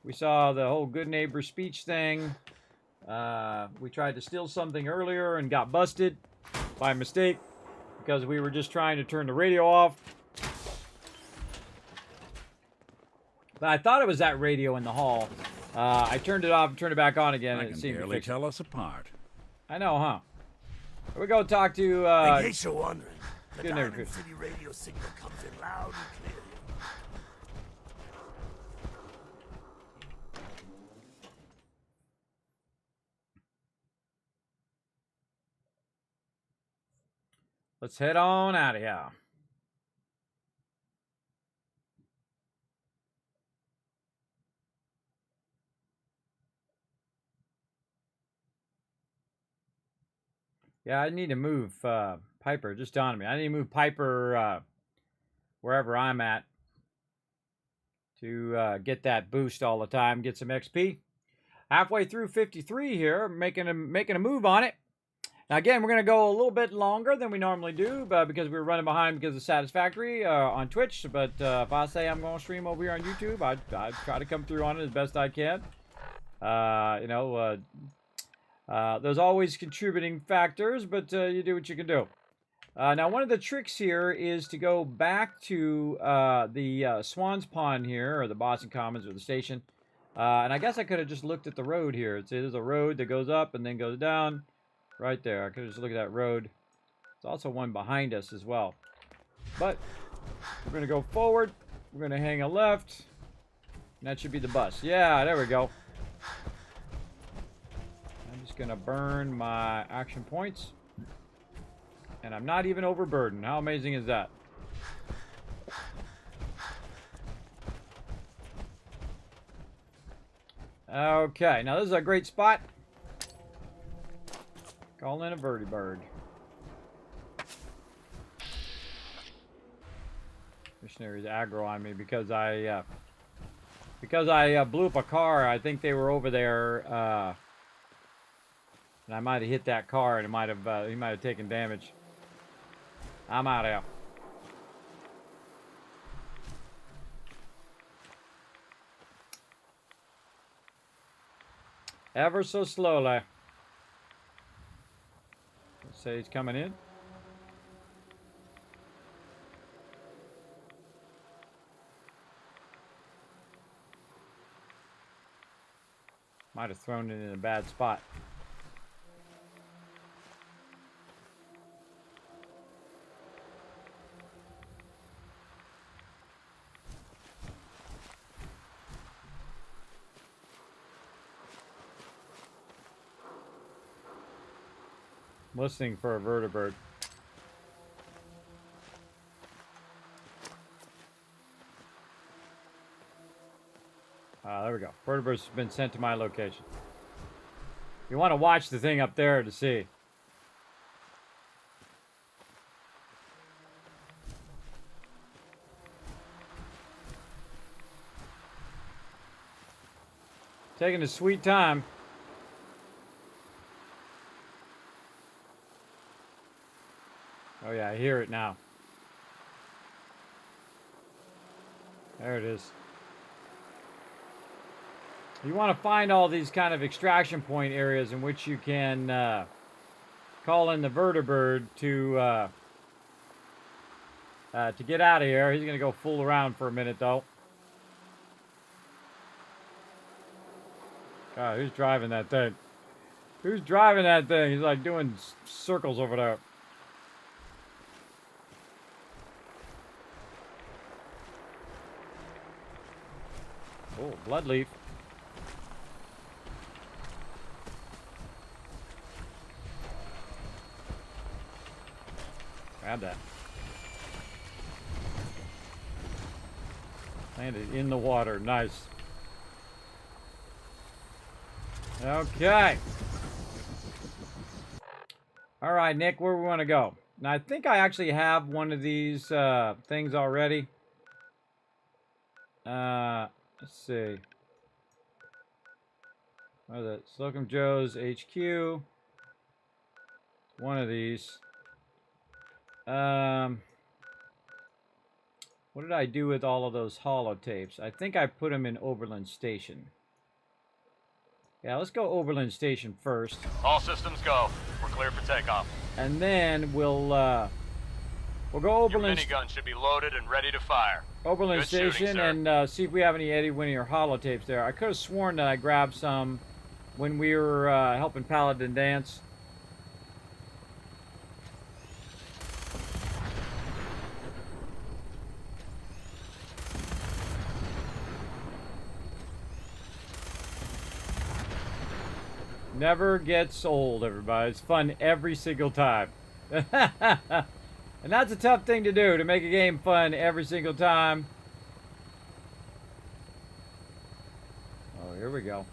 we saw the whole good neighbor speech thing. We tried to steal something earlier and got busted by mistake because we were just trying to turn the radio off. But I thought it was that radio in the hall. I turned it off and turned it back on again, and it seemed to fix it. Tell us apart. I know, huh? Here we go talk to, in case you're wondering, the good neighbor. Diamond City radio signal comes in loud and clear. Let's head on out of here. Yeah, I need to move Piper. Just dawned on me. I need to move Piper wherever I'm at to get that boost all the time, get some XP. Halfway through 53 here, making a move on it. Now again, we're going to go a little bit longer than we normally do, because we were running behind because of Satisfactory on Twitch. But if I say I'm going to stream over here on YouTube, I try to come through on it as best I can. You know, there's always contributing factors, but you do what you can do. Now, one of the tricks here is to go back to the Swan's Pond here, or the Boston Commons, or the station. And I guess I could have just looked at the road here. There's a road that goes up and then goes down. Right there. I could just look at that road. There's also one behind us as well. But we're going to go forward. We're going to hang a left. And that should be the bus. Yeah, there we go. I'm just going to burn my action points. And I'm not even overburdened. How amazing is that? Okay, now this is a great spot. Call in a vertibird. Missionaries aggro on me because I blew up a car. I think they were over there, and I might have hit that car, and he might have taken damage. I'm out of here. Ever so slowly. Let's say he's coming in. Might have thrown it in a bad spot. Listening for a vertibird. There we go. Vertibird's been sent to my location. You want to watch the thing up there to see. Taking a sweet time. Oh yeah, I hear it now. There it is. You want to find all these kind of extraction point areas in which you can call in the vertibird to get out of here. He's going to go fool around for a minute, though. God, who's driving that thing? Who's driving that thing? He's like doing circles over there. Oh, bloodleaf. Grab that. Landed in the water. Nice. Okay. All right, Nick, where we want to go? Now, I think I actually have one of these things already. Let's see. What is it? Slocum Joe's HQ. One of these. What did I do with all of those holotapes? I think I put them in Oberlin Station. Yeah, let's go Oberlin Station first. All systems go. We're clear for takeoff. And then we'll go Oberlin. Your minigun should be loaded and ready to fire. Oberlin Good Station shooting, and see if we have any Eddie Winnie or holotapes there. I could have sworn that I grabbed some when we were helping Paladin dance. Never gets old, everybody. It's fun every single time. And that's a tough thing to do, to make a game fun every single time. Oh, here we go.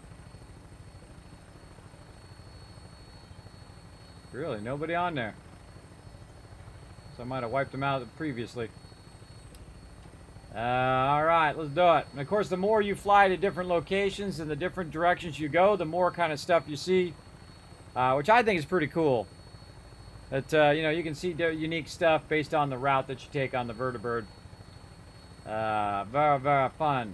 Really, nobody on there. So I might have wiped them out previously. Alright, let's do it. And of course, the more you fly to different locations and the different directions you go, the more kind of stuff you see. Which I think is pretty cool. That, you know, you can see unique stuff based on the route that you take on the vertibird. Very, very fun.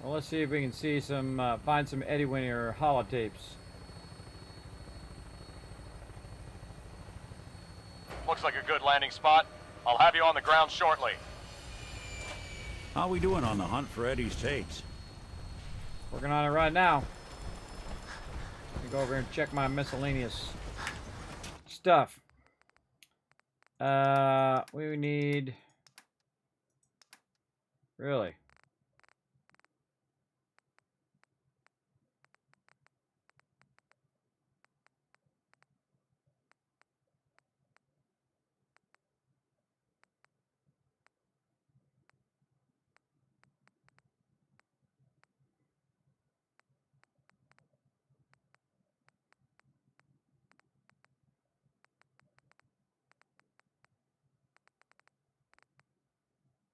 Well, let's see if we can see some, find some Eddie Winnie or holotapes. Looks like a good landing spot. I'll have you on the ground shortly. How we doing on the hunt for Eddie's tapes? Working on it right now. Let me go over here and check my miscellaneous stuff. We need... Really?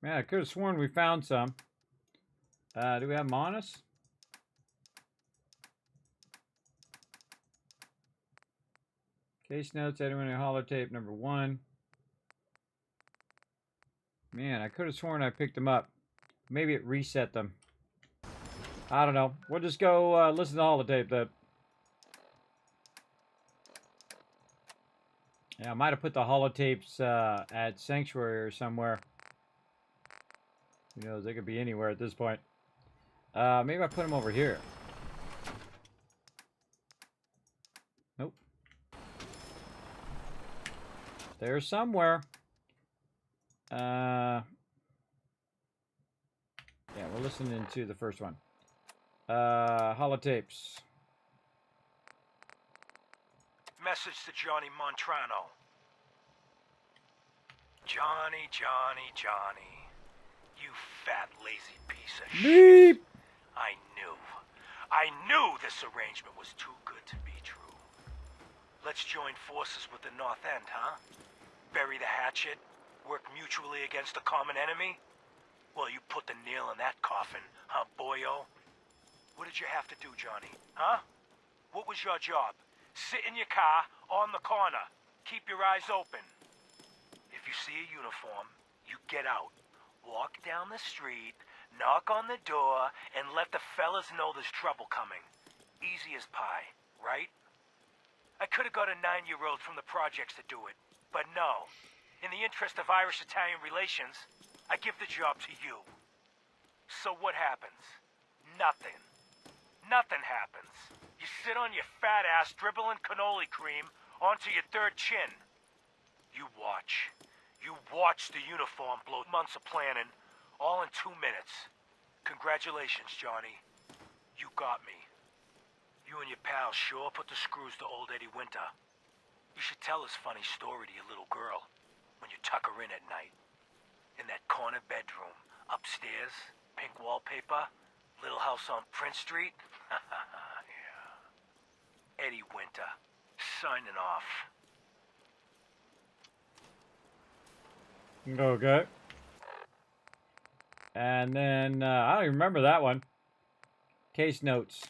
Man, I could have sworn we found some. Do we have them on us? Case notes, Eddie Winnie holotape number 1. Man, I could have sworn I picked them up. Maybe it reset them. I don't know. We'll just go listen to the holotape then. Yeah, I might have put the holotapes at Sanctuary or somewhere. Who knows, they could be anywhere at this point. Maybe I put them over here. Nope. They're somewhere. Yeah, we're listening to the first one. Holotapes. Message to Johnny Montrano. Johnny, Johnny, Johnny. You fat, lazy piece of shit. I knew this arrangement was too good to be true. Let's join forces with the North End, huh? Bury the hatchet, work mutually against the common enemy? Well, you put the nail in that coffin, huh, boyo? What did you have to do, Johnny, huh? What was your job? Sit in your car, on the corner. Keep your eyes open. If you see a uniform, you get out. Walk down the street, knock on the door, and let the fellas know there's trouble coming. Easy as pie, right? I could have got a 9-year-old from the projects to do it, but no. In the interest of Irish-Italian relations, I give the job to you. So what happens? Nothing. Nothing happens. You sit on your fat ass dribbling cannoli cream onto your third chin. You watch. You watch the uniform blow months of planning, all in 2 minutes. Congratulations, Johnny. You got me. You and your pals sure put the screws to old Eddie Winter. You should tell this funny story to your little girl when you tuck her in at night. In that corner bedroom, upstairs, pink wallpaper, little house on Prince Street. Yeah. Eddie Winter, signing off. Okay. And then, I don't even remember that one. Case notes.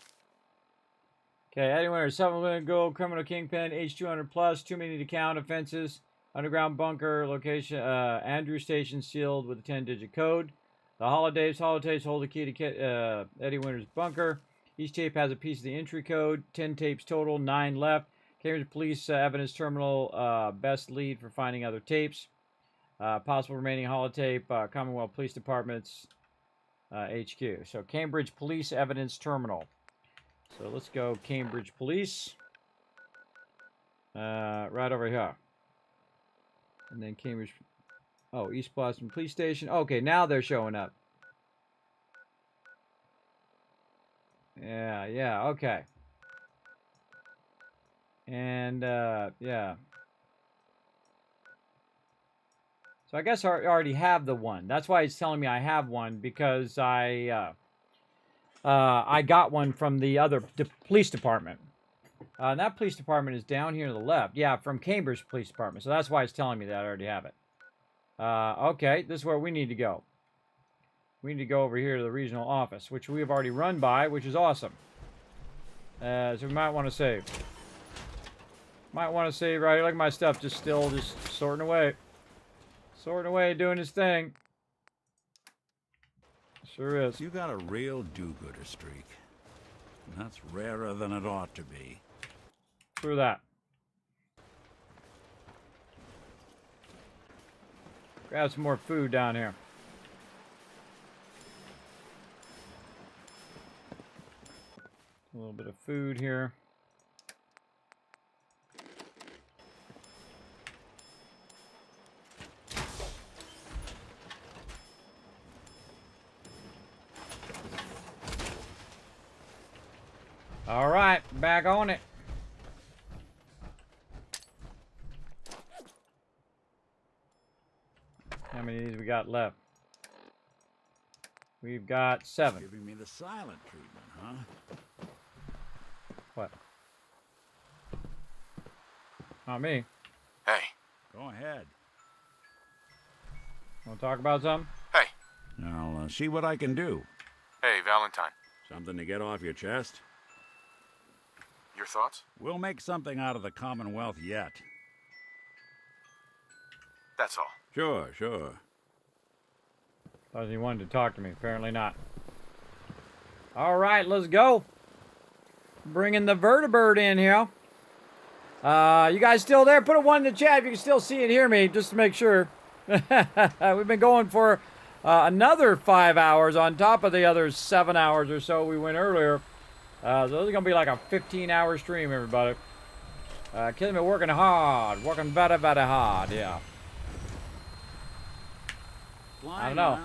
Okay, Eddie Winter, 7 million gold, criminal kingpin, age 200 plus, too many to count, offenses, underground bunker, location, Andrew Station sealed with a 10-digit code. The holotapes hold the key to Eddie Winter's bunker. Each tape has a piece of the entry code, 10 tapes total, 9 left. Cambridge Police Evidence Terminal, best lead for finding other tapes. Possible remaining holotape, Commonwealth Police Department's HQ. So Cambridge Police Evidence Terminal. So let's go Cambridge Police. Right over here. And then Cambridge. Oh, East Boston Police Station. Okay, now they're showing up. Yeah, okay. And, yeah. So I guess I already have the one. That's why it's telling me I have one, because I got one from the other police department. And that police department is down here to the left. Yeah, from Cambridge Police Department. So that's why it's telling me that I already have it. Okay, this is where we need to go. We need to go over here to the regional office, which we have already run by, which is awesome. So we might want to save. Might want to save right here. Look at my stuff just sorting away. Sorting away, doing his thing. Sure is. You got a real do-gooder streak. And that's rarer than it ought to be. Through that. Grab some more food down here. A little bit of food here. All right, back on it. How many of these we got left? We've got 7. Giving me the silent treatment, huh? What? Not me. Hey. Go ahead. Want to talk about something? Hey. I'll see what I can do. Hey, Valentine. Something to get off your chest? Your thoughts? We'll make something out of the Commonwealth yet. That's all. Sure. Thought he wanted to talk to me. Apparently not. All right, let's go. Bringing the vertibird in here. You guys still there? Put a 1 in the chat if you can still see and hear me, just to make sure. We've been going for another 5 hours on top of the other 7 hours or so we went earlier. So this is going to be like a 15-hour stream, everybody. Kismet working hard. Working very, very hard, yeah. I don't know.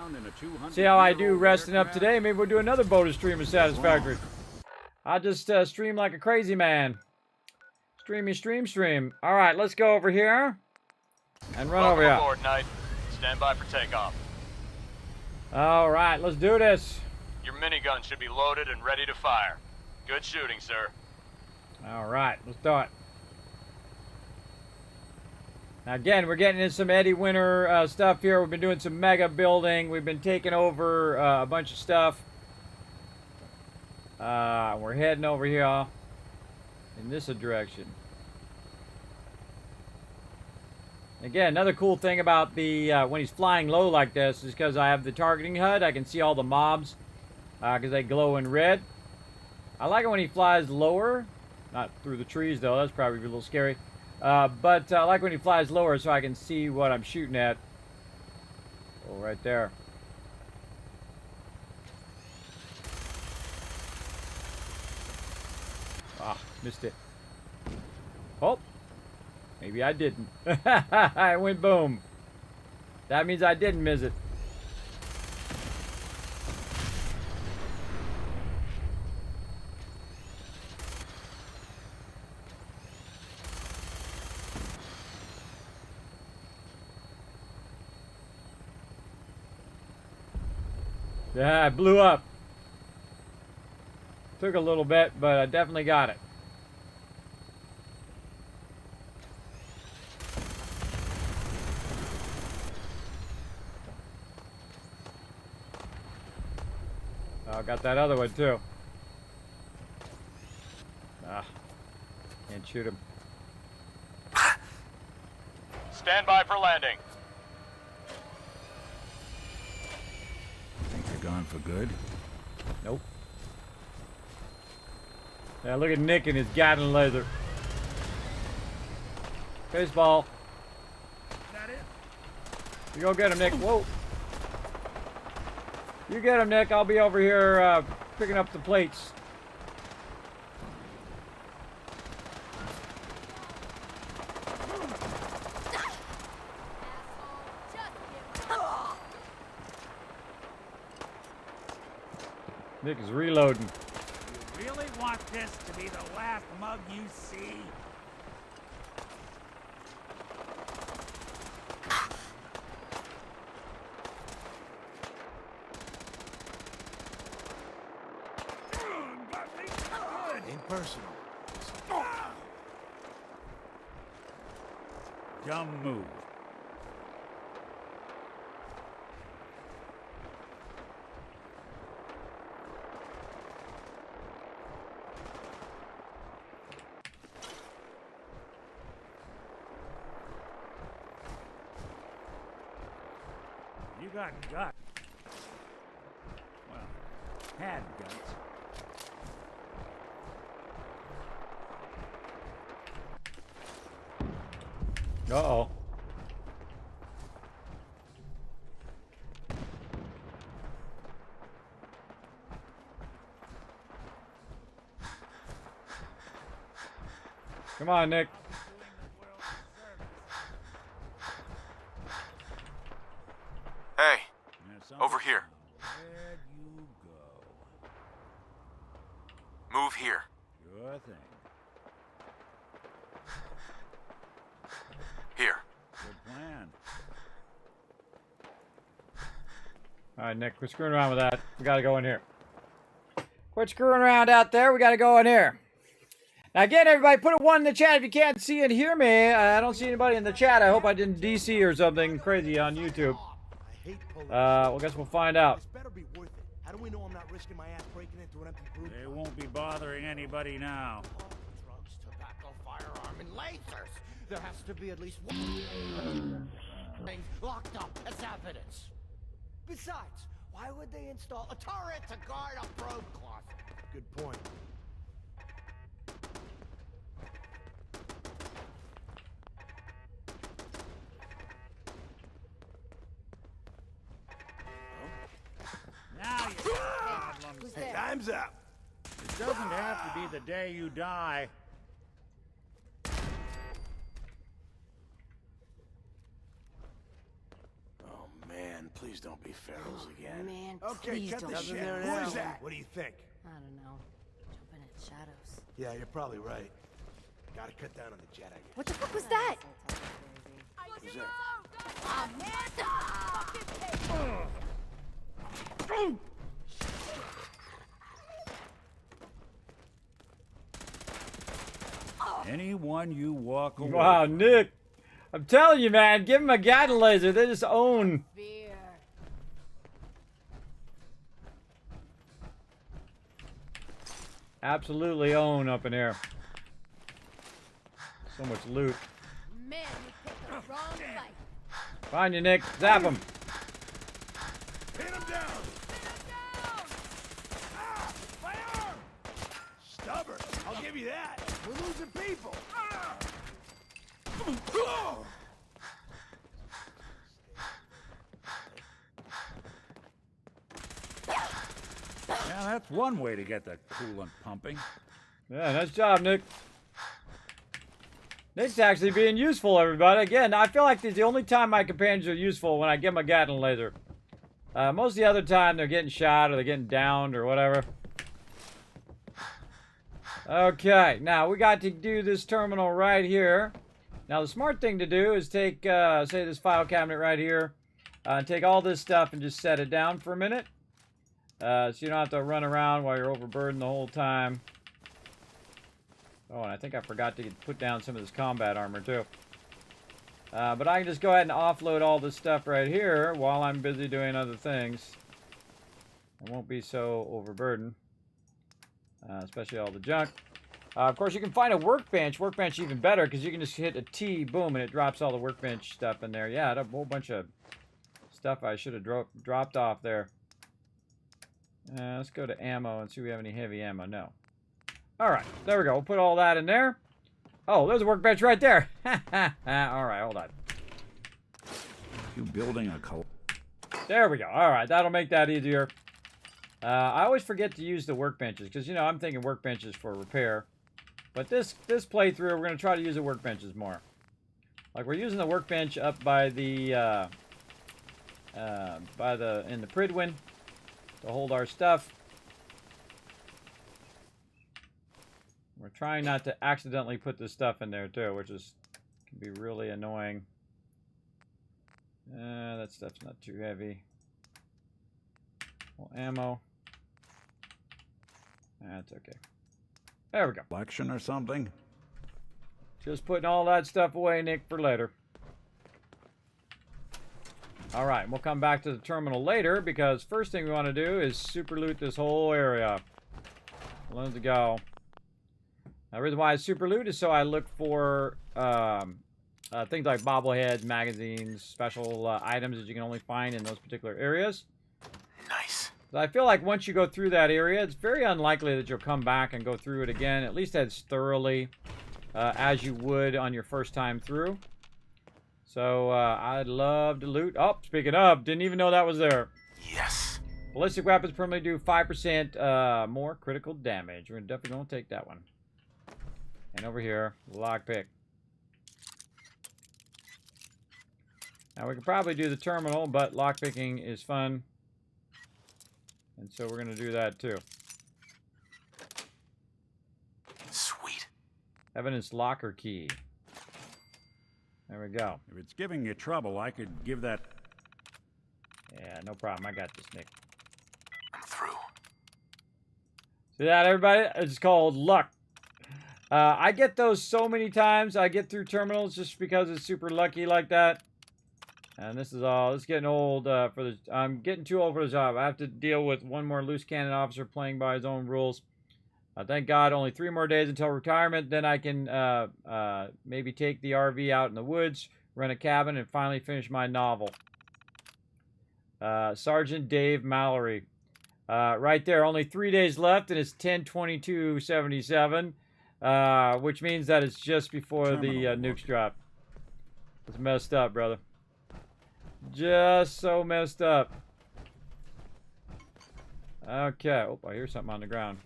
See how I do resting up today? Maybe we'll do another bonus stream of Satisfactory. I just stream like a crazy man. Stream. All right, let's go over here. And run over here. Welcome aboard, Knight. Stand by for takeoff. All right, let's do this. Your minigun should be loaded and ready to fire. Good shooting, sir. All right, let's do it. Now again, we're getting in some Eddie Winter stuff here. We've been doing some mega building. We've been taking over a bunch of stuff. We're heading over here in this direction. Again, another cool thing about the when he's flying low like this is because I have the targeting HUD. I can see all the mobs because they glow in red. I like it when he flies lower. Not through the trees, though. That's probably a little scary. But I like when he flies lower so I can see what I'm shooting at. Oh, right there. Ah, missed it. Oh. Maybe I didn't. I went boom. That means I didn't miss it. Yeah, it blew up. Took a little bit, but I definitely got it. I got that other one too. Ah, can't shoot him. Stand by for landing. Think they're gone for good? Nope. Yeah, look at Nick and his Gatling laser. Baseball. That it? You go get him, Nick. Whoa. You get him, Nick. I'll be over here picking up the plates. Nick is reloading. You really want this to be the last mug you see? Ain't personal. Dumb move. You got guts. Well, had guts. Uh-oh. Come on, Nick. Hey, over here. Where'd you go? Move here. Sure thing. Here. Good plan. All right, Nick, quit screwing around with that. We got to go in here. Quit screwing around out there. We got to go in here. Now, again, everybody, put a 1 in the chat if you can't see and hear me. I don't see anybody in the chat. I hope I didn't DC or something crazy on YouTube. Well, I guess we'll find out. This better be worth it. How do we know I'm not risking my ass breaking into an empty group? They won't be bothering anybody now. Drugs, tobacco, firearm, and lasers. There has to be at least one thing locked up as evidence. Besides, why would they install a turret to guard a probe closet? Good point. Now you got problems. Hey, time's up. It doesn't have to be the day you die. Oh man, please don't be Ferals again. Man, Okay, please cut don't the be shit. Ferals. Who is that? What do you think? I don't know. Jumping at shadows. Yeah, you're probably right. Gotta cut down on the jet, I guess. What the fuck was that? Who's that? Anyone you walk away Wow, from. Nick. I'm telling you, man. Give him a Gatling laser. They just own. Absolutely own up in here. So much loot. Man, Wrong fight. Find you, Nick. Zap him. Pin him down! Ah! My arm! Stubborn, I'll give you that. We're losing people. Yeah, that's one way to get the coolant pumping. Yeah, nice job, Nick. Nick's actually being useful, everybody. Again, I feel like the only time my companions are useful when I give them a Gatling laser. Most of the other time, they're getting shot or they're getting downed or whatever. Okay, now we got to do this terminal right here. Now, the smart thing to do is take, say, this file cabinet right here. Take all this stuff and just set it down for a minute. So you don't have to run around while you're overburdened the whole time. Oh, and I think I forgot to put down some of this combat armor, too. But I can just go ahead and offload all this stuff right here while I'm busy doing other things. I won't be so overburdened. Especially all the junk. Of course, you can find a workbench. Workbench even better, because you can just hit a T, boom, and it drops all the workbench stuff in there. Yeah, a whole bunch of stuff I should have dropped off there. Let's go to ammo and see if we have any heavy ammo. No. Alright, there we go. We'll put all that in there. Oh, there's a workbench right there. Alright, hold on. You building a There we go. Alright, that'll make that easier. I always forget to use the workbenches, because, you know, I'm thinking workbenches for repair. But this playthrough, we're going to try to use the workbenches more. Like, we're using the workbench up by the, in the Pridwin to hold our stuff. We're trying not to accidentally put this stuff in there, too, which is can be really annoying. That stuff's not too heavy. Well, ammo. That's okay. There we go. Collection or something? Just putting all that stuff away, Nick, for later. Alright, we'll come back to the terminal later, because first thing we want to do is super loot this whole area. Let's go. The reason why I super loot is so I look for things like bobbleheads, magazines, special items that you can only find in those particular areas. Nice. I feel like once you go through that area, it's very unlikely that you'll come back and go through it again, at least as thoroughly as you would on your first time through. So, I'd love to loot. Oh, speaking of, didn't even know that was there. Yes. Ballistic weapons permanently do 5% more critical damage. We're definitely going to take that one. And over here, lockpick. Now, we could probably do the terminal, but lockpicking is fun. And so we're going to do that, too. Sweet. Evidence locker key. There we go. If it's giving you trouble, I could give that... Yeah, no problem. I got this, Nick. I'm through. See that, everybody? It's called luck. I get those so many times. I get through terminals just because it's super lucky like that. And this is all. It's getting old for the. I'm getting too old for the job. I have to deal with one more loose cannon officer playing by his own rules. Thank God, only 3 more days until retirement. Then I can maybe take the RV out in the woods, rent a cabin, and finally finish my novel. Sergeant Dave Mallory. Right there, only 3 days left, and it's 10/22/77, which means that it's just before the nukes drop. It's messed up, brother. Just so messed up. Okay. Oh, I hear something on the ground.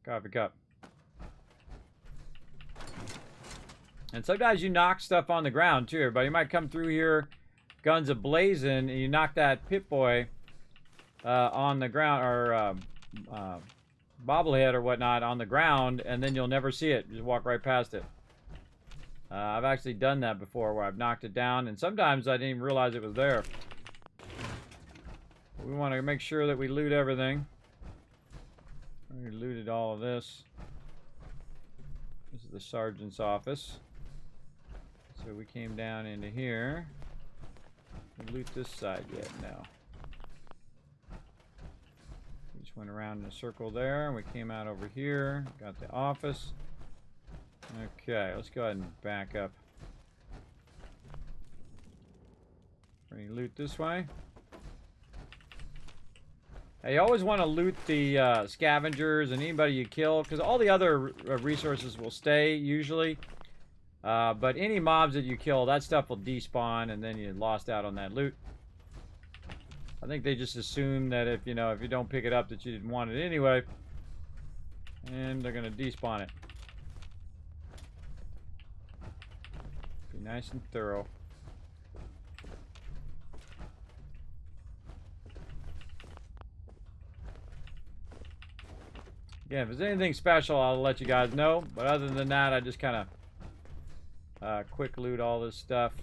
Coffee cup. And sometimes you knock stuff on the ground, too, everybody. You might come through here, guns a-blazing, and you knock that Pip-Boy on the ground, or bobblehead or whatnot on the ground, and then you'll never see it. Just walk right past it. I've actually done that before, where I've knocked it down, and sometimes I didn't even realize it was there. We want to make sure that we loot everything. We looted all of this. This is the sergeant's office. So we came down into here. We loot this side yet? No. We just went around in a circle there, and we came out over here. Got the office. Okay, let's go ahead and back up. Any loot this way? Hey, you always want to loot the scavengers and anybody you kill, because all the other resources will stay, usually. But any mobs that you kill, that stuff will despawn, and then you lost out on that loot. I think they just assume that if you don't pick it up, that you didn't want it anyway. And they're going to despawn it. Be nice and thorough. Yeah, if there's anything special, I'll let you guys know. But other than that, I just kind of quick loot all this stuff.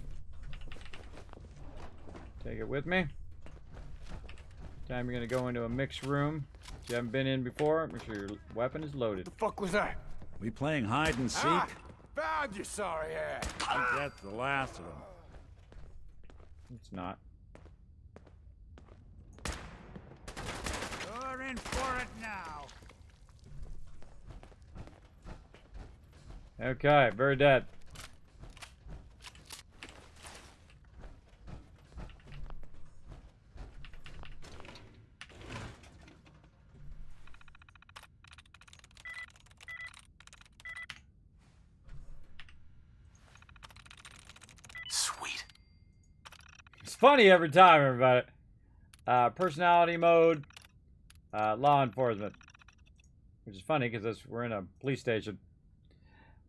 Take it with me. Time you're going to go into a mixed room that you haven't been in before. Make sure your weapon is loaded. The fuck was that? We playing hide and seek? Ah, found you, sorry ass. I think that's the last of them. It's not. You're in for it now. Okay, very dead. Sweet. It's funny every time, everybody. Personality mode, law enforcement. Which is funny because we're in a police station.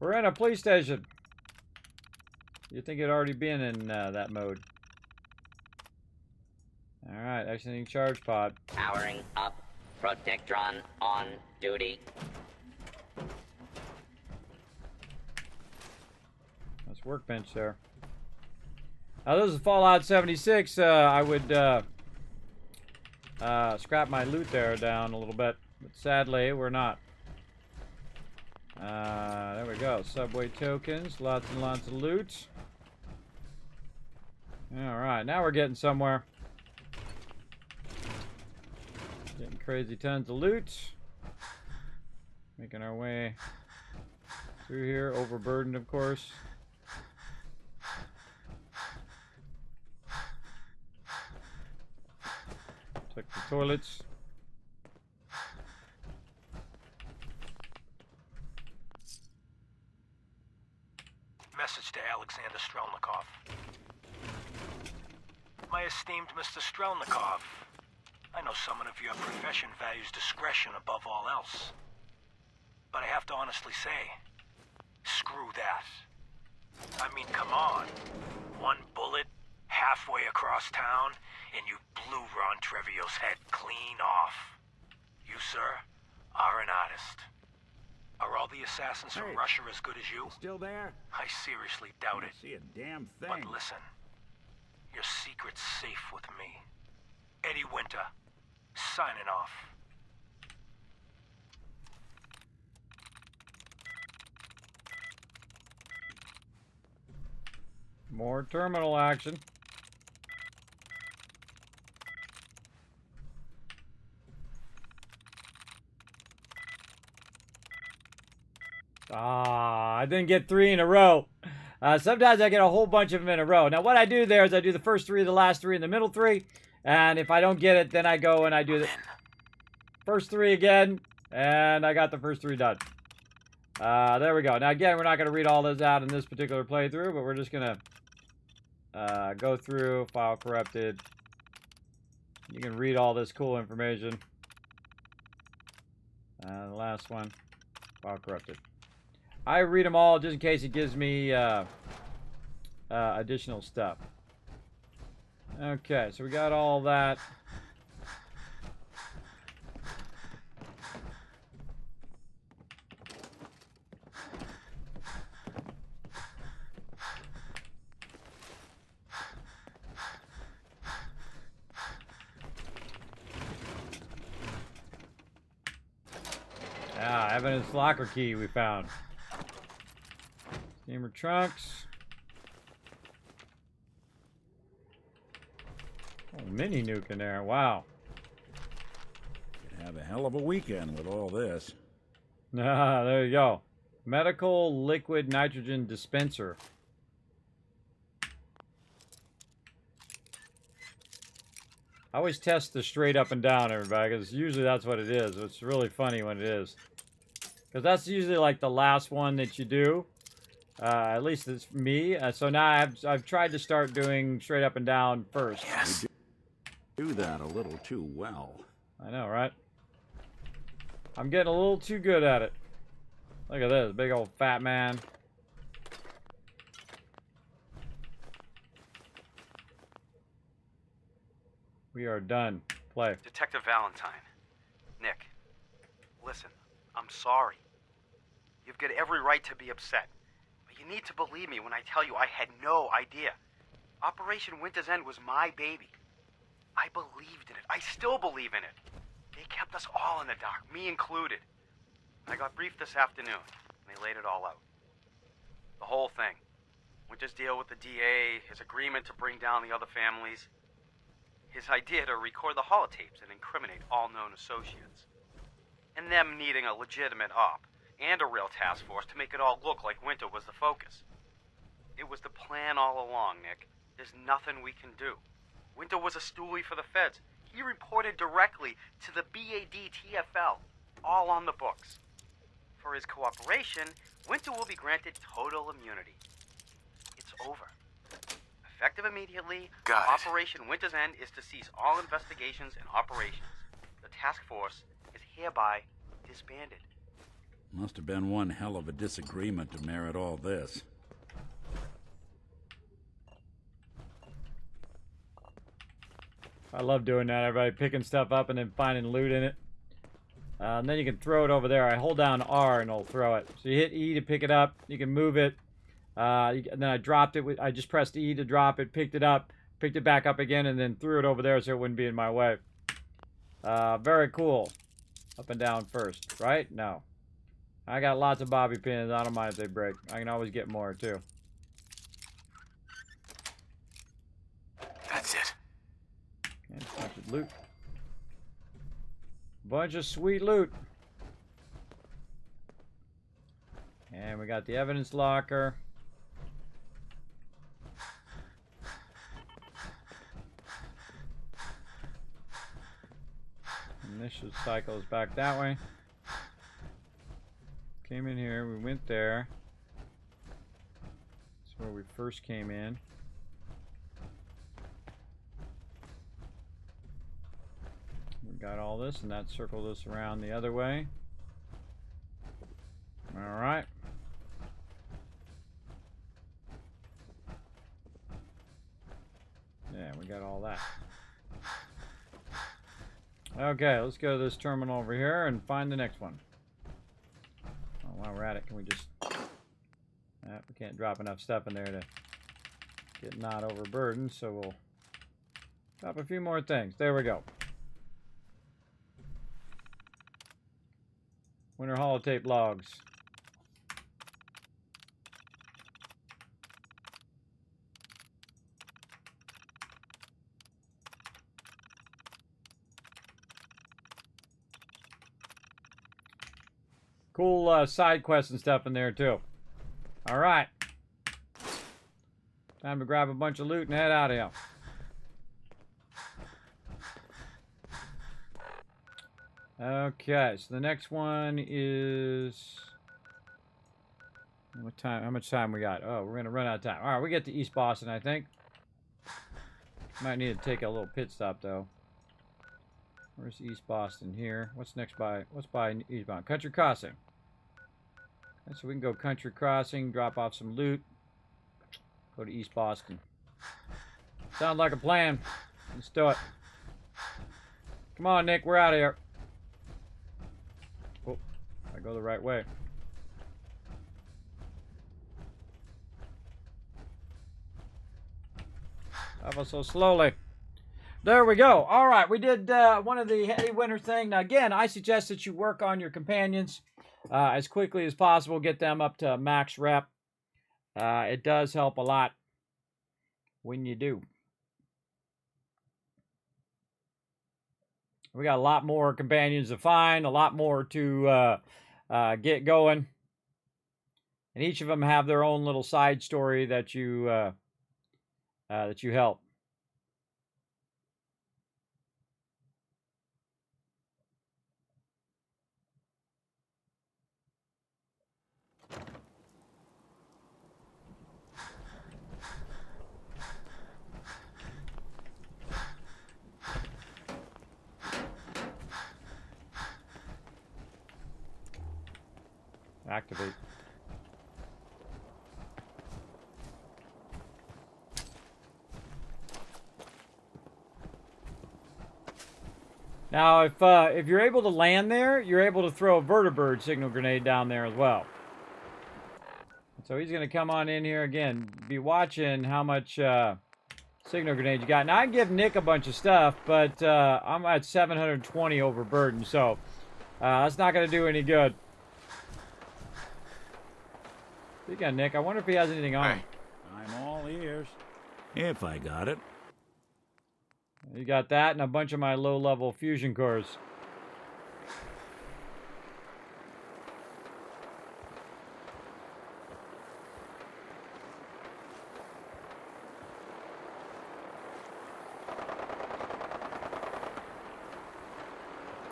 We're in a police station. You'd think it'd already been in that mode. Alright, exiting charge pod. Powering up. Protectron on duty. That's workbench there. Now this is Fallout 76. I would scrap my loot there down a little bit. But sadly, we're not. There we go. Subway tokens. Lots and lots of loot. Alright, now we're getting somewhere. Getting crazy tons of loot. Making our way through here. Overburdened, of course. Check the toilets. Message to Alexander Strelnikov. My esteemed Mr. Strelnikov, I know someone of your profession values discretion above all else. But I have to honestly say, screw that. I mean, come on. One bullet, halfway across town, and you blew Ron Treviot's head clean off. You, sir, are an artist. Are all the assassins from Russia as good as you? Still there? I seriously doubt it. See a damn thing. But listen, your secret's safe with me. Eddie Winter, signing off. More terminal action. I didn't get 3 in a row. Sometimes I get a whole bunch of them in a row. Now what I do there is I do the first 3, the last 3, and the middle 3. And if I don't get it, then I go and I do the first 3 again. And I got the first 3 done. There we go. Now again, we're not going to read all those out in this particular playthrough, but we're just going to go through, file corrupted. You can read all this cool information. The last one, file corrupted. I read them all just in case it gives me additional stuff. Okay, so we got all that. Evidence locker key we found. Steamer trunks. Oh, mini nuke in there. Wow. Could have a hell of a weekend with all this. There you go. Medical liquid nitrogen dispenser. I always test the straight up and down, everybody, because usually that's what it is. It's really funny when it is. Because that's usually like the last one that you do. At least it's me. So now I've tried to start doing straight up and down first. Yes. You do that a little too well. I know, right? I'm getting a little too good at it. Look at this, big old fat man. We are done. Play. Detective Valentine. Nick, listen, I'm sorry. You've got every right to be upset. But you need to believe me when I tell you I had no idea. Operation Winter's End was my baby. I believed in it. I still believe in it. They kept us all in the dark, me included. I got briefed this afternoon, and they laid it all out. The whole thing. Winter's deal with the DA, his agreement to bring down the other families, his idea to record the holotapes and incriminate all known associates, and them needing a legitimate op and a real task force to make it all look like Winter was the focus. It was the plan all along, Nick. There's nothing we can do. Winter was a stoolie for the feds. He reported directly to the BAD-TFL, all on the books. For his cooperation, Winter will be granted total immunity. It's over. Effective immediately, Operation Winter's End is to cease all investigations and operations. The task force is hereby disbanded. Must have been one hell of a disagreement to merit all this. I love doing that. Everybody picking stuff up and then finding loot in it. And then you can throw it over there. I hold down R and it'll throw it. So you hit E to pick it up. You can move it. And then I dropped it. I just pressed E to drop it, picked it up, picked it back up again, and then threw it over there so it wouldn't be in my way. Very cool. Up and down first, right? No. I got lots of bobby pins. I don't mind if they break. I can always get more, too. That's it. And a bunch of loot. Bunch of sweet loot. And we got the evidence locker. And this should cycle us back that way. Came in here, we went there. That's where we first came in. We got all this, and that circled us around the other way. Alright. Yeah, we got all that. Okay, let's go to this terminal over here and find the next one. Oh, while we're at it, can we just... we can't drop enough stuff in there to get not overburdened, so we'll drop a few more things. There we go. Winter holotape logs. Cool side quests and stuff in there too. All right. Time to grab a bunch of loot and head out of here. Okay, so the next one is... What time? How much time we got? Oh, we're gonna run out of time. All right, we get to East Boston, I think. Might need to take a little pit stop though. Where's East Boston here? What's next by? What's by East Boston? Country Crossing. Okay, so we can go Country Crossing, drop off some loot, go to East Boston. Sounds like a plan. Let's do it. Come on, Nick, we're out of here. Oh, I go the right way. Ever so slowly. There we go. All right, we did one of the heady winter thing. Now, again, I suggest that you work on your companions as quickly as possible. Get them up to max rep. It does help a lot when you do. We got a lot more companions to find, a lot more to get going. And each of them have their own little side story that you help. Activate. Now, if you're able to land there, you're able to throw a vertibird signal grenade down there as well. So he's going to come on in here again. Be watching how much signal grenade you got. Now, I give Nick a bunch of stuff, but I'm at 720 overburden, so that's not going to do any good. Speaking of Nick, I wonder if he has anything on him. I'm all ears. If I got it. You got that and a bunch of my low-level fusion cores.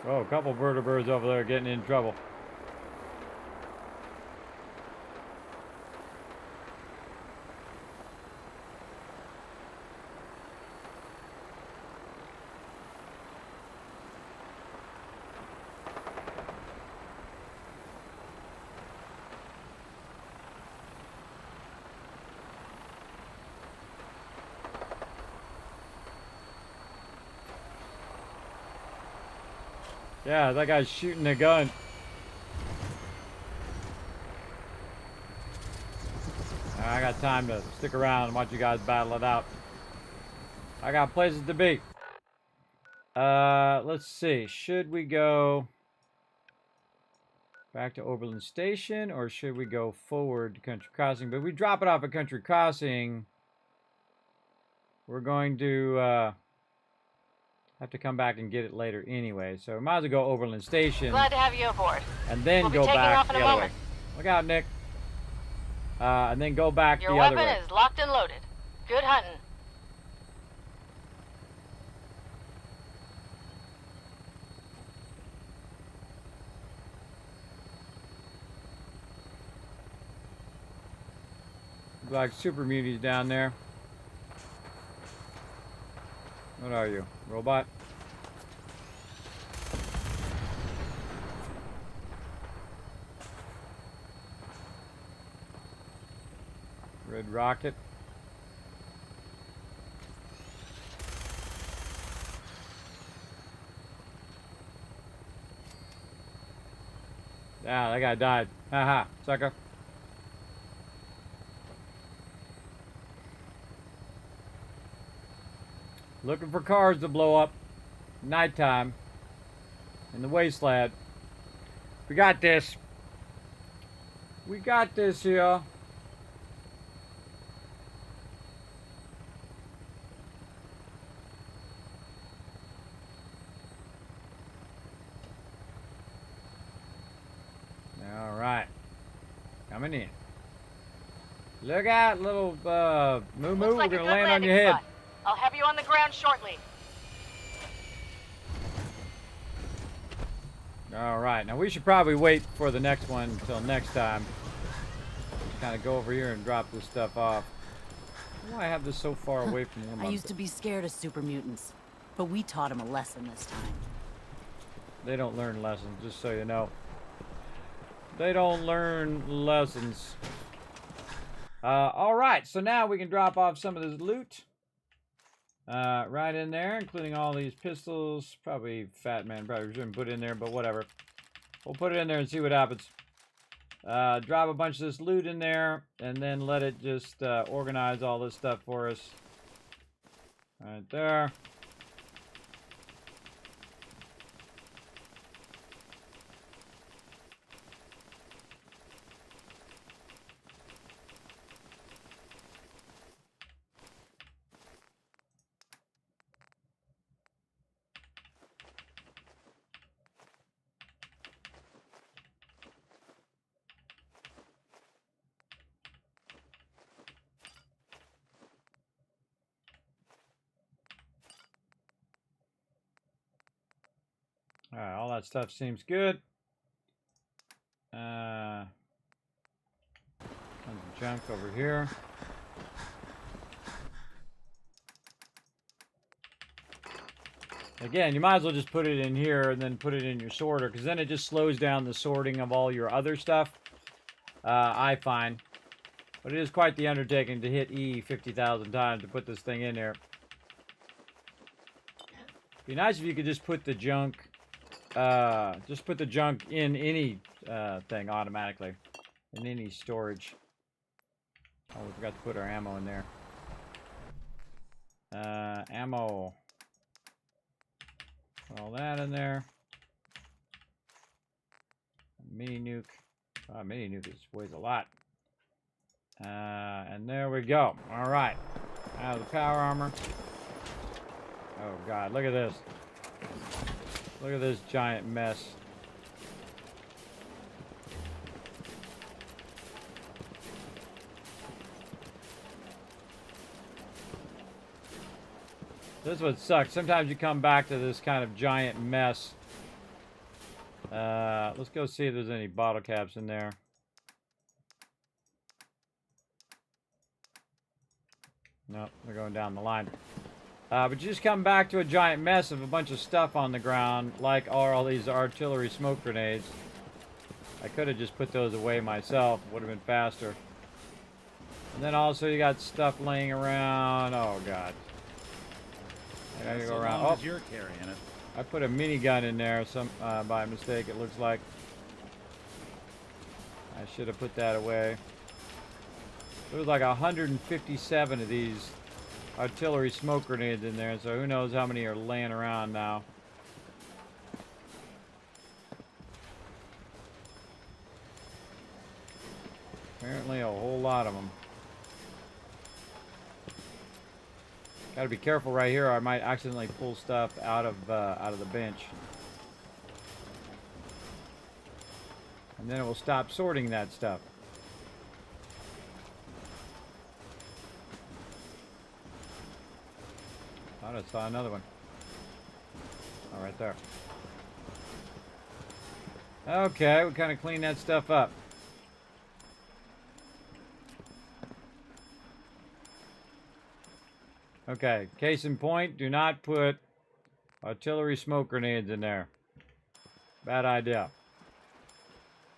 Oh, a couple vertibirds over there getting in trouble. Yeah, that guy's shooting a gun. I got time to stick around and watch you guys battle it out. I got places to be. Let's see. Should we go back to Oberlin Station, or should we go forward to Country Crossing? But if we drop it off at Country Crossing, we're going to have to come back and get it later anyway. So we might as well go Oberlin Station. Glad to have you aboard. And then we'll go back the other way. Look out, Nick. And then go back the other way. Your weapon is locked and loaded. Good hunting. Like super muties down there. What are you? Robot? Red rocket. Ah, that guy died. Haha, sucker. Looking for cars to blow up. Nighttime. In the wasteland. We got this. We got this here. Alright. Coming in. Look out, little moo moo. Like we're gonna land on your head. Spot. I'll have you on the ground shortly. Alright, now we should probably wait for the next one until next time. Kind of go over here and drop this stuff off. Why do I have this so far away from one? I used to be scared of super mutants, but we taught him a lesson this time. They don't learn lessons, just so you know. They don't learn lessons. Alright, so now we can drop off some of this loot. Right in there, including all these pistols. Probably Fat Man probably shouldn't put in there, but whatever. We'll put it in there and see what happens. Drop a bunch of this loot in there, and then let it just organize all this stuff for us. Right there. Alright, all that stuff seems good. Tons of junk over here. Again, you might as well just put it in here and then put it in your sorter, because then it just slows down the sorting of all your other stuff. I find. But it is quite the undertaking to hit E 50,000 times to put this thing in there. Be nice if you could just put the junk, in any thing automatically, in any storage. Oh, we forgot to put our ammo in there. Ammo. Put all that in there. Mini nuke. Oh, mini nuke weighs a lot. And there we go. All right. Out of the power armor. Oh, God. Look at this. Look at this giant mess. This is what sucks. Sometimes you come back to this kind of giant mess. Let's go see if there's any bottle caps in there. Nope, they're going down the line. But you just come back to a giant mess of a bunch of stuff on the ground, like all these artillery smoke grenades. I could have just put those away myself. Would have been faster. And then also you got stuff laying around. Oh, God. I gotta go around. Oh, you're carrying it. I put a minigun in there by mistake, it looks like. I should have put that away. There was like 157 of these artillery smoke grenades in there, so who knows how many are laying around now. Apparently a whole lot of them. Gotta be careful right here, or I might accidentally pull stuff out of the bench. And then it will stop sorting that stuff. Thought I saw another one. Oh, right there. Okay, we kind of clean that stuff up. Okay, case in point, do not put artillery smoke grenades in there. Bad idea.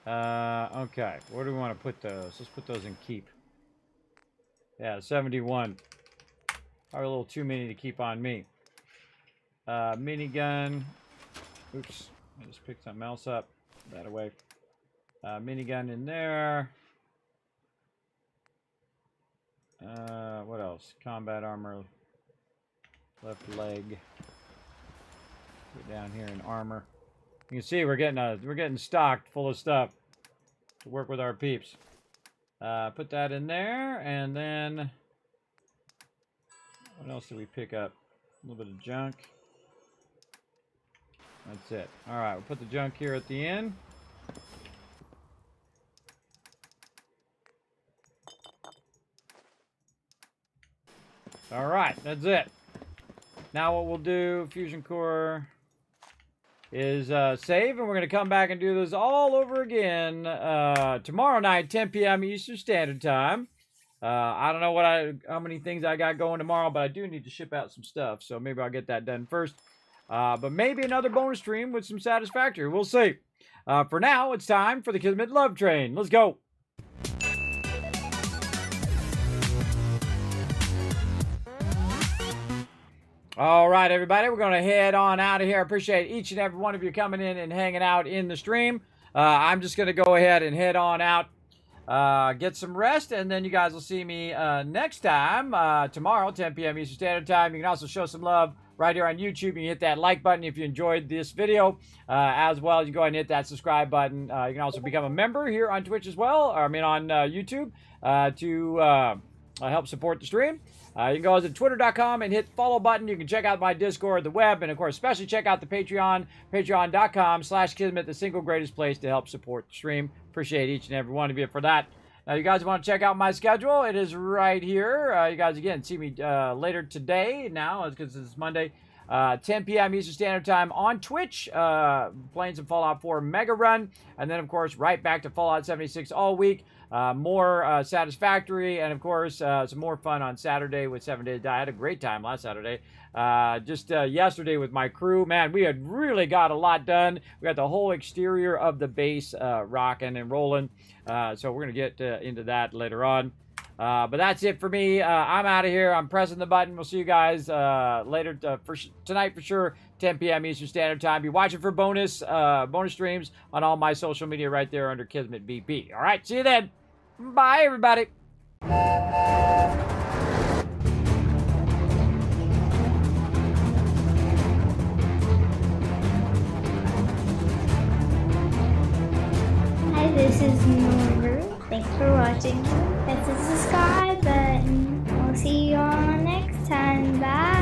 Okay, where do we want to put those? Let's put those in keep. Yeah, 71. Probably a little too many to keep on me. Minigun. Oops, I just picked something else up. Put that away. Minigun in there. What else? Combat armor. Left leg. Put down here in armor. You can see we're getting stocked full of stuff to work with our peeps. Put that in there, and then what else did we pick up? A little bit of junk. That's it. All right, we'll put the junk here at the end. All right, that's it. Now what we'll do, Fusion Core, is save, and we're going to come back and do this all over again tomorrow night, 10 p.m. Eastern Standard Time. I don't know how many things I got going tomorrow, but I do need to ship out some stuff, so maybe I'll get that done first. But maybe another bonus stream with some Satisfactory. We'll see. For now, it's time for the Kismet Love Train. Let's go. All right, everybody, we're going to head on out of here. I appreciate each and every one of you coming in and hanging out in the stream. I'm just going to go ahead and head on out, get some rest, and then you guys will see me next time, tomorrow, 10 p.m. Eastern Standard Time. You can also show some love right here on YouTube. You can hit that like button if you enjoyed this video, as well as you go ahead and hit that subscribe button. You can also become a member here on Twitch as well, or I mean on YouTube, to help support the stream. You can go to twitter.com and hit follow button. You can check out my Discord, the web, and of course, especially check out the Patreon, patreon.com/Kismet, the single greatest place to help support the stream. Appreciate each and every one of you for that. Now, you guys want to check out my schedule? It is right here. You guys, again, see me later today now, because it's Monday, 10 p.m. Eastern Standard Time on Twitch, playing some Fallout 4 Mega Run, and then, of course, right back to Fallout 76 all week. more Satisfactory, and of course some more fun on Saturday with 7 Days to Die. I had a great time last Saturday. Just yesterday with my crew, man, we had really got a lot done. We got the whole exterior of the base rocking and rolling. So we're gonna get into that later on. But that's it for me. I'm out of here. I'm pressing the button. We'll see you guys later tonight for sure, 10 p.m. Eastern Standard Time. Be watching for bonus streams on all my social media right there under Kismet BP. All right, see you then. Bye, everybody. Hi, this is Norbert. Thanks for watching. Hit the subscribe button. We'll see you all next time. Bye.